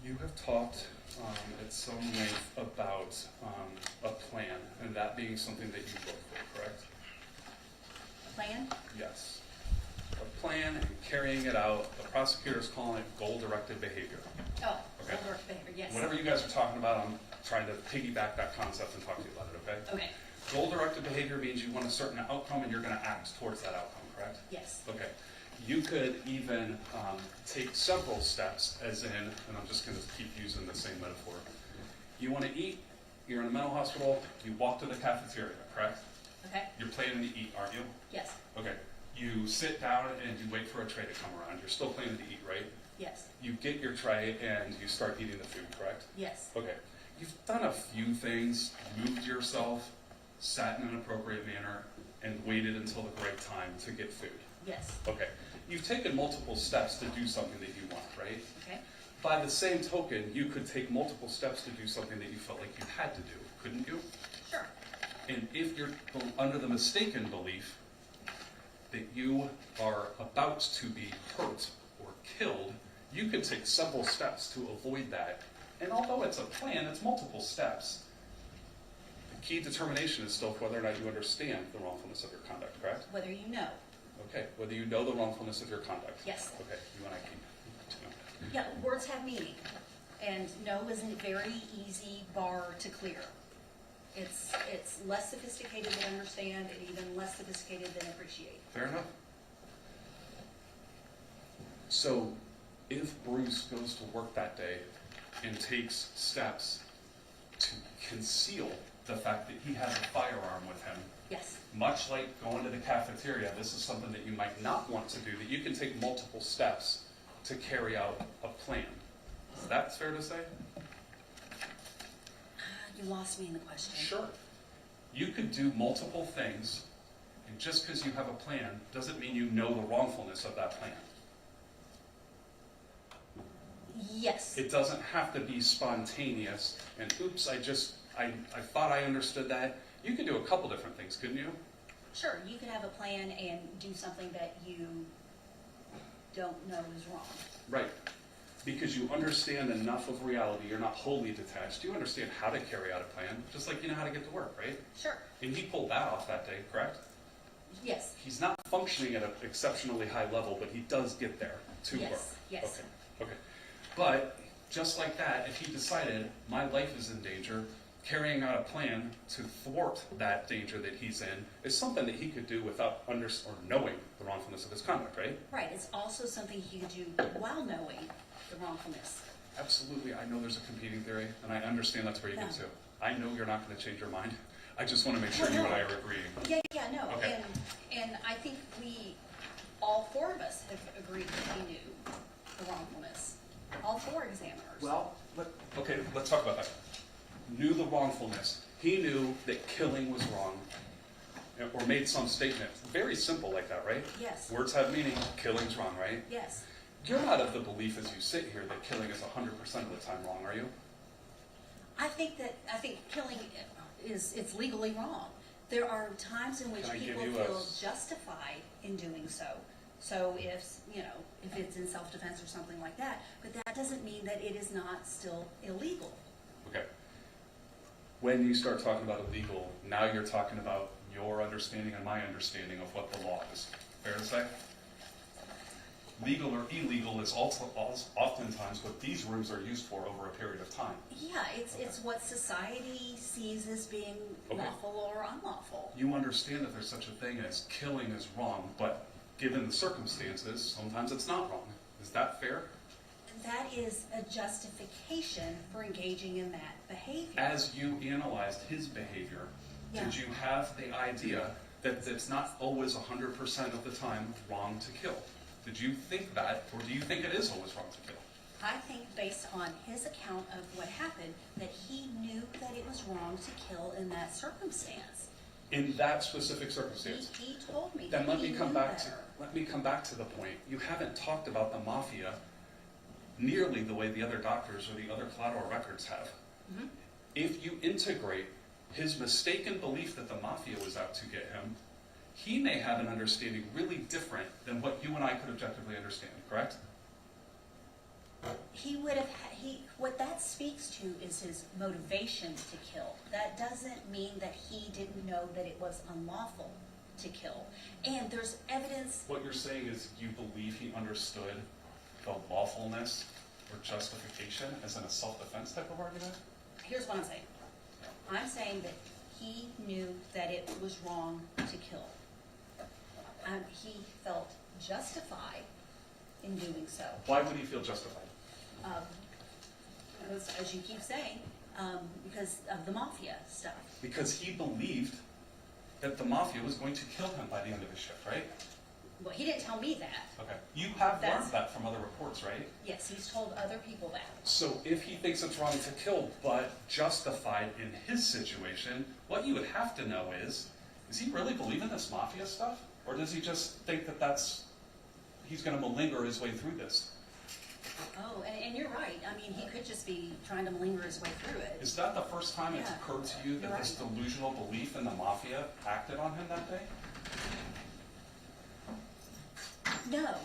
You have talked at some length about a plan, and that being something that you look for, correct? Plan? Yes. A plan and carrying it out. The prosecutor's calling it goal-directed behavior. Oh, Okay. work behavior, yes. Whatever you guys are talking about, I'm trying to piggyback that concept and talk to you about it, okay? Okay, Goal-directed behavior means you want a certain outcome and you're going to act towards that outcome, correct? yes. Okay. You could even take several steps, as in, and I'm just going to keep using the same metaphor. You want to eat, you're in a mental hospital, you walk to the cafeteria, correct? Okay, You're planning to eat, aren't you? yes, Okay. You sit down and you wait for a tray to come around. You're still planning to eat, right? yes, You get your tray and you start eating the food, correct? yes, Okay. You've done a few things, moved yourself, sat in an appropriate manner, and waited until the right time to get food. yes, Okay. You've taken multiple steps to do something that you want, right? okay, By the same token, you could take multiple steps to do something that you felt like you had to do, couldn't you? sure, And if you're under the mistaken belief that you are about to be hurt or killed, you could take several steps to avoid that. And although it's a plan, it's multiple steps. The key determination is still whether or not you understand the wrongfulness of your conduct, correct? whether you know. Okay, whether you know the wrongfulness of your conduct. Yes. Okay, you and I keep. Yeah, words have meaning, and no is a very easy bar to clear. It's less sophisticated than understand and even less sophisticated than appreciate. Fair enough. So, if Bruce goes to work that day and takes steps to conceal the fact that he has a firearm with him, Yes, much like going to the cafeteria, this is something that you might not want to do, that you can take multiple steps to carry out a plan. Is that fair to say? You lost me in the question. Sure. You could do multiple things, and just because you have a plan doesn't mean you know the wrongfulness of that plan. Yes. It doesn't have to be spontaneous and oops, I thought I understood that. You could do a couple different things, couldn't you? Sure, you could have a plan and do something that you don't know is wrong. Right. Because you understand enough of reality, you're not wholly detached. You understand how to carry out a plan, just like you know how to get to work, right? Sure. And he pulled that off that day, correct? Yes. He's not functioning at an exceptionally high level, but he does get there to work. Yes. Yes. Okay. But just like that, if he decided my life is in danger, carrying out a plan to thwart that danger that he's in is something that he could do without or knowing the wrongfulness of his conduct, right? Right. It's also something he could do while knowing the wrongfulness. Absolutely. I know there's a competing theory, and I understand that's where you get No. to. I know you're not going to change your mind. I just want to make sure you and I are agreeing. Yeah, no. Okay. And I think all four of us have agreed that he knew the wrongfulness. All four examiners. Well, let's talk about that. Knew the wrongfulness. He knew that killing was wrong, or made some statement. Very simple like that, right? Yes. Words have meaning. Killing's wrong, right? Yes. You're not of the belief as you sit here that killing is 100% of the time wrong, are you? I think killing it's legally wrong. There are times in which Can I give people you feel justified in doing so. So if it's in self-defense or something like that, but that doesn't mean that it is not still illegal. Okay. When you start talking about illegal, now you're talking about your understanding and my understanding of what the law is. Fair to say? Legal or illegal is also oftentimes what these rooms are used for over a period of time. Yeah, it's what society sees as being Okay. lawful or unlawful. You understand that there's such a thing as killing is wrong, but given the circumstances, sometimes it's not wrong. Is that fair? That is a justification for engaging in that behavior. As you analyzed his behavior, Yeah. did you have the idea that it's not always 100% of the time wrong to kill? Did you think that, or do you think it is always wrong to kill? I think based on his account of what happened, that he knew that it was wrong to kill in that circumstance. In that specific circumstance? He told me Then that let he me come knew back better. to the point. You haven't talked about the mafia nearly the way the other doctors or the other collateral records have. Mhm. If you integrate his mistaken belief that the mafia was out to get him, he may have an understanding really different than what you and I could objectively understand, correct? What that speaks to is his motivation to kill. That doesn't mean that he didn't know that it was unlawful to kill. And there's evidence. What you're saying is you believe he understood the lawfulness or justification as in a self-defense type of argument? Here's what I'm saying. I'm saying that he knew that it was wrong to kill. He felt justified in doing so. Why would he feel justified? As you keep saying, because of the mafia stuff. Because he believed that the mafia was going to kill him by the end of his shift, right? Well, he didn't tell me that. Okay. You have That's- learned that from other reports, right? Yes, he's told other people that. So if he thinks it's wrong to kill, but justified in his situation, what you would have to know is he really believing this mafia stuff? Or does he just think that he's going to malinger his way through this? Oh, and you're right. I mean, he could just be trying to malinger his way through it. Is that the first time it's Yeah. occurred to you that You're this right. delusional belief in the mafia acted on him that day? No.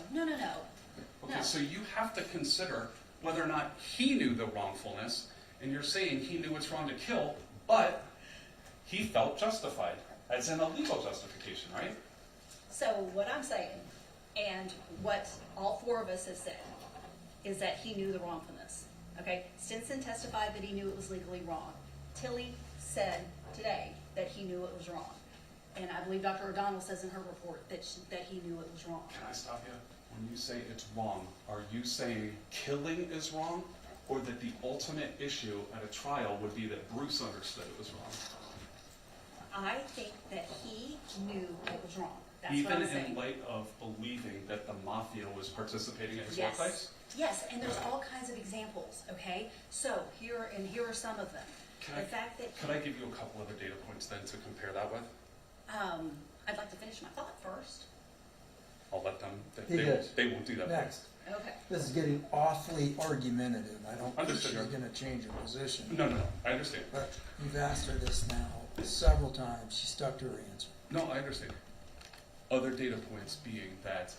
Okay, No. so you have to consider whether or not he knew the wrongfulness, and you're saying he knew it's wrong to kill, but he felt justified, as in a legal justification, right? So what I'm saying, and what all four of us have said, is that he knew the wrongfulness. Okay? Stinson testified that he knew it was legally wrong. Tilly said today that he knew it was wrong. And I believe Dr. O'Donnell says in her report that he knew it was wrong. Can I stop you? When you say it's wrong, are you saying killing is wrong, or that the ultimate issue at a trial would be that Bruce understood it was wrong? I think that he knew it was wrong. That's Even what I'm in saying. light of believing that the mafia was participating in his Yes. workplace? Yes, and there's all kinds of examples, okay? So here are some of them. The fact that, Could I give you a couple other data points then to compare that with? I'd like to finish my thought first. I'll let them, He does. they won't do that. Next. Okay. This is getting awfully argumentative. I don't think Understood. she's gonna change her position. No, I understand. But you've asked her this now several times. She stuck to her answer. No, I understand. Other data points being that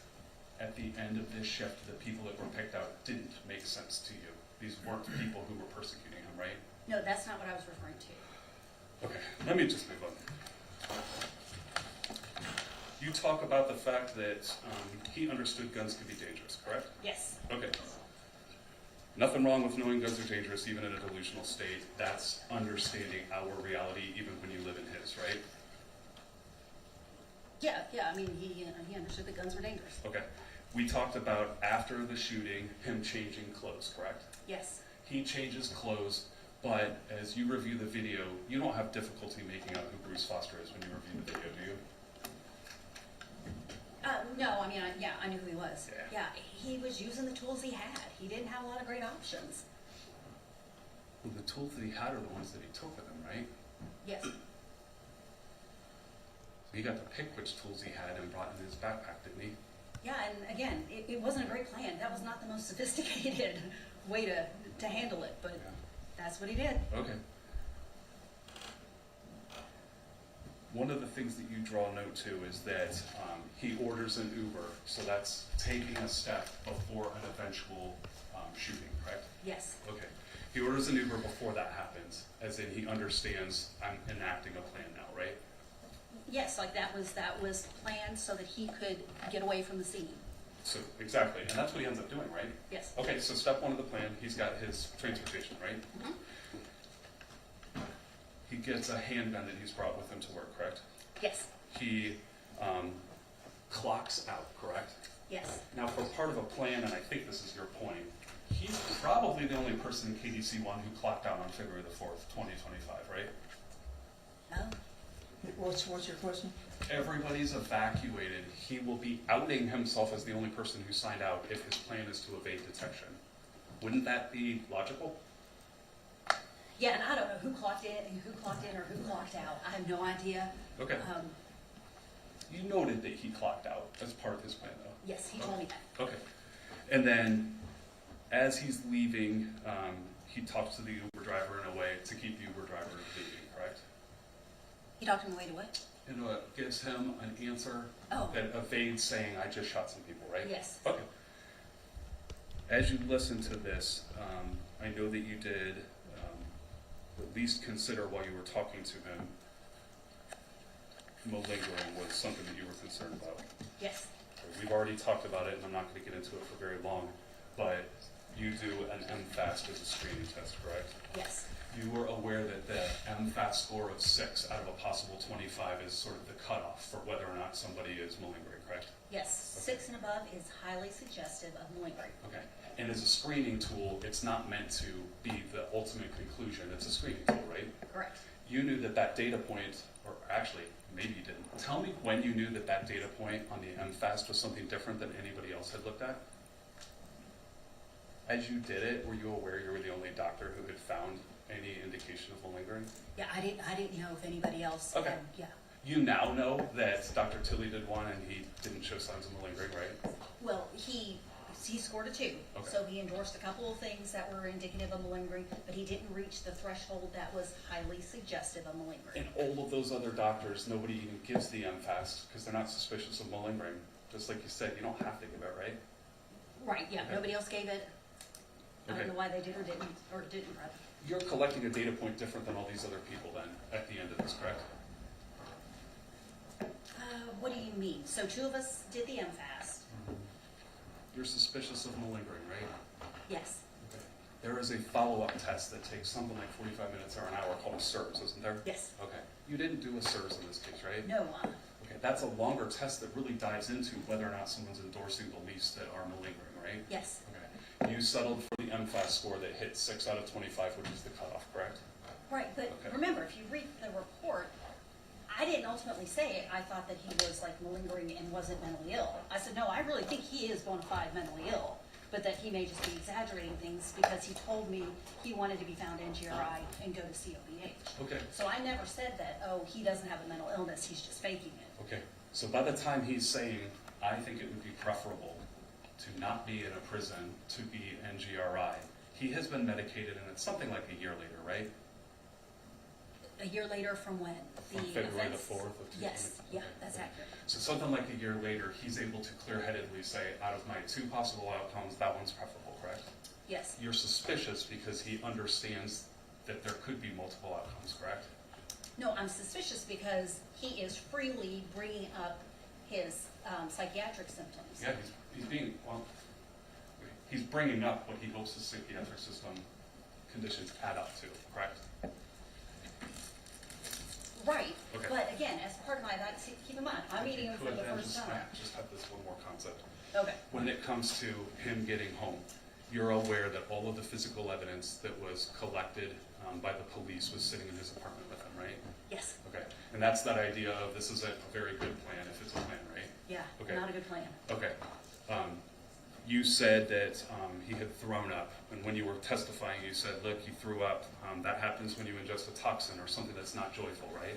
at the end of this shift, the people that were picked out didn't make sense to you. These weren't people who were persecuting him, right? No, that's not what I was referring to. Okay, let me just move on. You talk about the fact that he understood guns could be dangerous, correct? Yes. Okay. Nothing wrong with knowing guns are dangerous, even in a delusional state. That's understanding our reality, even when you live in his, right? Yeah, I mean, he understood that guns were dangerous. Okay. We talked about after the shooting, him changing clothes, correct? Yes. He changes clothes, but as you review the video, you don't have difficulty making out who Bruce Foster is when you review the video, do you? No, I mean, I knew who he was. Yeah. He was using the tools he had. He didn't have a lot of great options. Well, the tools that he had are the ones that he took with him, right? Yes. So he got to pick which tools he had and brought in his backpack, didn't he? Yeah, and again, it wasn't a great plan. That was not the most sophisticated way to handle it, but Yeah. that's what he did. Okay. One of the things that you draw note to is that he orders an Uber, so that's taking a step before an eventual shooting, correct? Yes. Okay. He orders an Uber before that happens, as in he understands I'm enacting a plan now, right? Yes, like that was planned so that he could get away from the scene. So, exactly, and that's what he ends up doing, right? Yes. Okay, so step one of the plan, he's got his transportation, right? Mhm. He gets a handgun that he's brought with him to work, correct? Yes. He clocks out, correct? Yes. Now, for part of a plan, and I think this is your point, he's probably the only person in KDC One who clocked out on February the 4th, 2025, right? Oh. What's your question? Everybody's evacuated. He will be outing himself as the only person who signed out if his plan is to evade detection. Wouldn't that be logical? Yeah, and I don't know who clocked in or who clocked out. I have no idea. Okay. You noted that he clocked out as part of his plan, though. Yes, he told me that. Okay. And then, as he's leaving, he talks to the Uber driver in a way to keep the Uber driver leaving, correct? He talked him away to what? And it gives him an answer Oh. that evades saying, I just shot some people, right? Yes. Okay. As you listen to this, I know that you did at least consider while you were talking to him, malingering was something that you were concerned about. Yes. We've already talked about it, and I'm not going to get into it for very long, but you do an MFAST as a screening test, correct? Yes. You were aware that the MFAST score of 6 out of a possible 25 is sort of the cutoff for whether or not somebody is malingering, correct? Yes. 6 and above is highly suggestive of malingering. Okay. And as a screening tool, it's not meant to be the ultimate conclusion. It's a screening tool, right? Correct. You knew that that data point, or actually, maybe you didn't. Tell me when you knew that that data point on the MFAST was something different than anybody else had looked at? As you did it, were you aware you were the only doctor who had found any indication of malingering? Yeah, I didn't know if anybody else Okay. had, yeah. You now know that Dr. Tilley did one and he didn't show signs of malingering, right? Well, he scored a 2, Okay. so he endorsed a couple of things that were indicative of malingering, but he didn't reach the threshold that was highly suggestive of malingering. And all of those other doctors, nobody even gives the MFAST because they're not suspicious of malingering. Just like you said, you don't have to give it, right? Right, yeah, Okay. nobody else gave it. I Okay. don't know why they did or didn't, rather. You're collecting a data point different than all these other people then, at the end of this, correct? What do you mean? So 2 of us did the MFAST. You're suspicious of malingering, right? Yes. Okay. There is a follow-up test that takes something like 45 minutes or an hour called a SIRS, isn't there? Yes. Okay. You didn't do a SIRS in this case, right? No, Okay, that's a longer test that really dives into whether or not someone's endorsing beliefs that are malingering, right? yes. Okay. You settled for the MFAST score that hit 6 out of 25, which is the cutoff, correct? Right, but Okay. remember, if you read the report, I didn't ultimately say it. I thought that he was like malingering and wasn't mentally ill. I said, no, I really think he is bona fide mentally ill. but that he may just be exaggerating things because he told me he wanted to be found NGRI and go to COBH. Okay. So I never said that, oh, he doesn't have a mental illness, he's just faking it. Okay, so by the time he's saying, I think it would be preferable to not be in a prison, to be NGRI, he has been medicated, and it's something like a year later, right? A year later from when? From February the offense? 4th of 2000. Yes, yeah, Okay, that's okay. accurate. So something like a year later, he's able to clear-headedly say, out of my 2 possible outcomes, that one's preferable, correct? Yes, You're suspicious because he understands that there could be multiple outcomes, correct? no, I'm suspicious because he is freely bringing up his psychiatric symptoms. Yeah, he's being, well, he's bringing up what he hopes his psychiatric system conditions add up to, correct? Right, Okay. but again, as part of my, keep in mind, I'm meeting him for Could the then first time. just have this one more concept. Okay, When it comes to him getting home, you're aware that all of the physical evidence that was collected by the police was sitting in his apartment with him, right? yes, Okay, and that's that idea of this isn't a very good plan if it's a plan, right? yeah, Okay. not a good plan. Okay. You said that he had thrown up, and when you were testifying, you said, look, he threw up. That happens when you ingest a toxin or something that's not joyful, right?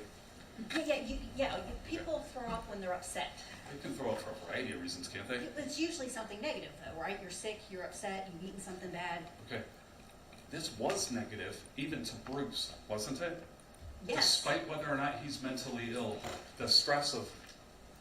People throw up when they're upset. They can throw up for a variety of reasons, can't they? It's usually something negative though, right? You're sick, you're upset, you've eaten something bad. Okay. This was negative, even to Bruce, wasn't it? Yes, Despite whether or not he's mentally ill, the stress of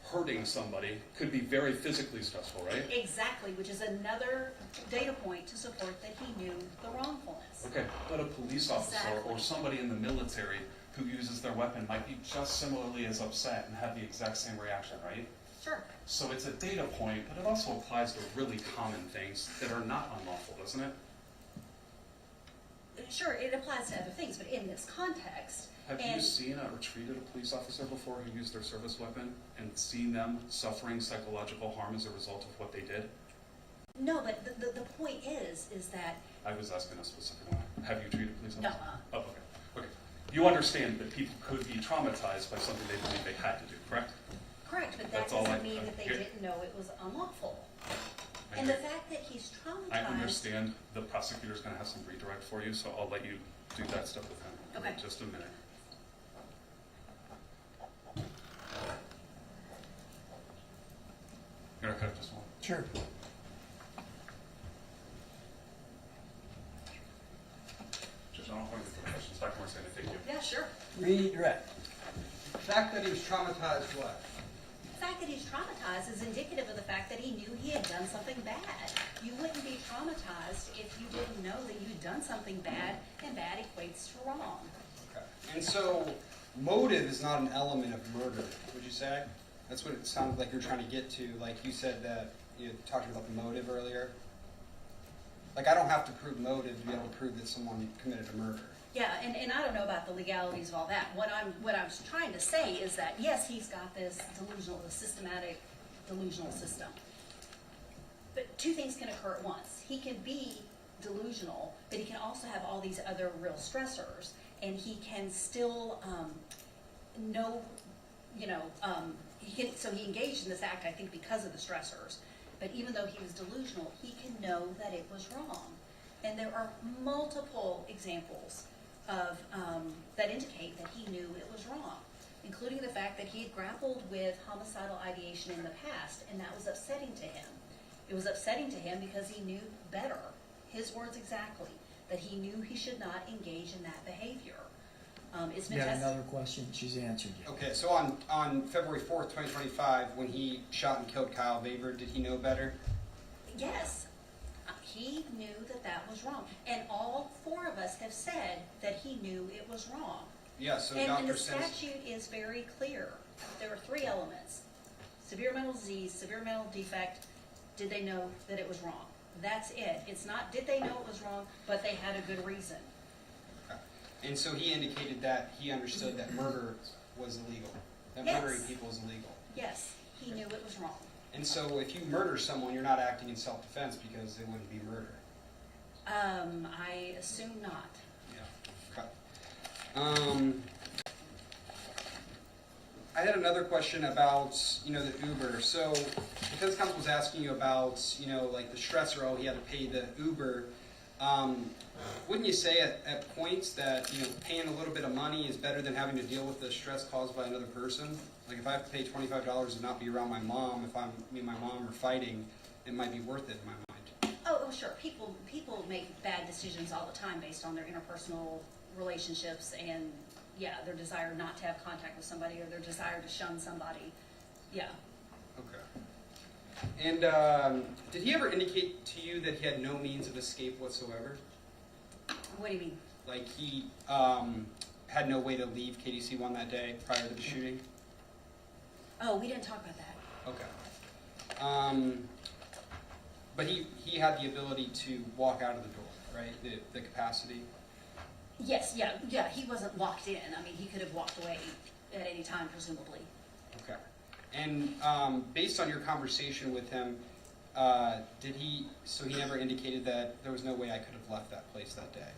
hurting somebody could be very physically stressful, right? exactly, which is another data point to support that he knew the wrongfulness. Okay, but a police officer or Exactly. somebody in the military who uses their weapon might be just similarly as upset and have the exact same reaction, right? Sure, So it's a data point, but it also applies to really common things that are not unlawful, doesn't it? sure, it applies to other things, but in this context, Have you and seen or treated a police officer before who used their service weapon and seen them suffering psychological harm as a result of what they did? no, but the point is that, I was asking a specific one. Have you treated police no, officers? Oh, okay. Okay. You understand that people could be traumatized by something they believe they had to do, correct? correct, but that That's all doesn't I- mean that they here. didn't know it was unlawful. I And the agree. fact that he's traumatized. I understand the prosecutor's gonna have some redirect for you, so I'll let you do that stuff with him. Okay. In just a minute. You wanna cut this one? Sure. Judge, I don't want to get the questions. Dr. Marcena, thank you. Yeah, sure. Redirect. The fact that he was traumatized, what? The fact that he's traumatized is indicative of the fact that he knew he had done something bad. You wouldn't be traumatized if you didn't know that you'd done something bad, and bad equates to wrong. Okay. And so, motive is not an element of murder, would you say? That's what it sounded like you're trying to get to, like you said that, you talked about the motive earlier. Like, I don't have to prove motive to be able to prove that someone committed a murder. Yeah, and I don't know about the legalities of all that. What I was trying to say is that, yes, he's got this systematic delusional system. But two things can occur at once. He can be delusional, but he can also have all these other real stressors, and he can still know, so he engaged in this act, I think, because of the stressors. But even though he was delusional, he can know that it was wrong. And there are multiple examples of that indicate that he knew it was wrong, including the fact that he had grappled with homicidal ideation in the past, and that was upsetting to him. It was upsetting to him because he knew better, his words exactly, that he knew he should not engage in that behavior. It's been You got tested. another question, she's answered you. Okay, so on February 4th, 2025, when he shot and killed Kyle Baber, did he know better? Yes, he knew that that was wrong, and all four of us have said that he knew it was wrong. Yeah, so And Dr. the Stinson. statute is very clear. There are three elements: severe mental disease, severe mental defect. Did they know that it was wrong? That's it. It's not did they know it was wrong, but they had a good reason. And so he indicated that he understood that murder was illegal, that Yes. murdering people is illegal. Yes, he knew it was wrong. And so if you murder someone, you're not acting in self-defense because it wouldn't be murder. I assume not. Yeah. Okay. I had another question about, the Uber. So, defense counsel was asking you about, like the stressor, oh, he had to pay the Uber. Wouldn't you say at points that, paying a little bit of money is better than having to deal with the stress caused by another person? Like if I have to pay $25 and not be around my mom, if me and my mom are fighting, it might be worth it in my mind. Oh, sure. People make bad decisions all the time based on their interpersonal relationships and, yeah, their desire not to have contact with somebody or their desire to shun somebody. Yeah. Okay. And did he ever indicate to you that he had no means of escape whatsoever? What do you mean? Like he had no way to leave KDC One that day prior to the shooting? Oh, we didn't talk about that. Okay. But he had the ability to walk out of the door, right? The capacity? Yes, yeah, he wasn't locked in. I mean, he could have walked away at any time, presumably. Okay. And based on your conversation with him, so he never indicated that there was no way I could have left that place that day?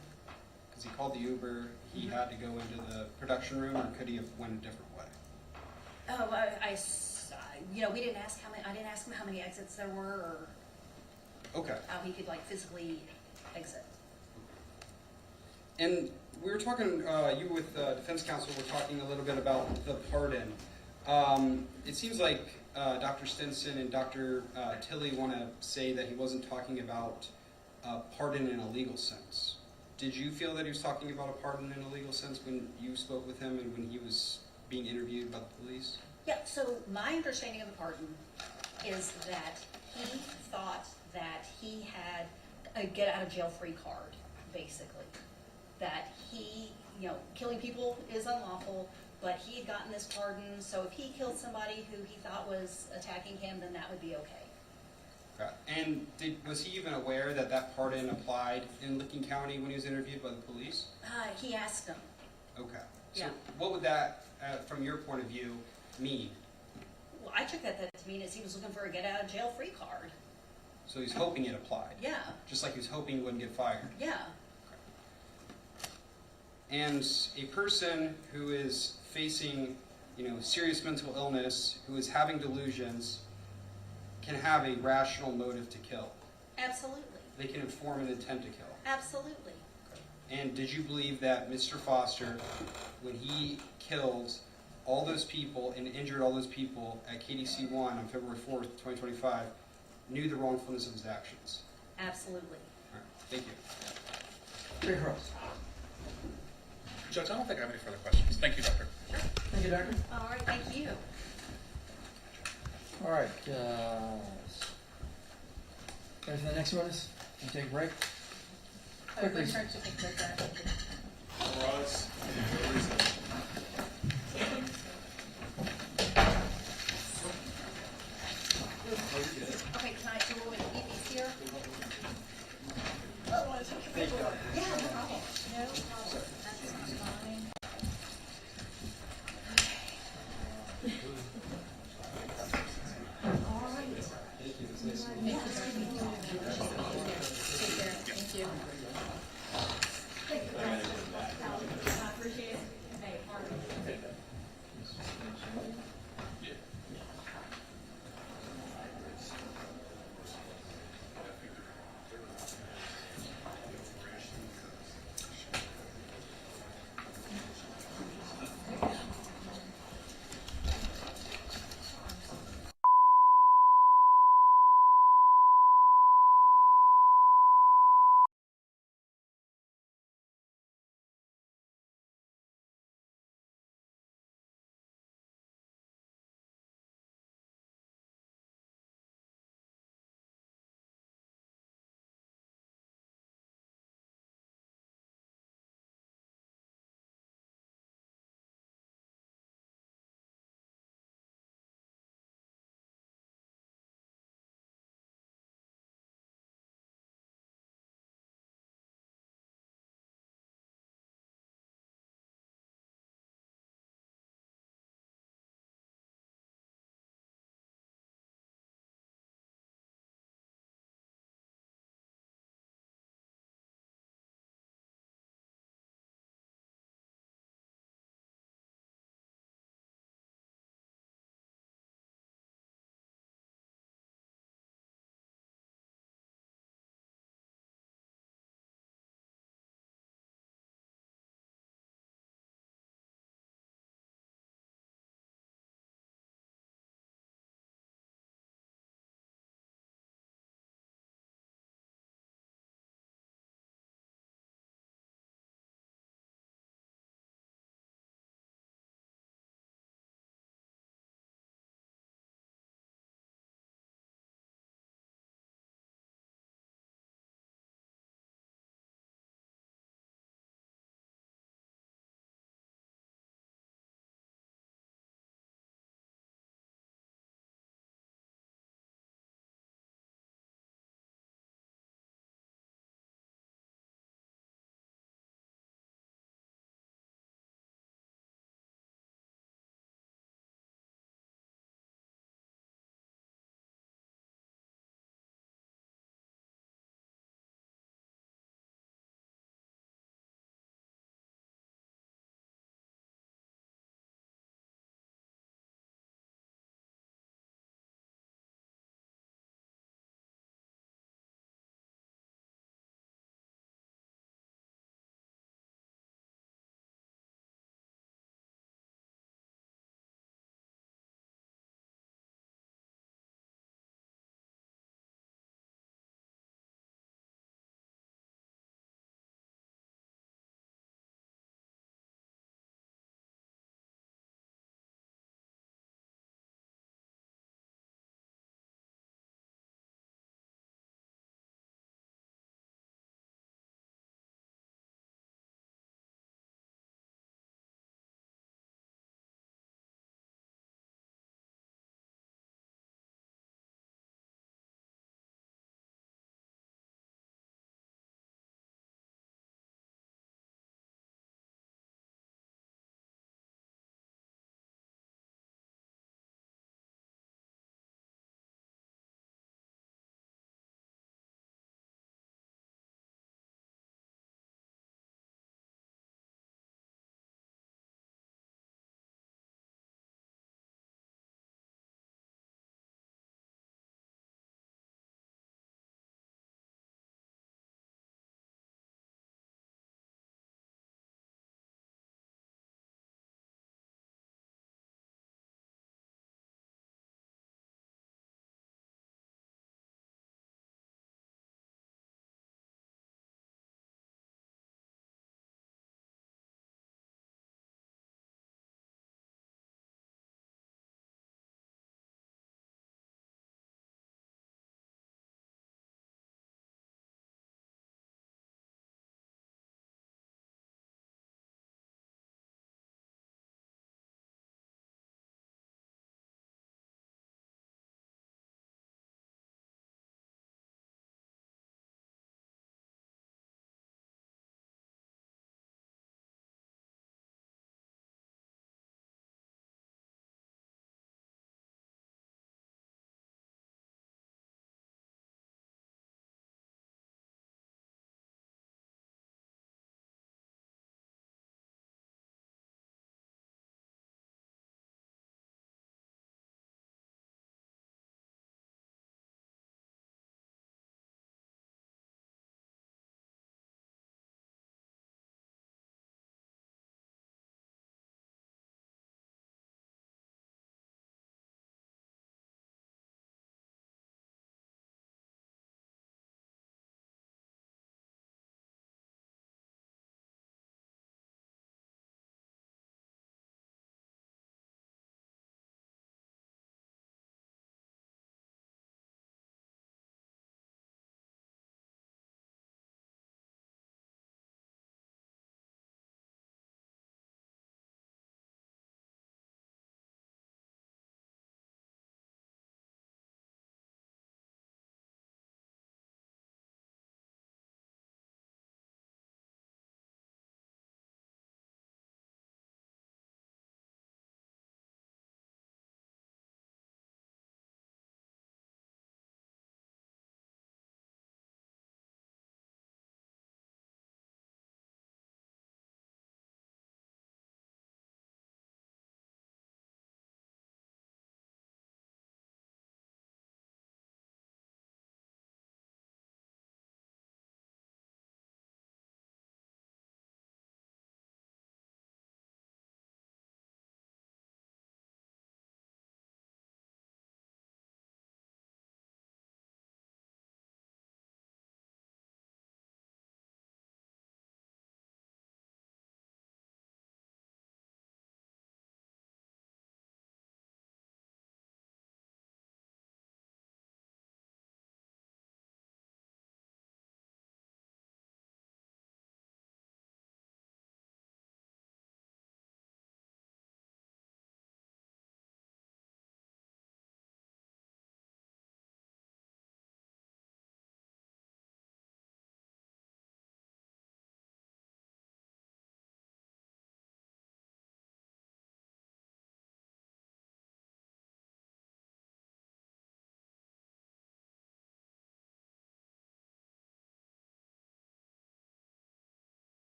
Because he called the Uber, he had to go into the production room, or could he have went a different way? Oh, we didn't ask I didn't ask him how many exits there were or Okay. how he could physically exit. And we were talking, you with defense counsel were talking a little bit about the pardon. It seems like Dr. Stinson and Dr. Tilley want to say that he wasn't talking about pardon in a legal sense. Did you feel that he was talking about a pardon in a legal sense when you spoke with him and when he was being interviewed by the police? Yeah, so my understanding of the pardon is that he thought that he had a get out of jail free card, basically. That he, killing people is unlawful, but he had gotten this pardon, so if he killed somebody who he thought was attacking him, then that would be okay. Okay. And was he even aware that that pardon applied in Licking County when he was interviewed by the police? He asked him. Okay. So Yeah. what would that, from your point of view, mean? Well, I took that to mean is he was looking for a get out of jail free card. So he's hoping it applied? Yeah, Just like he was hoping he wouldn't get fired? yeah. And a person who is facing, serious mental illness, who is having delusions, can have a rational motive to kill. Absolutely. They can inform an intent to kill. Absolutely. And did you believe that Mr. Foster, when he killed all those people and injured all those people at KDC One on February 4th, 2025, knew the wrongfulness of his actions? Absolutely. All right. Thank you. Great cross. Judge, I don't think I have any further questions. Thank you, Doctor. Thank you, Doctor. All right, thank you. All right, ready for the next one? We'll take a break. Quick We recess. start to take a break. Ross, Okay, can I do it with these here? Thank you, Doctor. Yeah, no problem. No problem. That's fine. Take care. Thank you. I appreciate it.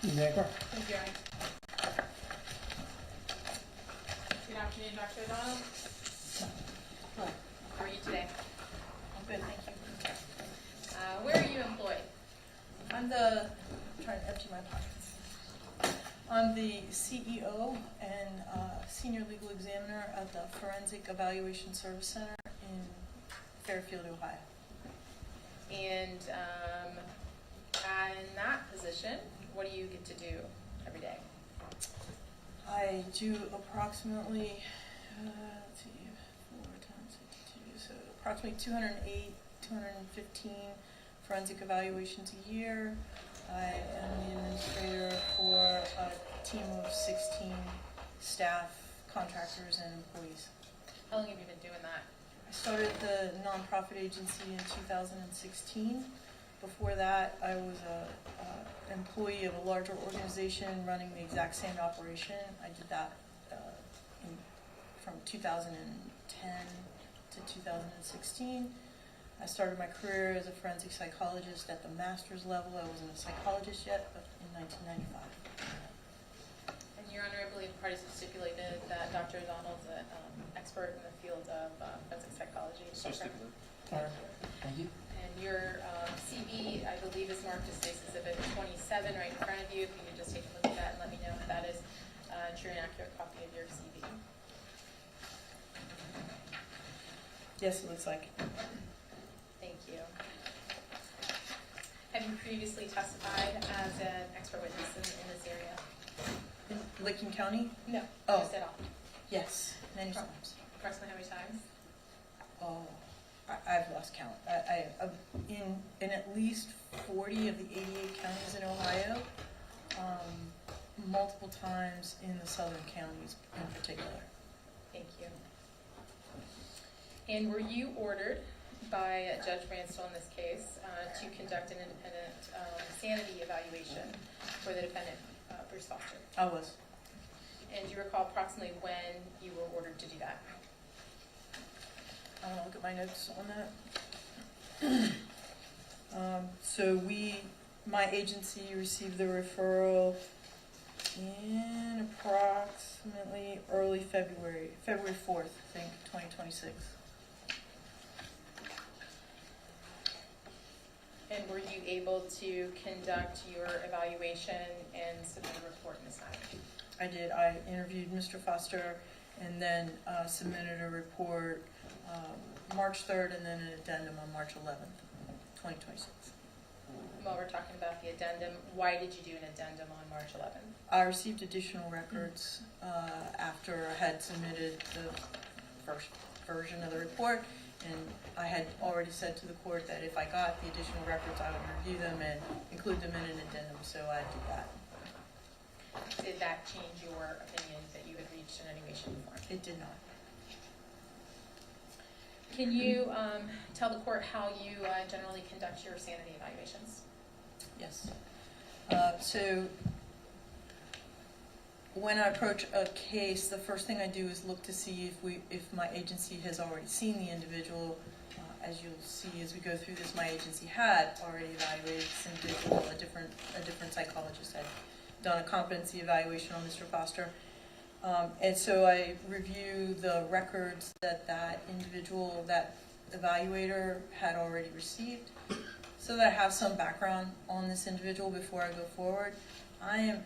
You may go. Thank you. Good afternoon, Dr. O'Donnell. How are you today? I'm good, thank you. Where are you employed? I'm trying to empty my pockets. I'm the CEO and Senior Legal Examiner at the Forensic Evaluation Service Center in Fairfield, Ohio. And in that position, what do you get to do every day? I do approximately, let's see, 4 times 52, so approximately 208, 215 forensic evaluations a year. I am the administrator for a team of 16 staff, contractors, and employees. How long have you been doing that? I started the nonprofit agency in 2016. Before that, I was an employee of a larger organization running the exact same operation. I did that from 2010 to 2016. I started my career as a forensic psychologist at the master's level. I wasn't a psychologist yet, but in 1995. And Your Honor, I believe the parties have stipulated that Dr. O'Donnell is an expert in the field of forensic psychology. So stipulated. Thank you. And your CV, I believe, is marked as State's Exhibit 27 right in front of you. If you could just take a look at that and let me know if that is a true and accurate copy of your CV. Yes, it looks like it. Thank you. Have you previously testified as an expert witness in this area? In Licking County? No. Oh. Just at all? Yes, many times. Approximately how many times? Oh, I've lost count. In at least 40 of the 88 counties in Ohio, multiple times in the southern counties in particular. Thank you. And were you ordered by Judge Branstel in this case to conduct an independent sanity evaluation for the defendant, Bruce Foster? I was. And do you recall approximately when you were ordered to do that? I don't look at my notes on that. So my agency received the referral in approximately early February 4th, I think, 2026. And were you able to conduct your evaluation and submit a report in this matter? I did. I interviewed Mr. Foster and then submitted a report March 3rd and then an addendum on March 11th, 2026. While we're talking about the addendum, why did you do an addendum on March 11th? I received additional records after I had submitted the first version of the report, and I had already said to the court that if I got the additional records, I would review them and include them in an addendum, so I did that. Did that change your opinion that you had reached in any way, shape, or form? It did not. Can you tell the court how you generally conduct your sanity evaluations? Yes. So when I approach a case, the first thing I do is look to see if my agency has already seen the individual. As you'll see as we go through this, my agency had already evaluated this individual. A different psychologist had done a competency evaluation on Mr. Foster. And so I review the records that individual, that evaluator had already received, so that I have some background on this individual before I go forward. I am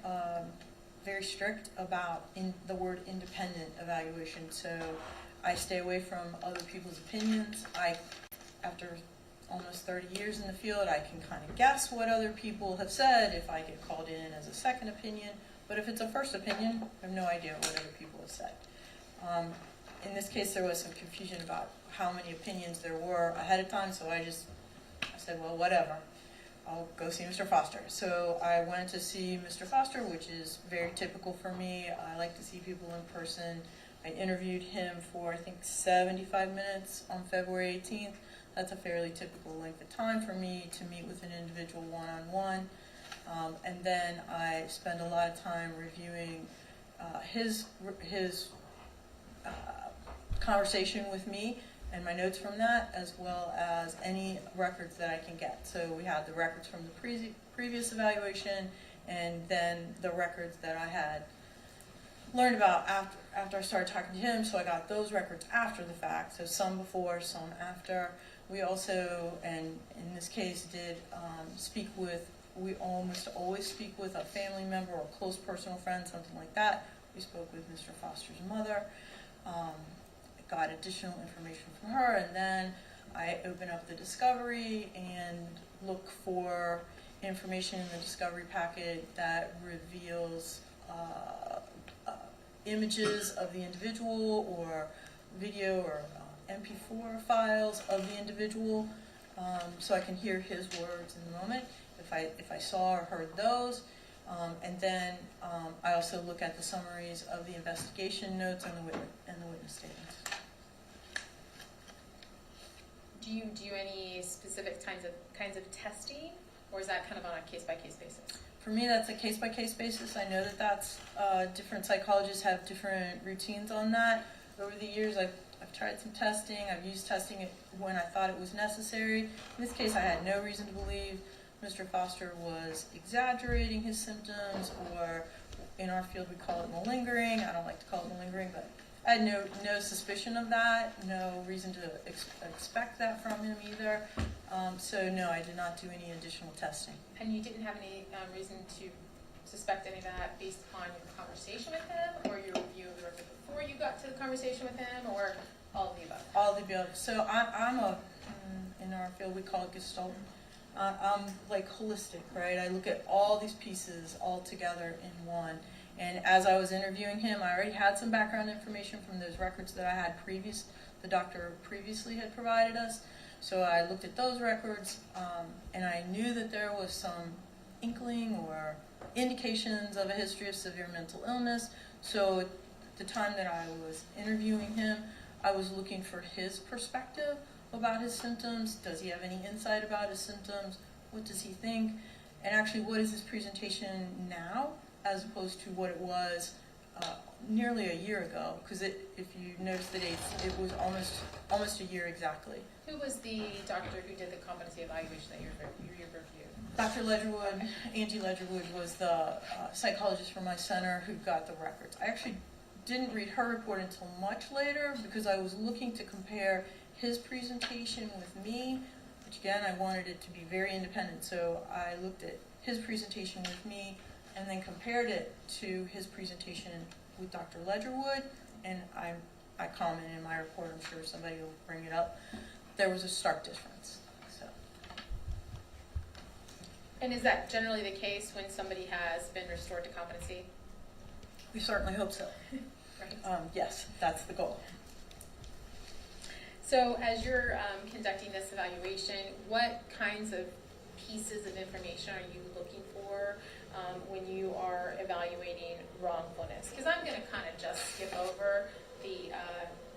very strict about the word independent evaluation, so I stay away from other people's opinions. After almost 30 years in the field, I can kind of guess what other people have said if I get called in as a second opinion. But if it's a first opinion, I have no idea what other people have said. In this case, there was some confusion about how many opinions there were ahead of time, so I said, well, whatever. I'll go see Mr. Foster. So I went to see Mr. Foster, which is very typical for me. I like to see people in person. I interviewed him for, I think, 75 minutes on February 18th. That's a fairly typical length of time for me to meet with an individual one-on-one. And then I spend a lot of time reviewing his conversation with me and my notes from that, as well as any records that I can get. So we have the records from the previous evaluation and then the records that I had learned about after I started talking to him, so I got those records after the fact, so some before, some after. We also, and in this case, did we almost always speak with a family member or a close personal friend, something like that. We spoke with Mr. Foster's mother, got additional information from her, and then I open up the discovery and look for information in the discovery packet that reveals images of the individual or video or MP4 files of the individual, so I can hear his words in the moment if I saw or heard those. And then I also look at the summaries of the investigation notes and the witness statements. Do you do any specific kinds of testing, or is that kind of on a case-by-case basis? For me, that's a case-by-case basis. I know that's different psychologists have different routines on that. Over the years, I've tried some testing. I've used testing when I thought it was necessary. In this case, I had no reason to believe Mr. Foster was exaggerating his symptoms, or in our field we call it malingering. I don't like to call it malingering, but I had no suspicion of that, no reason to expect that from him either. So no, I did not do any additional testing. And you didn't have any reason to suspect any of that based upon your conversation with him, or your review of the record before you got to the conversation with him, or all of the above? All of the above. So I'm in our field we call it Gestalt. I'm like holistic, right? I look at all these pieces all together in one. And as I was interviewing him, I already had some background information from those records that I had the doctor previously had provided us. So I looked at those records, and I knew that there was some inkling or indications of a history of severe mental illness. So at the time that I was interviewing him, I was looking for his perspective about his symptoms. Does he have any insight about his symptoms? What does he think? And actually, what is his presentation now, as opposed to what it was nearly a year ago? Because if you notice the dates, it was almost a year exactly. Who was the doctor who did the competency evaluation that you reviewed? Dr. Ledgerwood, Angie Ledgerwood, was the psychologist from my center who got the records. I actually didn't read her report until much later because I was looking to compare his presentation with me, which again, I wanted it to be very independent. So I looked at his presentation with me and then compared it to his presentation with Dr. Ledgerwood, and I commented in my report, I'm sure somebody will bring it up, there was a stark difference. So. And is that generally the case when somebody has been restored to competency? We certainly hope so. Right. Yes, that's the goal. So as you're conducting this evaluation, what kinds of pieces of information are you looking for when you are evaluating wrongfulness? Because I'm going to kind of just skip over the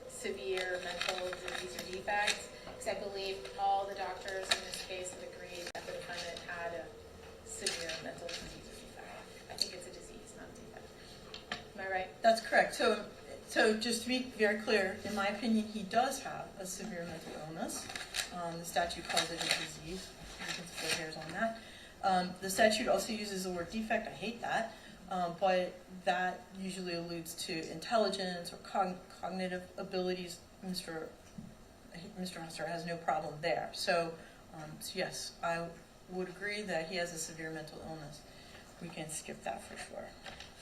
severe mental disease or defect, because I believe all the doctors in this case have agreed that the defendant had a severe mental disease or defect. I think it's a disease, not a defect. Am I right? That's correct. So just to be very clear, in my opinion, he does have a severe mental illness. The statute calls it a disease. You can split hairs on that. The statute also uses the word defect. I hate that. But that usually alludes to intelligence or cognitive abilities. Mr. Hester has no problem there. So yes, I would agree that he has a severe mental illness. We can skip that for sure.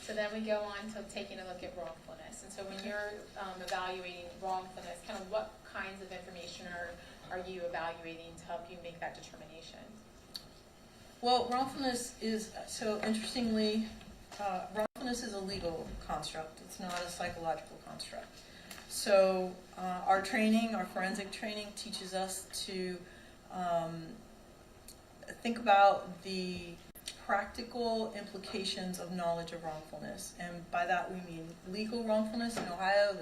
So then we go on to taking a look at wrongfulness. And so when you're evaluating wrongfulness, kind of what kinds of information are you evaluating to help you make that determination? Well, wrongfulness is, so interestingly, wrongfulness is a legal construct. It's not a psychological construct. So our training, our forensic training, teaches us to think about the practical implications of knowledge of wrongfulness. And by that we mean legal wrongfulness. In Ohio,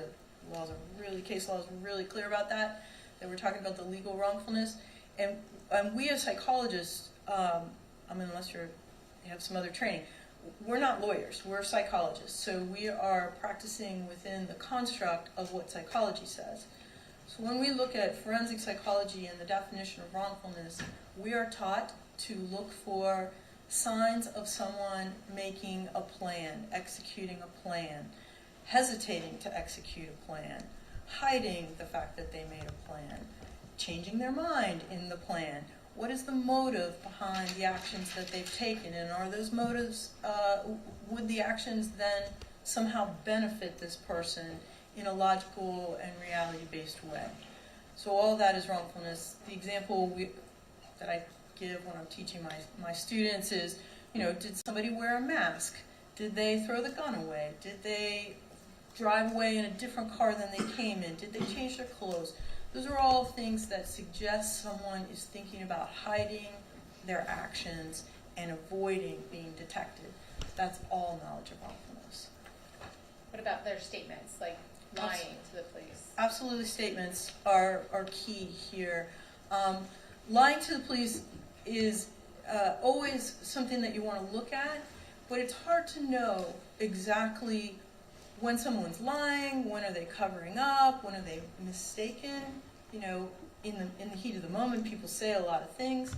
the case laws are really clear about that we're talking about the legal wrongfulness. And we as psychologists, unless you have some other training, we're not lawyers, we're psychologists. So we are practicing within the construct of what psychology says. So when we look at forensic psychology and the definition of wrongfulness, we are taught to look for signs of someone making a plan, executing a plan, hesitating to execute a plan, hiding the fact that they made a plan, changing their mind in the plan. What is the motive behind the actions that they've taken, and are those motives, would the actions then somehow benefit this person in a logical and reality-based way? So all of that is wrongfulness. The example that I give when I'm teaching my students is, did somebody wear a mask? Did they throw the gun away? Did they drive away in a different car than they came in? Did they change their clothes? Those are all things that suggest someone is thinking about hiding their actions and avoiding being detected. That's all knowledge of wrongfulness. What about their statements, like lying to the police? Absolutely, statements are key here. Lying to the police is always something that you want to look at, but it's hard to know exactly when someone's lying, when are they covering up, when are they mistaken. In the heat of the moment, people say a lot of things.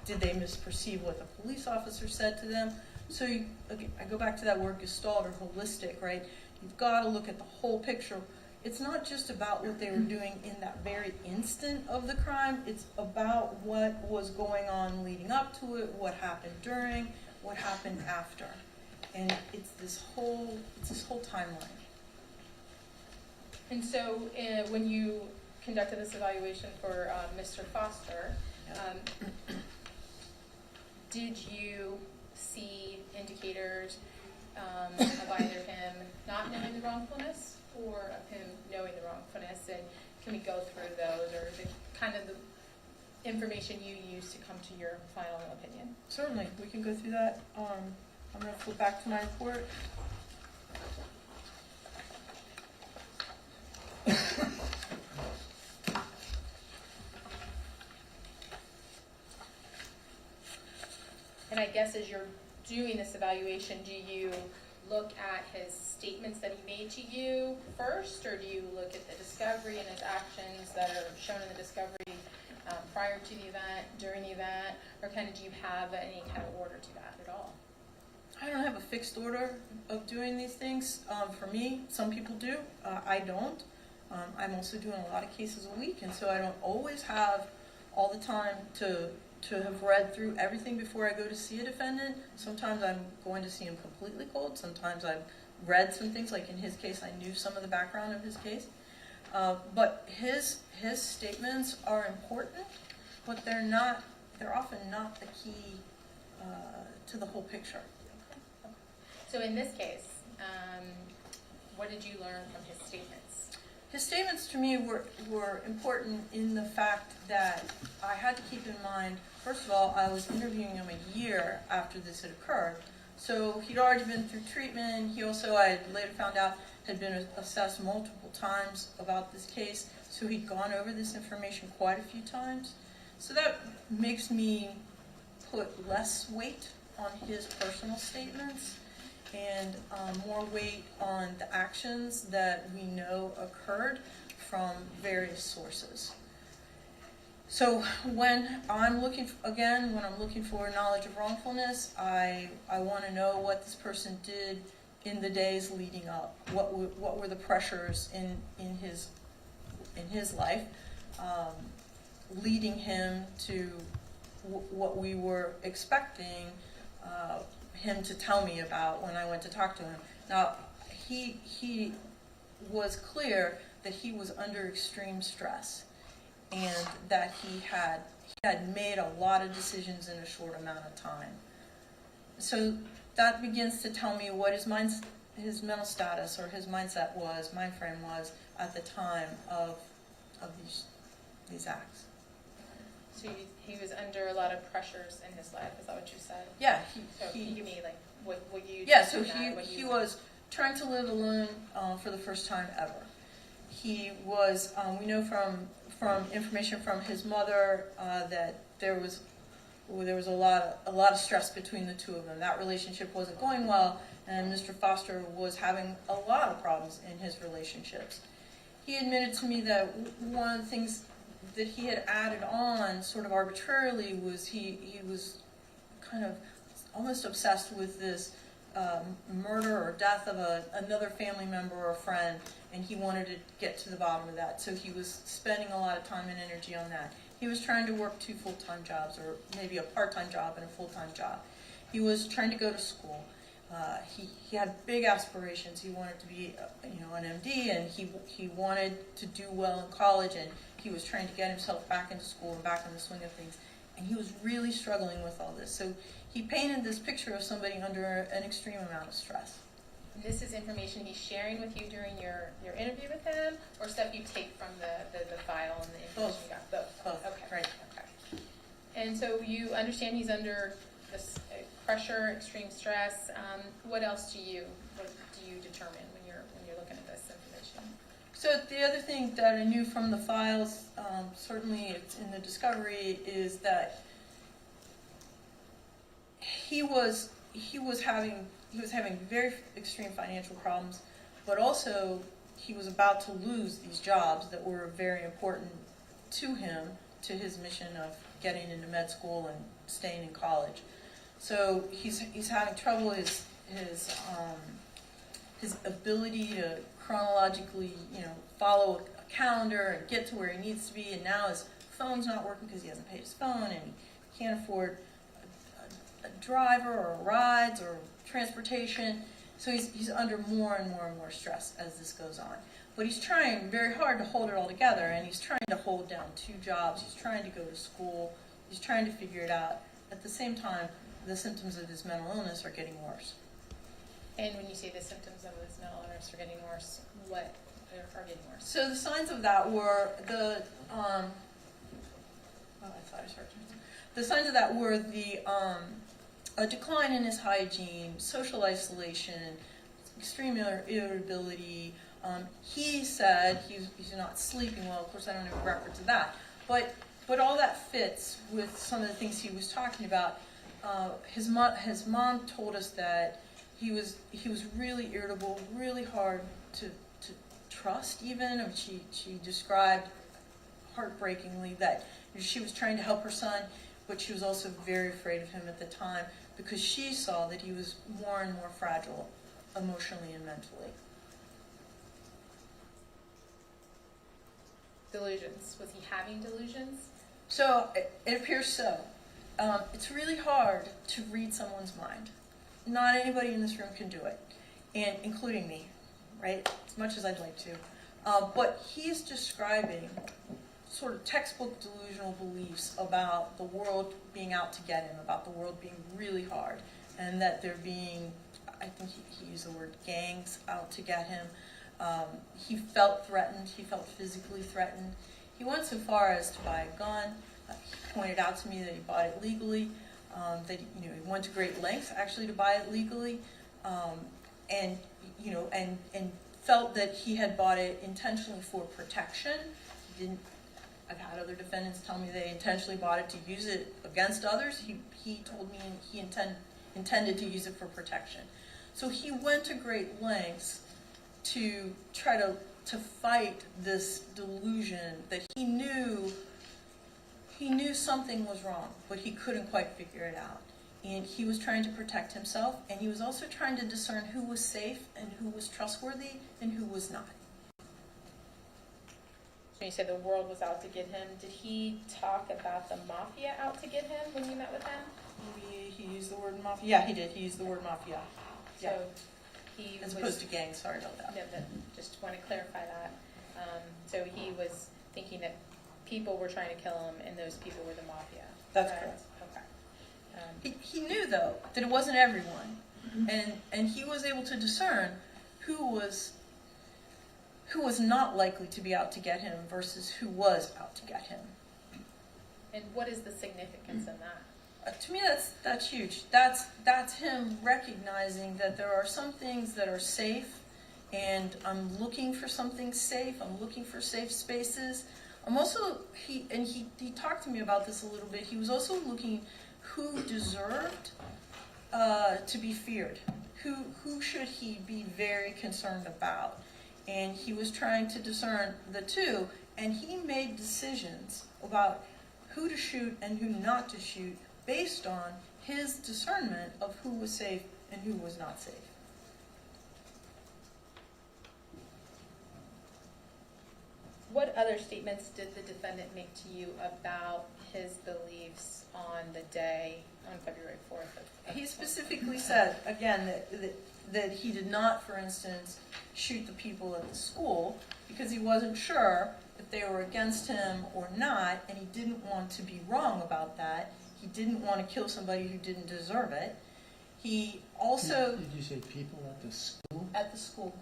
Did they misperceive what the police officer said to them? So I go back to that word gestalt or holistic, right? You've got to look at the whole picture. It's not just about what they were doing in that very instant of the crime. It's about what was going on leading up to it, what happened during, what happened after. And it's this whole timeline. And so when you conducted this evaluation for Mr. Foster, did you see indicators of either him not knowing the wrongfulness or of him knowing the wrongfulness? And can we go through those, or the kind of the information you use to come to your final opinion? Certainly, we can go through that. I'm going to flip back to my report. And I guess as you're doing this evaluation, do you look at his statements that he made to you first, or do you look at the discovery and his actions that are shown in the discovery prior to the event, during the event, or kind of do you have any kind of order to that at all? I don't have a fixed order of doing these things. For me, some people do. I don't. I'm also doing a lot of cases a week, and so I don't always have all the time to have read through everything before I go to see a defendant. Sometimes I'm going to see him completely cold. Sometimes I've read some things, like in his case, I knew some of the background of his case. But his statements are important, but they're often not the key to the whole picture. So in this case, what did you learn from his statements? His statements to me were important in the fact that I had to keep in mind, first of all, I was interviewing him a year after this had occurred. So he'd already been through treatment. He also, I later found out, had been assessed multiple times about this case. So he'd gone over this information quite a few times. So that makes me put less weight on his personal statements and more weight on the actions that we know occurred from various sources. So when I'm looking for knowledge of wrongfulness, I want to know what this person did in the days leading up. What were the pressures in his life, leading him to what we were expecting him to tell me about when I went to talk to him. Now, he was clear that he was under extreme stress and that he had made a lot of decisions in a short amount of time. So that begins to tell me what his mental status or his mind frame was at the time of these acts. So he was under a lot of pressures in his life, is that what you said? Yeah, So can you give me like what you yeah, so he was trying to live alone for the first time ever. He was, we know from information from his mother that there was a lot of stress between the two of them. That relationship wasn't going well, and Mr. Foster was having a lot of problems in his relationships. He admitted to me that one of the things that he had added on sort of arbitrarily was he was kind of almost obsessed with this murder or death of another family member or a friend, and he wanted to get to the bottom of that. So he was spending a lot of time and energy on that. He was trying to work 2 full-time jobs, or maybe a part-time job and a full-time job. He was trying to go to school. He had big aspirations. He wanted to be, an MD, and he wanted to do well in college, and he was trying to get himself back into school and back in the swing of things. And he was really struggling with all this. So he painted this picture of somebody under an extreme amount of stress. This is information he's sharing with you during your interview with him, or stuff you take from the file and the information you got? Both. Both, Okay. right. Okay. And so you understand he's under this pressure, extreme stress. What else do you determine when you're looking at this information? So the other thing that I knew from the files, certainly it's in the discovery, is that he was having very extreme financial problems, but also he was about to lose these jobs that were very important to him, to his mission of getting into med school and staying in college. So he's having trouble his ability to chronologically, follow a calendar and get to where he needs to be, and now his phone's not working because he hasn't paid his phone, and he can't afford a driver or rides or transportation. So he's under more and more and more stress as this goes on. But he's trying very hard to hold it all together, and he's trying to hold down 2 jobs. He's trying to go to school. He's trying to figure it out. At the same time, the symptoms of his mental illness are getting worse. And when you say the symptoms of his mental illness are getting worse, what are getting worse? So the signs of that were a decline in his hygiene, social isolation, extreme irritability. He said he's not sleeping well. Of course, I don't have records of that, but all that fits with some of the things he was talking about. His mom told us that he was really irritable, really hard to trust even. She described heartbreakingly that she was trying to help her son, but she was also very afraid of him at the time because she saw that he was more and more fragile emotionally and mentally. Delusions. Was he having delusions? So it appears so. It's really hard to read someone's mind. Not anybody in this room can do it, and including me, right? As much as I'd like to. But he's describing sort of textbook delusional beliefs about the world being out to get him, about the world being really hard, and that there being, I think he used the word gangs out to get him. He felt threatened. He felt physically threatened. He went so far as to buy a gun. He pointed out to me that he bought it legally. That he went to great lengths actually to buy it legally, and felt that he had bought it intentionally for protection. I've had other defendants tell me they intentionally bought it to use it against others. He told me he intended to use it for protection. So he went to great lengths to try to fight this delusion that he knew something was wrong, but he couldn't quite figure it out. And he was trying to protect himself, and he was also trying to discern who was safe and who was trustworthy and who was not. When you said the world was out to get him, did he talk about the mafia out to get him when you met with him? He used the word mafia. Yeah, he did. He used the word mafia. Yeah. So he As was, opposed to gang. Sorry about that. No, just want to clarify that. So he was thinking that people were trying to kill him, and those people were the mafia. That's correct. Okay. He knew, though, that it wasn't everyone. Mm-hmm. And he was able to discern who was not likely to be out to get him versus who was out to get him. And what is the significance in that? To me, that's huge. That's him recognizing that there are some things that are safe, and I'm looking for something safe. I'm looking for safe spaces. I'm also, he talked to me about this a little bit. He was also looking who deserved to be feared. Who should he be very concerned about? And he was trying to discern the two, and he made decisions about who to shoot and who not to shoot based on his discernment of who was safe and who was not safe. What other statements did the defendant make to you about his beliefs on the day, on February 4th? He specifically said, again, that he did not, for instance, shoot the people at the school because he wasn't sure if they were against him or not, and he didn't want to be wrong about that. He didn't want to kill somebody who didn't deserve it. He also... Did you say people at the school? At the school,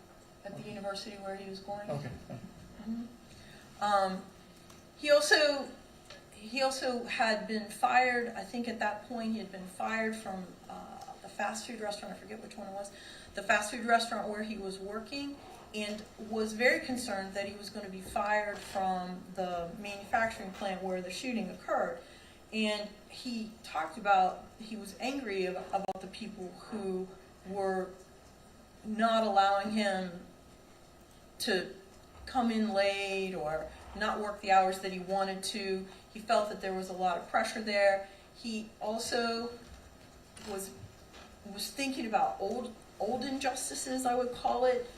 at the university where he was going. Okay. He also had been fired. I think at that point he had been fired from the fast food restaurant. I forget which one it was. The fast food restaurant where he was working, and was very concerned that he was going to be fired from the manufacturing plant where the shooting occurred. And he talked about he was angry about the people who were not allowing him to come in late or not work the hours that he wanted to. He felt that there was a lot of pressure there. He also was thinking about old injustices, I would call it.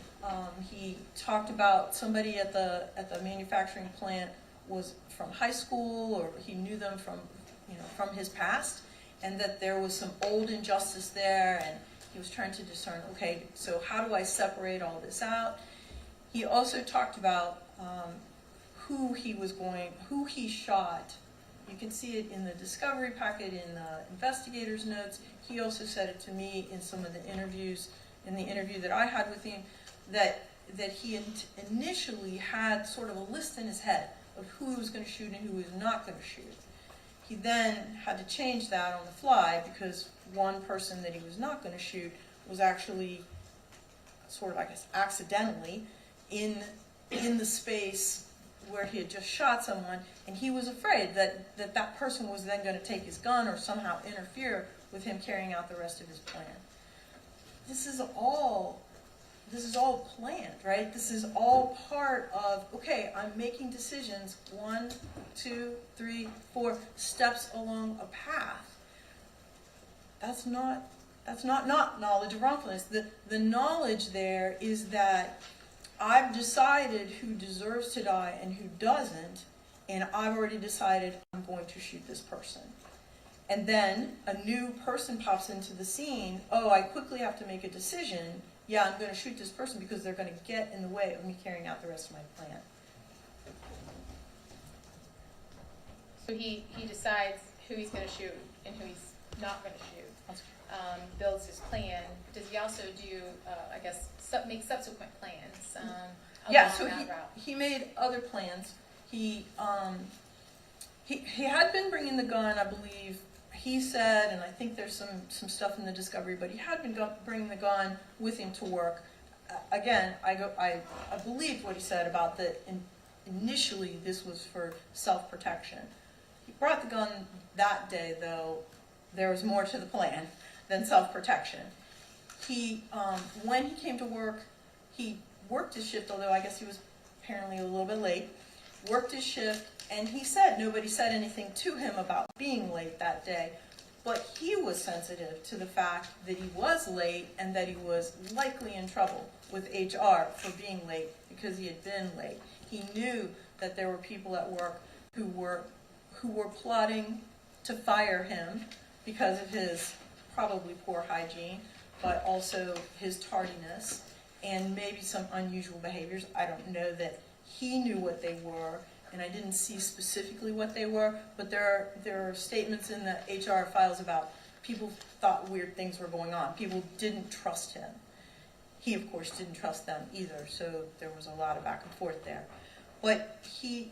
He talked about somebody at the manufacturing plant was from high school, or he knew them from his past, and that there was some old injustice there, and he was trying to discern, okay, so how do I separate all this out? He also talked about who he shot. You can see it in the discovery packet, in the investigator's notes. He also said it to me in some of the interviews, in the interview that I had with him, that he initially had sort of a list in his head of who he was going to shoot and who he was not going to shoot. He then had to change that on the fly because one person that he was not going to shoot was actually sort of, I guess, accidentally in the space where he had just shot someone, and he was afraid that person was then going to take his gun or somehow interfere with him carrying out the rest of his plan. This is all planned, right? This is all part of, okay, I'm making decisions 1, 2, 3, 4 steps along a path. That's not knowledge of wrongfulness. The knowledge there is that I've decided who deserves to die and who doesn't, and I've already decided I'm going to shoot this person. And then a new person pops into the scene. Oh, I quickly have to make a decision. Yeah, I'm going to shoot this person because they're going to get in the way of me carrying out the rest of my plan. So he decides who he's going to shoot and who he's not going to shoot. Builds his plan. Does he also do, I guess, make subsequent plans? Yeah, so that route? he made other plans. He had been bringing the gun, I believe. He said, and I think there's some stuff in the discovery, but he had been bringing the gun with him to work. Again, I believed what he said about that. Initially, this was for self-protection. He brought the gun that day, though. There was more to the plan than self-protection. When he came to work, he worked his shift, although I guess he was apparently a little bit late, worked his shift, and he said nobody said anything to him about being late that day, but he was sensitive to the fact that he was late and that he was likely in trouble with HR for being late because he had been late. He knew that there were people at work who were plotting to fire him because of his probably poor hygiene, but also his tardiness and maybe some unusual behaviors. I don't know that he knew what they were, and I didn't see specifically what they were, but there are statements in the HR files about people thought weird things were going on. People didn't trust him. He, of course, didn't trust them either, so there was a lot of back and forth there. But he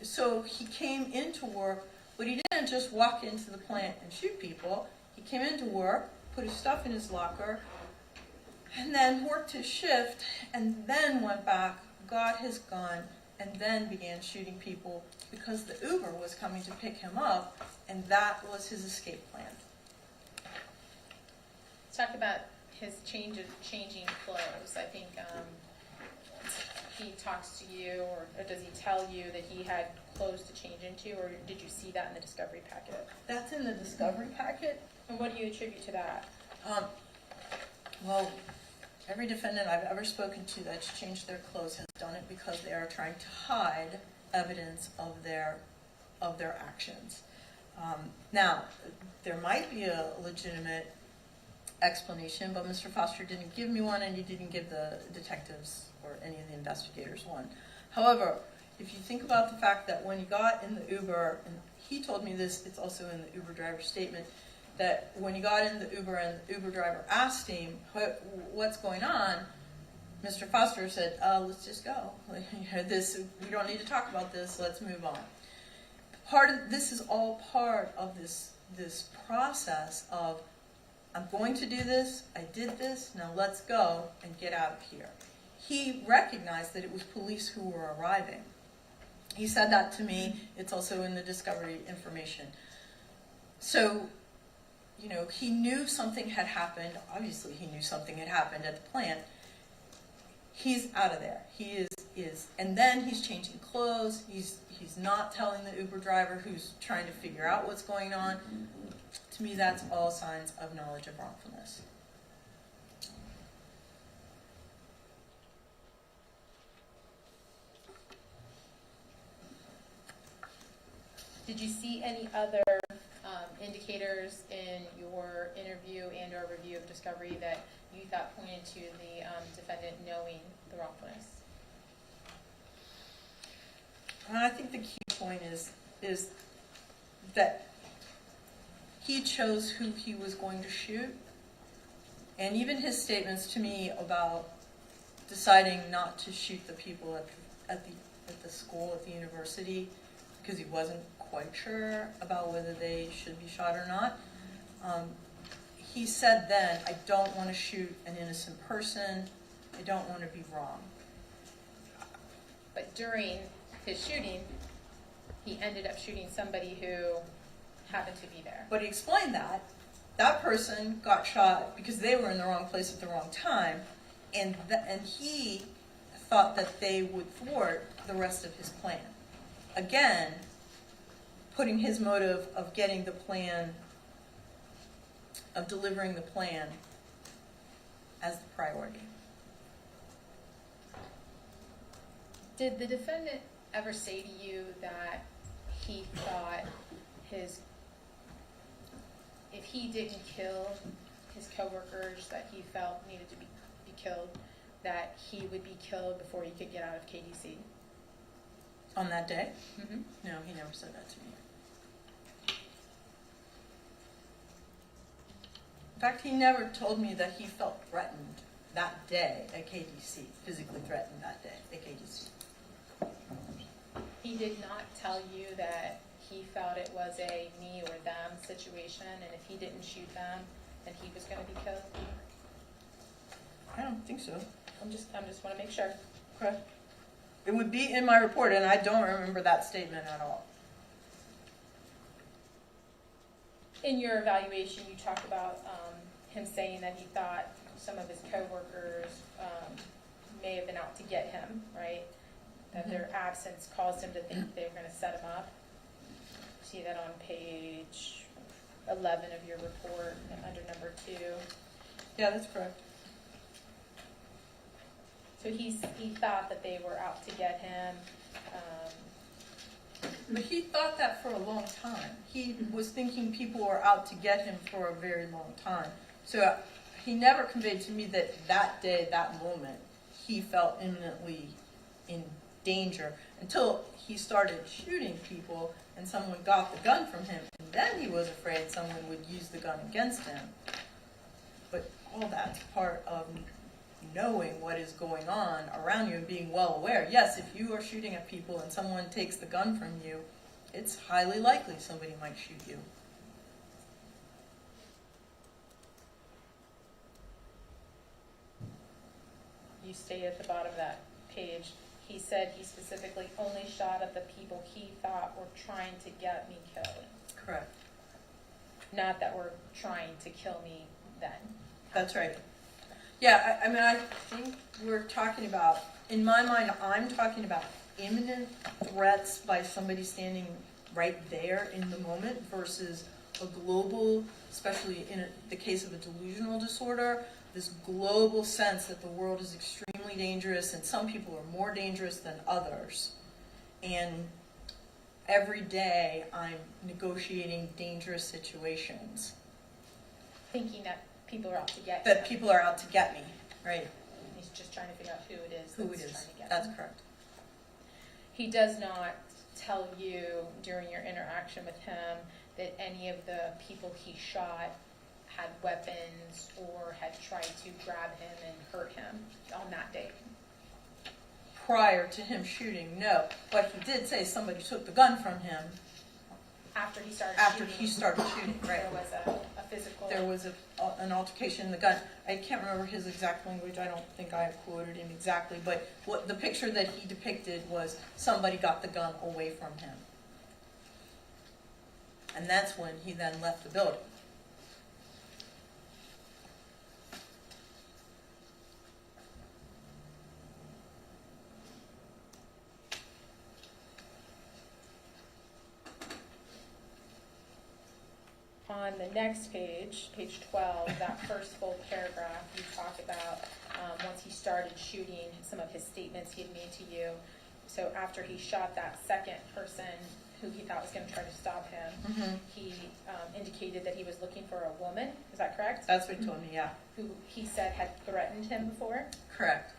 came into work, but he didn't just walk into the plant and shoot people. He came into work, put his stuff in his locker, and then worked his shift, and then went back, got his gun, and then began shooting people because the Uber was coming to pick him up, and that was his escape plan. Let's talk about his changing clothes. I think he talks to you, or does he tell you that he had clothes to change into, or did you see that in the discovery packet? That's in the discovery packet. And what do you attribute to that? Well, every defendant I've ever spoken to that's changed their clothes has done it because they are trying to hide evidence of their actions. Now, there might be a legitimate explanation, but Mr. Foster didn't give me one, and he didn't give the detectives or any of the investigators one. However, if you think about the fact that when he got in the Uber, and he told me this, it's also in the Uber driver's statement, that when he got in the Uber and the Uber driver asked him, what's going on, Mr. Foster said, let's just go. We don't need to talk about this, let's move on. This is all part of this process of, I'm going to do this, I did this, now let's go and get out of here. He recognized that it was police who were arriving. He said that to me, it's also in the discovery information. So, he knew something had happened, obviously he knew something had happened at the plant. He's out of there, he is, and then he's changing clothes, he's not telling the Uber driver who's trying to figure out what's going on. To me, that's all signs of knowledge of wrongfulness. Did you see any other indicators in your interview and or review of discovery that you thought pointed to the defendant knowing the wrongfulness? I think the key point is that he chose who he was going to shoot, and even his statements to me about deciding not to shoot the people at the school, at the university, because he wasn't quite sure about whether they should be shot or not. He said then, I don't want to shoot an innocent person, I don't want to be wrong. But during his shooting, he ended up shooting somebody who happened to be there. But he explained that person got shot because they were in the wrong place at the wrong time, and he thought that they would thwart the rest of his plan. Again, putting his motive of getting the plan, of delivering the plan as the priority. Did the defendant ever say to you that he thought if he didn't kill his coworkers that he felt needed to be killed, that he would be killed before he could get out of KDC? On that day? Mm-hmm. No, he never said that to me. In fact, he never told me that he felt threatened that day at KDC, physically threatened that day at KDC. He did not tell you that he felt it was a me or them situation, and if he didn't shoot them, then he was going to be killed? I don't think so. I just want to make sure. Okay. It would be in my report, and I don't remember that statement at all. In your evaluation, you talked about him saying that he thought some of his coworkers may have been out to get him, right? That their absence caused him to think they were going to set him up. See that on page 11 of your report under number 2. Yeah, that's correct. So he thought that they were out to get him. But he thought that for a long time. He was thinking people were out to get him for a very long time. So he never conveyed to me that day, that moment, he felt imminently in danger until he started shooting people and someone got the gun from him, and then he was afraid someone would use the gun against him. But all that's part of knowing what is going on around you and being well aware. Yes, if you are shooting at people and someone takes the gun from you, it's highly likely somebody might shoot you. You state at the bottom of that page, he said he specifically only shot at the people he thought were trying to get me killed. Correct. Not that were trying to kill me then. That's right. Yeah, I mean, I think we're talking about, in my mind, I'm talking about imminent threats by somebody standing right there in the moment versus a global, especially in the case of a delusional disorder, this global sense that the world is extremely dangerous and some people are more dangerous than others. And every day I'm negotiating dangerous situations. Thinking that people are out to get That him. people are out to get me, right? He's just trying to figure out who it is Who it that's is. trying to get That's him. correct. He does not tell you during your interaction with him that any of the people he shot had weapons or had tried to grab him and hurt him on that day. Prior to him shooting, no. But he did say somebody took the gun from him After he started after shooting. he started shooting, right? There was a physical. There was an altercation in the gun. I can't remember his exact language. I don't think I quoted him exactly, but what the picture that he depicted was somebody got the gun away from him. And that's when he then left the building. On the next page, page 12, that first full paragraph, you talk about once he started shooting, some of his statements he had made to you. So after he shot that second person who he thought was going to try to stop him, he indicated that he was looking for a woman. Is that correct? That's what he told me, yeah. Who he said had threatened him before. Correct.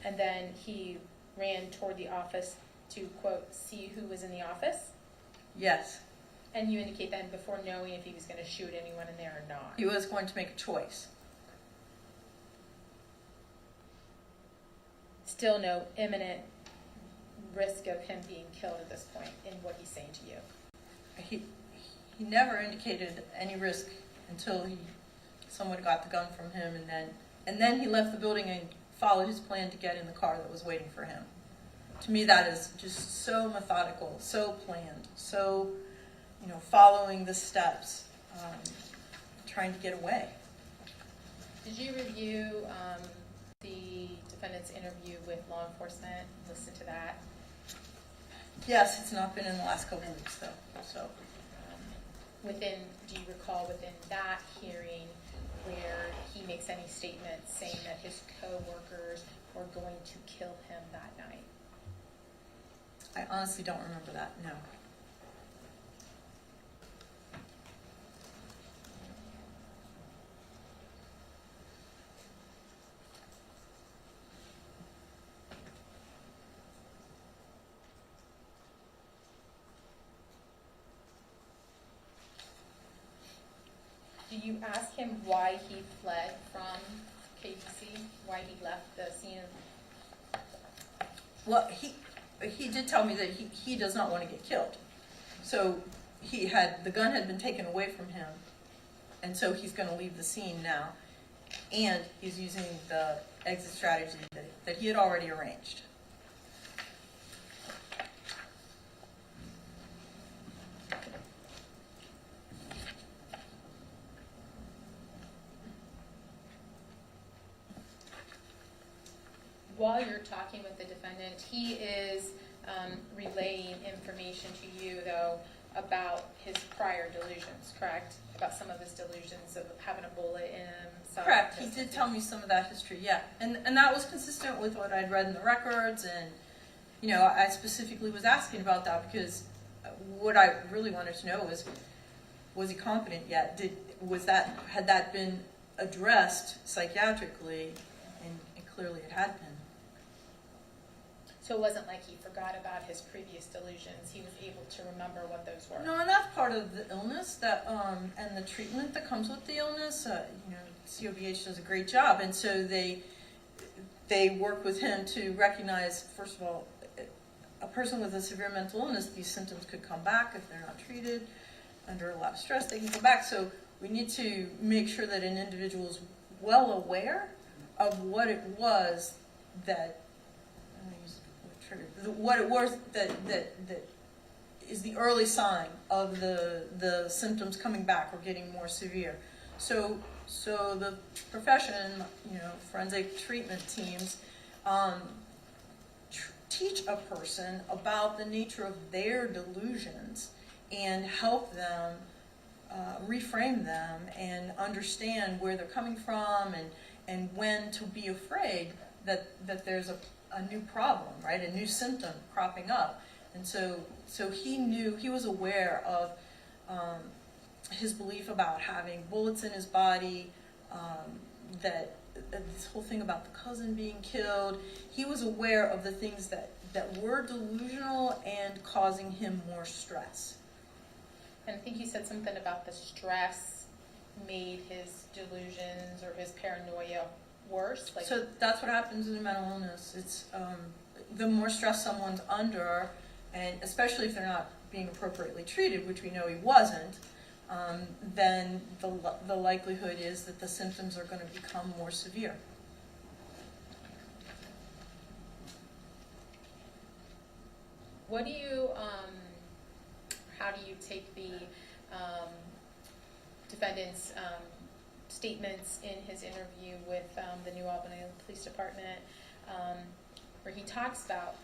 And then he ran toward the office to, quote, see who was in the office. Yes. And you indicate then before knowing if he was going to shoot anyone in there or not. He was going to make a choice. Still no imminent risk of him being killed at this point in what he's saying to you. He never indicated any risk until someone got the gun from him, and then he left the building and followed his plan to get in the car that was waiting for him. To me, that is just so methodical, so planned, so, following the steps, trying to get away. Did you review the defendant's interview with law enforcement? Listen to that. Yes, it's not been in the last couple of weeks, though, so. Do you recall within that hearing where he makes any statements saying that his co-workers were going to kill him that night? I honestly don't remember that, no. Do you ask him why he fled from KDC? Why he left the scene of... Well, he did tell me that he does not want to get killed. So the gun had been taken away from him, and so he's going to leave the scene now. And he's using the exit strategy that he had already arranged. While you're talking with the defendant, he is relaying information to you, though, about his prior delusions, correct? About some of his delusions of having a bullet in him. Correct. He did tell me some of that history, yeah. And that was consistent with what I'd read in the records, and, I specifically was asking about that because what I really wanted to know was he competent yet? Had that been addressed psychiatrically? And clearly it had been. So it wasn't like he forgot about his previous delusions. He was able to remember what those were. No, and that's part of the illness and the treatment that comes with the illness. COBH does a great job, and so they work with him to recognize, first of all, a person with a severe mental illness, these symptoms could come back if they're not treated. Under a lot of stress, they can come back. So we need to make sure that an individual is well aware of what it was that is the early sign of the symptoms coming back or getting more severe. So the profession, forensic treatment teams, teach a person about the nature of their delusions and help them reframe them and understand where they're coming from and when to be afraid that there's a new problem, right? A new symptom cropping up. And so he knew, he was aware of his belief about having bullets in his body, that this whole thing about the cousin being killed. He was aware of the things that were delusional and causing him more stress. And I think you said something about the stress made his delusions or his paranoia worse. Like, so that's what happens in a mental illness. It's the more stress someone's under, and especially if they're not being appropriately treated, which we know he wasn't, then the likelihood is that the symptoms are going to become more severe. what do you, how do you take the defendant's statements in his interview with the New Albany Police Department, where he talks about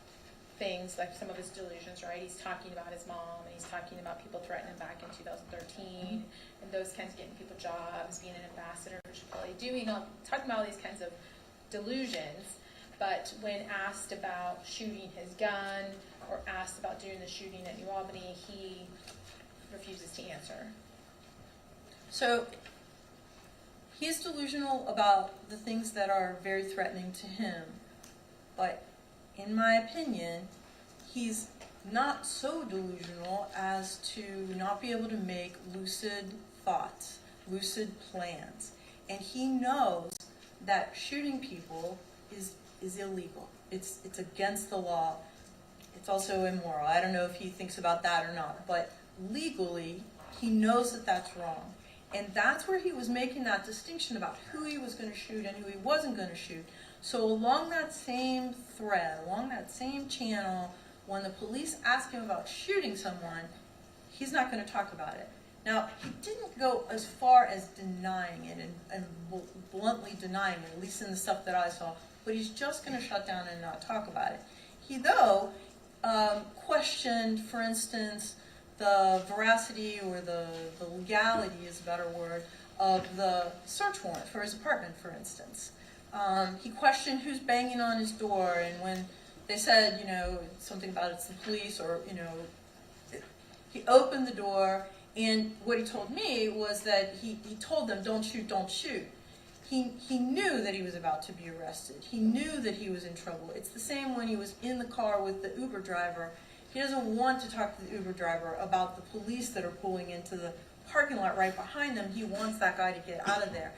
things like some of his delusions, right? He's talking about his mom, and he's talking about people threatening him back in 2013, and those kinds of getting people jobs, being an ambassador for Chipotle, talking about all these kinds of delusions. But when asked about shooting his gun or asked about doing the shooting at New Albany, he refuses to answer. So he's delusional about the things that are very threatening to him, but in my opinion, he's not so delusional as to not be able to make lucid thoughts, lucid plans. And he knows that shooting people is illegal. It's against the law. It's also immoral. I don't know if he thinks about that or not, but legally, he knows that that's wrong. And that's where he was making that distinction about who he was going to shoot and who he wasn't going to shoot. So along that same thread, along that same channel, when the police ask him about shooting someone, he's not going to talk about it. Now, he didn't go as far as denying it and bluntly denying it, at least in the stuff that I saw, but he's just going to shut down and not talk about it. He, though, questioned, for instance, the veracity or the legality is a better word, of the search warrant for his apartment, for instance. He questioned who's banging on his door, and when they said, something about it's the police, or, he opened the door, and what he told me was that he told them, don't shoot, don't shoot. He knew that he was about to be arrested. He knew that he was in trouble. It's the same when he was in the car with the Uber driver. He doesn't want to talk to the Uber driver about the police that are pulling into the parking lot right behind them. He wants that guy to get out of there.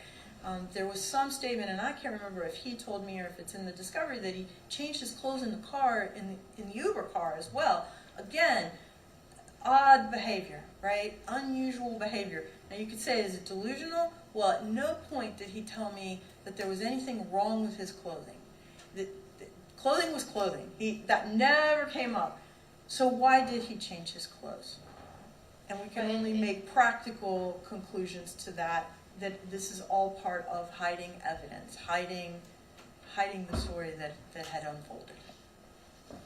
There was some statement, and I can't remember if he told me or if it's in the discovery, that he changed his clothes in the car, in the Uber car as well. Again, odd behavior, right? Unusual behavior. Now you could say, is it delusional? Well, at no point did he tell me that there was anything wrong with his clothing. The clothing was clothing. That never came up. So why did he change his clothes? And we can only make practical conclusions to that this is all part of hiding evidence, hiding the story that had unfolded.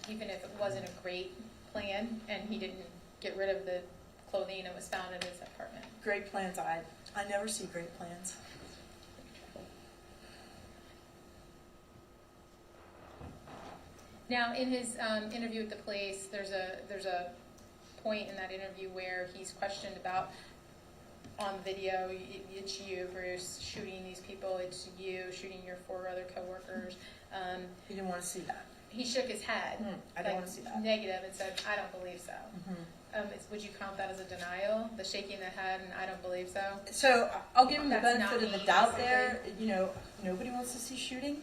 Even if it wasn't a great plan and he didn't get rid of the clothing that was found in his apartment. Great plans, I never see great plans. Now, in his interview with the police, there's a point in that interview where he's questioned about, on video, it's you, Bruce, shooting these people, it's you shooting your 4 other coworkers. He didn't want to see that. He shook his head. I don't want to see that. Negative, and said, I don't believe so. Would you count that as a denial, the shaking the head and I don't believe so? So I'll give him the That's benefit not of the me, doubt basically. there. Nobody wants to see shooting,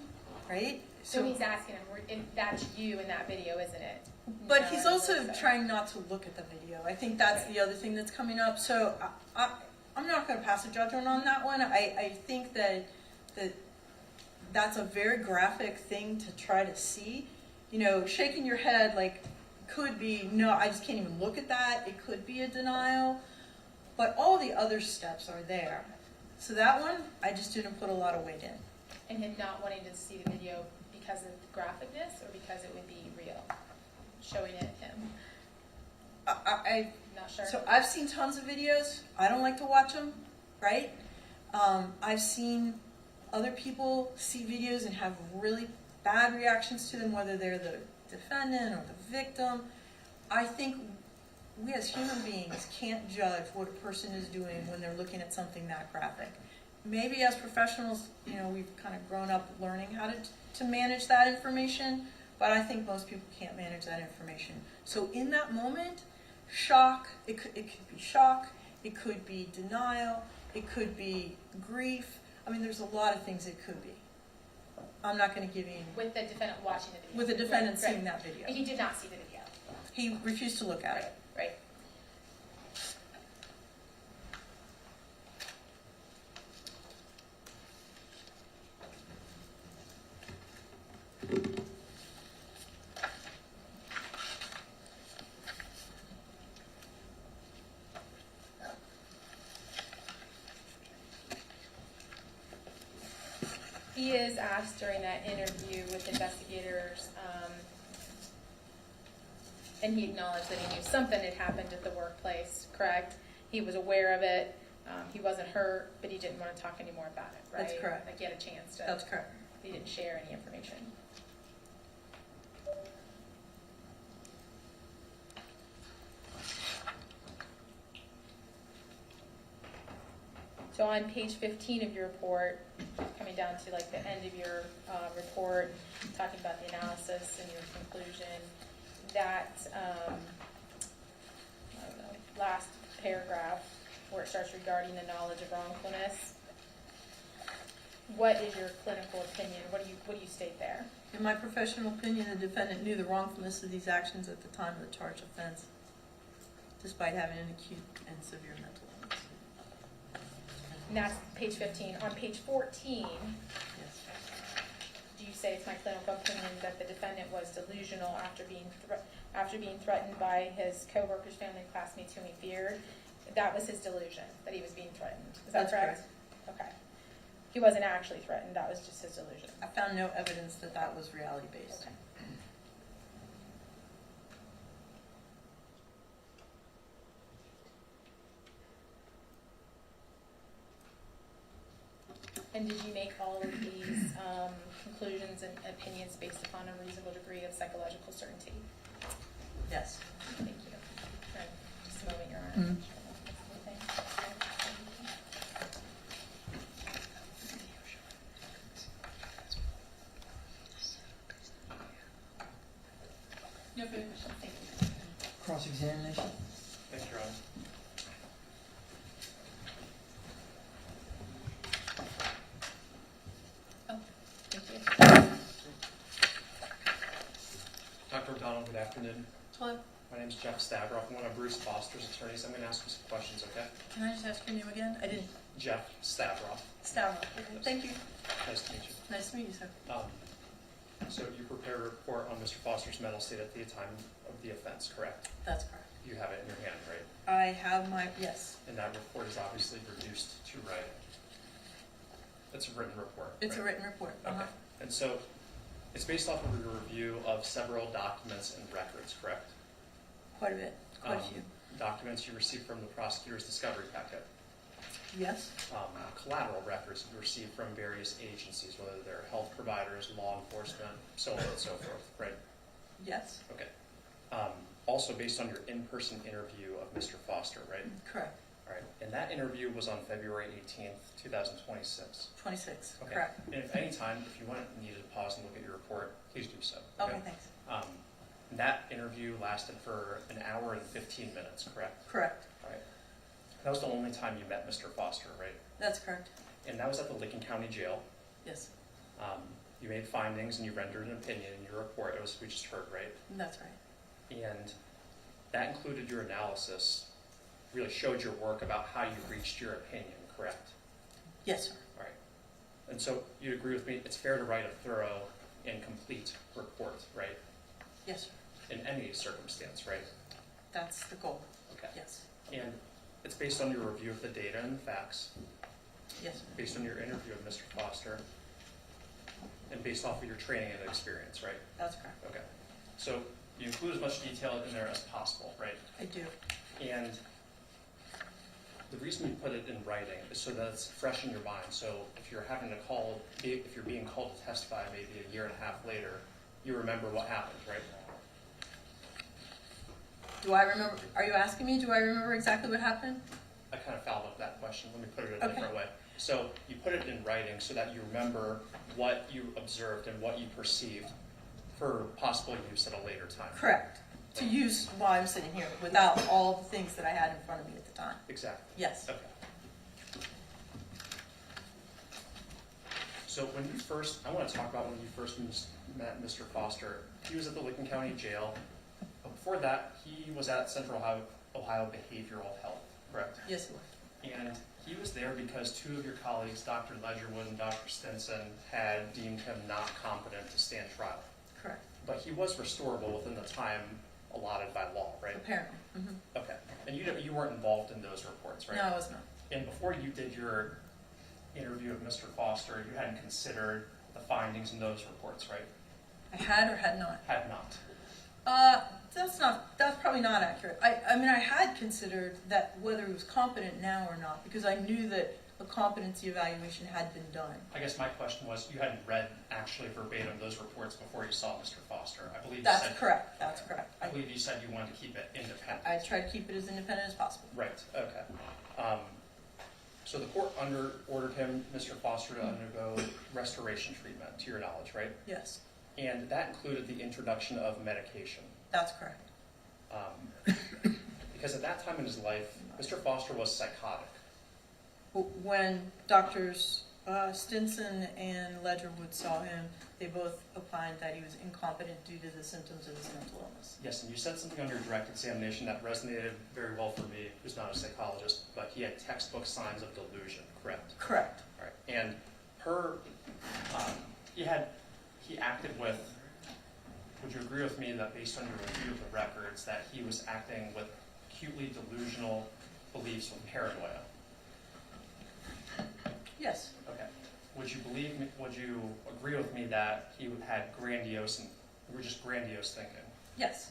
right? So he's asking him, that's you in that video, isn't it? But No, he's I don't also believe so. trying not to look at the video. I think that's the other thing that's coming up. So I'm not going to pass a judgment on that one. I think that's a very graphic thing to try to see. Shaking your head could be, no, I just can't even look at that. It could be a denial. But all the other steps are there. So that one, I just didn't put a lot of weight in. And him not wanting to see the video because of the graphicness or because it would be real? Showing it him? I'm Not sure. So I've seen tons of videos. I don't like to watch them, right? I've seen other people see videos and have really bad reactions to them, whether they're the defendant or the victim. I think we as human beings can't judge what a person is doing when they're looking at something that graphic. Maybe as professionals, you know, we've kind of grown up learning how to manage that information, but I think most people can't manage that information. So in that moment, shock, it could be shock, it could be denial, it could be grief. I mean, there's a lot of things it could be. I'm not going to give you... With the defendant watching the video. With the defendant Right, seeing that video. But he did not see the video. He refused to look at it. Right. He is asked during that interview with investigators, and he acknowledged that he knew something had happened at the workplace, correct? He was aware of it, he wasn't hurt, but he didn't want to talk anymore about it, right? That's correct. Like he had a chance to. That's correct. He didn't share any information. So on page 15 of your report, coming down to like the end of your report, talking about the analysis and your conclusion, that I don't know, last paragraph where it starts regarding the knowledge of wrongfulness. What is your clinical opinion? What do you state there? In my professional opinion, the defendant knew the wrongfulness of these actions at the time of the charged offense, despite having an acute and severe mental illness. And that's page 15. On page 14, Yes. do you say it's my clinical opinion that the defendant was delusional after being threatened by his coworkers, family, classmates whom he feared? That was his delusion, that he was being threatened. Is that That's correct? Okay. He wasn't actually threatened. That was just his delusion. I found no evidence that that was reality-based. Okay. And did you make all of these conclusions and opinions based upon a reasonable degree of psychological certainty? Yes. Thank you. All right, just a moment, Your Honor. Mhm. No further questions. Thank you. Cross-examination? Thank you, Your Honor. Thank you. Dr. O'Donnell, good afternoon. Hello. My name is Jeff Stavroff. I'm one of Bruce Foster's attorneys. I'm going to ask you some questions, okay? Can I just ask your name again? I didn't. Jeff Stavroff. Stavroff. Okay. Thank you. Nice to meet you. Nice to meet you, sir. So you prepared a report on Mr. Foster's mental state at the time of the offense, correct? That's correct. You have it in your hand, right? I have my, yes. And that report is obviously reduced to writing. It's a written report, It's a right? written report. Okay. And so it's based off of a review of several documents and records, correct? Quite a bit. Quite a few. Documents you received from the prosecutor's discovery packet. Yes. Collateral records you received from various agencies, whether they're health providers, law enforcement, so on and so forth, right? Yes. Okay. Also based on your in-person interview of Mr. Foster, right? Correct. All right. And that interview was on February 18th, 2026. 26. Okay. Correct. And if any time, if you needed to pause and look at your report, please do so. Okay, thanks. That interview lasted for an hour and 15 minutes, correct? Correct. All right. That was the only time you met Mr. Foster, right? That's correct. And that was at the Lincoln County Jail. Yes. You made findings and you rendered an opinion in your report, as we just heard, right? That's right. And that included your analysis, really showed your work about how you reached your opinion, correct? Yes, sir. All right. And so you agree with me, it's fair to write a thorough and complete report, right? Yes, sir. In any circumstance, right? That's the goal. Okay. Yes. And it's based on your review of the data and the facts, Yes, sir. based on your interview of Mr. Foster, and based off of your training and experience, right? That's correct. Okay. So you include as much detail in there as possible, right? I do. And the reason we put it in writing is so that it's fresh in your mind. So if you're if you're being called to testify maybe a year and a half later, you remember what happened, right? Do I remember, are you asking me, do I remember exactly what happened? I kind of fouled up that question. Let me put it in a Okay. different way. So you put it in writing so that you remember what you observed and what you perceived for possible use at a later time. Correct. To use while I'm sitting here, without all the things that I had in front of me at the time. Exactly. Yes. Okay. So when you first, I want to talk about when you first met Mr. Foster. He was at the Licking County Jail. But before that, he was at Central Ohio Behavioral Health, correct? Yes, it was. And he was there because two of your colleagues, Dr. Ledgerwood and Dr. Stinson, had deemed him not competent to stand trial. Correct. But he was restorable within the time allotted by law, right? Apparently. Mm-hmm. Okay. And you weren't involved in those reports, right? No, I was not. And before you did your interview of Mr. Foster, you hadn't considered the findings in those reports, right? I had or had not? Had not. That's probably not accurate. I mean, I had considered that whether he was competent now or not, because I knew that a competency evaluation had been done. I guess my question was, you hadn't read actually verbatim those reports before you saw Mr. Foster. I believe you That's said, correct. That's correct. I believe you said you wanted to keep it independent. I tried to keep it as independent as possible. Right, okay. So the court ordered him, Mr. Foster, to undergo restoration treatment, to your knowledge, right? Yes, And that included the introduction of medication. that's correct. Because at that time in his life, Mr. Foster was psychotic. When doctors Stinson and Ledgerwood saw him, they both opined that he was incompetent due to the symptoms of his mental illness. Yes, and you said something on your direct examination that resonated very well for me, who's not a psychologist, but he had textbook signs of delusion, correct? Correct. All right. And he acted with, would you agree with me that based on your review of the records, that he was acting with acutely delusional beliefs with paranoia? Yes. Okay. Would you agree with me that he had grandiose thinking? Yes.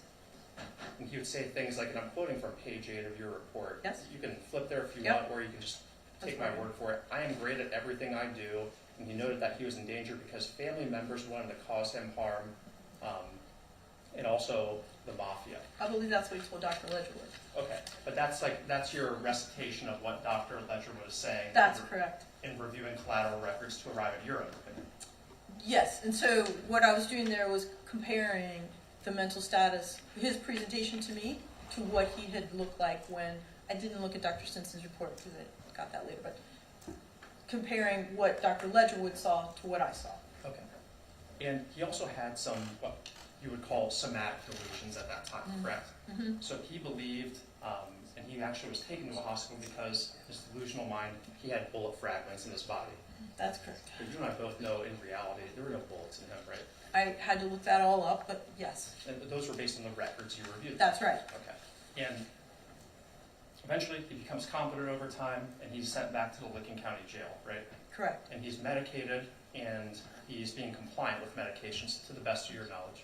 And he would say things like, and I'm quoting from page 8 of your report. Yes. You can flip there if you Yep. want, or you can just That's take my fine. word for it. I am great at everything I do. And he noted that he was in danger because family members wanted to cause him harm, and also the mafia. I believe that's what he told Dr. Ledgerwood. Okay, but that's your recitation of what Dr. Ledgerwood is saying. That's correct. In reviewing collateral records to arrive at your own opinion. Yes, and so what I was doing there was comparing the mental status, his presentation to me, to what he had looked like when, I didn't look at Dr. Stinson's report because I got that later, but comparing what Dr. Ledgerwood saw to what I saw. Okay. And he also had some, what you would call somatic delusions at that time, correct? Mm-hmm. So he believed, and he actually was taken to a hospital because his delusional mind, he had bullet fragments in his body. That's correct. But you and I both know in reality, there were no bullets in him, right? I had to look that all up, but yes, And those were based on the records you reviewed. that's right. Okay. And eventually, he becomes competent over time, and he's sent back to the Licking County Jail, right? Correct. And he's medicated, and he's being compliant with medications to the best of your knowledge.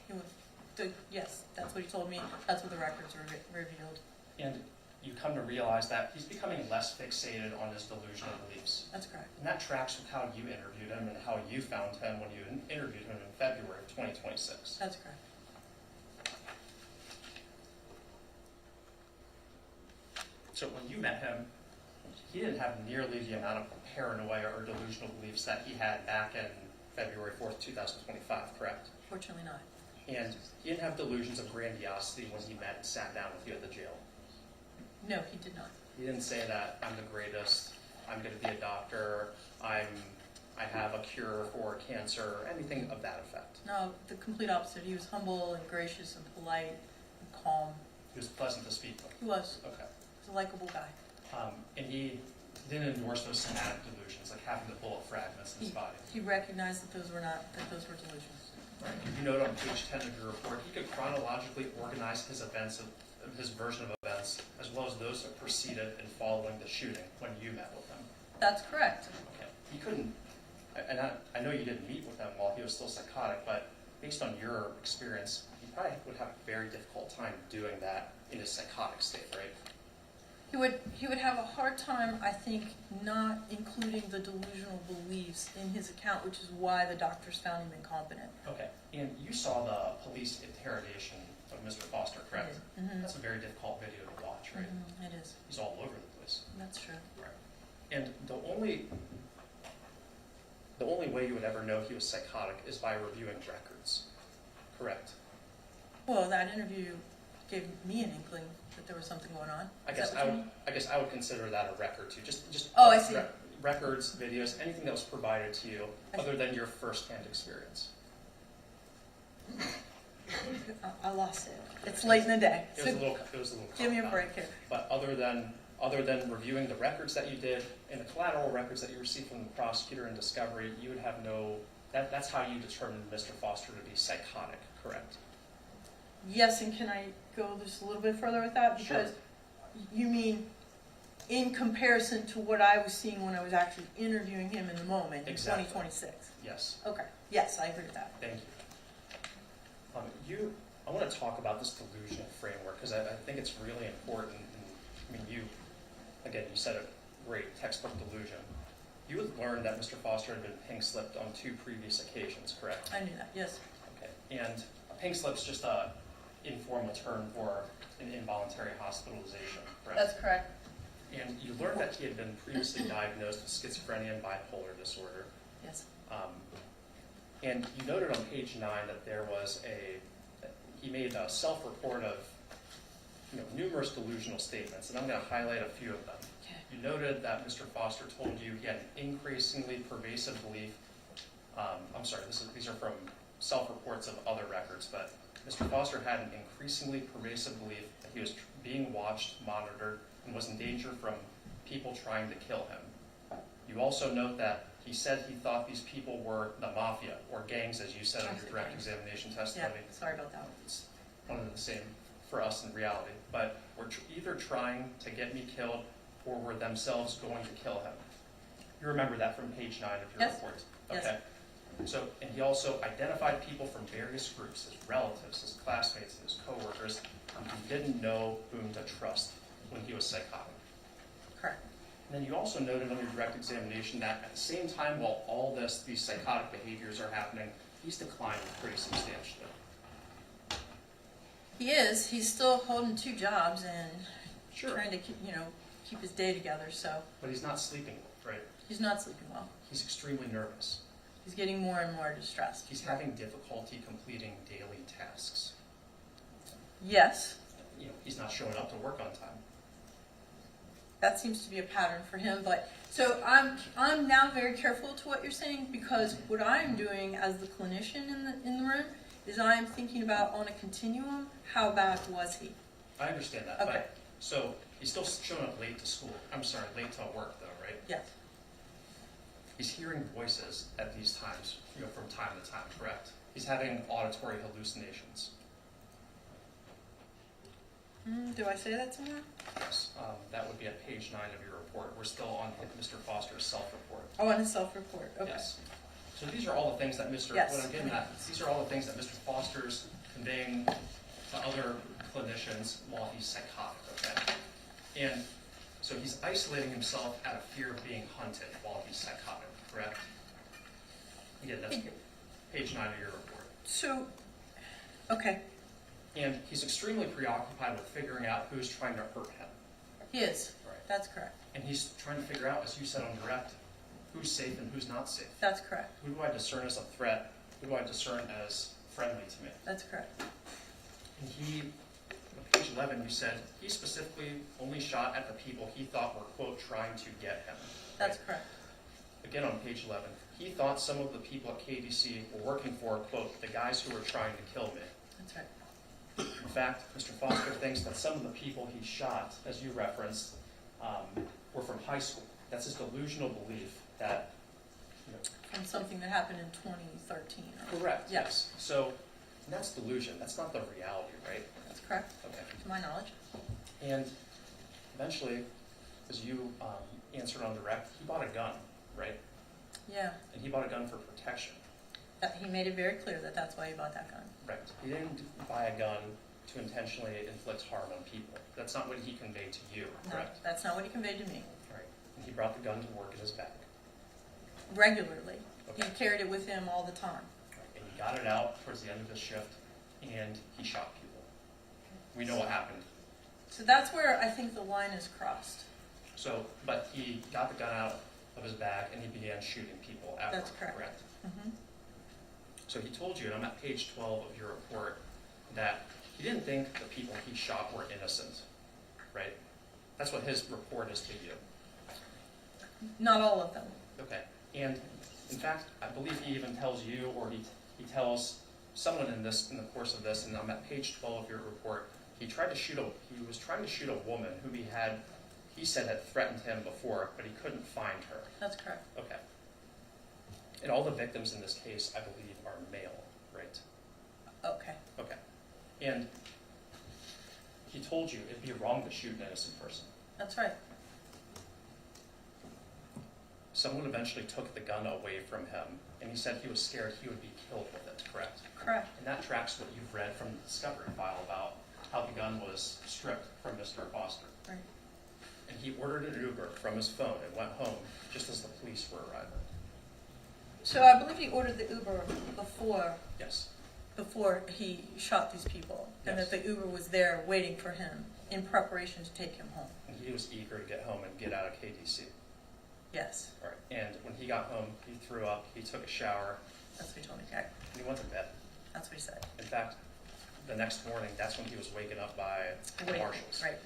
Yes, that's what he told me. That's what the records revealed. And you come to realize that he's becoming less fixated on his delusional beliefs. That's correct. And that tracks with how you interviewed him and how you found him when you interviewed him in February of 2026. That's correct. So when you met him, he didn't have nearly the amount of paranoia or delusional beliefs that he had back in February 4th, 2025, correct? Fortunately not. And he didn't have delusions of grandiosity when he met and sat down with you at the jail. No, he did not. He didn't say that I'm the greatest, I'm going to be a doctor, I have a cure for cancer, or anything of that effect. No, the complete opposite. He was humble and gracious and polite and calm. He was pleasant to speak with. He was. Okay. He was a likable guy. And he didn't endorse those somatic delusions, like having the bullet fragments in his body. He recognized that those were delusions. You note on page 10 of your report, he could chronologically organize his events, his version of events, as well as those that preceded and following the shooting when you met with him. That's correct. Okay. He couldn't, and I know you didn't meet with him while he was still psychotic, but based on your experience, he probably would have a very difficult time doing that in his psychotic state, right? He would have a hard time, I think, not including the delusional beliefs in his account, which is why the doctors found him incompetent. Okay, and you saw the police interrogation of Mr. Foster, correct? Mhm. That's a very difficult video to watch, right? It is. He's all over the place. That's true. Right. And the only way you would ever know he was psychotic is by reviewing records, correct? Well, that interview gave me an inkling that there was something going on. I Is guess that what you mean? I guess I would consider that a record too. Just Oh, I see. Records, videos, anything that was provided to you I see. other than your first-hand experience. I lost it. It's late in the day. It was So a little give me a compound. break here. But other than reviewing the records that you did and the collateral records that you received from the prosecutor in discovery, you would have that's how you determined Mr. Foster to be psychotic, correct? Yes, and can I go just a little bit further with that? Sure. Because you mean in comparison to what I was seeing when I was actually interviewing him in the moment in Exactly. 2026? Yes. Okay. Yes, I agree with that. Thank you. I want to talk about this delusional framework because I think it's really important. And, you said it great, textbook delusion. You had learned that Mr. Foster had been pink slipped on 2 previous occasions, correct? I knew that, yes. Okay. And a pink slip's just a informal term for an involuntary hospitalization, correct? That's correct. And you learned that he had been previously diagnosed with schizophrenia and bipolar disorder. Yes. And you noted on page 9 that he made a self-report of numerous delusional statements, and I'm going to highlight a few of them. Okay. You noted that Mr. Foster told you he had an increasingly pervasive belief. These are from self-reports of other records, but Mr. Foster had an increasingly pervasive belief that he was being watched, monitored, and was in danger from people trying to kill him. You also note that he said he thought these people were the mafia, or gangs, as you said in your direct examination Yeah, testimony. sorry about that. It's one and the same for us in reality. But were either trying to get me killed or were themselves going to kill him. You remember that from page 9 of your Yes. report? Yes. Okay. So, and he also identified people from various groups, his relatives, his classmates, and his coworkers, who didn't know whom to trust when he was psychotic. Correct. And then you also noted on your direct examination that at the same time while all these psychotic behaviors are happening, he's declining pretty substantially. He is. He's still holding 2 jobs and Sure. trying to keep his day together, so But he's not sleeping, right? he's not sleeping well. He's extremely nervous. He's getting more and more distressed. He's having difficulty completing daily tasks. Yes, He's not showing up to work on time. that seems to be a pattern for him, but so I'm now very careful to what you're saying, because what I'm doing as the clinician in the room is I'm thinking about, on a continuum, how bad was he? I understand that, Okay. but so he's still showing up late to school. Late to work though, right? Yes. He's hearing voices at these times, from time to time, correct? He's having auditory hallucinations. Do I say that somewhere? Yes, that would be at page 9 of your report. We're still on Mr. Foster's self-report. Oh, on his self-report, okay. Yes. So these are all the things that Yes. what I'm getting at, these are all the things that Mr. Foster's conveying to other clinicians while he's psychotic, okay? And so he's isolating himself out of fear of being hunted while he's psychotic, correct? Again, that's page 9 of your report. So, okay, And he's extremely preoccupied with figuring out who's trying to hurt him. he is. Right. That's correct. And he's trying to figure out, as you said on direct, who's safe and who's not safe. That's correct. Who do I discern as a threat? Who do I discern as friendly to me? That's correct. And on page 11, you said he specifically only shot at the people he thought were, quote, trying to get him. That's Right? correct. Again, on page 11, he thought some of the people at KDC were working for, quote, the guys who were trying to kill me. That's right. In fact, Mr. Foster thinks that some of the people he shot, as you referenced, were from high school. That's his delusional belief that, From something that happened in 2013. correct, Yeah. yes. So that's delusion. That's not the reality, right? That's correct, Okay. to my knowledge. And eventually, as you answered on direct, he bought a gun, right? Yeah. And he bought a gun for protection. He made it very clear that that's why he bought that gun. Right. He didn't buy a gun to intentionally inflict harm on people. That's not what he conveyed to you, No, correct? that's not what he conveyed to me. All right. And he brought the gun to work in his bag. Regularly. He Okay. carried it with him all the time. And he got it out towards the end of his shift, and he shot people. We know what happened. So that's where I think the line is crossed. So, but he got the gun out of his bag, and he began shooting people after. That's correct. Mhm. So he told you, and I'm at page 12 of your report, that he didn't think the people he shot were innocent, right? That's what his report is to you. Not all of them. Okay. And in fact, I believe he even tells you, or he tells someone in the course of this, and I'm at page 12 of your report, he was trying to shoot a woman who he said had threatened him before, but he couldn't find her. That's correct. Okay. And all the victims in this case, I believe, are male, right? Okay. Okay. And he told you it'd be wrong to shoot an innocent person. That's right. Someone eventually took the gun away from him, and he said he was scared he would be killed with it, correct? Correct. And that tracks what you've read from the discovery file about how the gun was stripped from Mr. Foster. Right. And he ordered an Uber from his phone and went home just as the police were arriving. So I believe he ordered the Uber Yes. before he shot these people, and Yes. that the Uber was there waiting for him in preparation to take him home. And he was eager to get home and get out of KDC. Yes, All right. And when he got home, he threw up, he took a shower, that's what he told me. Okay. and he went to bed. That's what he said. In fact, the next morning, that's when he was waken up by the Wait, marshals. Right.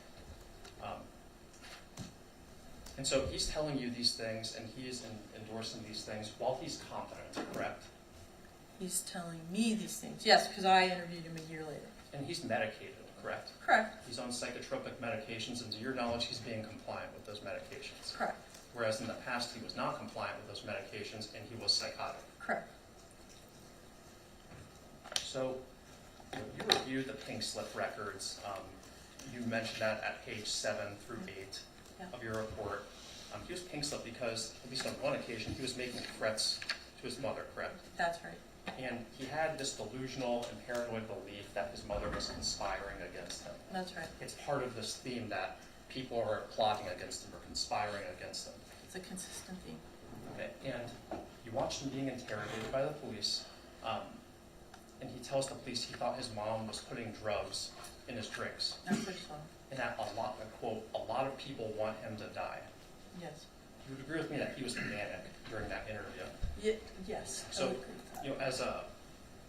And so he's telling you these things, and he's endorsing these things while he's confident, correct? He's telling me these things. Yes, because I interviewed him a year later. And he's medicated, correct? Correct. He's on psychotropic medications, and to your knowledge, he's being compliant with those medications. Correct. Whereas in the past, he was not compliant with those medications, and he was psychotic. Correct. So you reviewed the pink slip records. You mentioned that at page 7 through 8 Yeah. of your report. He was pink slip because, at least on one occasion, he was making threats to his mother, correct? That's right. And he had this delusional and paranoid belief that his mother was conspiring against him. That's right. It's part of this theme that people are plotting against him or conspiring against him. It's a consistent theme. Okay. And you watched him being interrogated by the police, and he tells the police he thought his mom was putting drugs in his drinks, That's what he saw. and that a lot of people want him to die. Yes. You would agree with me that he was manic during that interview. Yes. I So, would agree with that. you know,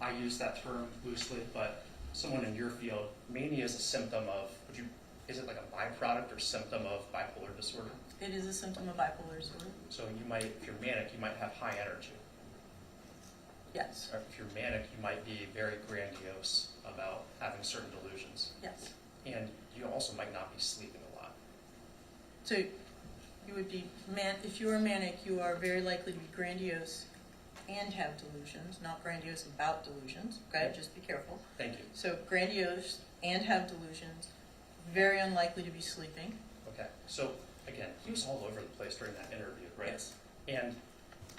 I use that term loosely, but someone in your field, mania is a symptom of, is it like a byproduct or symptom of bipolar disorder? It is a symptom of bipolar disorder. So if you're manic, you might have high energy. Yes. Or if you're manic, you might be very grandiose about having certain delusions. Yes. And you also might not be sleeping a lot. So you would be if you are manic, you are very likely to be grandiose and have delusions, not grandiose about delusions. Okay, Yeah. just be careful. Thank you. So grandiose and have delusions, very unlikely to be sleeping. Okay. So again, he was all over the place during that interview, right? Yes. And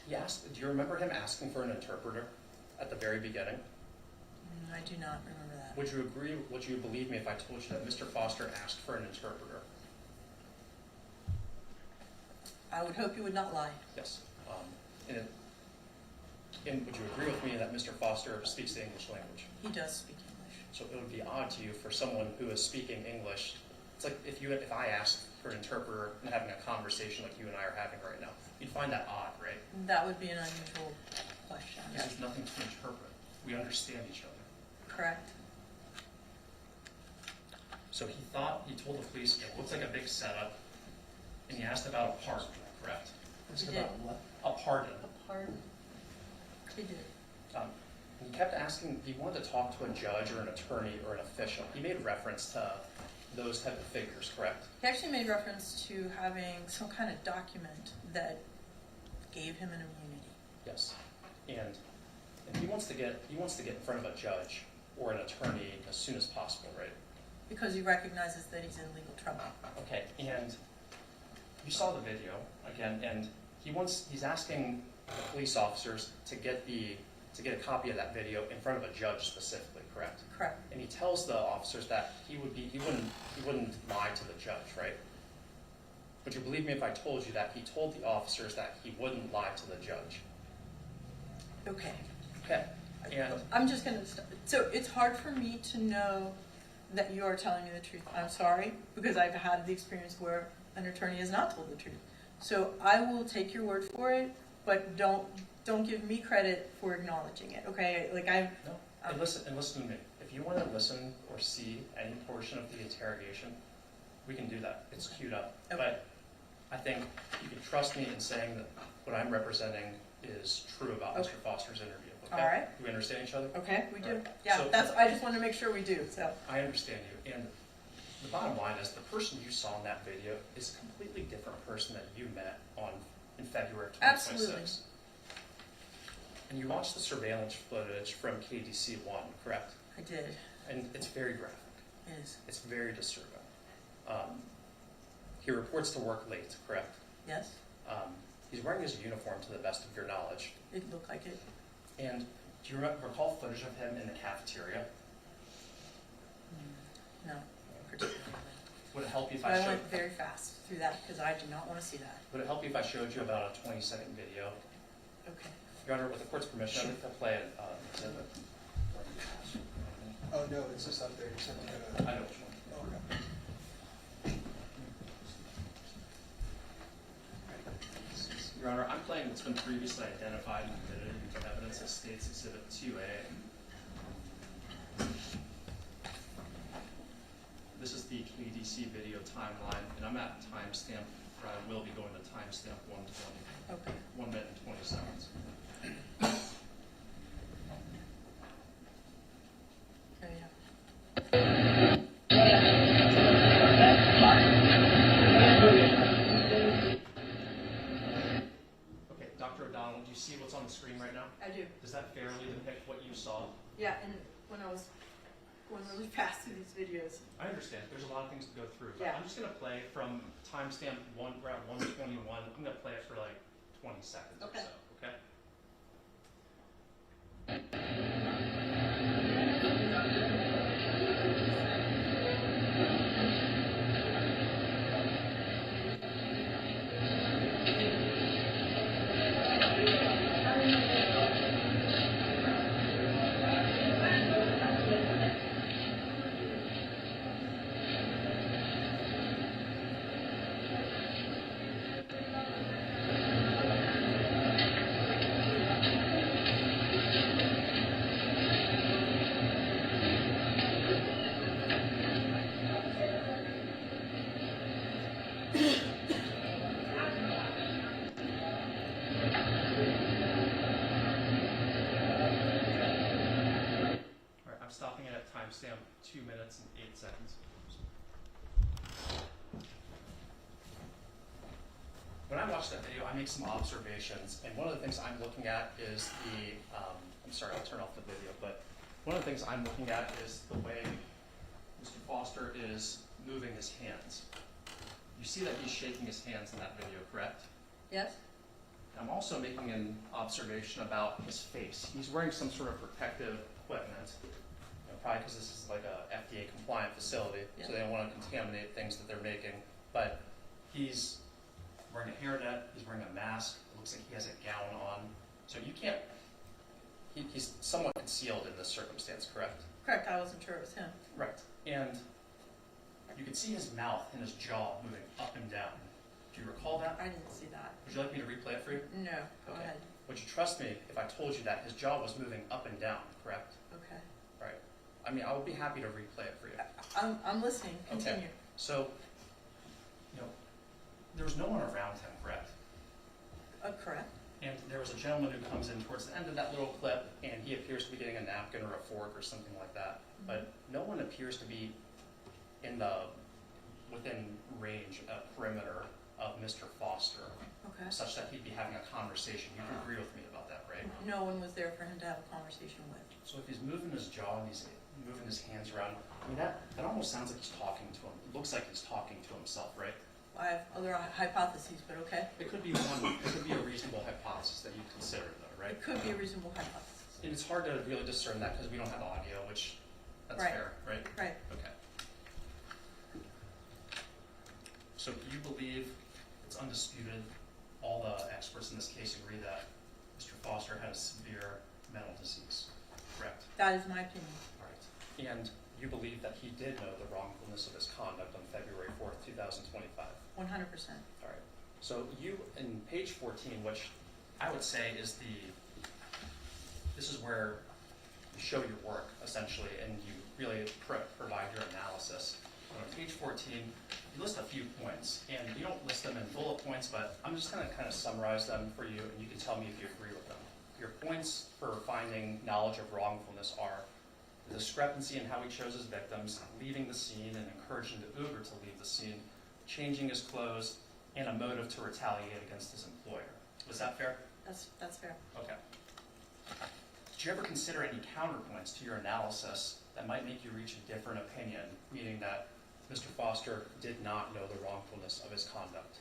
he asked, do you remember him asking for an interpreter at the very beginning? I do not remember that. Would you believe me if I told you that Mr. Foster asked for an interpreter? I would hope you would not lie. Yes. And would you agree with me that Mr. Foster speaks the English language? He does speak English. So it would be odd to you for someone who is speaking English. It's like if I asked for an interpreter and having a conversation like you and I are having right now, you'd find that odd, right? That would be an unusual question. Because there's nothing to interpret. We understand each other. Correct. So he told the police, it looks like a big setup, and he asked about a pardon, correct? It's He about did. what? A pardon. Pardon? He did. He kept asking, he wanted to talk to a judge or an attorney or an official. He made reference to those type of figures, correct? He actually made reference to having some kind of document that gave him an immunity. Yes. And he wants to get in front of a judge or an attorney as soon as possible, right? Because he recognizes that he's in legal trouble. Okay, and you saw the video again, and he's asking the police officers to get the to get a copy of that video in front of a judge specifically, correct? Correct. And he tells the officers that he wouldn't lie to the judge, right? Would you believe me if I told you that he told the officers that he wouldn't lie to the judge? Okay. Okay. And I'm just gonna, so it's hard for me to know that you are telling me the truth. I'm sorry, because I've had the experience where an attorney has not told the truth. So I will take your word for it, but don't give me credit for acknowledging it, okay? Like no. And listen to me. If you want to listen or see any portion of the interrogation, we can do that. It's queued up. Okay. But I think you can trust me in saying that what I'm representing is true about Okay. Mr. Foster's interview. Okay? All right. Do we understand each other? Okay, we do. Right. Yeah, So- I just want to make sure we do, so. I understand you. And the bottom line is the person you saw in that video is a completely different person that you met in February of 2026. Absolutely. And you watched the surveillance footage from KDC One, correct? I did. And it's very graphic. It is. It's very disturbing. He reports to work late, correct? Yes, He's wearing his uniform to the best of your knowledge. it looked like it. And do you recall footage of him in the cafeteria? No, particularly. Would it help you if But I I showed? went very fast through that because I did not want to see that. Would it help you if I showed you about a 20-second video? Okay. Your Honor, with the court's permission, I'd like to play it. Exhibit. Oh, no, it's just up there. You said I know which one. Okay. Your Honor, I'm playing what's been previously identified and admitted into evidence as State's Exhibit 2A. This is the KDC video timeline, and I'm at timestamp, or I will be going to timestamp 120. Okay. 1 minute and 20 seconds. There you Okay, Dr. O'Donnell, do you see what's on the screen right now? I do. Does that fairly depict what you saw? Yeah, and when I was going really fast through these videos. I understand. There's a lot of things to go through. But Yeah. I'm just going to play from timestamp we're at 121. I'm going to play it for like 20 seconds Okay. or so, okay? All right, I'm stopping it at timestamp 2 minutes and 8 seconds. When I watch that video, I make some observations, and one of the things I'm looking at is the, I'm sorry, I'll turn off the video, but one of the things I'm looking at is the way Mr. Foster is moving his hands. You see that he's shaking his hands in that video, correct? Yes? I'm also making an observation about his face. He's wearing some sort of protective equipment, probably because this is like a FDA compliant facility, so they don't want to contaminate things that they're making. But he's wearing a hairnet, he's wearing a mask, it looks like he has a gown on. So you can't, he's somewhat concealed in this circumstance, correct? Correct, I wasn't sure it was him. Right. And you can see his mouth and his jaw moving up and down. Do you recall that? I didn't see that. Would you like me to replay it for you? No, go Okay. ahead. Would you trust me if I told you that his jaw was moving up and down, correct? Okay. Right. I mean, I would be happy to replay it for you. I'm listening, continue. So, there was no one around him, correct? Correct. And there was a gentleman who comes in towards the end of that little clip, and he appears to be getting a napkin or a fork or something like that. But no one appears to be within range, a perimeter of Mr. Foster, Okay. such that he'd be having a conversation. You can agree with me about that, right? No one was there for him to have a conversation with. So if he's moving his jaw and he's moving his hands around, I mean, that almost sounds like he's talking to him. It looks like he's talking to himself, right? I have other hypotheses, but okay. It could be a reasonable hypothesis that you consider, though, right? It could be a reasonable hypothesis. And it's hard to really discern that because we don't have audio, which, that's Right. fair, right? Right. Okay. So you believe it's undisputed, all the experts in this case agree that Mr. Foster had a severe mental disease, correct? That is my opinion. All right. And you believe that he did know the wrongfulness of his conduct on February 4th, 2025? 100%. All right. So you, in page 14, which I would say is this is where you show your work, essentially, and you really provide your analysis. On page 14, you list a few points, and you don't list them in bullet points, but I'm just going to kind of summarize them for you, and you can tell me if you agree with them. Your points for finding knowledge of wrongfulness are the discrepancy in how he chose his victims, leaving the scene and encouraging the Uber to leave the scene, changing his clothes, and a motive to retaliate against his employer. Was that fair? That's fair. Okay. Did you ever consider any counterpoints to your analysis that might make you reach a different opinion, meaning that Mr. Foster did not know the wrongfulness of his conduct?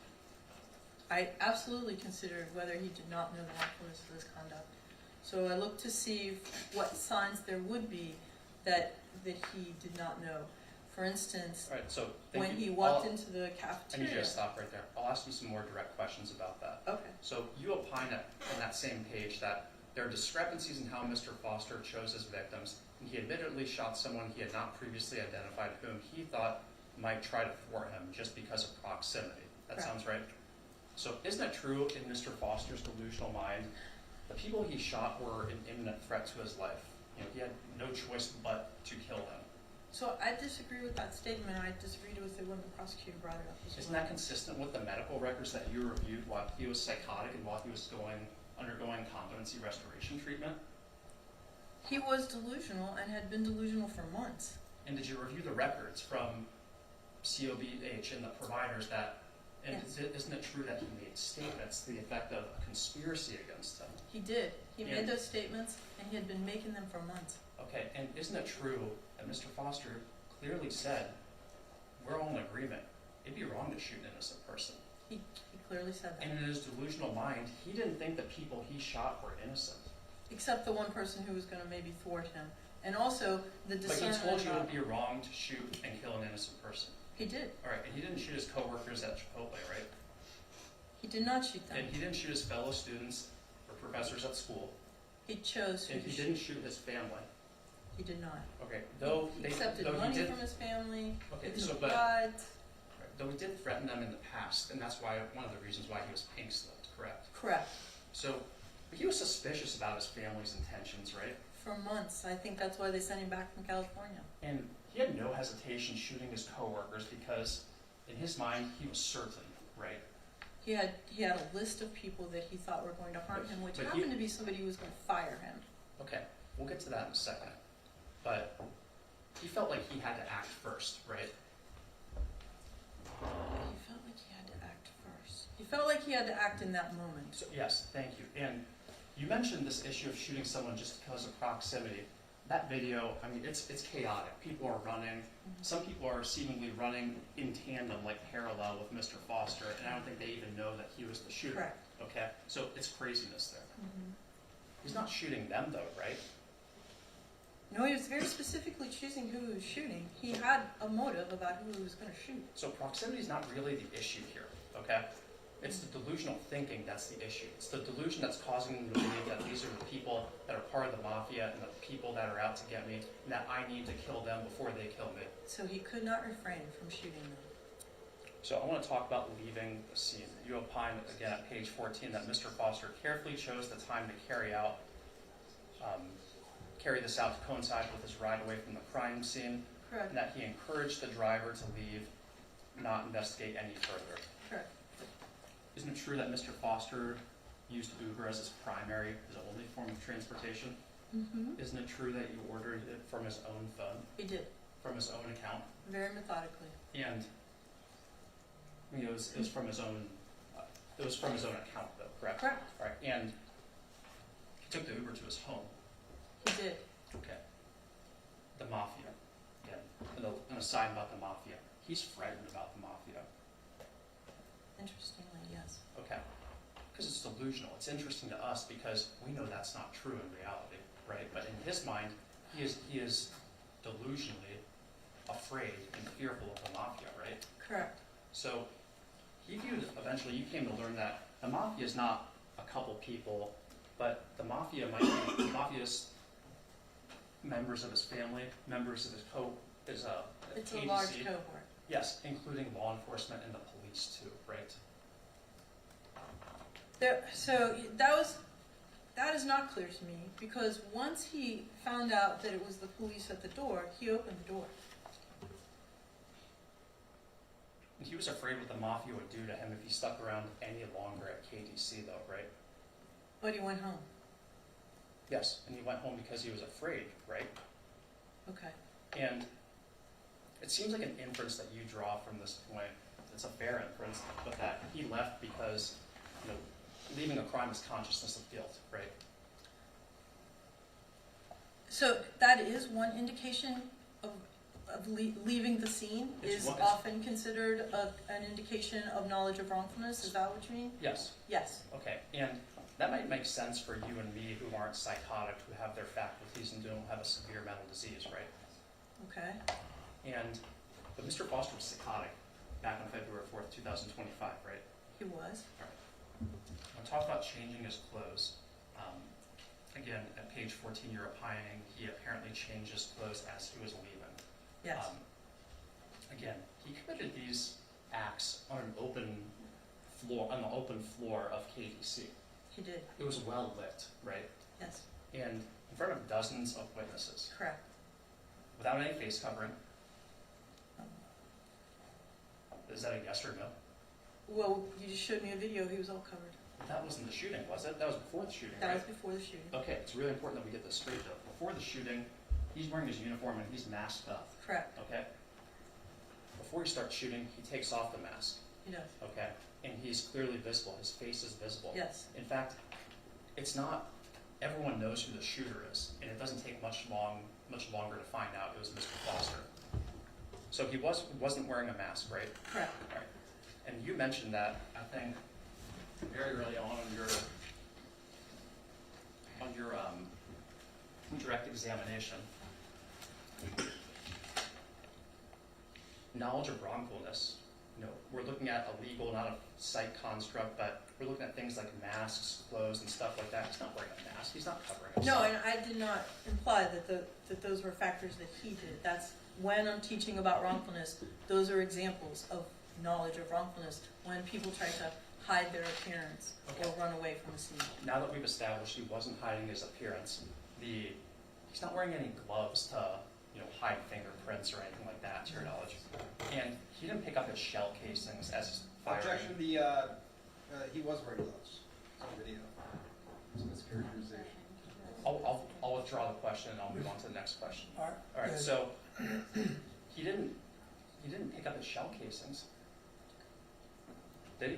I absolutely considered whether he did not know the wrongfulness of his conduct. So I looked to see what signs there would be that he did not know. For instance, All right, so when he walked into the I need cafeteria. you to stop right there. I'll ask you some more direct questions about that. Okay. So you opine on that same page that there are discrepancies in how Mr. Foster chose his victims, and he admittedly shot someone he had not previously identified whom he thought might try to thwart him just because of proximity. That Correct. sounds right? So isn't it true in Mr. Foster's delusional mind, the people he shot were an imminent threat to his life? You know, he had no choice but to kill them. So I disagree with that statement. I disagreed with it when the prosecutor brought it up as well. Isn't that consistent with the medical records that you reviewed while he was psychotic and while he was undergoing competency restoration treatment? He was delusional and had been delusional for months. And did you review the records from COBH and the providers that, and Yes. isn't it true that he made statements to the effect of a conspiracy against him? He did. He Yeah. made those statements, and he had been making them for months. Okay, and isn't it true that Mr. Foster clearly said, we're all in agreement, it'd be wrong to shoot an innocent person. He clearly said that. And in his delusional mind, he didn't think the people he shot were innocent. Except the one person who was going to maybe thwart him. And also the But he discernment told you it about... would be wrong to shoot and kill an innocent person. He did. All right, and he didn't shoot his coworkers at Chipotle, right? He did not shoot them. And he didn't shoot his fellow students or professors at school. He chose who And to he shoot. didn't shoot his family. He did not. Okay, He accepted money from his family. Okay, He so did but not. though he did threaten them in the past, and that's why one of the reasons why he was pink slipped, correct? Correct. So but he was suspicious about his family's intentions, right? For months. I think that's why they sent him back from California. And he had no hesitation shooting his coworkers because in his mind he was certain, right? He had a list of people that he thought were going to harm him, which But happened to be somebody who was going to fire him. Okay, we'll get to that in a second. But he felt like he had to act first, right? He felt like he had to act first. He felt like he had to act in that moment. So, yes, thank you. And you mentioned this issue of shooting someone just because of proximity. That video, I mean, it's chaotic. People are running. Some people are seemingly running in tandem, like parallel with Mr. Foster, and I don't think they even know that he was the shooter. Correct. Okay? So it's craziness there. Mhm. He's not shooting them though, right? No, he was very specifically choosing who he was shooting. He had a motive about who he was going to shoot. So proximity is not really the issue here, okay? It's the delusional thinking that's the issue. It's the delusion that's causing them to believe that these are the people that are part of the mafia and the people that are out to get me, and that I need to kill them before they kill me. So he could not refrain from shooting them. So I want to talk about leaving the scene. You opine again at page 14 that Mr. Foster carefully chose the time to carry this out to coincide with his ride away from the crime scene, Correct. and that he encouraged the driver to leave, not investigate any further. Correct. Isn't it true that Mr. Foster used Uber as his primary, his only form of transportation? Mm-hmm. Isn't it true that you ordered it from his own phone, He did. from his own account? Very methodically. And I mean, it was from his own. It was from his own account, though, correct? Correct. All right. And he took the Uber to his home. He did. Okay. The mafia. Again, an aside about the mafia. He's frightened about the mafia. Interestingly, yes. Okay. Because it's delusional. It's interesting to us because we know that's not true in reality, right? But in his mind, he is delusionally afraid and fearful of the mafia, right? Correct. So he viewed, eventually you came to learn that the mafia is not a couple people, but the mafia might be mafia's members of his family, members of his It's KDC. a large cohort. Yes, including law enforcement and the police too, right? So that is not clear to me, because once he found out that it was the police at the door, he opened the door. And he was afraid what the mafia would do to him if he stuck around any longer at KDC though, right? But he went home. Yes, and he went home because he was afraid, right? Okay. And it seems like an inference that you draw from this point, it's a fair inference, but that he left because, you know, leaving a crime is consciousness of guilt, right? So that is one indication of leaving the scene, It's is one- often considered an indication of knowledge of wrongfulness. Is that what you mean? Yes. Yes. Okay, and that might make sense for you and me who aren't psychotic, who have their faculties and don't have a severe mental disease, right? Okay. But Mr. Foster was psychotic back on February 4th, 2025, right? He was. I'll talk about changing his clothes. Again, at page 14, you're opining he apparently changed his clothes as he was leaving. Yes. Again, he committed these acts on an open floor, on the open floor of KDC. He did. It was well lit, right? Yes. And in front of dozens of witnesses, Correct. without any face covering. Is that a yes or no? Well, you just showed me a video. He was all covered. That wasn't the shooting, was it? That was before the shooting, That right? was before the shooting. Okay, it's really important that we get this straight though. Before the shooting, he's wearing his uniform and he's masked up, Correct. okay? Before he starts shooting, he takes off the mask, He does. okay? And he's clearly visible, his face is visible. Yes. In fact, it's not, everyone knows who the shooter is, and it doesn't take much longer to find out it was Mr. Foster. So he wasn't wearing a mask, right? Correct. Right. And you mentioned that, I think, very early on your direct examination. Knowledge of wrongfulness. You know, we're looking at a legal, not a psych construct, but we're looking at things like masks, clothes, and stuff like that. He's not wearing a mask. He's not covering himself. No, and I did not imply that those were factors that he did. That's when I'm teaching about wrongfulness, those are examples of knowledge of wrongfulness, when people try to hide their appearance or run away from a scene. Now that we've established he wasn't hiding his appearance, he's not wearing any gloves to, you know, hide fingerprints or anything like that, to your knowledge. And he didn't pick up his shell casings as his firearm. Objection, he was wearing gloves. It's on video. It's mischaracterization. I'll withdraw the question and I'll move on to the next question. All All right, so he didn't pick up his shell casings, did he?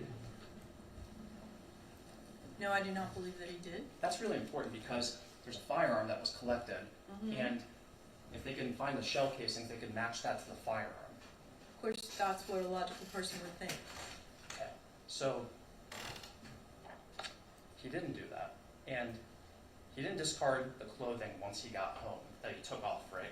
No, I do not believe that he did. That's really important because there's a firearm that was collected, and if they can find the shell casings, they can match that to the firearm. Of course, that's what a logical person would think. Okay. So he didn't do that, and he didn't discard the clothing once he got home that he took off, right?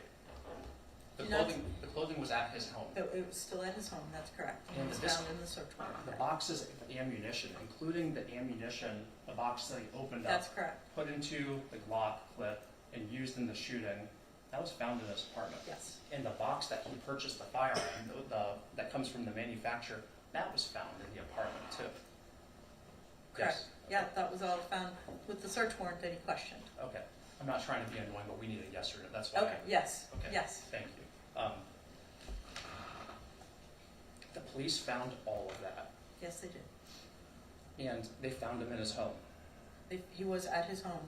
The clothing was at his home. It was still at his home, that's correct. And It was this- found in the search warrant. The boxes of ammunition, including the ammunition, the box that he opened up, That's correct, put into the Glock clip and used in the shooting, that was found in his apartment. yes. And the box that he purchased the firearm, that comes from the manufacturer, that was found in the apartment too. Correct. Yes. Yeah, that was all found with the search warrant that he questioned. Okay. I'm not trying to be annoying, but we need a yes or no. That's why. Okay, yes, Okay. yes. Thank you. The police found all of that, Yes, they did. and they found him in his home. He was at his home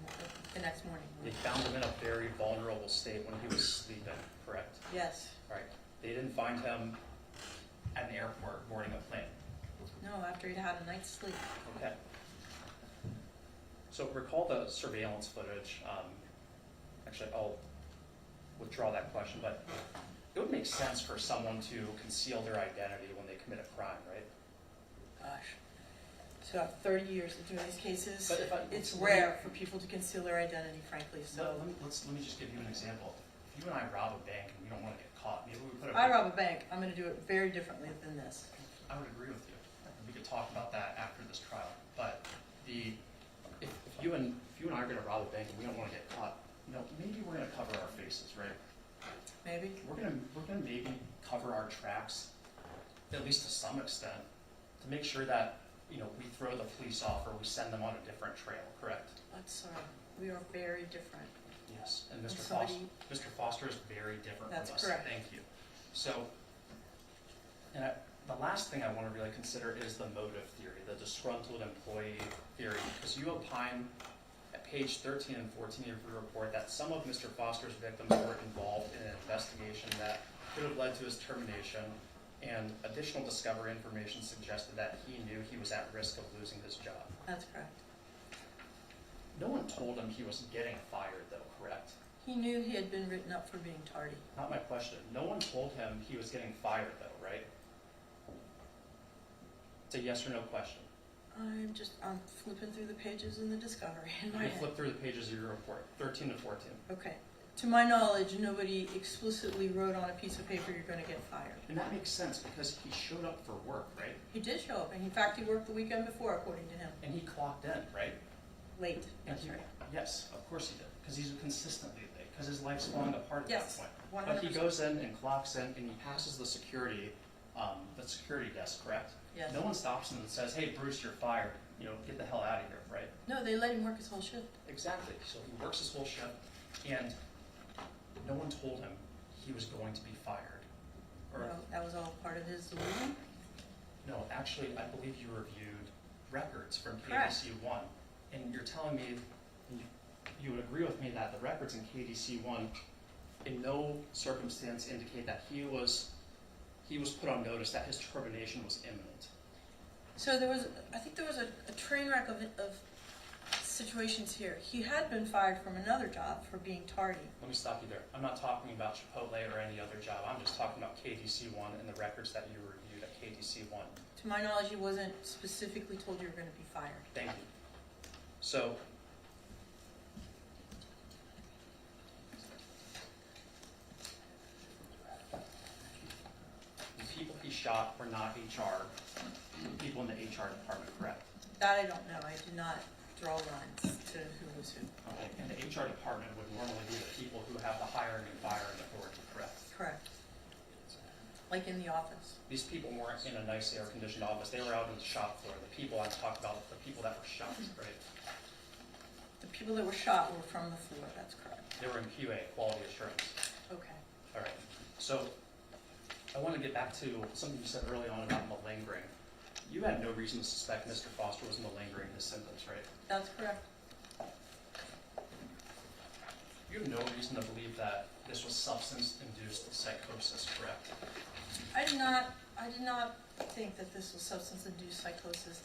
the next morning. They found him in a very vulnerable state when he was sleeping, correct? Yes. Right. They didn't find him at an airport boarding a plane. No, after he'd had a night's sleep. Okay. So recall the surveillance footage. Actually, I'll withdraw that question, but it would make sense for someone to conceal their identity when they commit a crime, right? Gosh. So I have 30 years of doing these cases. But if It's rare for people to conceal their identity, frankly, So so. let me just give you an example. If you and I rob a bank and we don't want to get caught, maybe we put If a. I rob a bank, I'm gonna do it very differently than this. I would agree with you. We could talk about that after this trial. But if you and I are gonna rob a bank and we don't want to get caught, maybe we're gonna cover our faces, right? Maybe? We're gonna maybe cover our tracks, at least to some extent, to make sure that, we throw the police off or we send them on a different trail, correct? That's, we are very different. Yes. And Mr. somebody- Mr. Foster is very different That's from us. correct. Thank you. So, the last thing I want to really consider is the motive theory, the disgruntled employee theory, because you opine at page 13 and 14 of your report that some of Mr. Foster's victims were involved in an investigation that could have led to his termination, and additional discovery information suggested that he knew he was at risk of losing his job. That's correct. No one told him he was getting fired, though, correct? He knew he had been written up for being tardy. Not my question. No one told him he was getting fired, though, right? It's a yes or no question. I'm flipping through the pages in the discovery in my You head. flip through the pages of your report, 13 to 14. Okay. To my knowledge, nobody explicitly wrote on a piece of paper, you're gonna get fired. And that makes sense because he showed up for work, right? He did show up, and in fact, he worked the weekend before, according to him. And he clocked in, right? Late. And That's he- right. Yes, of course he did, because he's consistently late, because his life's falling apart at Yes, that point. 100%. But he goes in and clocks in and he passes the security desk, correct? Yes. No one stops him and says, hey, Bruce, you're fired. Get the hell out of here, right? No, they let him work his whole shift. Exactly. So he works his whole shift, and no one told him he was going to be fired. Or No, that was all part of his delusion. no, actually, I believe you reviewed records from Correct. KDC One, and you're telling me you would agree with me that the records in KDC One in no circumstance indicate that he was put on notice that his termination was imminent. So I think there was a train wreck of situations here. He had been fired from another job for being tardy. Let me stop you there. I'm not talking about Chipotle or any other job. I'm just talking about KDC One and the records that you reviewed at KDC One. To my knowledge, he wasn't specifically told you were gonna be fired. Thank you. So, the people he shot were not HR, people in the HR department, correct? That I don't know. I did not draw lines to who was who. Okay, and the HR department would normally be the people who have the hiring and firing authority, correct? Correct. Like in the office. These people weren't in a nice air-conditioned office, they were out on the shop floor. The people I'm talking about, the people that were shot, right? The people that were shot were from the floor. That's correct. They were in QA, quality assurance. Okay. All right, so I want to get back to something you said early on about malingering. You had no reason to suspect Mr. Foster was malingering his symptoms, right? That's correct. You have no reason to believe that this was substance-induced psychosis, correct? I did not think that this was substance-induced psychosis.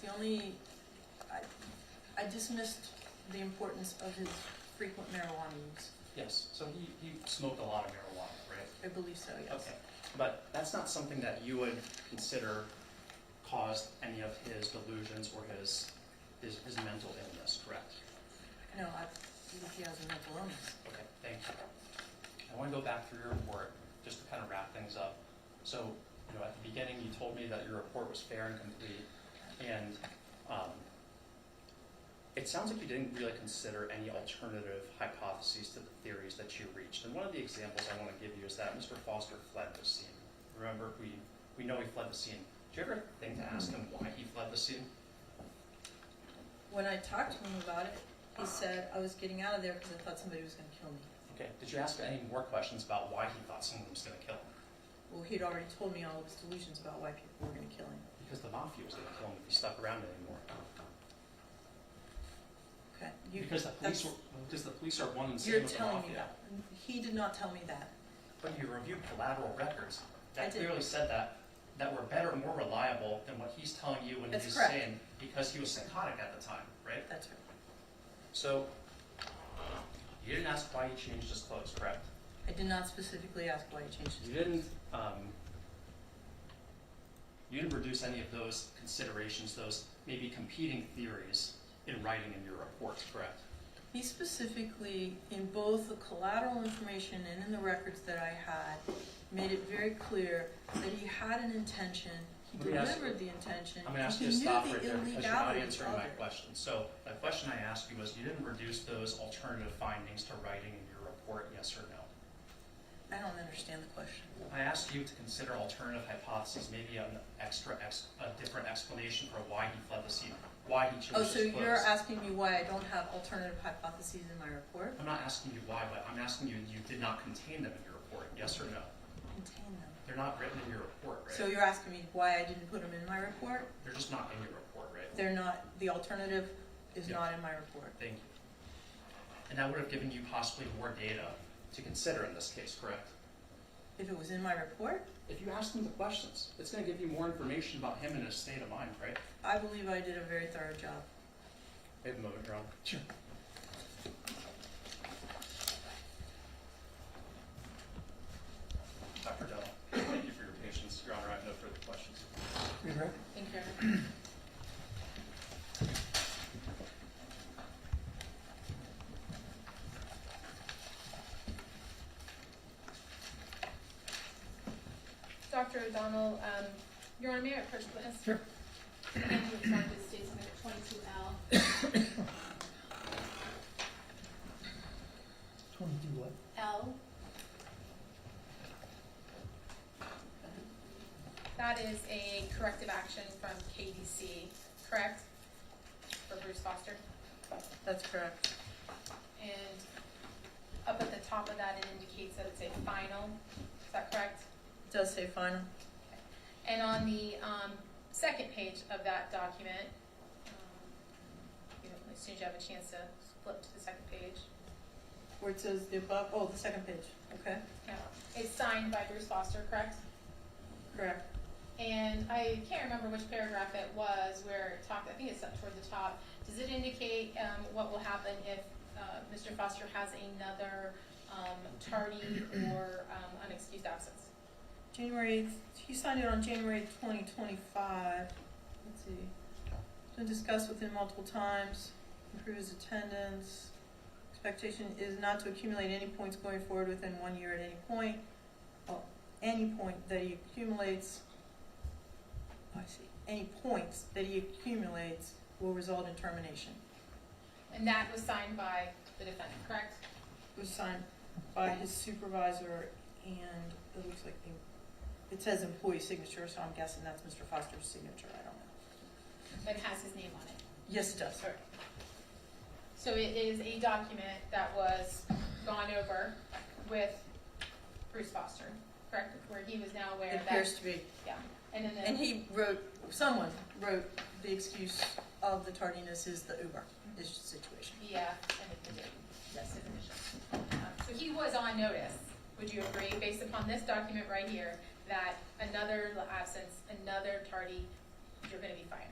I dismissed the importance of his frequent marijuana use. Yes, so he smoked a lot of marijuana, right? I believe so, yes. Okay, but that's not something that you would consider caused any of his delusions or his mental illness, correct? No, I believe he has a mental illness. Okay, thank you. I want to go back through your report just to kind of wrap things up. So, at the beginning, you told me that your report was fair and complete, and it sounds like you didn't really consider any alternative hypotheses to the theories that you reached. And one of the examples I want to give you is that Mr. Foster fled the scene. Remember, we know he fled the scene. Did you ever think to ask him why he fled the scene? When I talked to him about it, he said, I was getting out of there because I thought somebody was going to kill me. Okay, did you ask any more questions about why he thought someone was going to kill him? Well, he'd already told me all of his delusions about why people were going to kill him. Because the mafia was going to kill him if he stuck around anymore. Okay. Because the police are one and the You're same with the telling me mafia. that. He did not tell me that. But you reviewed collateral records I that did. clearly said that were better, more reliable than what he's telling you when That's he's correct. saying, because he was psychotic at the time, right? That's right. So, you didn't ask why he changed his clothes, correct? I did not specifically ask why he changed his You didn't reduce any of those considerations, those maybe competing theories in writing in your reports, correct? He specifically, in both the collateral information and in the records that I had, made it very clear that he had an intention, he Let me ask delivered you- the intention, I'm gonna and ask he you knew to stop the right there because you're not illegality answering of my it. question. So the question I asked you was, you didn't reduce those alternative findings to writing in your report, yes or no? I don't understand the question. I asked you to consider alternative hypotheses, maybe a different explanation for why he fled the scene, why he changed Oh, his so clothes. you're asking me why I don't have alternative hypotheses in my report? I'm not asking you why, but I'm asking you, you did not contain them in your report, yes or no? Contain them. They're not written in your report, right? So you're asking me why I didn't put them in my report? They're just not in your report, right? They're not, the alternative is Yeah. not in my report. Thank you. And that would have given you possibly more data to consider in this case, correct? If it was in my report, If you ask him the questions, it's going to give you more information about him and his state of mind, right? I believe I did a very thorough job. Wait a moment, Your Honor. Sure. Dr. Dell, thank you for your patience. Your Honor, I have no further questions. Read the record. Thank you, Your Honor. Dr. O'Donnell, Your Honor, may I approach the witness? Sure. Again, he responded to state submitted 22L. 22 what? L. That is a corrective action from KDC, correct? For Bruce Foster. That's correct. And up at the top of that, it indicates that it's a final. Is that correct? It does say final. And on the second page of that document, as soon as you have a chance to flip to the second page, Where it says the above, oh, the second page, okay, it's signed by Bruce Foster, correct? correct. And I can't remember which paragraph it was where it talked, I think it's up toward the top. Does it indicate what will happen if Mr. Foster has another tardy or unexcused absence? January, he signed it on January 2025. Let's see. It's been discussed with him multiple times, improve his attendance. Expectation is not to accumulate any points going forward within 1 year at any point. Well, any point that he accumulates, I see, any points that he accumulates will result in termination. And that was signed by the defendant, correct? It was signed by his supervisor, and it looks like it says employee signature, so I'm guessing that's Mr. Foster's signature, I don't know. But it has his name on it. Yes, it does. So it is a document that was gone over with Bruce Foster, correct? Where he was now aware It that. appears to be. Yeah. And then And he wrote, someone wrote, the excuse of the tardiness is the Uber situation. Yeah, and it did. Yes, his initials. So he was on notice, would you agree, based upon this document right here, that another absence, another tardy, you're gonna be fired?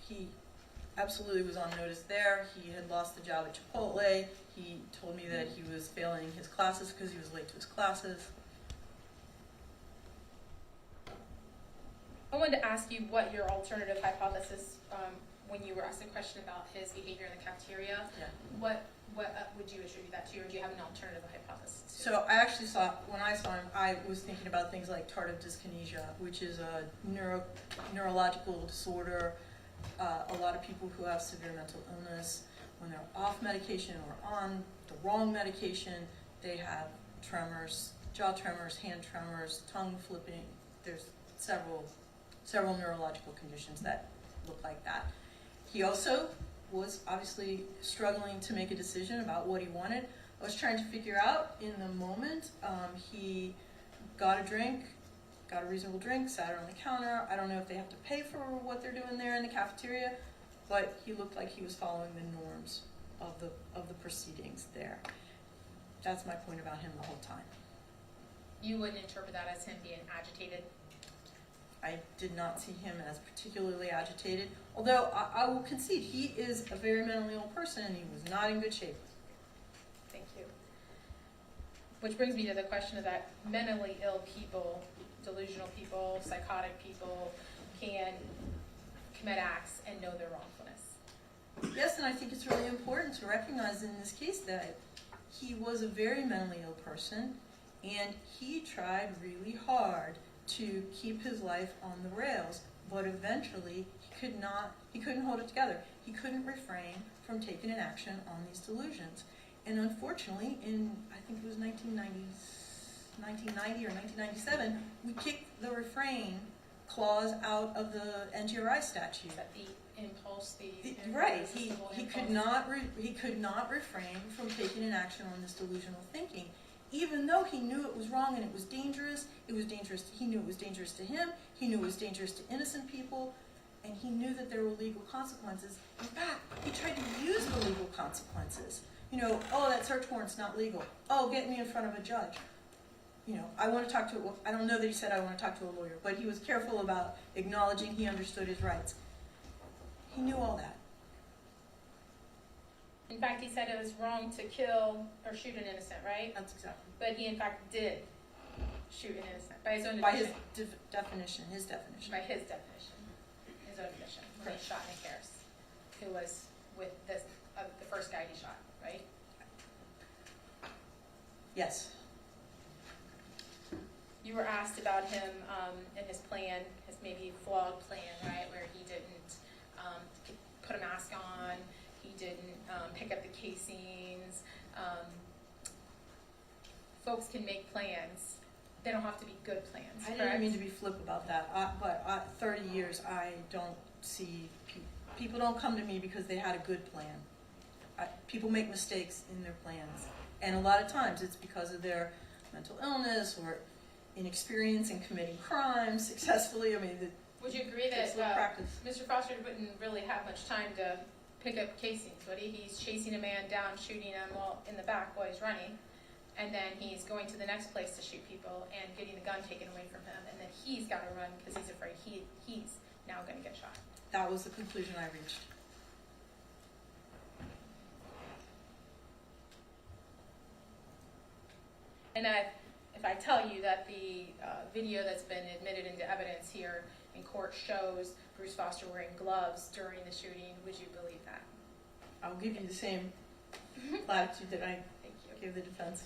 He absolutely was on notice there. He had lost the job at Chipotle. He told me that he was failing his classes because he was late to his classes. I wanted to ask you what your alternative hypothesis, when you were asked a question about his behavior in the cafeteria, Yeah. what would you attribute that to, or do you have an alternative hypothesis to? So I actually saw, when I saw him, I was thinking about things like tardive dyskinesia, which is a neurological disorder. A lot of people who have severe mental illness, when they're off medication or on the wrong medication, they have tremors, jaw tremors, hand tremors, tongue flipping. There's several neurological conditions that look like that. He also was obviously struggling to make a decision about what he wanted. I was trying to figure out in the moment. He got a drink, got a reasonable drink, sat it on the counter. I don't know if they have to pay for what they're doing there in the cafeteria, but he looked like he was following the norms of the proceedings there. That's my point about him the whole time. You wouldn't interpret that as him being agitated? I did not see him as particularly agitated, although I will concede he is a very mentally ill person and he was not in good shape. Thank you. Which brings me to the question of that mentally ill people, delusional people, psychotic people can commit acts and know their wrongfulness. Yes, and I think it's really important to recognize in this case that he was a very mentally ill person, and he tried really hard to keep his life on the rails, but eventually he couldn't hold it together. He couldn't refrain from taking an action on these delusions. And unfortunately, in, I think it was 1990 or 1997, we kicked the refrain clause out of the NGRI statute. Is that the impulse, Right, he impulse? could not refrain from taking an action on this delusional thinking, even though he knew it was wrong and it was dangerous. He knew it was dangerous to him. He knew it was dangerous to innocent people, and he knew that there were legal consequences. In fact, he tried to use the legal consequences. You know, oh, that search warrant's not legal. Oh, get me in front of a judge. You know, I want to talk to, I don't know that he said I want to talk to a lawyer, but he was careful about acknowledging he understood his rights. He knew all that. In fact, he said it was wrong to kill or shoot an innocent, right? That's exactly. But he in fact did shoot an innocent, by his own By his admission. definition, his definition. By his definition, his own admission, when he shot Nick Harris, who was with this, the first guy he shot, right? Yes. You were asked about him and his plan, his maybe flawed plan, right, where he didn't put a mask on, he didn't pick up the casings. Folks can make plans. They don't have to be good plans, I correct? didn't mean to be flip about that, but 30 years, I don't see, people don't come to me because they had a good plan. People make mistakes in their plans, and a lot of times it's because of their mental illness or inexperience in committing crimes successfully. I mean, Would you agree that takes a little practice. Mr. Foster wouldn't really have much time to pick up casings, would he? He's chasing a man down, shooting him while in the back while he's running, and then he's going to the next place to shoot people and getting the gun taken away from him, and then he's got to run because he's afraid he's now going to get shot. That was the conclusion I reached. And if I tell you that the video that's been admitted into evidence here in court shows Bruce Foster wearing gloves during the shooting, would you believe that? I'll give you the same latitude that I Thank you. give the defense.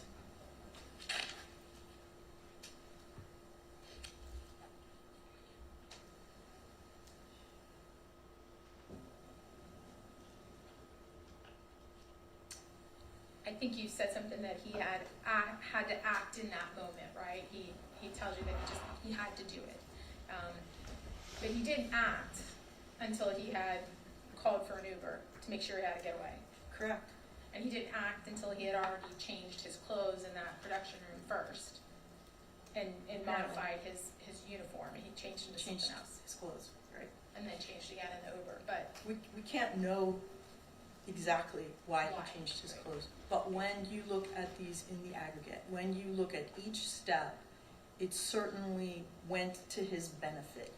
I think you said something that he had to act in that moment, right? He tells you that he had to do it. But he didn't act until he had called for an Uber to make sure he had to get away. Correct. And he didn't act until he had already changed his clothes in that production room first and modified his uniform. And he changed into Changed something else. his clothes, right? And then changed again in the Uber. But We can't know exactly why Why, he changed his right. clothes. But when you look at these in the aggregate, when you look at each step, it certainly went to his benefit.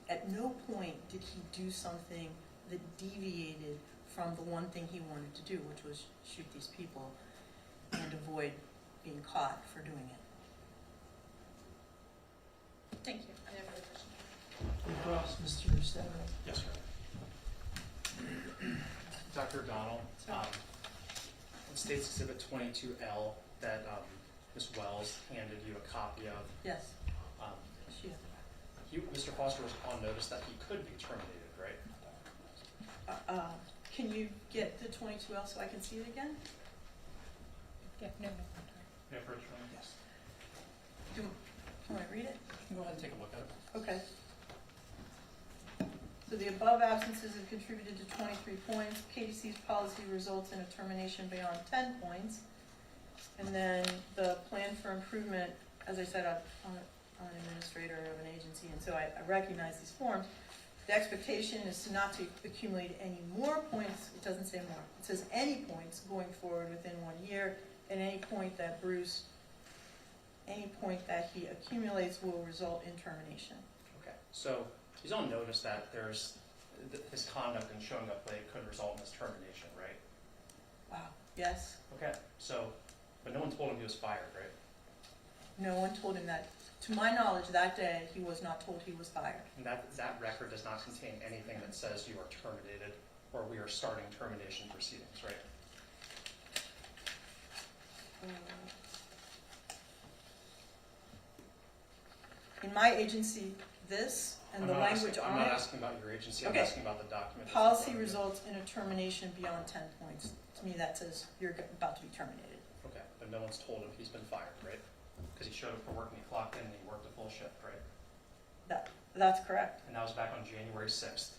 At no point did he do something that deviated from the one thing he wanted to do, which was shoot these people and avoid being caught for doing it. thank you. I have another question. Across, Mr. Stavro. Yes, sir. Dr. O'Donnell, it states Exhibit 22L that Ms. Wells handed you a copy of. Yes, Um, she has Mr. Foster was on notice that he could be terminated, right? Can you get the 22L so I can see it again? Yeah, no. Yeah, for a term? Yes. Can I read it? Go ahead and take a look at it. Okay. So the above absences have contributed to 23 points. KDC's policy results in a termination beyond 10 points. And then the plan for improvement, as I said, I'm an administrator of an agency, and so I recognize these forms. The expectation is not to accumulate any more points. It doesn't say more. It says any points going forward within 1 year, and any point that he accumulates will result in termination. Okay, so he's on notice that his conduct in showing up late could result in his termination, right? Wow. Yes. Okay, so, but no one told him he was fired, right? No one told him that. To my knowledge, that day, he was not told he was fired. And that record does not contain anything that says you are terminated or we are starting termination proceedings, right? In my agency, this and the language I'm on not it, asking about your agency, I'm Okay. asking about the document. that's in policy front of you. results in a termination beyond 10 points. To me, that says you're about to be terminated. Okay, but no one's told him he's been fired, right? Because he showed up for work and he clocked in and he worked a full shift, right? That's correct. And that was back on January 6th,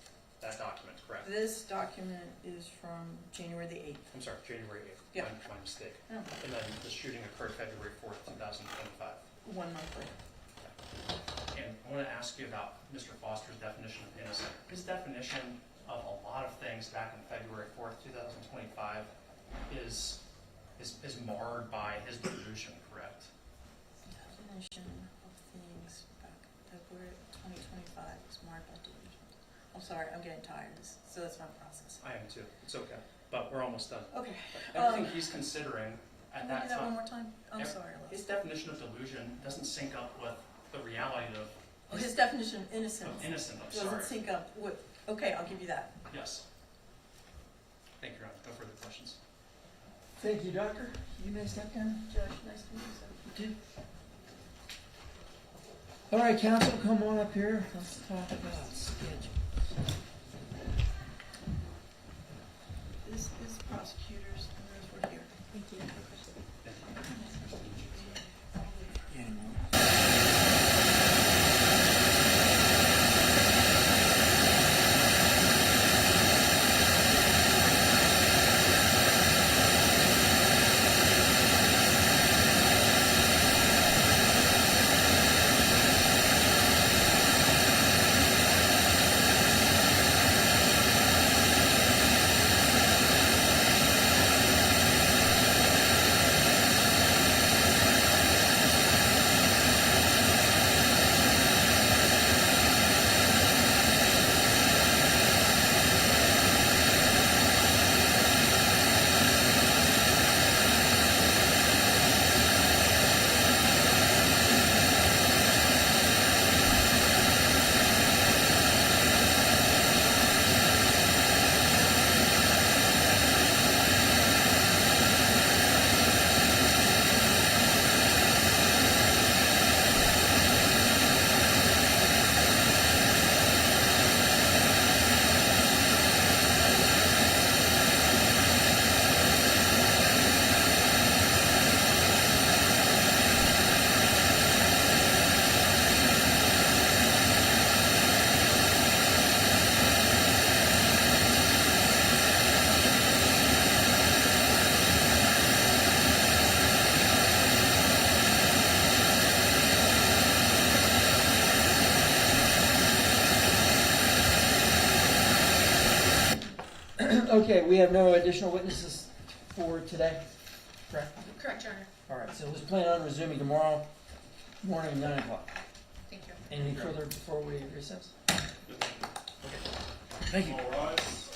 that document, correct? This document is from January the 8th. I'm sorry, January 8th, Yeah. my mistake. Oh, And then the shooting occurred February 4th, 2025. 1 month later. And I want to ask you about Mr. Foster's definition of innocent. His definition of a lot of things back on February 4th, 2025 is marred by his delusion, correct? Definition of things back February 2025 is marked by delusion. I'm sorry, I'm getting tired, so that's my process. I am too, it's okay, but we're almost done. Okay. Everything he's considering at Can we that do that one time, more time? I'm Ev- sorry, his Les. definition of delusion doesn't sync up with the reality of His definition of innocence innocent, I'm doesn't sorry. sync up with, okay, I'll give you that. Yes. Thank you, Your Honor, no further questions. Thank you, Doctor. You may step down. Judge, nice to meet you, sir. You too. All right, counsel, come on up here. Let's talk about schedule. This is prosecutors, and those were here. Thank you. Yeah, no. Okay, we have no additional witnesses for today, correct? Correct, Your Honor. All right, so let's plan on resuming tomorrow morning, 9 o'clock. Thank you. Anything further before we recess? Thank you. All rise.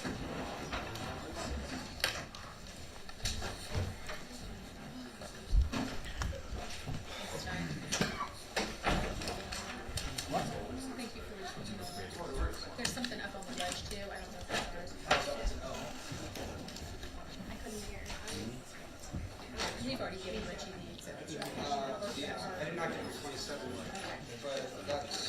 Thank you for switching over. There's something up on the ledge too, I don't know if that's ours. I couldn't hear. We've already given Richie the exhibits, right? Yeah, I did not get 27, but that's